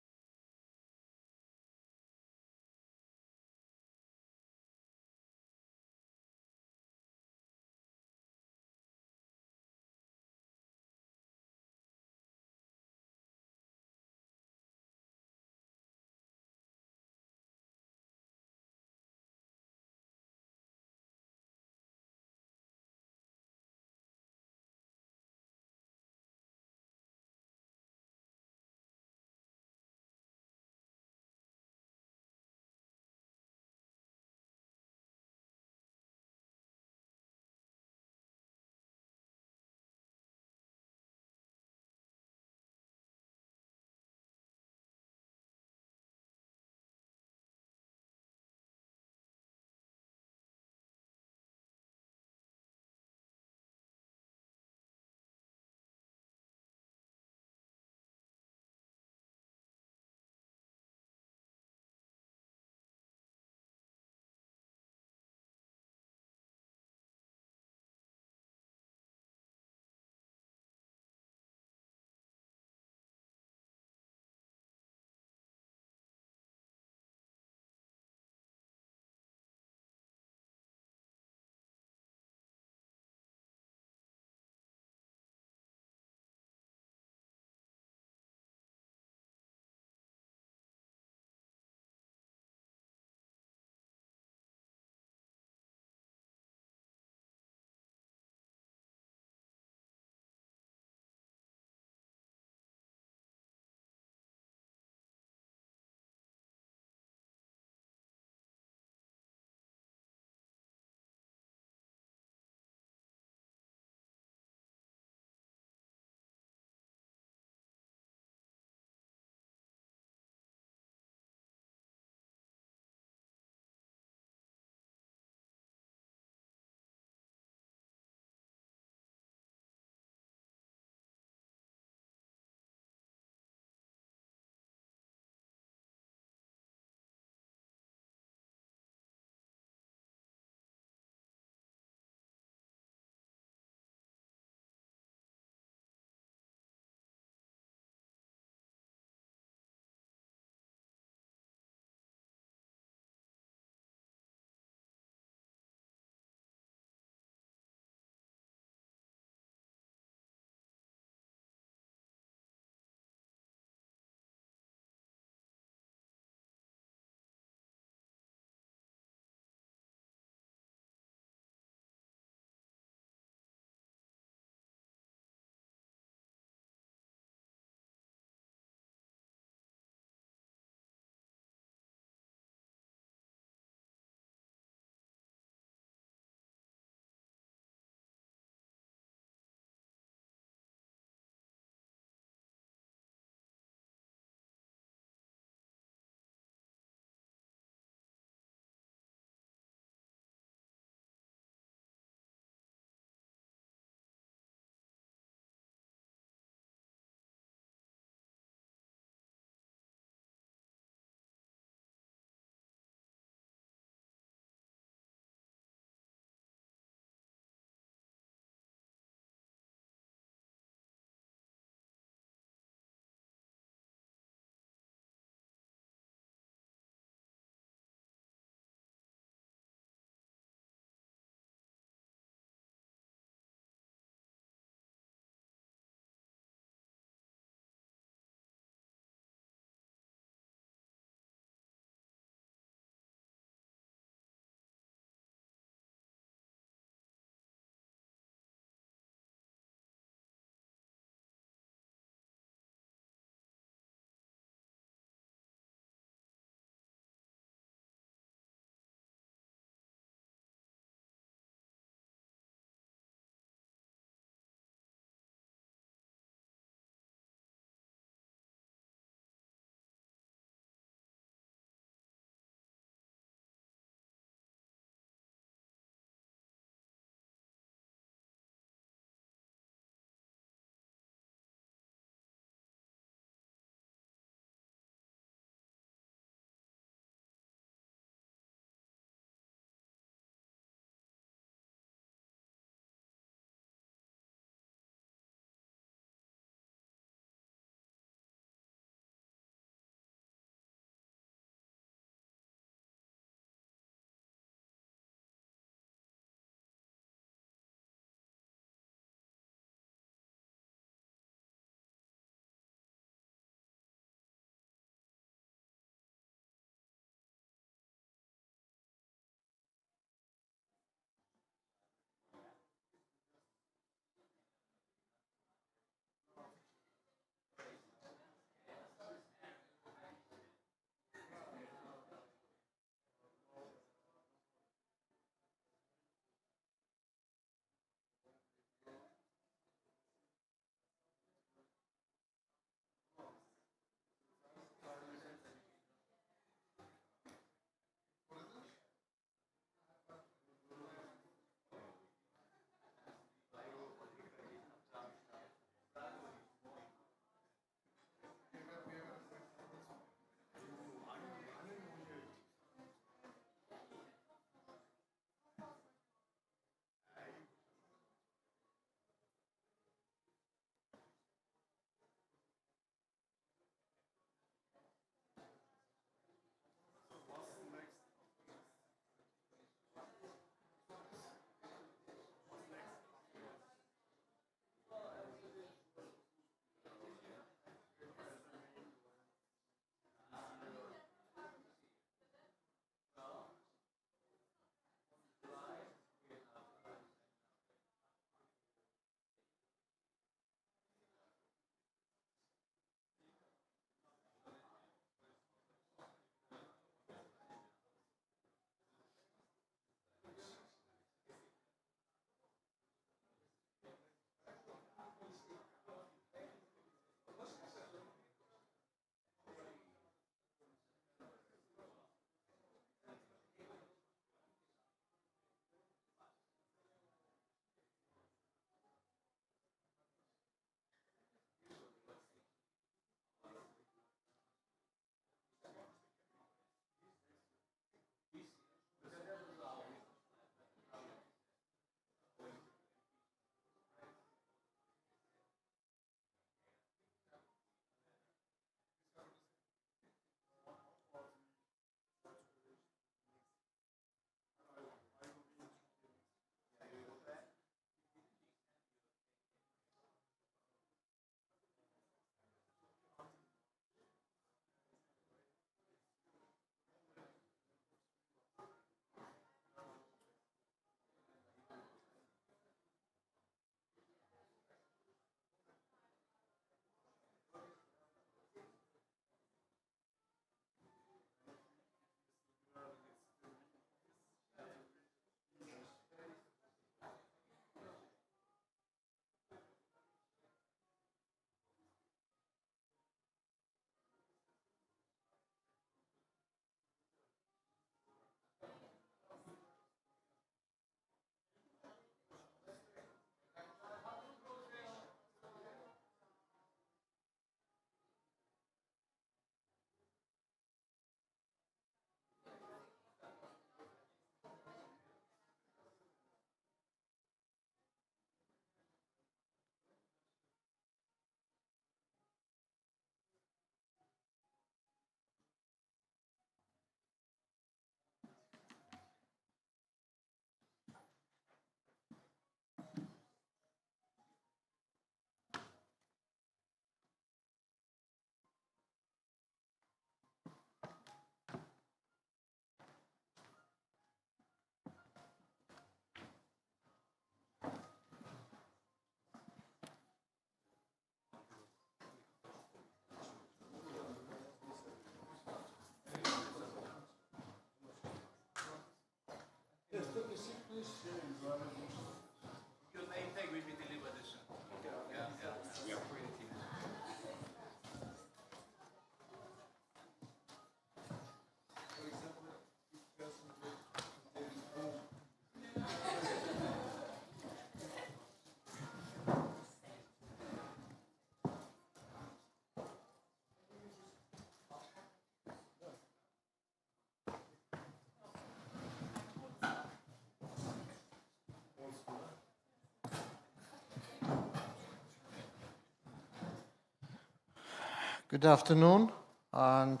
Good afternoon, and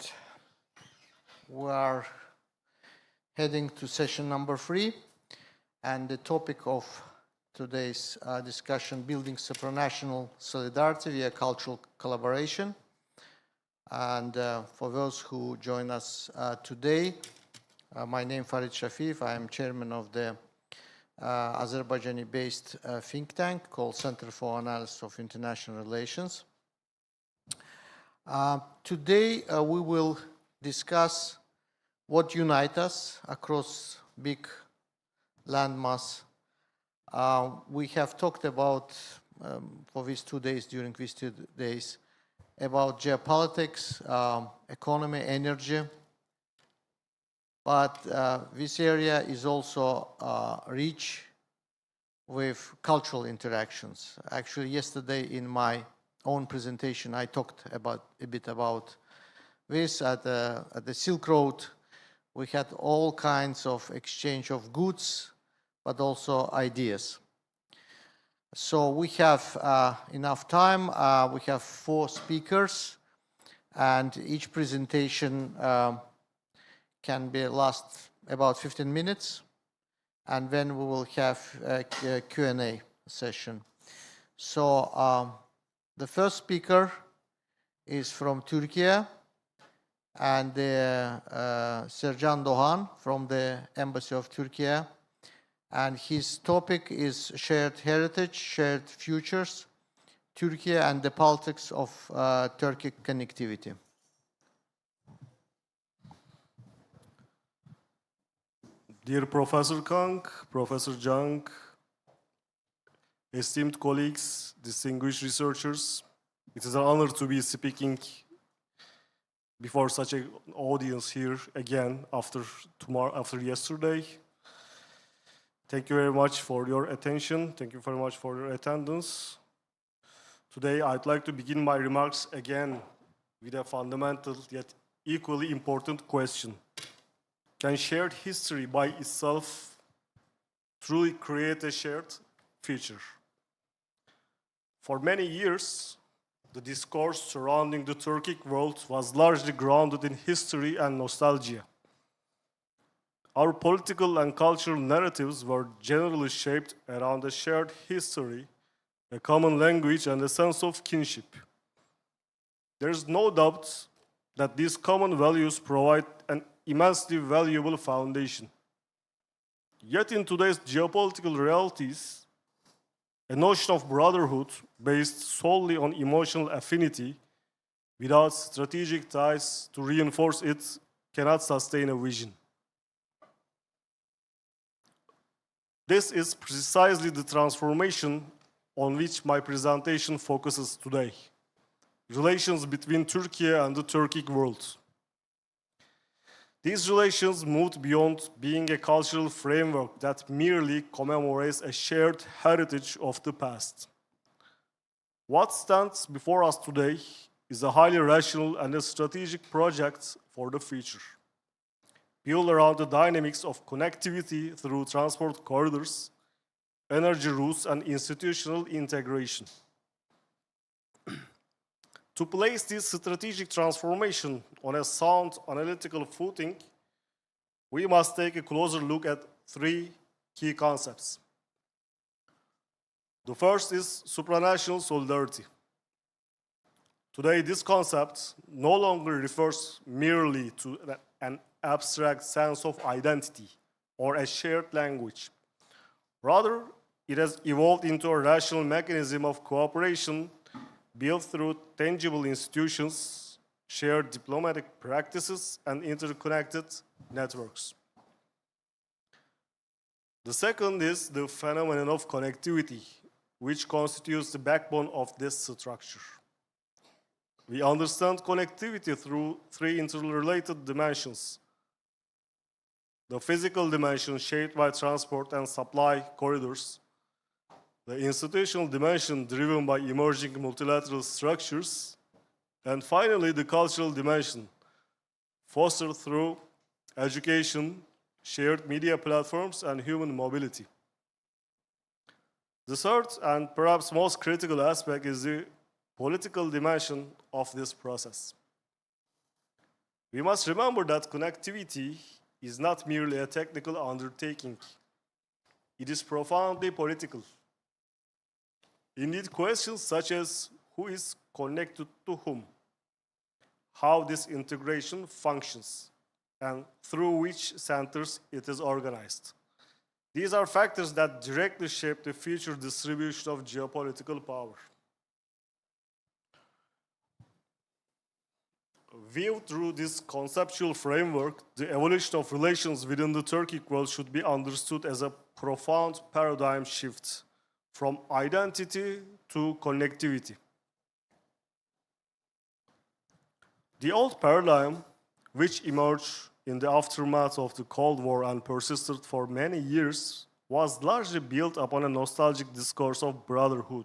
we are heading to session number 3, and the topic of today's discussion, building supranational solidarity via cultural collaboration. And for those who join us today, my name is Farid Shafif. I am chairman of the Azerbaijani-based think tank called Center for Analysis of International Relations. Today we will discuss what unites us across big landmass. We have talked about, for these 2 days, during these 2 days, about geopolitics, economy, energy. But this area is also rich with cultural interactions. Actually, yesterday in my own presentation, I talked a bit about this. At the Silk Road, we had all kinds of exchange of goods, but also ideas. So we have enough time. We have 4 speakers, and each presentation can last about 15 minutes, and then we will have a Q&A session. So the first speaker is from Turkey, and Sercan Doğan from the Embassy of Turkey. And his topic is shared heritage, shared futures, Turkey and the politics of Turkic connectivity. Dear Professor Kang, Professor Jang, esteemed colleagues, distinguished researchers, it is an honor to be speaking before such an audience here again after yesterday. Thank you very much for your attention. Thank you very much for your attendance. Today, I'd like to begin my remarks again with a fundamental yet equally important question. Can shared history by itself truly create a shared future? For many years, the discourse surrounding the Turkic world was largely grounded in history and nostalgia. Our political and cultural narratives were generally shaped around a shared history, a common language, and a sense of kinship. There is no doubt that these common values provide an immensely valuable foundation. Yet in today's geopolitical realities, a notion of brotherhood based solely on emotional affinity without strategic ties to reinforce it cannot sustain a vision. This is precisely the transformation on which my presentation focuses today. Relations between Turkey and the Turkic world. These relations moved beyond being a cultural framework that merely commemorates a shared heritage of the past. What stands before us today is a highly rational and a strategic project for the future, built around the dynamics of connectivity through transport corridors, energy routes, and institutional integration. To place this strategic transformation on a sound analytical footing, we must take a closer look at 3 key concepts. The first is supranational solidarity. Today, this concept no longer refers merely to an abstract sense of identity or a shared language. Rather, it has evolved into a rational mechanism of cooperation built through tangible institutions, shared diplomatic practices, and interconnected networks. The second is the phenomenon of connectivity, which constitutes the backbone of this structure. We understand connectivity through 3 interrelated dimensions. The physical dimension shaped by transport and supply corridors, the institutional dimension driven by emerging multilateral structures, and finally the cultural dimension fostered through education, shared media platforms, and human mobility. The third and perhaps most critical aspect is the political dimension of this process. We must remember that connectivity is not merely a technical undertaking. It is profoundly political. Indeed, questions such as who is connected to whom, how this integration functions, and through which centers it is organized. These are factors that directly shape the future distribution of geopolitical power. Viewed through this conceptual framework, the evolution of relations within the Turkic world should be understood as a profound paradigm shift from identity to connectivity. The old paradigm, which emerged in the aftermath of the Cold War and persisted for many years, was largely built upon a nostalgic discourse of brotherhood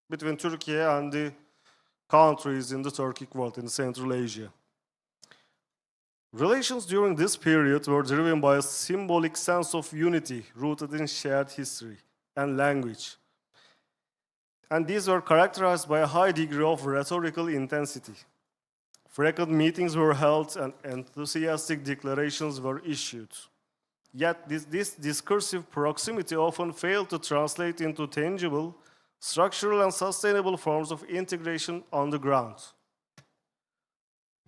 between Turkey and the countries in the Turkic world in Central Asia. Relations during this period were driven by a symbolic sense of unity rooted in shared history and language. And these were characterized by a high degree of rhetorical intensity. Frequent meetings were held and enthusiastic declarations were issued. Yet this discursive proximity often failed to translate into tangible, structural and sustainable forms of integration on the ground.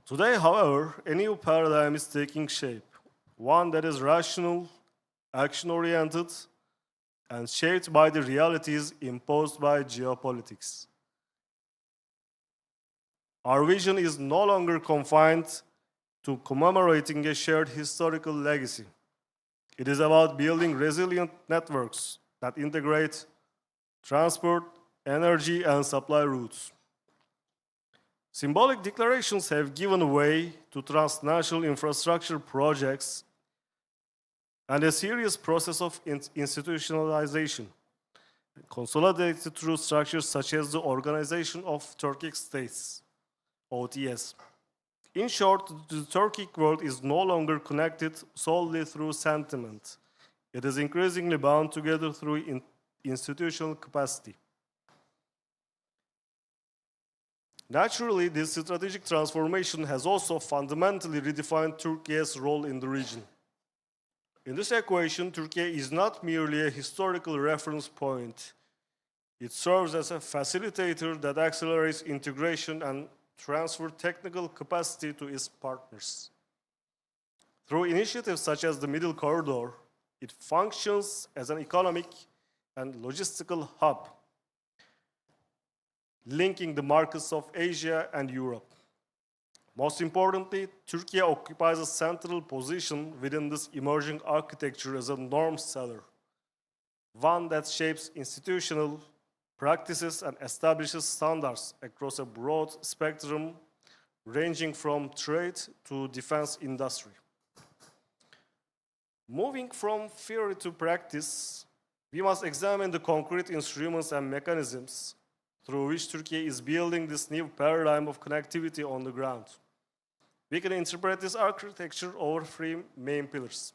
Today, however, a new paradigm is taking shape, one that is rational, action-oriented, and shaped by the realities imposed by geopolitics. Our vision is no longer confined to commemorating a shared historical legacy. It is about building resilient networks that integrate transport, energy, and supply routes. Symbolic declarations have given way to transnational infrastructure projects and a serious process of institutionalization, consolidated through structures such as the Organization of Turkic States, OTS. In short, the Turkic world is no longer connected solely through sentiment. It is increasingly bound together through institutional capacity. Naturally, this strategic transformation has also fundamentally redefined Turkey's role in the region. In this equation, Turkey is not merely a historical reference point. It serves as a facilitator that accelerates integration and transfers technical capacity to its partners. Through initiatives such as the Middle Corridor, it functions as an economic and logistical hub, linking the markets of Asia and Europe. Most importantly, Turkey occupies a central position within this emerging architecture as a norm setter, one that shapes institutional practices and establishes standards across a broad spectrum ranging from trade to defense industry. Moving from theory to practice, we must examine the concrete instruments and mechanisms through which Turkey is building this new paradigm of connectivity on the ground. We can interpret this architecture over three main pillars.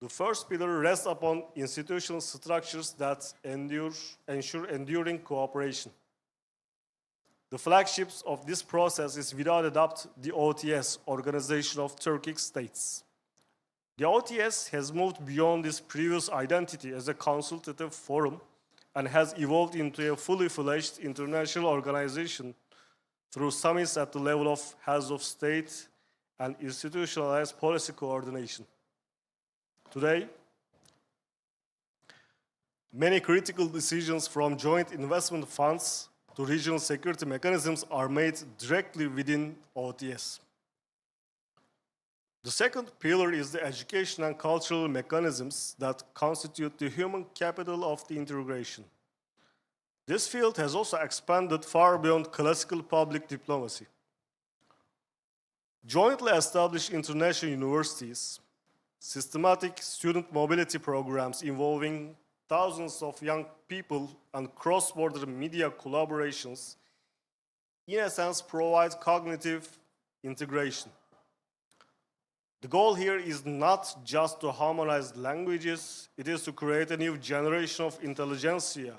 The first pillar rests upon institutional structures that ensure enduring cooperation. The flagships of this process is without a doubt the OTS, Organization of Turkic States. The OTS has moved beyond its previous identity as a consultative forum and has evolved into a fully fledged international organization through summits at the level of heads of state and institutionalized policy coordination. Today, many critical decisions from joint investment funds to regional security mechanisms are made directly within OTS. The second pillar is the education and cultural mechanisms that constitute the human capital of the integration. This field has also expanded far beyond classical public diplomacy. Jointly established international universities, systematic student mobility programs involving thousands of young people, and cross-border media collaborations, in a sense, provide cognitive integration. The goal here is not just to harmonize languages, it is to create a new generation of intelligentsia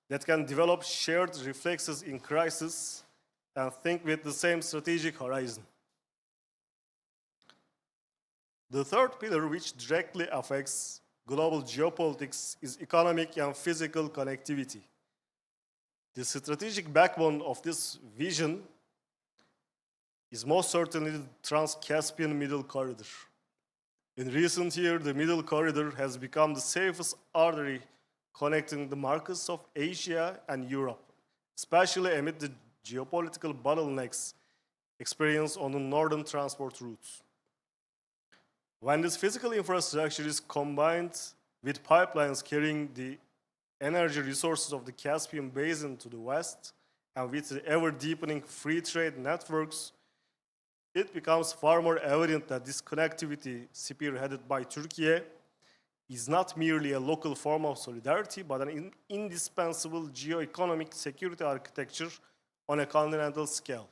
that can develop shared reflexes in crisis and think with the same strategic horizon. The third pillar, which directly affects global geopolitics, is economic and physical connectivity. The strategic backbone of this vision is most certainly the Trans-Caspian Middle Corridor. In recent years, the Middle Corridor has become the safest artery connecting the markets of Asia and Europe, especially amid the geopolitical bottlenecks experienced on the northern transport routes. When this physical infrastructure is combined with pipelines carrying the energy resources of the Caspian Basin to the west, and with the ever-deepening free trade networks, it becomes far more evident that this connectivity, spearheaded by Turkey, is not merely a local form of solidarity, but an indispensable geo-economic security architecture on a continental scale.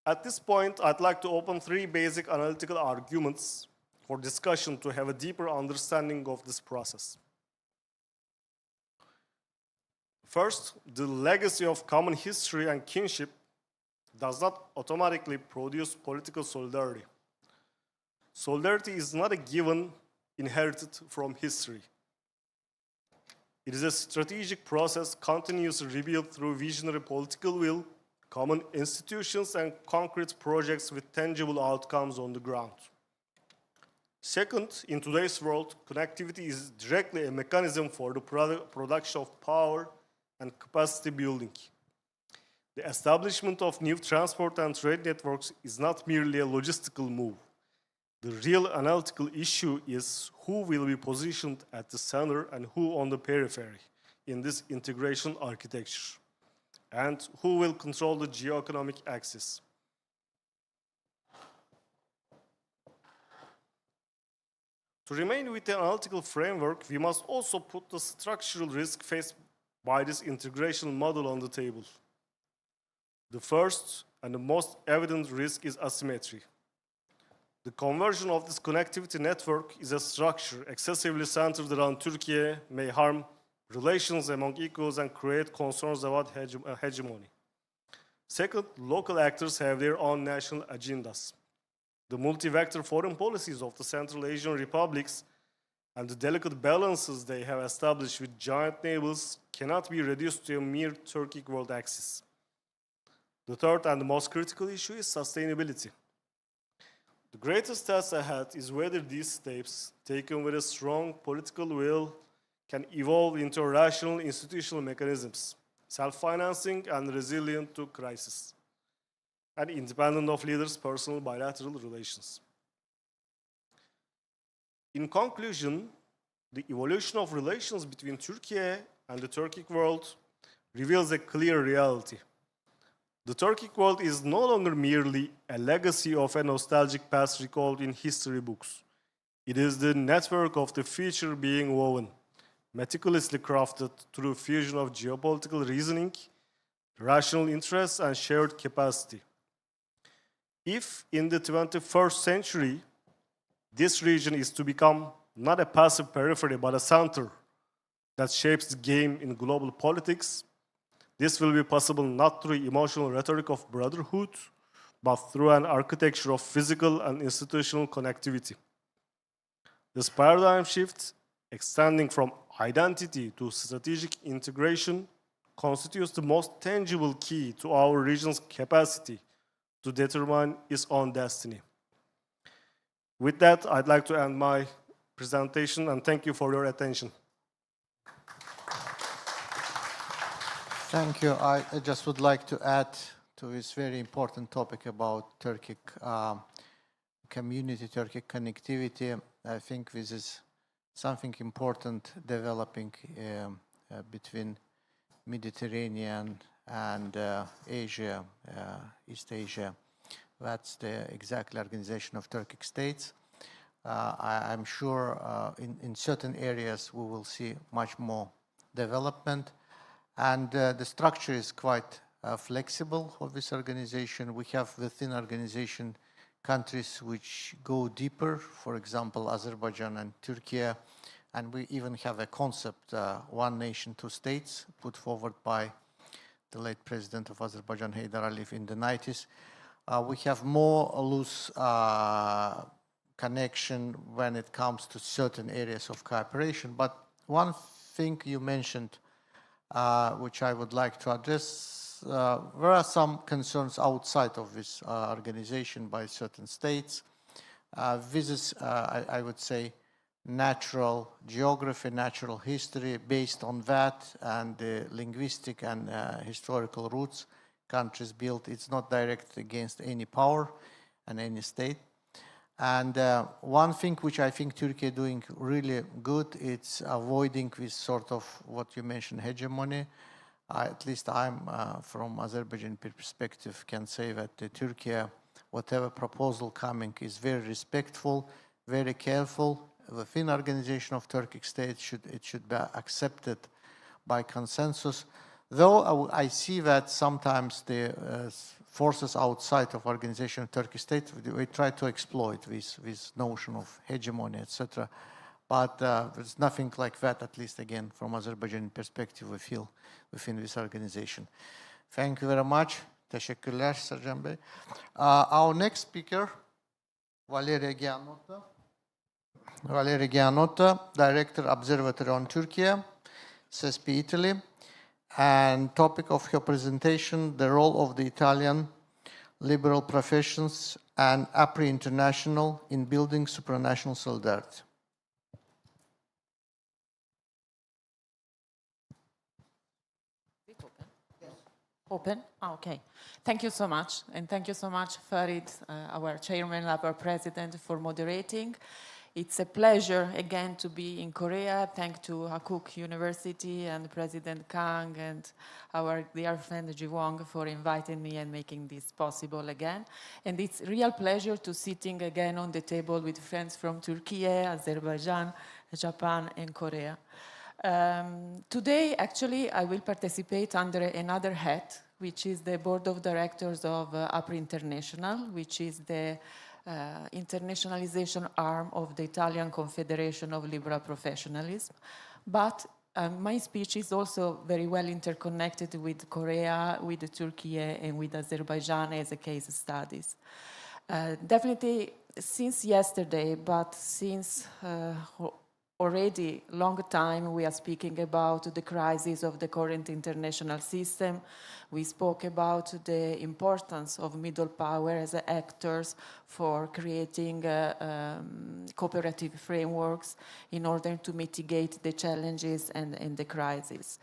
At this point, I'd like to open three basic analytical arguments for discussion to have a deeper understanding of this process. First, the legacy of common history and kinship does not automatically produce political solidarity. Solidarity is not a given inherited from history. It is a strategic process continuously rebuilt through visionary political will, common institutions, and concrete projects with tangible outcomes on the ground. Second, in today's world, connectivity is directly a mechanism for the production of power and capacity building. The establishment of new transport and trade networks is not merely a logistical move. The real analytical issue is who will be positioned at the center and who on the periphery in this integration architecture, and who will control the geo-economic axis. To remain with the analytical framework, we must also put the structural risk faced by this integration model on the table. The first and the most evident risk is asymmetry. The conversion of this connectivity network is a structure excessively centered around Turkey may harm relations among equals and create concerns about hegemony. Second, local actors have their own national agendas. The multi-vector foreign policies of the Central Asian republics and the delicate balances they have established with giant neighbors cannot be reduced to a mere Turkic world axis. The third and the most critical issue is sustainability. The greatest test ahead is whether these steps, taken with a strong political will, can evolve into rational institutional mechanisms, self-financing and resilient to crisis, and independent of leaders' personal bilateral relations. In conclusion, the evolution of relations between Turkey and the Turkic world reveals a clear reality. The Turkic world is no longer merely a legacy of a nostalgic past recalled in history books. It is the network of the future being woven, meticulously crafted through fusion of geopolitical reasoning, rational interests, and shared capacity. If in the 21st century, this region is to become not a passive periphery, but a center that shapes the game in global politics, this will be possible not through emotional rhetoric of brotherhood, but through an architecture of physical and institutional connectivity. This paradigm shift, extending from identity to strategic integration, constitutes the most tangible key to our region's capacity to determine its own destiny. With that, I'd like to end my presentation and thank you for your attention. Thank you. I just would like to add to this very important topic about Turkic community, Turkic connectivity. I think this is something important developing between Mediterranean and Asia, East Asia. That's the exact organization of Turkic states. I'm sure in certain areas we will see much more development. And the structure is quite flexible of this organization. We have within organization countries which go deeper, for example, Azerbaijan and Turkey, and we even have a concept, one nation, two states, put forward by the late president of Azerbaijan, Heydar Aliyev, in the 90s. We have more loose connection when it comes to certain areas of cooperation. But one thing you mentioned, which I would like to address, there are some concerns outside of this organization by certain states. This is, I would say, natural geography, natural history. Based on that and the linguistic and historical roots countries built, it's not directed against any power and any state. And one thing which I think Turkey is doing really good, it's avoiding this sort of what you mentioned, hegemony. At least I'm, from Azerbaijan perspective, can say that Turkey, whatever proposal coming, is very respectful, very careful. Within organization of Turkic state, it should be accepted by consensus. Though I see that sometimes the forces outside of organization of Turkish state, we try to exploit this notion of hegemony, etc. But there's nothing like that, at least again, from Azerbaijani perspective, we feel within this organization. Thank you very much. Teşekkürler Sercan Bey. Our next speaker, Valeria Gianotta. Valeria Gianotta, Director, Observatory on Turkey, CESP Italy. And topic of her presentation, the role of the Italian liberal professions and APRI International in building supranational solidarity. Open? Oh, okay. Thank you so much. And thank you so much, Farid, our chairman, our president, for moderating. It's a pleasure, again, to be in Korea. Thanks to Hakuk University and President Kang and our dear friend Ji Wong for inviting me and making this possible again. And it's a real pleasure to sitting again on the table with friends from Turkey, Azerbaijan, Japan, and Korea. Today, actually, I will participate under another hat, which is the board of directors of APRI International, which is the internationalization arm of the Italian Confederation of Liberal Professionalism. But my speech is also very well interconnected with Korea, with Turkey, and with Azerbaijan as a case studies. Definitely since yesterday, but since already long time, we are speaking about the crisis of the current international system. We spoke about the importance of middle power as actors for creating cooperative frameworks in order to mitigate the challenges and the crisis.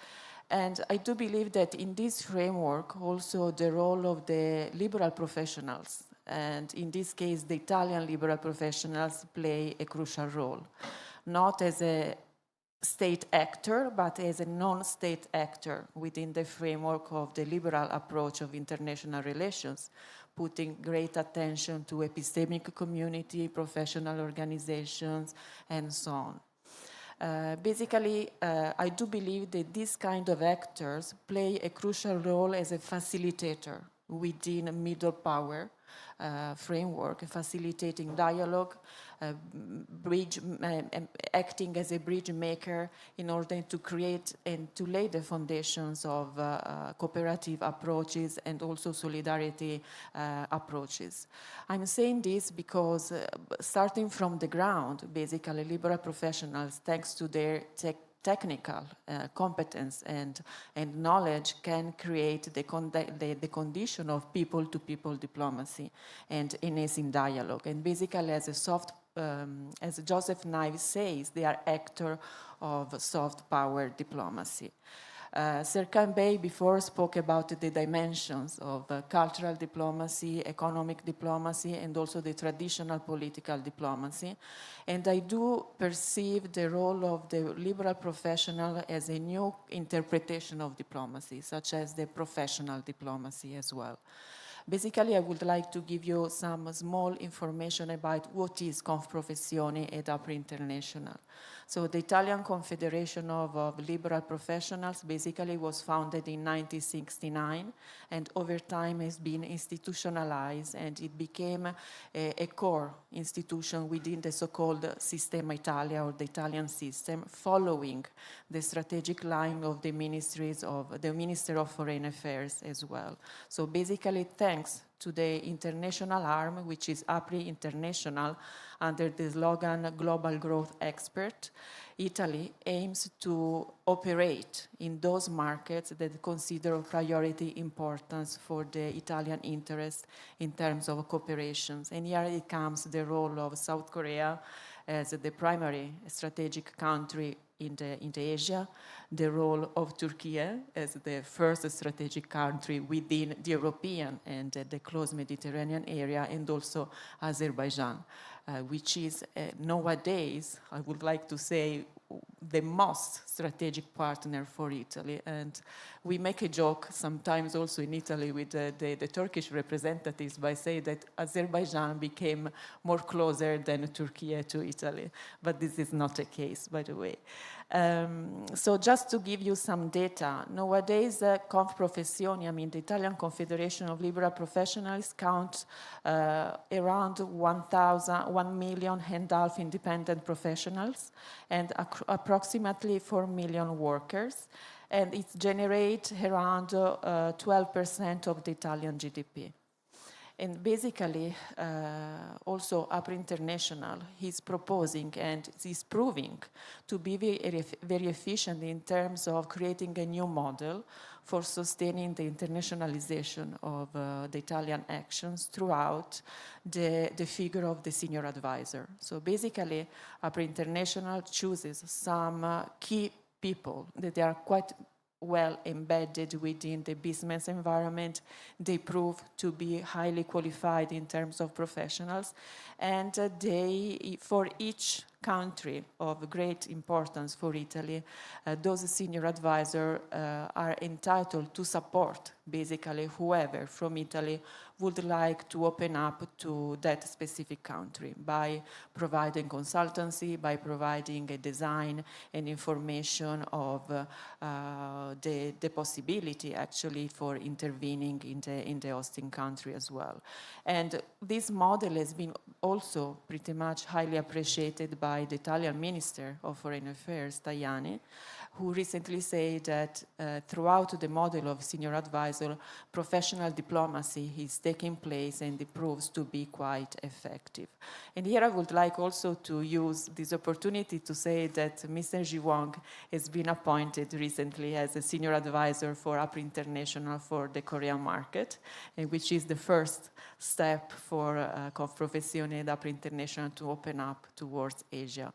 And I do believe that in this framework, also the role of the liberal professionals, and in this case, the Italian liberal professionals play a crucial role. Not as a state actor, but as a non-state actor within the framework of the liberal approach of international relations, putting great attention to epistemic community, professional organizations, and so on. Basically, I do believe that these kind of actors play a crucial role as a facilitator within a middle power framework, facilitating dialogue, acting as a bridge maker in order to create and to lay the foundations of cooperative approaches and also solidarity approaches. I'm saying this because starting from the ground, basically liberal professionals, thanks to their technical competence and knowledge, can create the condition of people-to-people diplomacy and enhancing dialogue. And basically, as Joseph Nye says, they are actors of soft power diplomacy. Serkan Bey before spoke about the dimensions of cultural diplomacy, economic diplomacy, and also the traditional political diplomacy. And I do perceive the role of the liberal professional as a new interpretation of diplomacy, such as the professional diplomacy as well. Basically, I would like to give you some small information about what is Confprofessione at APRI International. So the Italian Confederation of Liberal Professionals basically was founded in 1969 and over time has been institutionalized, and it became a core institution within the so-called Sistema Italia, or the Italian system, following the strategic line of the ministries of the Minister of Foreign Affairs as well. So basically, thanks to the international arm, which is APRI International, under the slogan Global Growth Expert, Italy aims to operate in those markets that consider of priority importance for the Italian interest in terms of cooperations. And here it comes the role of South Korea as the primary strategic country in Asia, the role of Turkey as the first strategic country within the European and the close Mediterranean area, and also Azerbaijan, which is nowadays, I would like to say, the most strategic partner for Italy. And we make a joke sometimes also in Italy with the Turkish representatives by saying that Azerbaijan became more closer than Turkey to Italy. But this is not the case, by the way. So just to give you some data, nowadays Confprofessioni, I mean the Italian Confederation of Liberal Professionals, count around 1.5 million independent professionals and approximately 4 million workers, and it generates around 12% of the Italian GDP. And basically, also APRI International is proposing and is proving to be very efficient in terms of creating a new model for sustaining the internationalization of the Italian actions throughout the figure of the senior advisor. So basically, APRI International chooses some key people that they are quite well embedded within the business environment. They prove to be highly qualified in terms of professionals, and they, for each country of great importance for Italy, those senior advisors are entitled to support basically whoever from Italy would like to open up to that specific country by providing consultancy, by providing a design and information of the possibility actually for intervening in the hosting country as well. And this model has been also pretty much highly appreciated by the Italian Minister of Foreign Affairs, Tajani, who recently said that throughout the model of senior advisor, professional diplomacy is taking place and it proves to be quite effective. And here I would like also to use this opportunity to say that Mr. Ji Wong has been appointed recently as a senior advisor for APRI International for the Korean market, which is the first step for Confprofessioni and APRI International to open up towards Asia.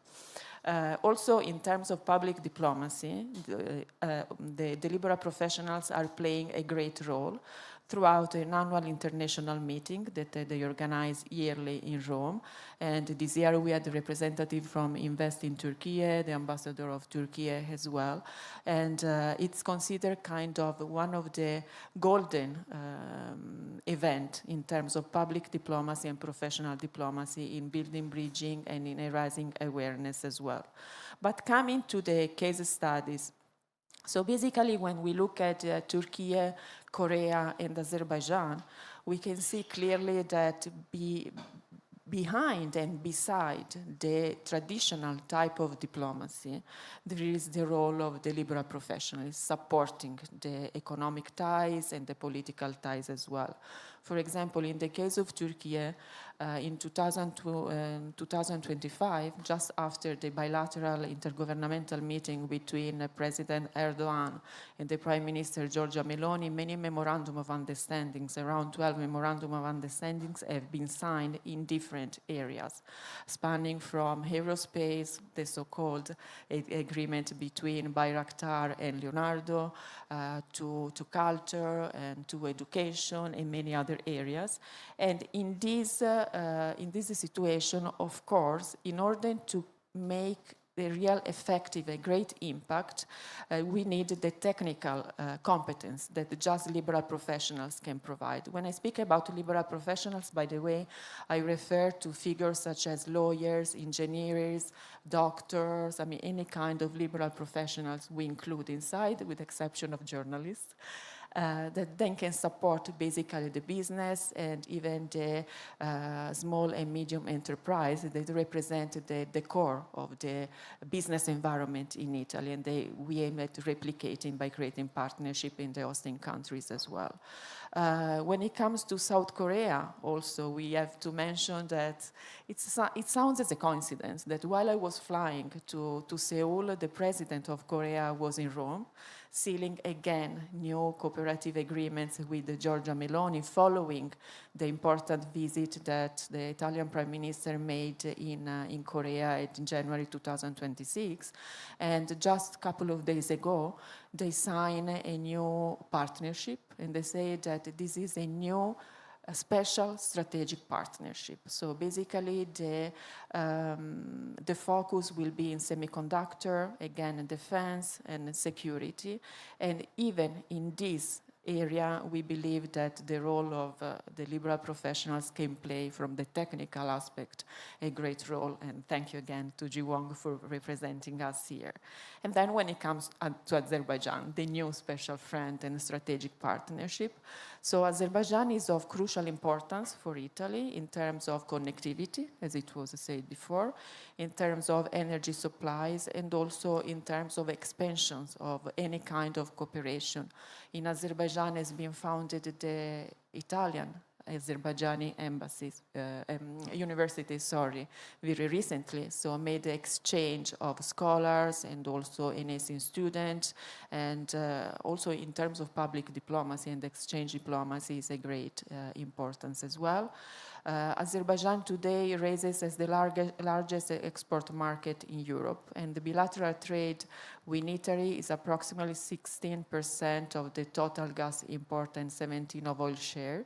Also, in terms of public diplomacy, the liberal professionals are playing a great role throughout an annual international meeting that they organize yearly in Rome. And this year we had a representative from Invest in Turkey, the ambassador of Turkey as well. And it's considered kind of one of the golden event in terms of public diplomacy and professional diplomacy in building bridging and in raising awareness as well. But coming to the case studies, so basically when we look at Turkey, Korea, and Azerbaijan, we can see clearly that behind and beside the traditional type of diplomacy, there is the role of the liberal professionals supporting the economic ties and the political ties as well. For example, in the case of Turkey, in 2025, just after the bilateral intergovernmental meeting between President Erdogan and the Prime Minister Giorgia Meloni, many memorandum of understandings, around 12 memorandum of understandings, have been signed in different areas, spanning from aerospace, the so-called agreement between Bayraktar and Leonardo, to culture and to education and many other areas. And in this situation, of course, in order to make the real effective and great impact, we need the technical competence that just liberal professionals can provide. When I speak about liberal professionals, by the way, I refer to figures such as lawyers, engineers, doctors, any kind of liberal professionals we include inside, with the exception of journalists. That then can support basically the business and even the small and medium enterprise that represent the core of the business environment in Italy, and we aim at replicating by creating partnership in the hosting countries as well. When it comes to South Korea, also, we have to mention that it sounds as a coincidence that while I was flying to Seoul, the president of Korea was in Rome, sealing again new cooperative agreements with Giorgia Meloni following the important visit that the Italian Prime Minister made in Korea in January 2026. And just a couple of days ago, they signed a new partnership, and they say that this is a new special strategic partnership. So basically the focus will be in semiconductor, again defense and security, and even in this area we believe that the role of the liberal professionals can play from the technical aspect a great role, and thank you again to Ji Wong for representing us here. And then when it comes to Azerbaijan, the new special friend and strategic partnership. So Azerbaijan is of crucial importance for Italy in terms of connectivity, as it was said before, in terms of energy supplies, and also in terms of expansions of any kind of cooperation. In Azerbaijan has been founded the Italian Azerbaijani university, very recently, so made the exchange of scholars and also NSC students, and also in terms of public diplomacy and exchange diplomacy is a great importance as well. Azerbaijan today raises as the largest export market in Europe, and the bilateral trade with Italy is approximately 16% of the total gas import and 17% of oil share.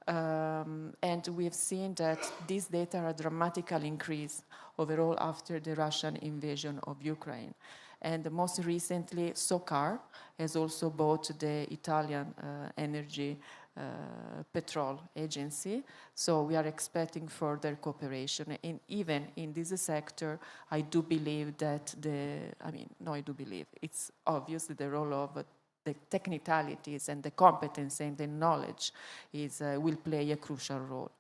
And we've seen that these data are dramatically increased overall after the Russian invasion of Ukraine. And most recently, SOCAR has also bought the Italian energy petrol agency. So we are expecting further cooperation. And even in this sector, I do believe that it's obvious that the role of the technicalities and the competence and the knowledge will play a crucial role.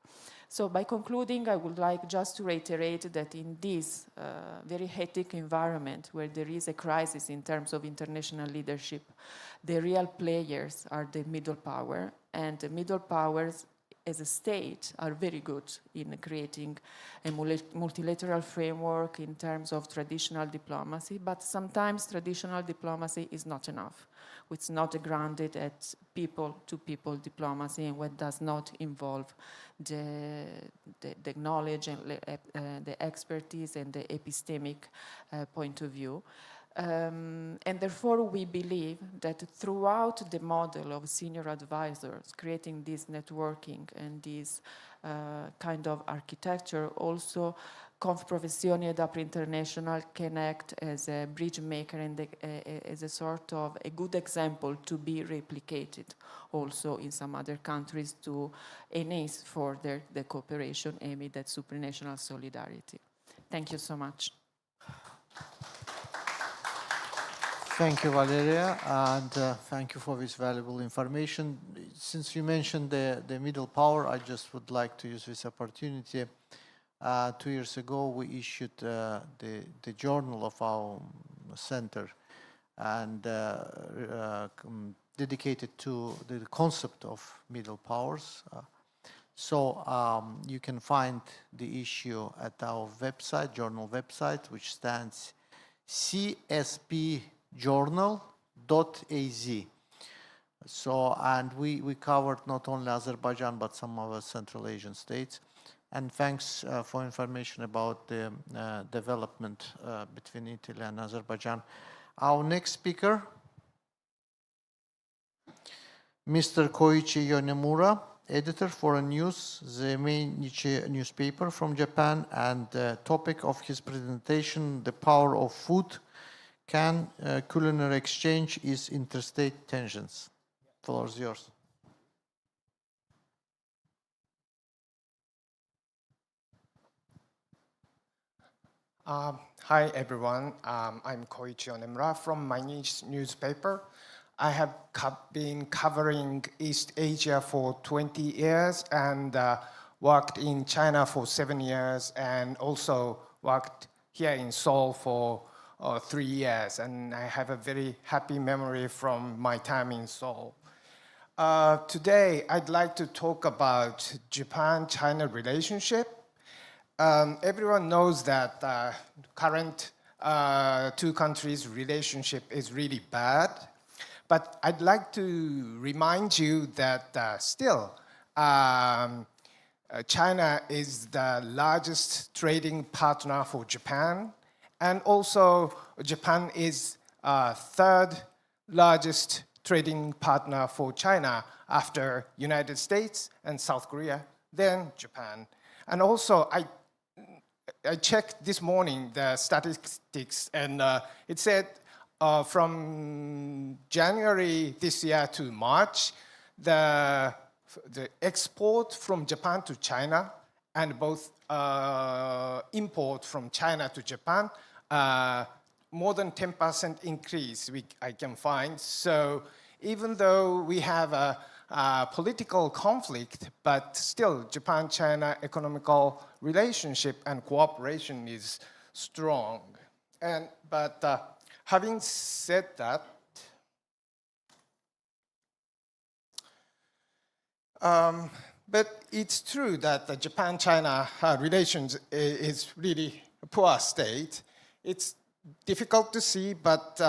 So by concluding, I would like just to reiterate that in this very hectic environment where there is a crisis in terms of international leadership, the real players are the middle power, and the middle powers as a state are very good in creating a multilateral framework in terms of traditional diplomacy, but sometimes traditional diplomacy is not enough. It's not grounded at people-to-people diplomacy, and what does not involve the knowledge and the expertise and the epistemic point of view. And therefore, we believe that throughout the model of senior advisors, creating this networking and this kind of architecture, also Confprofessioni ed Apri International can act as a bridge maker and as a sort of a good example to be replicated also in some other countries to enhance further the cooperation aimed at supranational solidarity. Thank you so much. Thank you, Valeria, and thank you for this valuable information. Since you mentioned the middle power, I just would like to use this opportunity. 2 years ago, we issued the journal of our center and dedicated to the concept of middle powers. So you can find the issue at our website, journal website, which stands cspjournal.az. So, and we covered not only Azerbaijan, but some other Central Asian states. And thanks for information about the development between Italy and Azerbaijan. Our next speaker, Mr. Koichi Yonemura, editor for a news, the main Niche newspaper from Japan, and the topic of his presentation, The Power of Food, Can Culinary Exchange is Interstate Tensions. The floor is yours. Hi everyone, I'm Koichi Onemura from my niche newspaper. I have been covering East Asia for 20 years and worked in China for 7 years and also worked here in Seoul for 3 years, and I have a very happy memory from my time in Seoul. Today I'd like to talk about Japan-China relationship. Everyone knows that current two countries' relationship is really bad, but I'd like to remind you that still China is the largest trading partner for Japan, and also Japan is third largest trading partner for China after United States and South Korea, then Japan. And also I checked this morning the statistics, and it said from January this year to March, the export from Japan to China and both import from China to Japan, more than 10% increase I can find. So even though we have a political conflict, but still Japan-China economical relationship and cooperation is strong. But having said that, but it's true that the Japan-China relations is really a poor state. It's difficult to see, but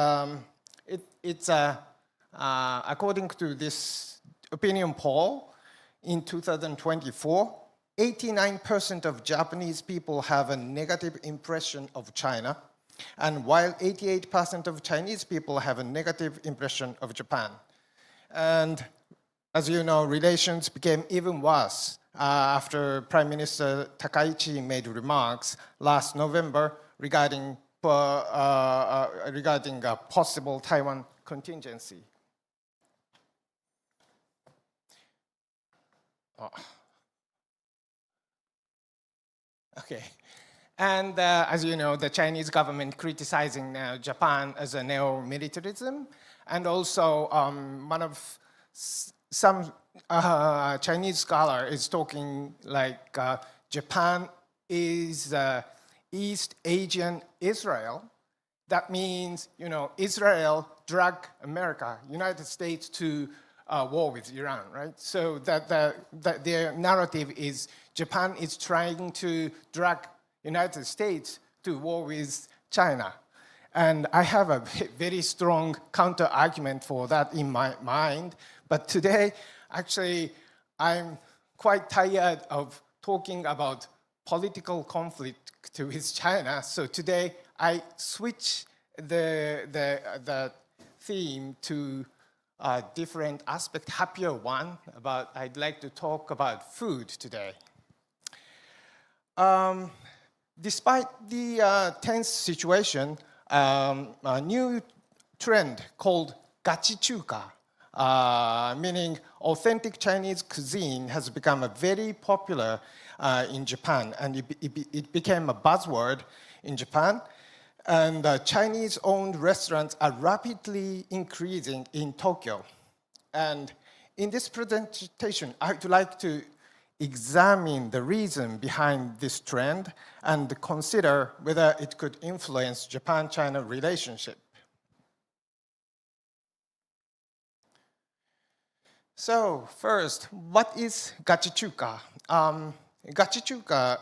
it's according to this opinion poll in 2024, 89% of Japanese people have a negative impression of China, and while 88% of Chinese people have a negative impression of Japan. And as you know, relations became even worse after Prime Minister Takaichi made remarks last November regarding a possible Taiwan contingency. Okay, and as you know, the Chinese government criticizing now Japan as a neo-militarism, and also some Chinese scholar is talking like Japan is East Asian Israel. That means, you know, Israel dragged America, United States to war with Iran, right? So that their narrative is Japan is trying to drag United States to war with China. And I have a very strong counter argument for that in my mind. But today, actually, I'm quite tired of talking about political conflict with China. So today, I switch the theme to a different aspect, happier one. I'd like to talk about food today. Despite the tense situation, a new trend called gachichuka, meaning authentic Chinese cuisine, has become very popular in Japan, and it became a buzzword in Japan. And Chinese-owned restaurants are rapidly increasing in Tokyo. And in this presentation, I'd like to examine the reason behind this trend and consider whether it could influence Japan-China relationship. So first, what is gachichuka? Gachichuka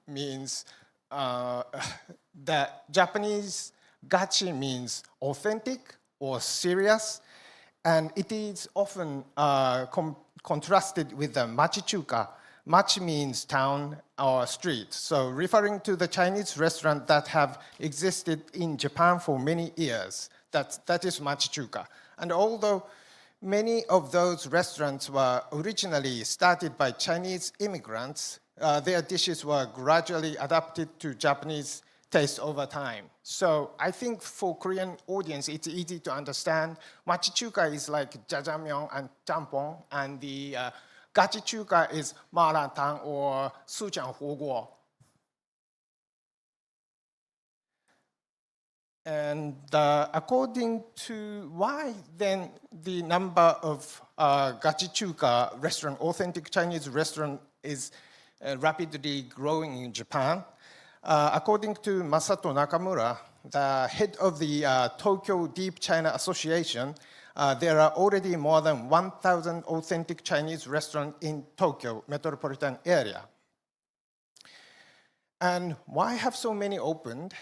means the Japanese gachi means authentic or serious, and it is often contrasted with the machichuka. Machi means town or street, so referring to the Chinese restaurant that have existed in Japan for many years. That is machichuka. And although many of those restaurants were originally started by Chinese immigrants. Their dishes were gradually adapted to Japanese taste over time. So I think for Korean audience, it's easy to understand. Machichuka is like jjajangmyeon and jampong, and the gachichuka is marantang or sujiang huoguo. And according to why then the number of gachichuka restaurant, authentic Chinese restaurant, is rapidly growing in Japan. According to Masato Nakamura, the head of the Tokyo Deep China Association, there are already more than 1,000 authentic Chinese restaurants in Tokyo metropolitan area. And why have so many opened?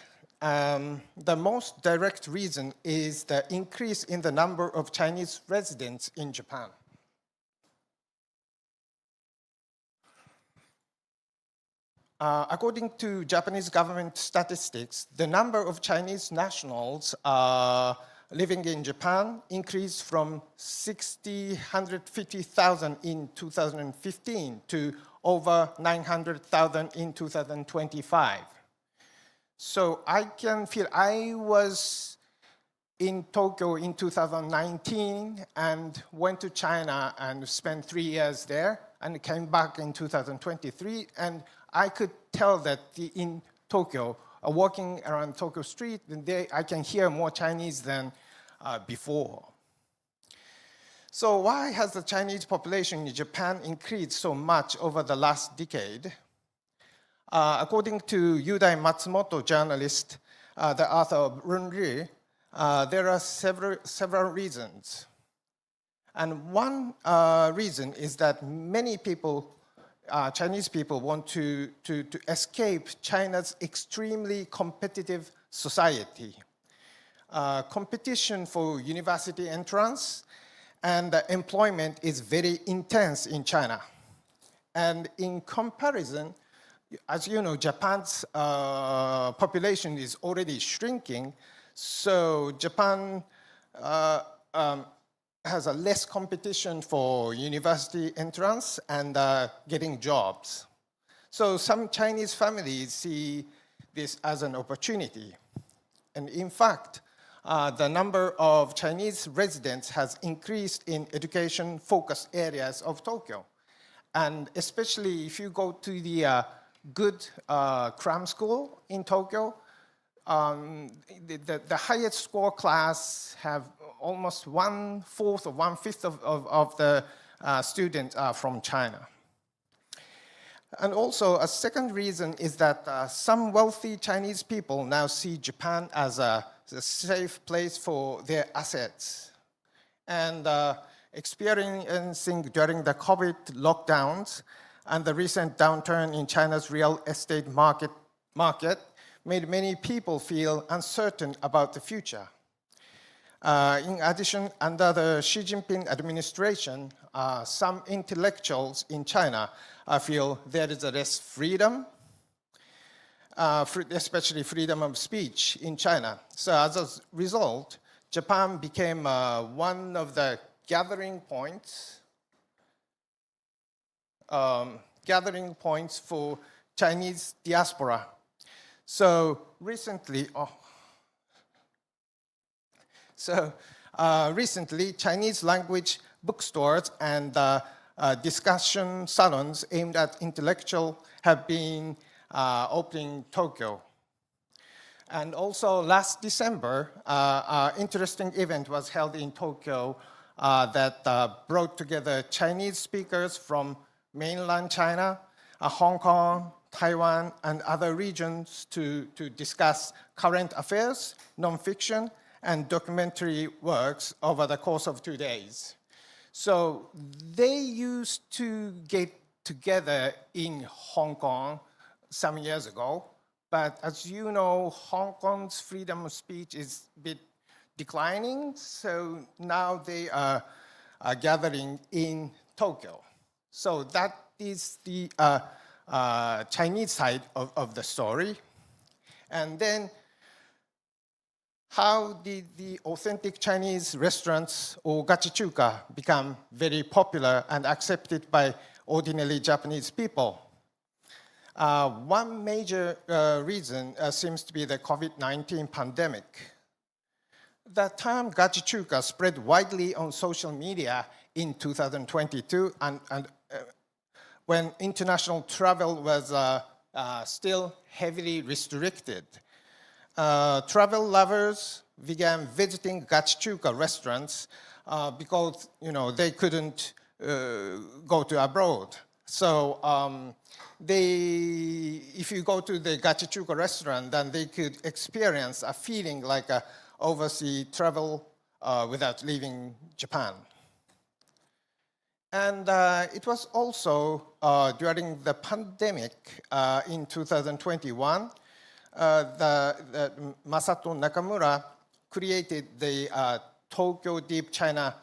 The most direct reason is the increase in the number of Chinese residents in Japan. According to Japanese government statistics, the number of Chinese nationals living in Japan increased from 150,000 in 2015 to over 900,000 in 2025. So I can feel I was in Tokyo in 2019 and went to China and spent 3 years there and came back in 2023, and I could tell that in Tokyo, walking around Tokyo street, I can hear more Chinese than before. So why has the Chinese population in Japan increased so much over the last decade? According to Yudai Matsumoto, journalist, the author of Runri, there are several reasons. And one reason is that many people, Chinese people, want to escape China's extremely competitive society. Competition for university entrance and employment is very intense in China. And in comparison, as you know, Japan's population is already shrinking, so Japan has a less competition for university entrance and getting jobs. So some Chinese families see this as an opportunity. And in fact, the number of Chinese residents has increased in education-focused areas of Tokyo. And especially if you go to the good cram school in Tokyo, the highest score class have almost 1/4 or 1/5 of the students are from China. And also a second reason is that some wealthy Chinese people now see Japan as a safe place for their assets. And experiencing during the COVID lockdowns and the recent downturn in China's real estate market made many people feel uncertain about the future. In addition, under the Xi Jinping administration, some intellectuals in China feel there is less freedom, especially freedom of speech in China. So as a result, Japan became one of the gathering points for Chinese diaspora. So recently, Chinese language bookstores and discussion salons aimed at intellectuals have been opening in Tokyo. And also last December, an interesting event was held in Tokyo that brought together Chinese speakers from mainland China, Hong Kong, Taiwan, and other regions to discuss current affairs, nonfiction, and documentary works over the course of 2 days. So they used to get together in Hong Kong some years ago, but as you know, Hong Kong's freedom of speech is a bit declining, so now they are gathering in Tokyo. So that is the Chinese side of the story. And then how did the authentic Chinese restaurants or gachichuka become very popular and accepted by ordinary Japanese people? One major reason seems to be the COVID-19 pandemic. The term gachichuka spread widely on social media in 2022, and when international travel was still heavily restricted. Travel lovers began visiting gachichuka restaurants because they couldn't go to abroad. So if you go to the gachichuka restaurant, then they could experience a feeling like a overseas travel without leaving Japan. And it was also during the pandemic in 2021, Masato Nakamura created the Tokyo Deep China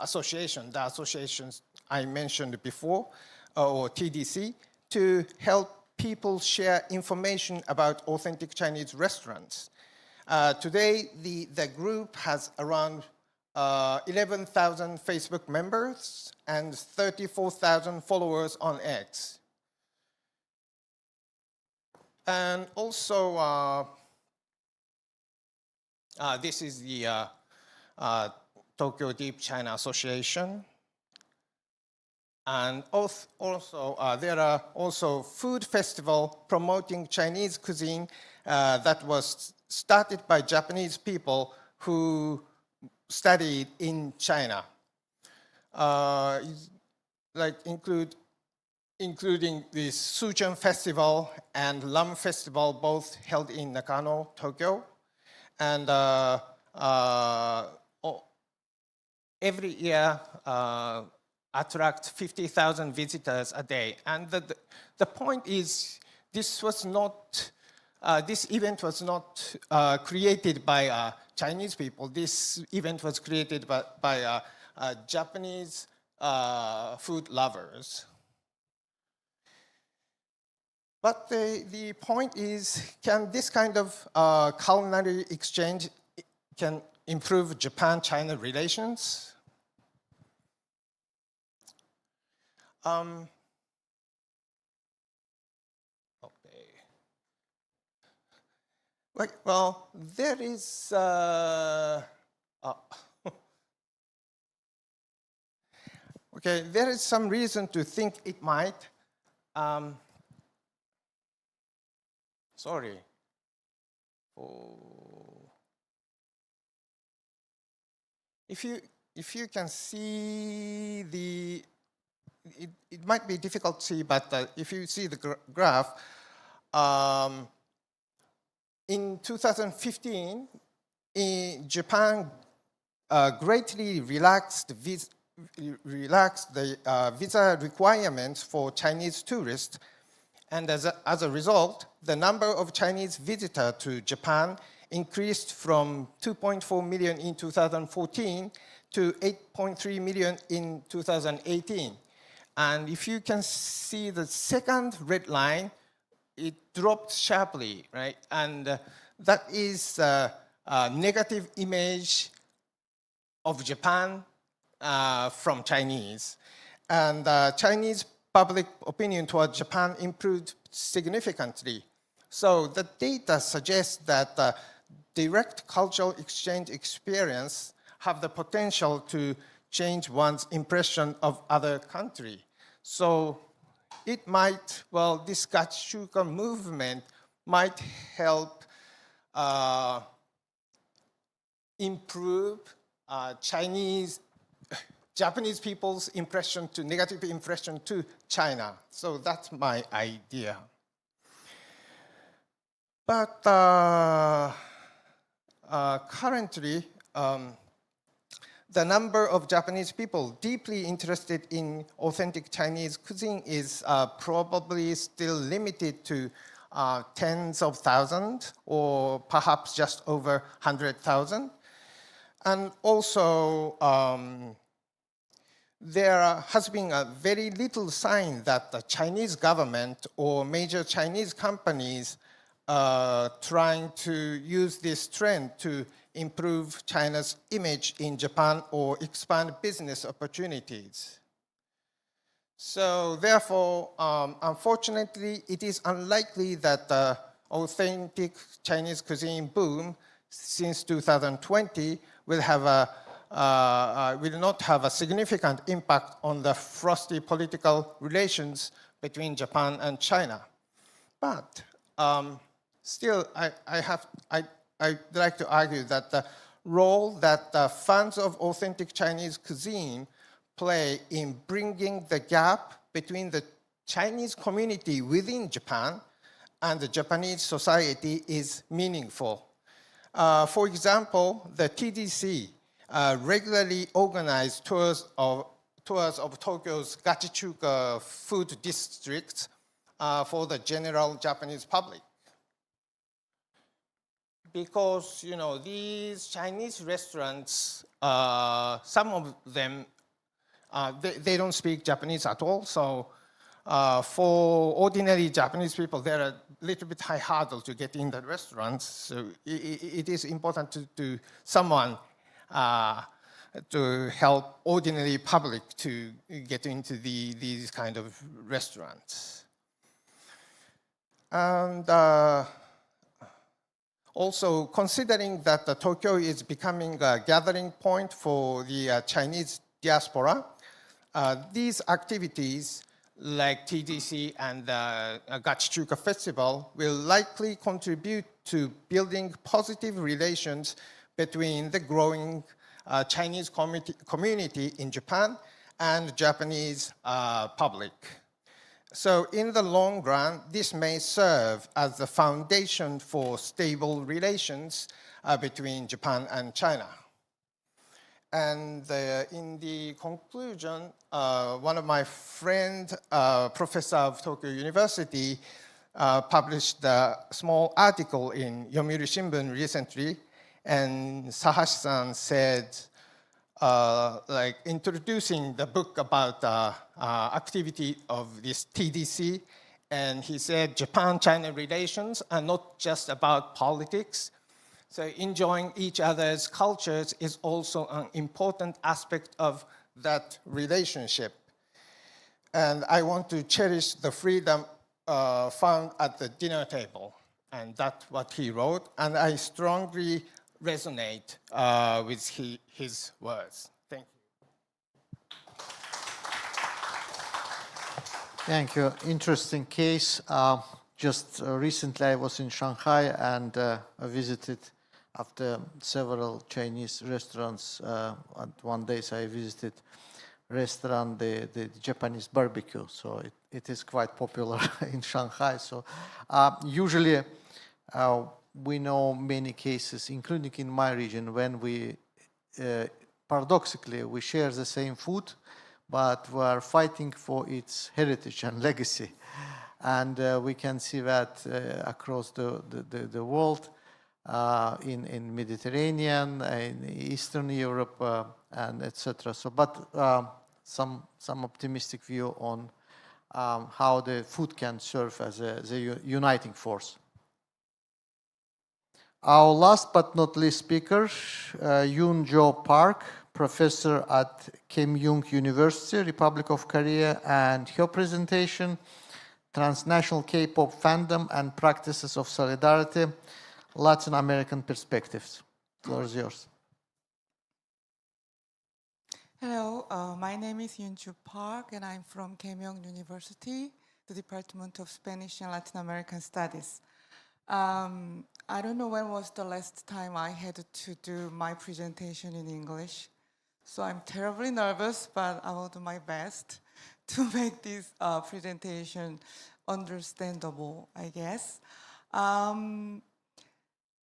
Association, the associations I mentioned before, or TDC, to help people share information about authentic Chinese restaurants. Today, the group has around 11,000 Facebook members and 34,000 followers on X. And also, this is the Tokyo Deep China Association. And also, there are also food festival promoting Chinese cuisine that was started by Japanese people who studied in China, including the Suchon Festival and Lam Festival, both held in Nakano, Tokyo. And every year attract 50,000 visitors a day. And the point is, this event was not created by Chinese people. This event was created by Japanese food lovers. But the point is, can this kind of culinary exchange can improve Japan-China relations? Well, there is there is some reason to think it might. Sorry. If you can see the, it might be difficult to see, but if you see the graph, in 2015, Japan greatly relaxed the visa requirements for Chinese tourists, and as a result, the number of Chinese visitors to Japan increased from 2.4 million in 2014 to 8.3 million in 2018. And if you can see the second red line, it dropped sharply, right? And that is a negative image of Japan from Chinese. And Chinese public opinion toward Japan improved significantly. So the data suggests that direct cultural exchange experience have the potential to change one's impression of other country. So it might, well, this gachichuka movement might help improve Japanese people's negative impression to China. So that's my idea. But currently, the number of Japanese people deeply interested in authentic Chinese cuisine is probably still limited to tens of thousands, or perhaps just over 100,000. And also, there has been a very little sign that the Chinese government or major Chinese companies trying to use this trend to improve China's image in Japan or expand business opportunities. So therefore, unfortunately, it is unlikely that the authentic Chinese cuisine boom since 2020 will not have a significant impact on the frosty political relations between Japan and China. But still, I'd like to argue that the role that the fans of authentic Chinese cuisine play in bringing the gap between the Chinese community within Japan and the Japanese society is meaningful. For example, the TDC regularly organized tours of Tokyo's gachichuka food districts for the general Japanese public. Because, you know, these Chinese restaurants, some of them, they don't speak Japanese at all. So for ordinary Japanese people, they're a little bit high hurdle to get in the restaurants. So it is important to someone to help ordinary public to get into these kind of restaurants. And also, considering that Tokyo is becoming a gathering point for the Chinese diaspora, these activities like TDC and the Gachichuka Festival will likely contribute to building positive relations between the growing Chinese community in Japan and Japanese public. So in the long run, this may serve as the foundation for stable relations between Japan and China. And in the conclusion, one of my friends, professor of Tokyo University, published a small article in Yomiuri Shimbun recently, and Sahashi-san said, like introducing the book about activity of this TDC, and he said Japan-China relations are not just about politics. So enjoying each other's cultures is also an important aspect of that relationship. And I want to cherish the freedom found at the dinner table. And that's what he wrote. And I strongly resonate with his words. Thank you. Thank you. Interesting case. Just recently I was in Shanghai and I visited, after several Chinese restaurants, and one day I visited restaurant, the Japanese barbecue. So it is quite popular in Shanghai. So usually we know many cases, including in my region, when we, paradoxically, we share the same food, but we are fighting for its heritage and legacy. And we can see that across the world, in Mediterranean, in Eastern Europe, and etc. So, but some optimistic view on how the food can serve as a uniting force. Our last but not least speaker, Yoon-Jo Park, professor at Keimyung University, Republic of Korea, and her presentation, Transnational K-pop Fandom and Practices of Solidarity, Latin American Perspectives. The floor is yours. Hello, my name is Yoon-Jo Park, and I'm from Keimyung University, the Department of Spanish and Latin American Studies. I don't know when was the last time I had to do my presentation in English, so I'm terribly nervous, but I will do my best to make this presentation understandable, I guess.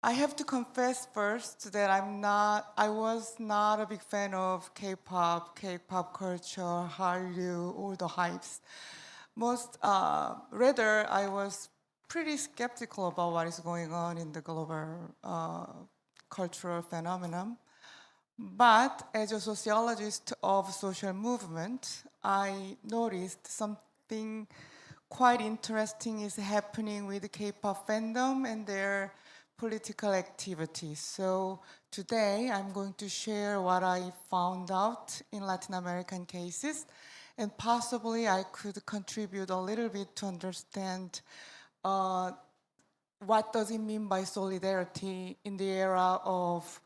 I have to confess first that I was not a big fan of K-pop culture, Hallyu, all the hypes. Rather, I was pretty skeptical about what is going on in the global cultural phenomenon. But as a sociologist of social movement, I noticed something quite interesting is happening with K-pop fandom and their political activity. So today I'm going to share what I found out in Latin American cases, and possibly I could contribute a little bit to understand what does it mean by solidarity in the era of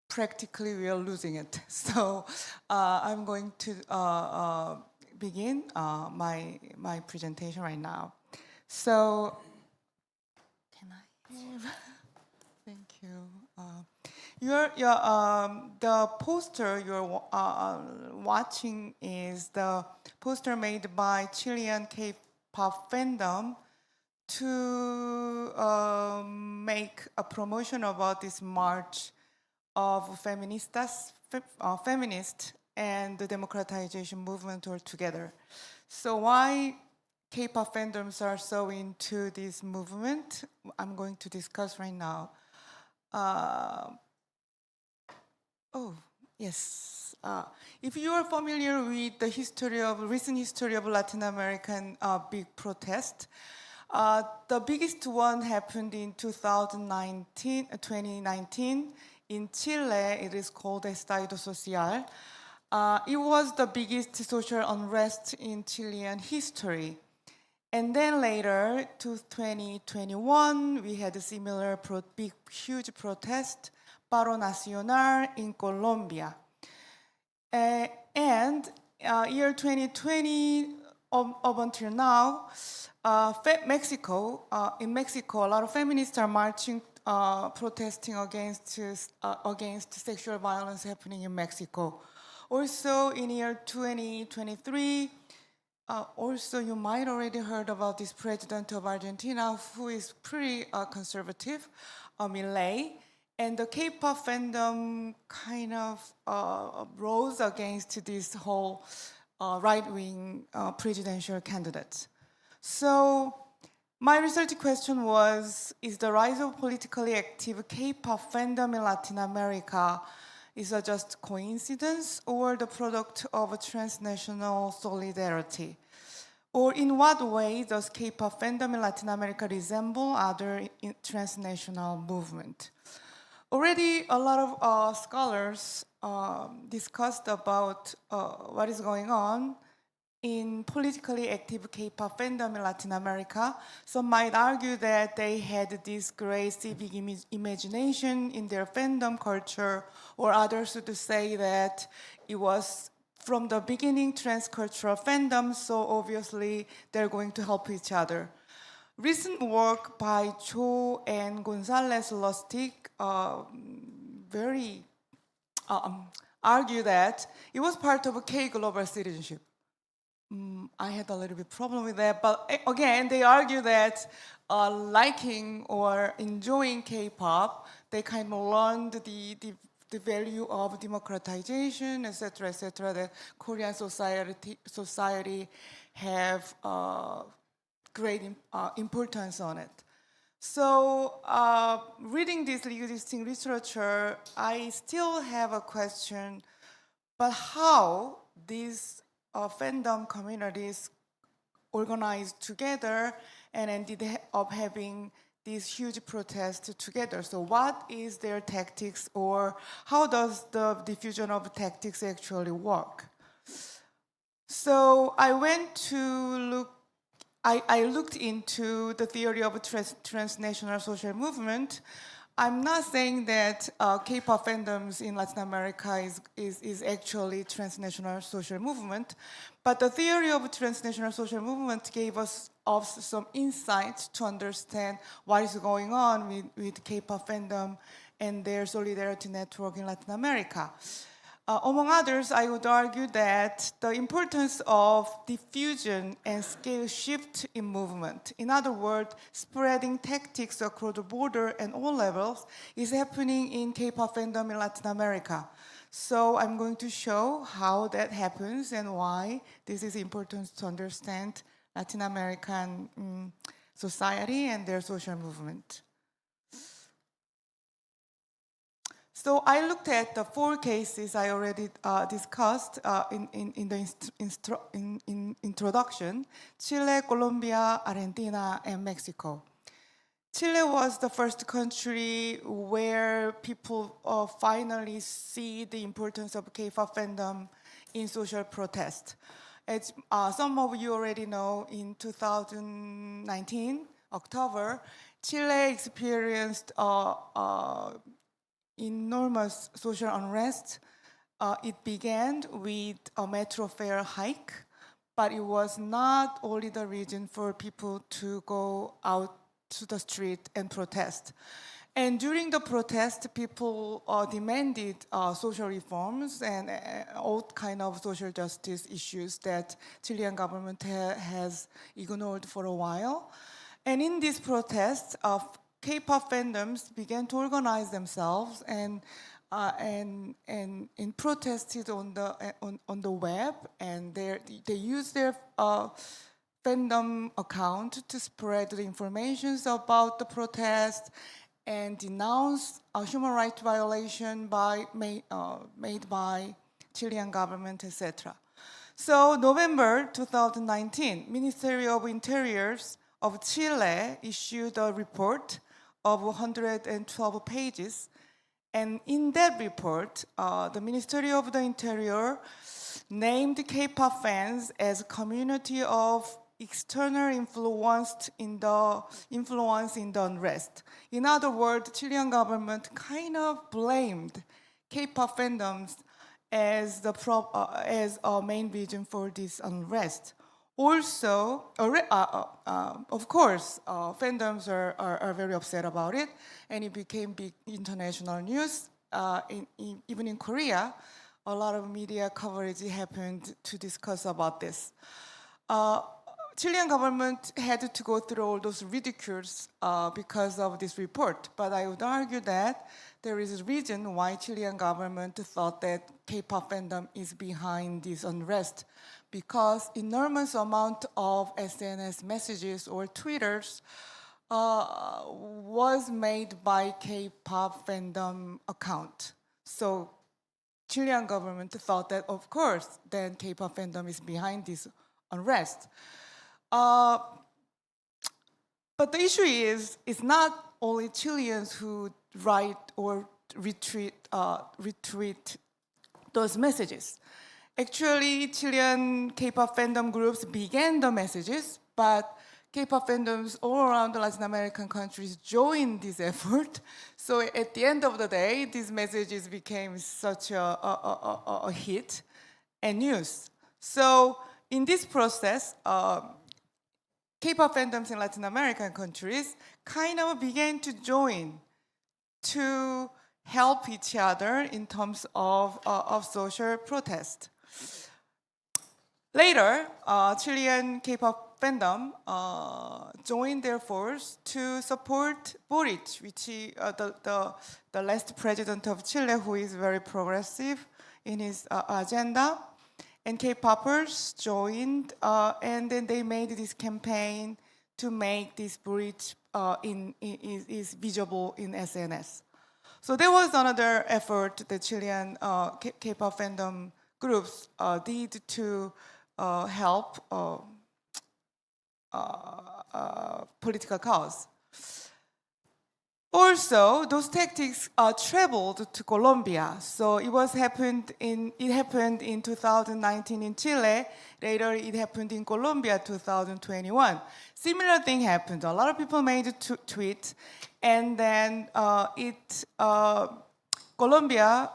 practically we are losing it. So I'm going to begin my presentation right now. So, can I have, thank you. The poster you're watching is the poster made by Chilean K-pop fandom to make a promotion about this march of feminist and the democratization movement all together. So why K-pop fandoms are so into this movement, I'm going to discuss right now. Yes. If you are familiar with the recent history of Latin American big protest, the biggest one happened in 2019 in Chile. It is called Estallido Social. It was the biggest social unrest in Chilean history. And then later, to 2021, we had a similar big, huge protest, Paro Nacional in Colombia. And year 2020, up until now, Mexico, in Mexico, a lot of feminists are marching, protesting against sexual violence happening in Mexico. Also, in year 2023, also you might already heard about this president of Argentina, who is pretty conservative, Milei, and the K-pop fandom kind of rose against this whole right-wing presidential candidate. So my research question was, is the rise of politically active K-pop fandom in Latin America is it just coincidence or the product of a transnational solidarity? Or in what way does K-pop fandom in Latin America resemble other transnational movements? Already a lot of scholars discussed about what is going on in politically active K-pop fandom in Latin America. Some might argue that they had this great civic imagination in their fandom culture, or others would say that it was from the beginning transcultural fandom, so obviously they're going to help each other. Recent work by Cho and Gonzalez Lustig very argue that it was part of a K-global citizenship. I had a little bit problem with that, but again, they argue that liking or enjoying K-pop, they kind of learned the value of democratization, etc., that Korean society have great importance on it. So reading this existing literature, I still have a question, but how these fandom communities organized together and ended up having these huge protests together. So what is their tactics, or how does the diffusion of tactics actually work? So I went to look, I looked into the theory of a transnational social movement. I'm not saying that K-pop fandoms in Latin America is actually transnational social movement, but the theory of a transnational social movement gave us some insights to understand what is going on with K-pop fandom and their solidarity network in Latin America. Among others, I would argue that the importance of diffusion and scale shift in movement, in other words, spreading tactics across the border and all levels, is happening in K-pop fandom in Latin America. So I'm going to show how that happens and why this is important to understand Latin American society and their social movement. So I looked at the 4 cases I already discussed in the introduction: Chile, Colombia, Argentina, and Mexico. Chile was the first country where people finally see the importance of K-pop fandom in social protest. As some of you already know, in 2019, October, Chile experienced enormous social unrest. It began with a metro fare hike, but it was not only the reason for people to go out to the street and protest. And during the protest, people demanded social reforms and all kind of social justice issues that Chilean government has ignored for a while. And in these protests, K-pop fandoms began to organize themselves and protested on the web, and they used their fandom account to spread the information about the protest and denounce a human rights violation made by Chilean government, etc. So November 2019, Ministry of Interiors of Chile issued a report of 112 pages. And in that report, the Ministry of the Interior named K-pop fans as a community of external influence in the unrest. In other words, Chilean government kind of blamed K-pop fandoms as a main reason for this unrest. Also, of course, fandoms are very upset about it, and it became big international news. Even in Korea, a lot of media coverage happened to discuss about this. Chilean government had to go through all those ridicules because of this report, but I would argue that there is a reason why Chilean government thought that K-pop fandom is behind this unrest, because enormous amount of SNS messages or Twitters was made by K-pop fandom account. So Chilean government thought that, of course, then K-pop fandom is behind this unrest. But the issue is, it's not only Chileans who write or retweet those messages. Actually, Chilean K-pop fandom groups began the messages, but K-pop fandoms all around the Latin American countries joined this effort. So at the end of the day, these messages became such a hit and news. So in this process, K-pop fandoms in Latin American countries kind of began to join to help each other in terms of social protest. Later, Chilean K-pop fandom joined their force to support Boric, which is the last president of Chile, who is very progressive in his agenda. And K-popers joined, and then they made this campaign to make this Boric is visible in SNS. So there was another effort the Chilean K-pop fandom groups did to help political cause. Also, those tactics traveled to Colombia. So it happened in 2019 in Chile. Later, it happened in Colombia 2021. Similar thing happened. A lot of people made a tweet, and then Colombian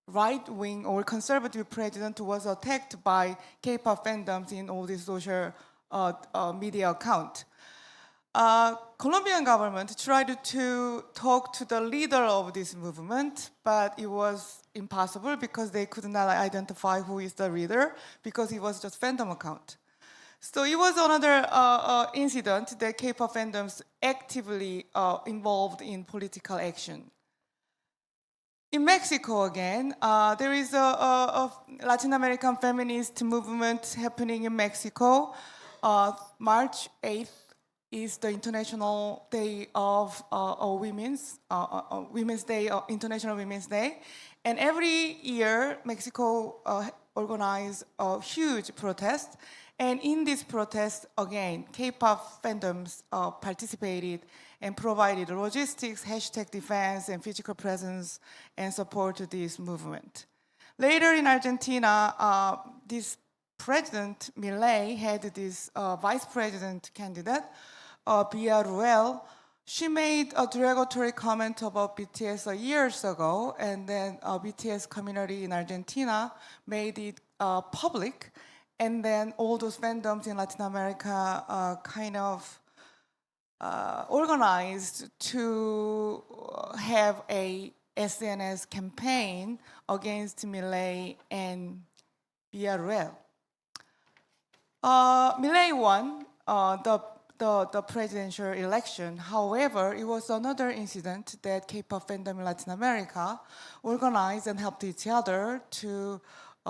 right-wing or conservative president was attacked by K-pop fandoms in all these social media accounts. Colombian government tried to talk to the leader of this movement, but it was impossible because they could not identify who is the leader because it was just fandom account. So it was another incident that K-pop fandoms actively involved in political action. In Mexico again, there is a Latin American feminist movement happening in Mexico. March 8th is the International Day of Women's Day, International Women's Day, and every year Mexico organizes a huge protest, And in this protest, again, K-pop fandoms participated and provided logistics, hashtag defense, and physical presence and support to this movement. Later in Argentina, this President Milei had this vice president candidate, Bia Ruel. She made a derogatory comment about BTS years ago, and then BTS community in Argentina made it public, and then all those fandoms in Latin America kind of organized to have a SNS campaign against Milei and Bia Ruel. Milei won the presidential election. However, it was another incident that K-pop fandom in Latin America organized and helped each other to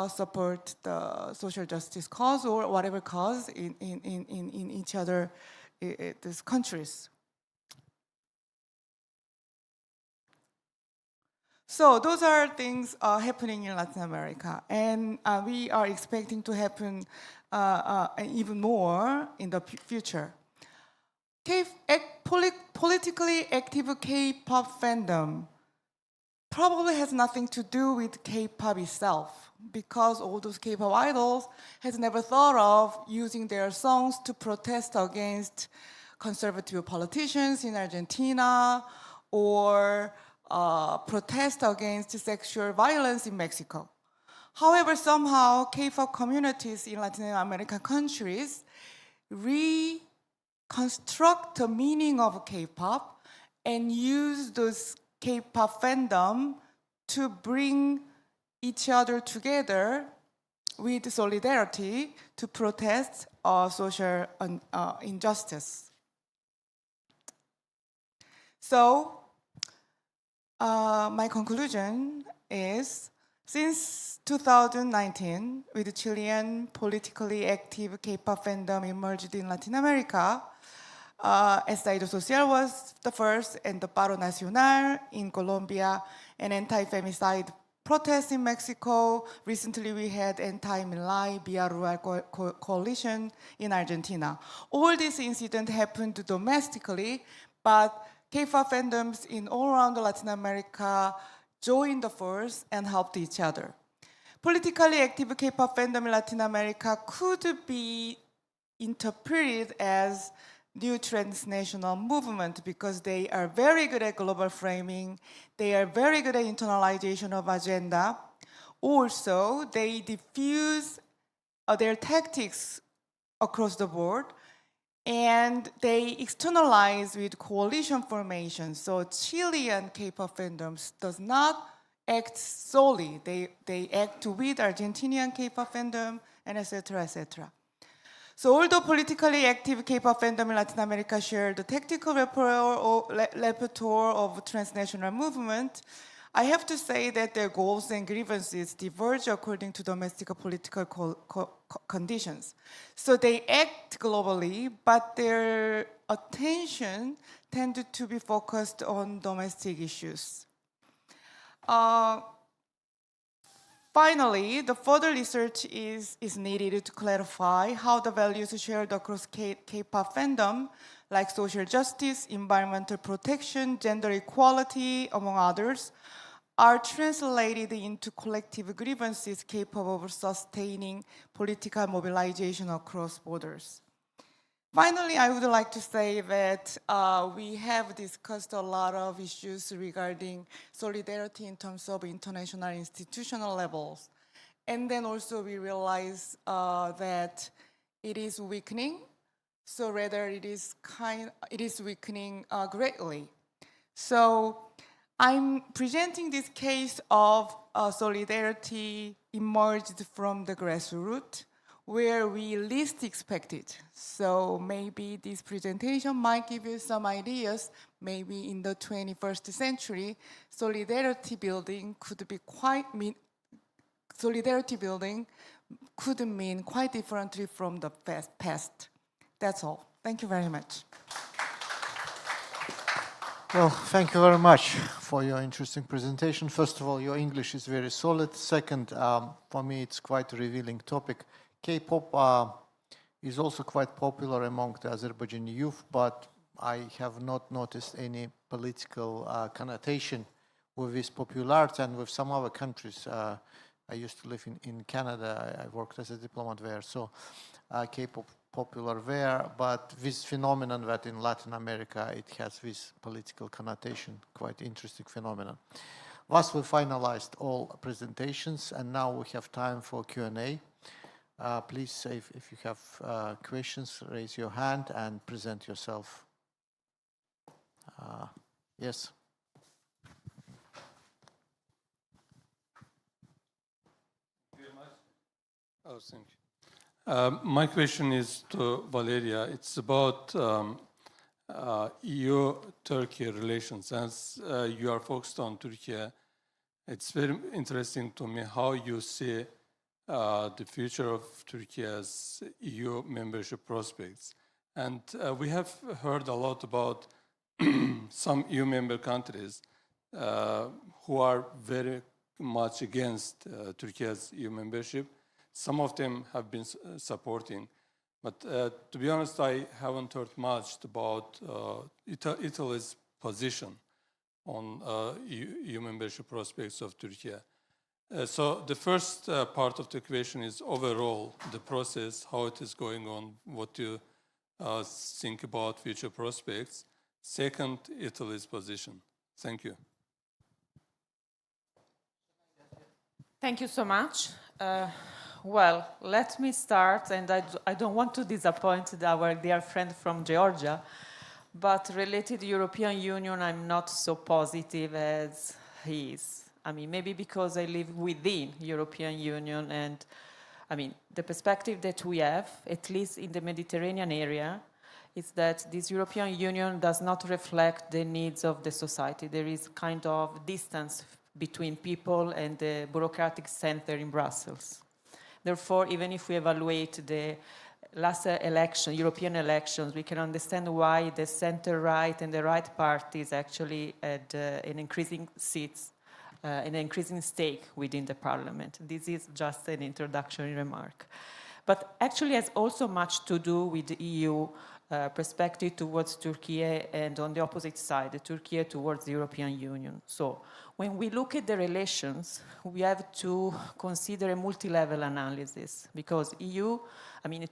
support the social justice cause or whatever cause in each other these countries. So those are things happening in Latin America, and we are expecting to happen even more in the future. Politically active K-pop fandom probably has nothing to do with K-pop itself, because all those K-pop idols has never thought of using their songs to protest against conservative politicians in Argentina or protest against sexual violence in Mexico. However, somehow K-pop communities in Latin American countries reconstruct the meaning of K-pop and use those K-pop fandom to bring each other together with solidarity to protest social injustice. So, my conclusion is, since 2019, with Chilean politically active K-pop fandom emerged in Latin America, Estallido Social was the first, and the Paro Nacional in Colombia, and anti-femicide protests in Mexico. Recently, we had anti-Milei Bia Ruel coalition in Argentina. All these incidents happened domestically, but K-pop fandoms in all around Latin America joined the force and helped each other. Politically active K-pop fandom in Latin America could be interpreted as new transnational movement because they are very good at global framing, they are very good at internalization of agenda. Also, they diffuse their tactics across the board, and they externalize with coalition formation. So Chilean K-pop fandoms does not act solely. They act with Argentinian K-pop fandom, and etc., etc. So although politically active K-pop fandom in Latin America share the tactical repertoire of transnational movement, I have to say that their goals and grievances diverge according to domestic political conditions. So they act globally, but their attention tended to be focused on domestic issues. Finally, the further research is needed to clarify how the values shared across K-pop fandom, like social justice, environmental protection, gender equality, among others, are translated into collective grievances capable of sustaining political mobilization across borders. Finally, I would like to say that we have discussed a lot of issues regarding solidarity in terms of international institutional levels. And then also we realize that it is weakening. So rather it is weakening greatly. So I'm presenting this case of solidarity emerged from the grassroots, where we least expected. So maybe this presentation might give you some ideas. Maybe in the 21st century, solidarity building could mean quite differently from the past. That's all. Thank you very much. Well, thank you very much for your interesting presentation. First of all, your English is very solid. Second, for me, it's quite a revealing topic. K-pop is also quite popular among the Azerbaijani youth, but I have not noticed any political connotation with this popularity. And with some other countries, I used to live in Canada. I worked as a diplomat there, so K-pop popular there. But this phenomenon that in Latin America it has this political connotation, quite interesting phenomenon. Thus, we finalized all presentations, and now we have time for Q&A. Please, if you have questions, raise your hand and present yourself. Yes. Oh, thank you. My question is to Valeria. It's about EU-Turkey relations. As you are focused on Turkey, it's very interesting to me how you see the future of Turkey's EU membership prospects. And we have heard a lot about some EU member countries who are very much against Turkey's EU membership. Some of them have been supporting. But to be honest, I haven't heard much about Italy's position on EU membership prospects of Turkey. So the first part of the question is overall the process, how it is going on, what you think about future prospects. Second, Italy's position. Thank you. Thank you so much. Well, let me start, and I don't want to disappoint our dear friend from Georgia, but related to the European Union, I'm not so positive as he is. I mean, maybe because I live within European Union, and I mean, the perspective that we have, at least in the Mediterranean area, is that this European Union does not reflect the needs of the society. There is kind of distance between people and the bureaucratic center in Brussels. Therefore, even if we evaluate the last election, European elections, we can understand why the center-right and the right parties actually had an increasing seats, an increasing stake within the parliament. This is just an introductory remark. But actually has also much to do with the EU perspective towards Turkey, and on the opposite side, Turkey towards the European Union. So when we look at the relations, we have to consider a multi-level analysis, because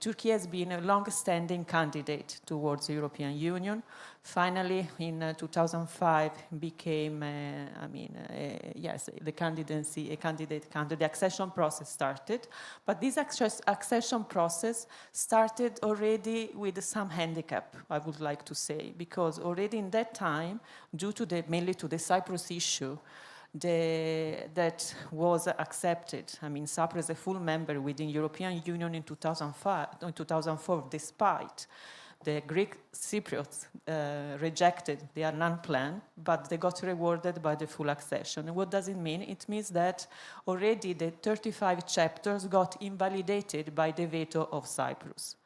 Turkey has been a long-standing candidate towards the European Union. Finally, in 2005, became, the candidacy, a candidate country. The accession process started, but this accession process started already with some handicap, I would like to say, because already in that time, due to mainly to the Cyprus issue, that was accepted. I mean, Cyprus is a full member within European Union in 2004, despite the Greek Cypriots rejected the Annan plan, but they got rewarded by the full accession. And what does it mean? It means that already the 35 chapters got invalidated by the veto of Cyprus.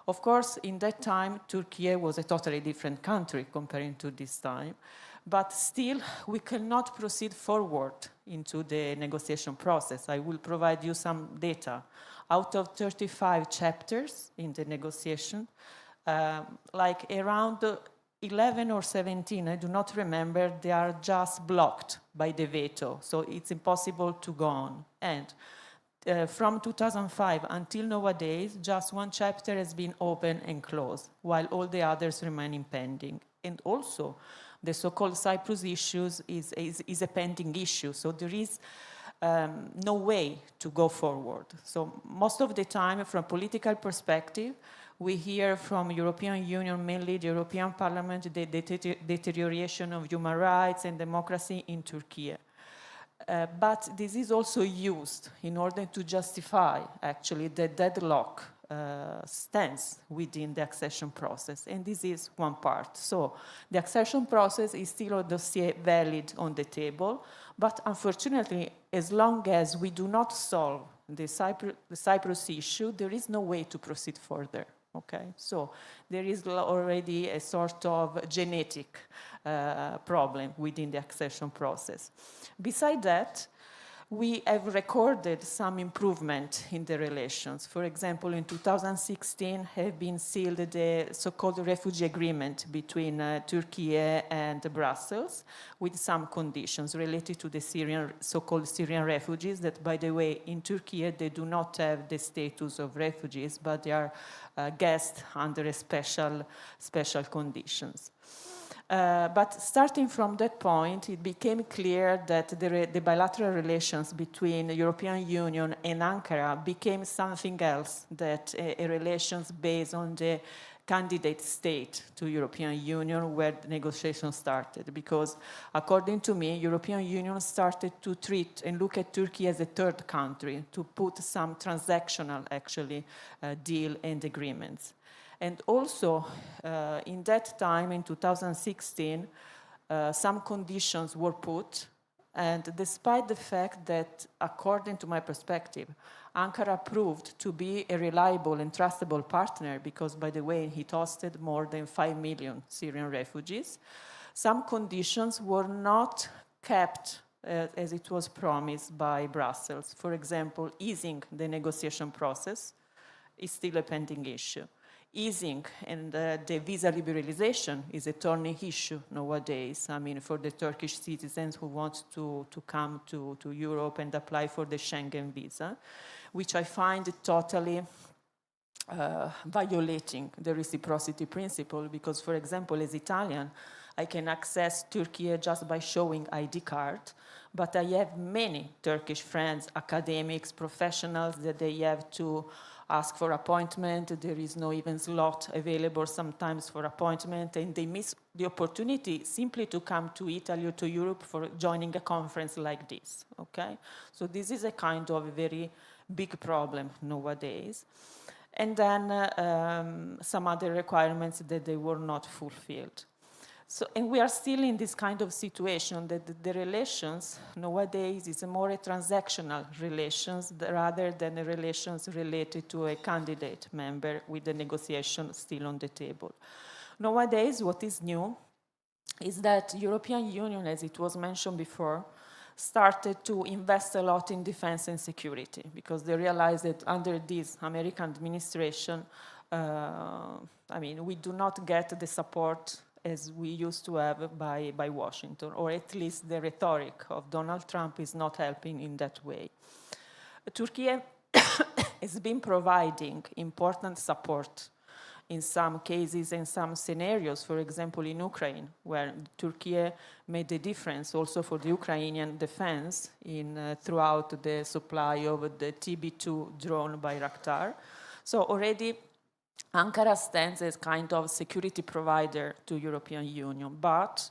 Of course, in that time, Turkey was a totally different country comparing to this time. But still, we cannot proceed forward into the negotiation process. I will provide you some data. Out of 35 chapters in the negotiation, like around 11 or 17, I do not remember, they are just blocked by the veto. So it's impossible to go on. And from 2005 until nowadays, just one chapter has been open and closed, while all the others remain pending. And also, the so-called Cyprus issues is a pending issue, so there is no way to go forward. So most of the time, from a political perspective, we hear from European Union, mainly the European Parliament, the deterioration of human rights and democracy in Turkey. But this is also used in order to justify, actually, the deadlock stance within the accession process, and this is one part. So the accession process is still a dossier valid on the table, but unfortunately, as long as we do not solve the Cyprus issue, there is no way to proceed further. Okay, so there is already a sort of genetic problem within the accession process. Besides that, we have recorded some improvement in the relations. For example, in 2016 have been sealed the so-called refugee agreement between Turkey and Brussels with some conditions related to the so-called Syrian refugees that, by the way, in Turkey they do not have the status of refugees, but they are guests under special conditions. But starting from that point, it became clear that the bilateral relations between the European Union and Ankara became something else, that a relations based on the candidate state to European Union where the negotiations started. Because according to me, European Union started to treat and look at Turkey as a third country, to put some transactional, actually, deal and agreements. And also, in that time, in 2016, some conditions were put, and despite the fact that, according to my perspective, Ankara proved to be a reliable and trustable partner, because, by the way, it hosted more than 5 million Syrian refugees, some conditions were not kept as it was promised by Brussels. For example, easing the negotiation process is still a pending issue. Easing and the visa liberalization is a thorny issue nowadays. I mean, for the Turkish citizens who want to come to Europe and apply for the Schengen visa, which I find totally violating the reciprocity principle, because, for example, as Italian, I can access Turkey just by showing ID card, but I have many Turkish friends, academics, professionals, that they have to ask for appointment. There is no even slot available sometimes for appointment, and they miss the opportunity simply to come to Italy or to Europe for joining a conference like this, okay? So this is a kind of a very big problem nowadays. And then some other requirements that they were not fulfilled. So, and we are still in this kind of situation that the relations nowadays is more a transactional relations rather than a relations related to a candidate member with the negotiation still on the table. Nowadays, what is new is that European Union, as it was mentioned before, started to invest a lot in defense and security, because they realized that under this American administration, I mean, we do not get the support as we used to have by Washington, or at least the rhetoric of Donald Trump is not helping in that way. Turkey has been providing important support in some cases and some scenarios, for example, in Ukraine, where Turkey made a difference also for the Ukrainian defense throughout the supply of the TB2 drone Bayraktar. So already Ankara stands as kind of security provider to European Union. But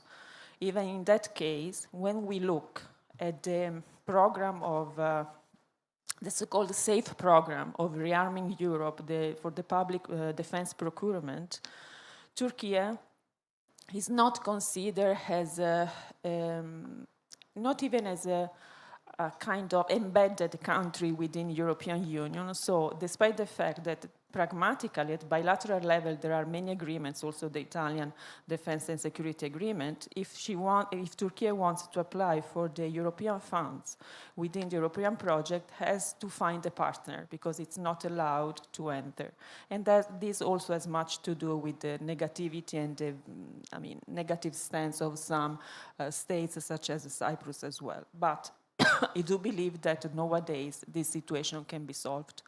even in that case, when we look at the program of the so-called SAFE program of rearming Europe for the public defense procurement, Turkey is not considered as not even as a kind of embedded country within European Union. So despite the fact that pragmatically at bilateral level there are many agreements, also the Italian defense and security agreement, if Turkey wants to apply for the European funds within the European project, has to find a partner, because it's not allowed to enter. And this also has much to do with the negativity and the negative stance of some states such as Cyprus as well. But I do believe that nowadays this situation can be solved.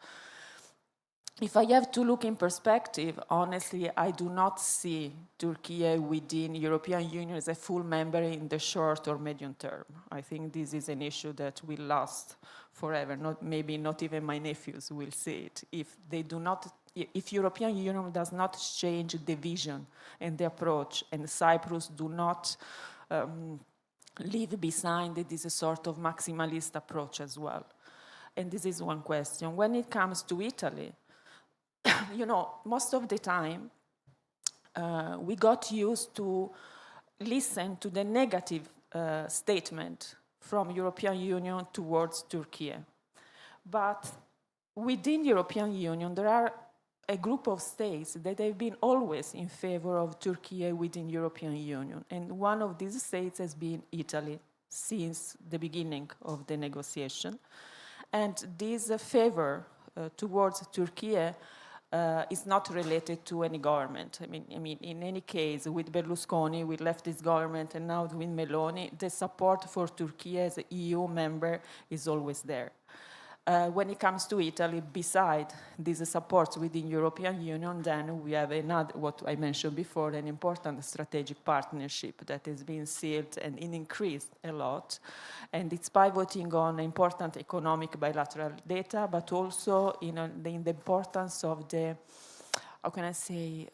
If I have to look in perspective, honestly, I do not see Turkey within European Union as a full member in the short or medium term. I think this is an issue that will last forever. Maybe not even my nephews will see it. If European Union does not change the vision and the approach, and Cyprus do not leave behind this sort of maximalist approach as well. And this is one question. When it comes to Italy, most of the time, we got used to listen to the negative statement from European Union towards Turkey. But within European Union, there are a group of states that have been always in favor of Turkey within European Union. And one of these states has been Italy. since the beginning of the negotiation. And this favor towards Turkey is not related to any government. I mean, in any case, with Berlusconi, we left this government, and now with Meloni, the support for Turkey as an EU member is always there. When it comes to Italy, beside these supports within European Union, then we have another, what I mentioned before, an important strategic partnership that has been sealed and increased a lot. And it's pivoting on important economic bilateral data, but also in the importance of the, how can I say,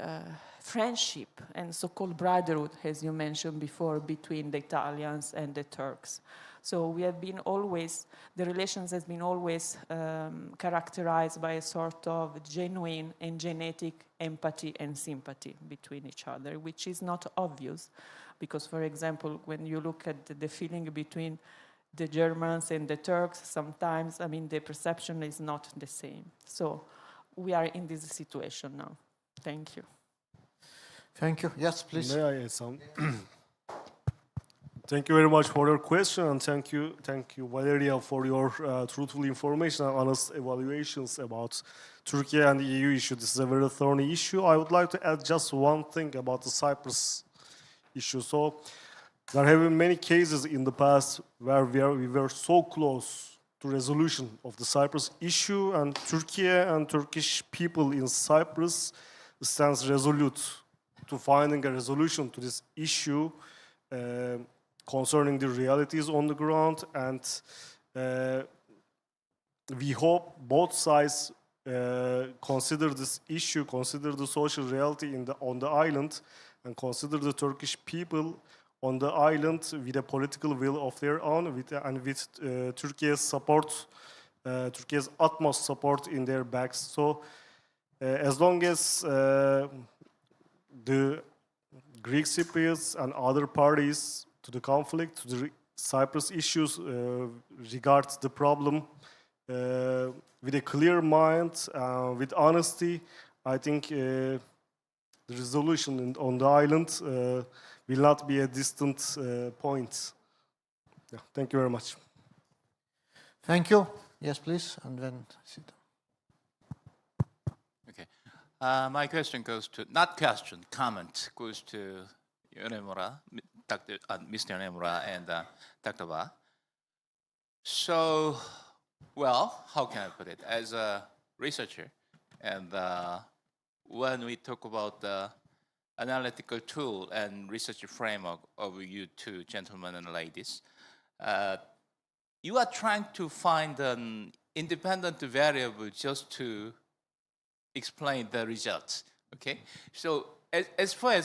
friendship and so-called brotherhood, as you mentioned before, between the Italians and the Turks. So we have been always, the relations has been always characterized by a sort of genuine and genetic empathy and sympathy between each other, which is not obvious, because, for example, when you look at the feeling between the Germans and the Turks, sometimes, I mean, the perception is not the same. So we are in this situation now. Thank you. Thank you. Yes, please. May I add some? Thank you very much for your question, and thank you, Valeria, for your truthful information and honest evaluations about Turkey and the EU issue. This is a very thorny issue. I would like to add just one thing about the Cyprus issue. So there have been many cases in the past where we were so close to resolution of the Cyprus issue, and Turkey and Turkish people in Cyprus stands resolute to finding a resolution to this issue concerning the realities on the ground, and we hope both sides consider this issue, consider the social reality on the island, and consider the Turkish people on the island with a political will of their own, and with Turkey's support, Turkey's utmost support in their backs. So as long as the Greek Cypriots and other parties to the conflict, to the Cyprus issues, regards the problem with a clear mind, with honesty, I think the resolution on the island will not be a distant point. Yeah, thank you very much. Thank you. Yes, please, and then sit down. Okay. My question goes to, not question, comment goes to Yonemura, Mr. Yonemura and Dr. Ba. So, well, how can I put it? As a researcher, and when we talk about the analytical tool and research framework of you two gentlemen and ladies, you are trying to find an independent variable just to explain the results, okay? So as far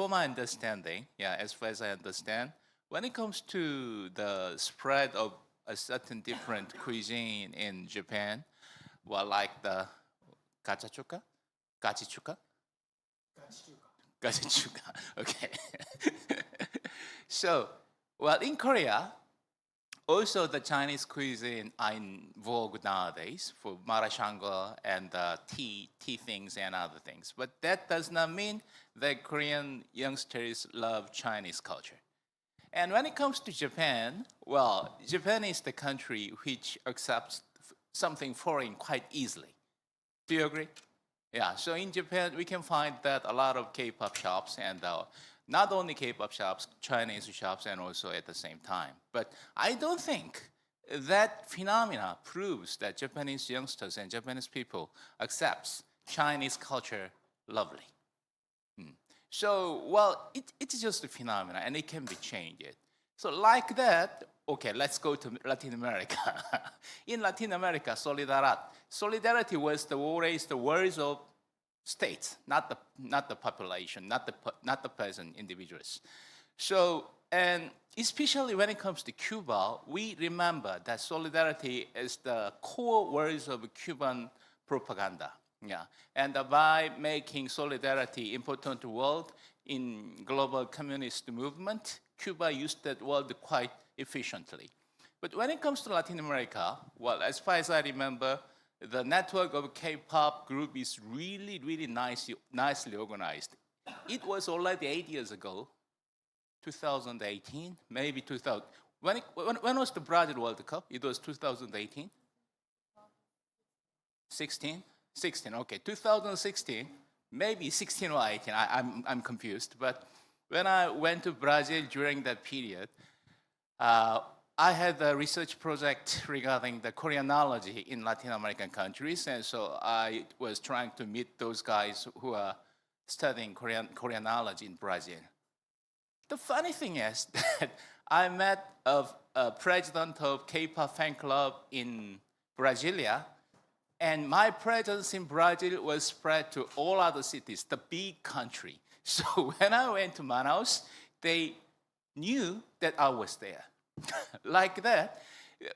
my understanding, as far as I understand, when it comes to the spread of a certain different cuisine in Japan, well, like the gachachuka, okay. So, well, in Korea, also the Chinese cuisine are in vogue nowadays for marashangwa and tea things and other things. But that does not mean that Korean youngsters love Chinese culture. And when it comes to Japan, well, Japan is the country which accepts something foreign quite easily. Do you agree? Yeah, so in Japan, we can find that a lot of K-pop shops, and not only K-pop shops, Chinese shops, and also at the same time. But I don't think that phenomena proves that Japanese youngsters and Japanese people accepts Chinese culture lovely. So, well, it's just a phenomena, and it can be changed. So like that, okay, let's go to Latin America. In Latin America, solidarity was always the words of states, not the population, not the person, individuals. So, and especially when it comes to Cuba, we remember that solidarity is the core words of Cuban propaganda. Yeah, and by making solidarity important to the world in global communist movement, Cuba used that word quite efficiently. But when it comes to Latin America, well, as far as I remember, the network of K-pop group is really, really nicely organized. It was already 8 years ago 2018, maybe 2000. When was the Brazil World Cup? It was 2018? 16? 16, okay. 2016, maybe 16 or 18, I'm confused. But when I went to Brazil during that period, I had a research project regarding the Koreanology in Latin American countries, and so I was trying to meet those guys who are studying Koreanology in Brazil. The funny thing is that I met a president of K-pop fan club in Brasilia, and my presence in Brazil was spread to all other cities, the big country. So when I went to Manaus, they knew that I was there. Like that.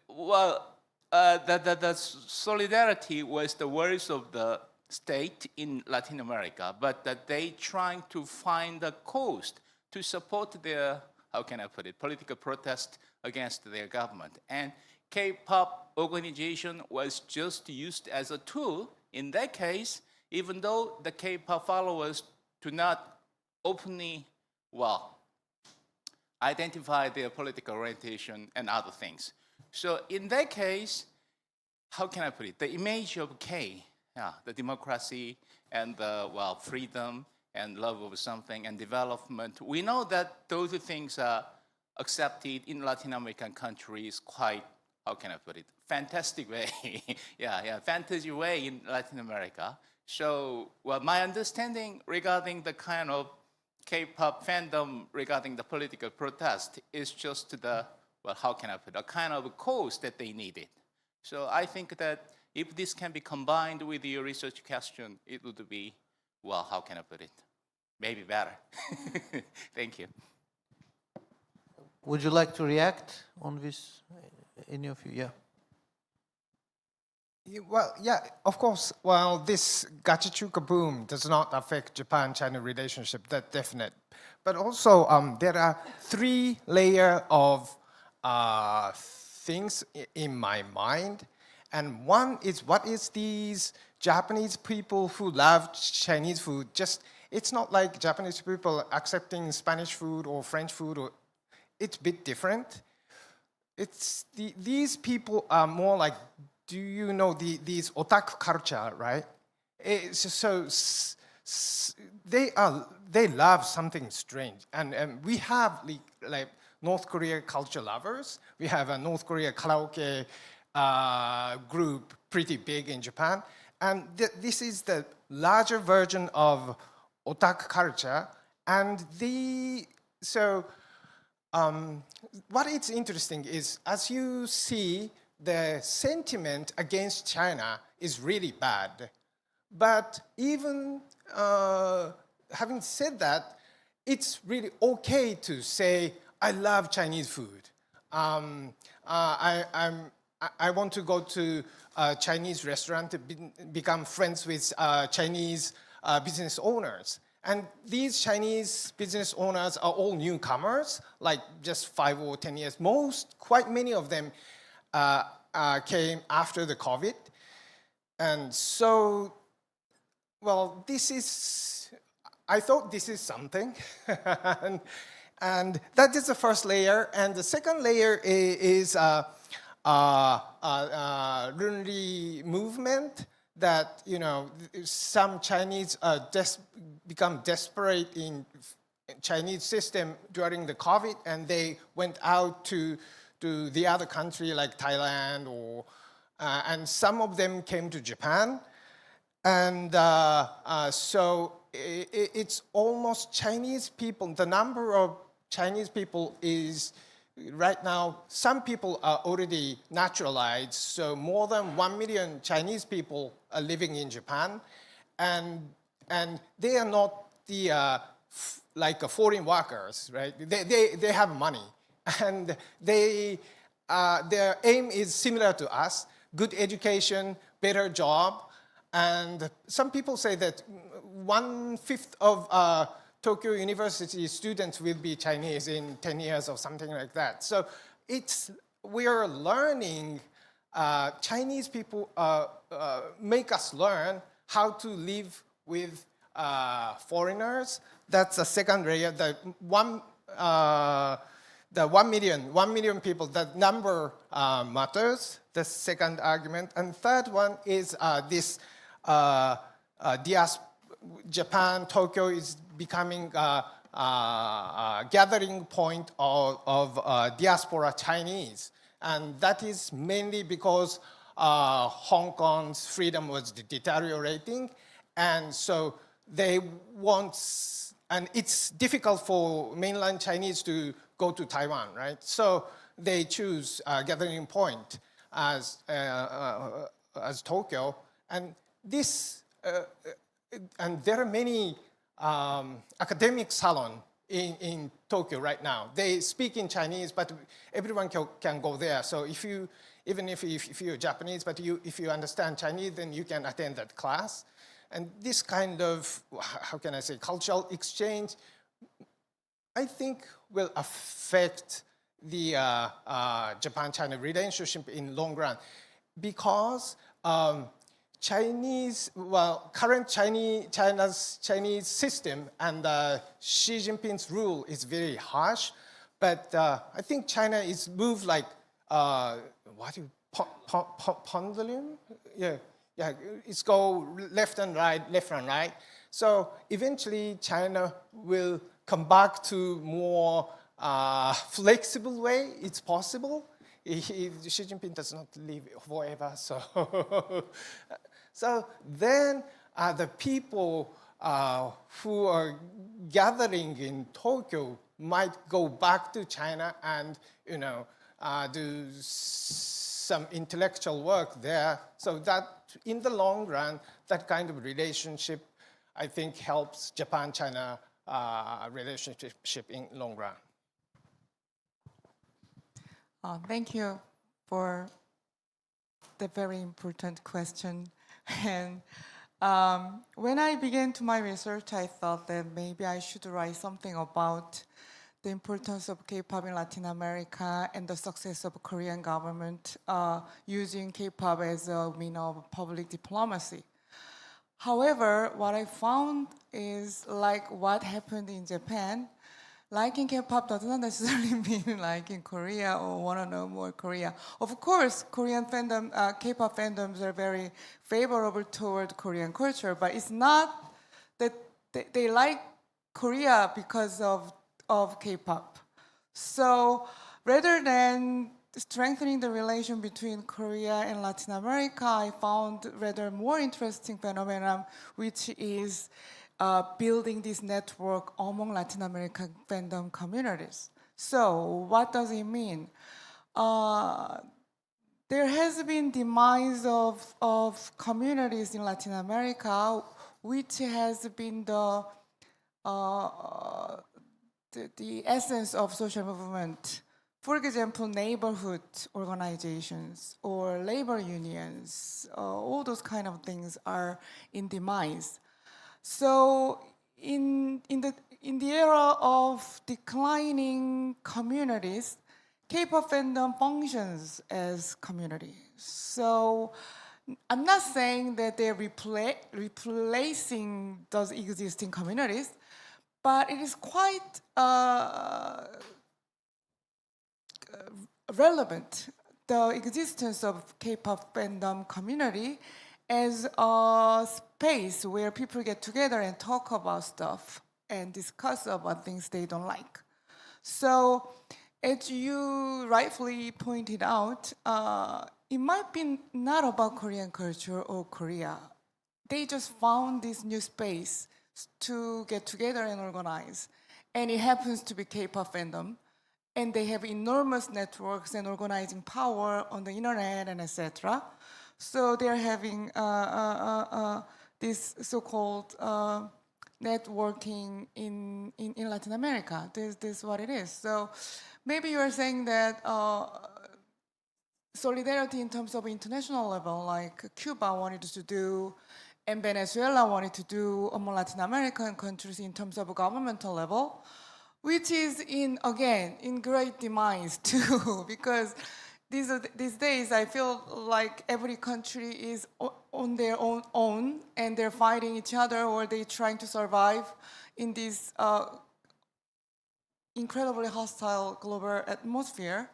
Well, the solidarity was the words of the state in Latin America, but that they trying to find a cause to support their, how can I put it, political protest against their government. And K-pop organization was just used as a tool in that case, even though the K-pop followers do not openly, well, identify their political orientation and other things. So in that case, how can I put it? The image of K, the democracy and the, well, freedom and love of something and development, we know that those things are accepted in Latin American countries quite, how can I put it, fantastic way. Fantasy way in Latin America. So, well, my understanding regarding the kind of K-pop fandom regarding the political protest is just the, well, how can I put it, a kind of a cause that they needed. So I think that if this can be combined with your research question, it would be, well, how can I put it, maybe better. Thank you. Would you like to react on this, any of you? Yeah. Well, yeah, of course. Well, this gachichuka boom does not affect Japan-China relationship, that's definite. But also, there are 3 layers of things in my mind. And one is, what is these Japanese people who love Chinese food? Just, it's not like Japanese people accepting Spanish food or French food, or it's a bit different. It's these people are more like, do you know these otaku culture, right? So they love something strange, and we have like North Korea culture lovers. We have a North Korea karaoke group, pretty big in Japan, and this is the larger version of otaku culture. And what is interesting is, as you see, the sentiment against China is really bad. But even having said that, it's really okay to say, I love Chinese food. I want to go to a Chinese restaurant to become friends with Chinese business owners. And these Chinese business owners are all newcomers, like just 5 or 10 years. Quite many of them came after the COVID. And so, well, I thought this is something. and that is the first layer. And the second layer is Runri movement, that, you know, some Chinese become desperate in Chinese system during the COVID, and they went out to the other country like Thailand, and some of them came to Japan. And so it's almost Chinese people. The number of Chinese people is, right now, some people are already naturalized, so more than 1 million Chinese people are living in Japan, and they are not like foreign workers, right? They have money, and their aim is similar to us: good education, better job, and some people say that 1/5 of Tokyo University students will be Chinese in 10 years or something like that. So we are learning, Chinese people make us learn how to live with foreigners. That's the second layer. The one the 1 million people, that number matters, the second argument. And third one is this Japan, Tokyo is becoming a gathering point of diaspora Chinese. And that is mainly because Hong Kong's freedom was deteriorating. And so they want, and it's difficult for mainland Chinese to go to Taiwan, right? So they choose a gathering point as Tokyo. And this, and there are many academic salons in Tokyo right now. They speak in Chinese, but everyone can go there. So even if you're Japanese, but if you understand Chinese, then you can attend that class. And this kind of, how can I say, cultural exchange, I think will affect the Japan-China relationship in long run. Because current China's Chinese system and Xi Jinping's rule is very harsh, but I think China is moved like, pendulum? Yeah, it's go left and right. So eventually China will come back to more flexible way. It's possible. Xi Jinping does not live forever, so so then the people who are gathering in Tokyo might go back to China and do some intellectual work there. So that in the long run, that kind of relationship, I think, helps Japan-China relationship in long run. Thank you for the very important question. And when I began to my research, I thought that maybe I should write something about the importance of K-pop in Latin America and the success of Korean government using K-pop as a means of public diplomacy. However, what I found is like what happened in Japan, liking K-pop does not necessarily mean liking Korea or want to know more Korea. Of course, Korean fandom, K-pop fandoms are very favorable toward Korean culture, but it's not that they like Korea because of K-pop. So rather than strengthening the relation between Korea and Latin America, I found rather more interesting phenomenon, which is building this network among Latin American fandom communities. So what does it mean? There has been demise of communities in Latin America, which has been the essence of social movement. For example, neighborhood organizations or labor unions, all those kind of things are in demise. So in the era of declining communities, K-pop fandom functions as community. So I'm not saying that they're replacing those existing communities, but it is quite relevant, the existence of K-pop fandom community as a space where people get together and talk about stuff and discuss about things they don't like. So, as you rightfully pointed out, it might be not about Korean culture or Korea. They just found this new space to get together and organize. And it happens to be K-pop fandom. And they have enormous networks and organizing power on the internet and etc. So they're having this so-called networking in Latin America. This is what it is. So maybe you are saying that solidarity in terms of international level, like Cuba wanted to do, and Venezuela wanted to do among Latin American countries in terms of governmental level, which is in great demise too, because these days I feel like every country is on their own and they're fighting each other or they're trying to survive in this incredibly hostile global atmosphere.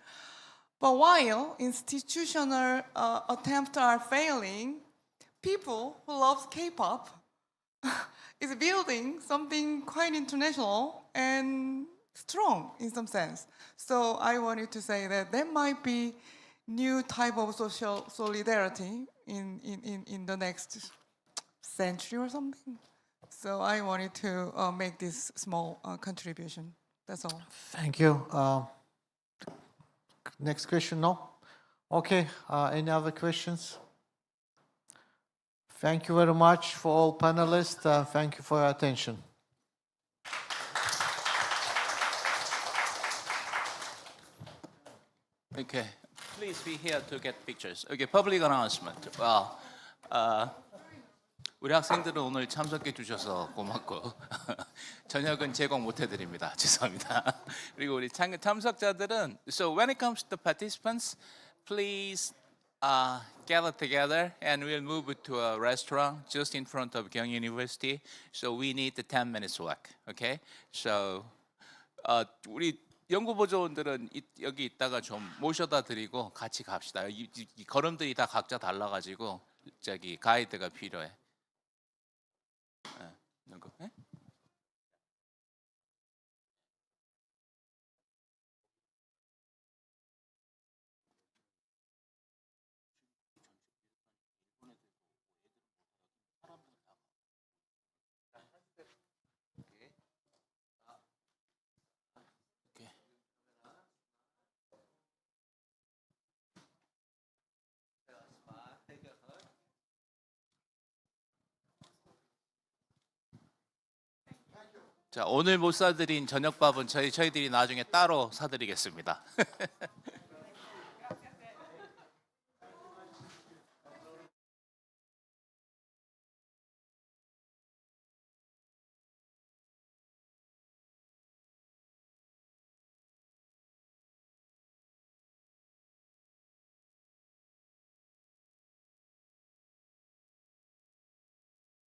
But while institutional attempts are failing, people who love K-pop is building something quite international and strong in some sense. So I wanted to say that there might be new type of social solidarity in the next century or something. So I wanted to make this small contribution. That's all. Thank you. Next question, no? Okay, any other questions? Thank you very much for all panelists. Thank you for your attention. Okay, please be here to get pictures. Okay, public announcement. Well, 우리 학생들은 오늘 참석해 주셔서 고맙고 저녁은 제공 못 해드립니다. 죄송합니다. 그리고 우리 참석자들은 so when it comes to the participants, please gather together and we'll move to a restaurant just in front of Kyung University. So we need the 10 minutes walk. Okay? So 우리 연구보조원들은 여기 있다가 좀 모셔다 드리고 같이 갑시다. 이 걸음들이 다 각자 달라가지고 저기 가이드가 필요해. 누구? 네? 자, 오늘 못 사드린 저녁밥은 저희들이 나중에 따로 사드리겠습니다.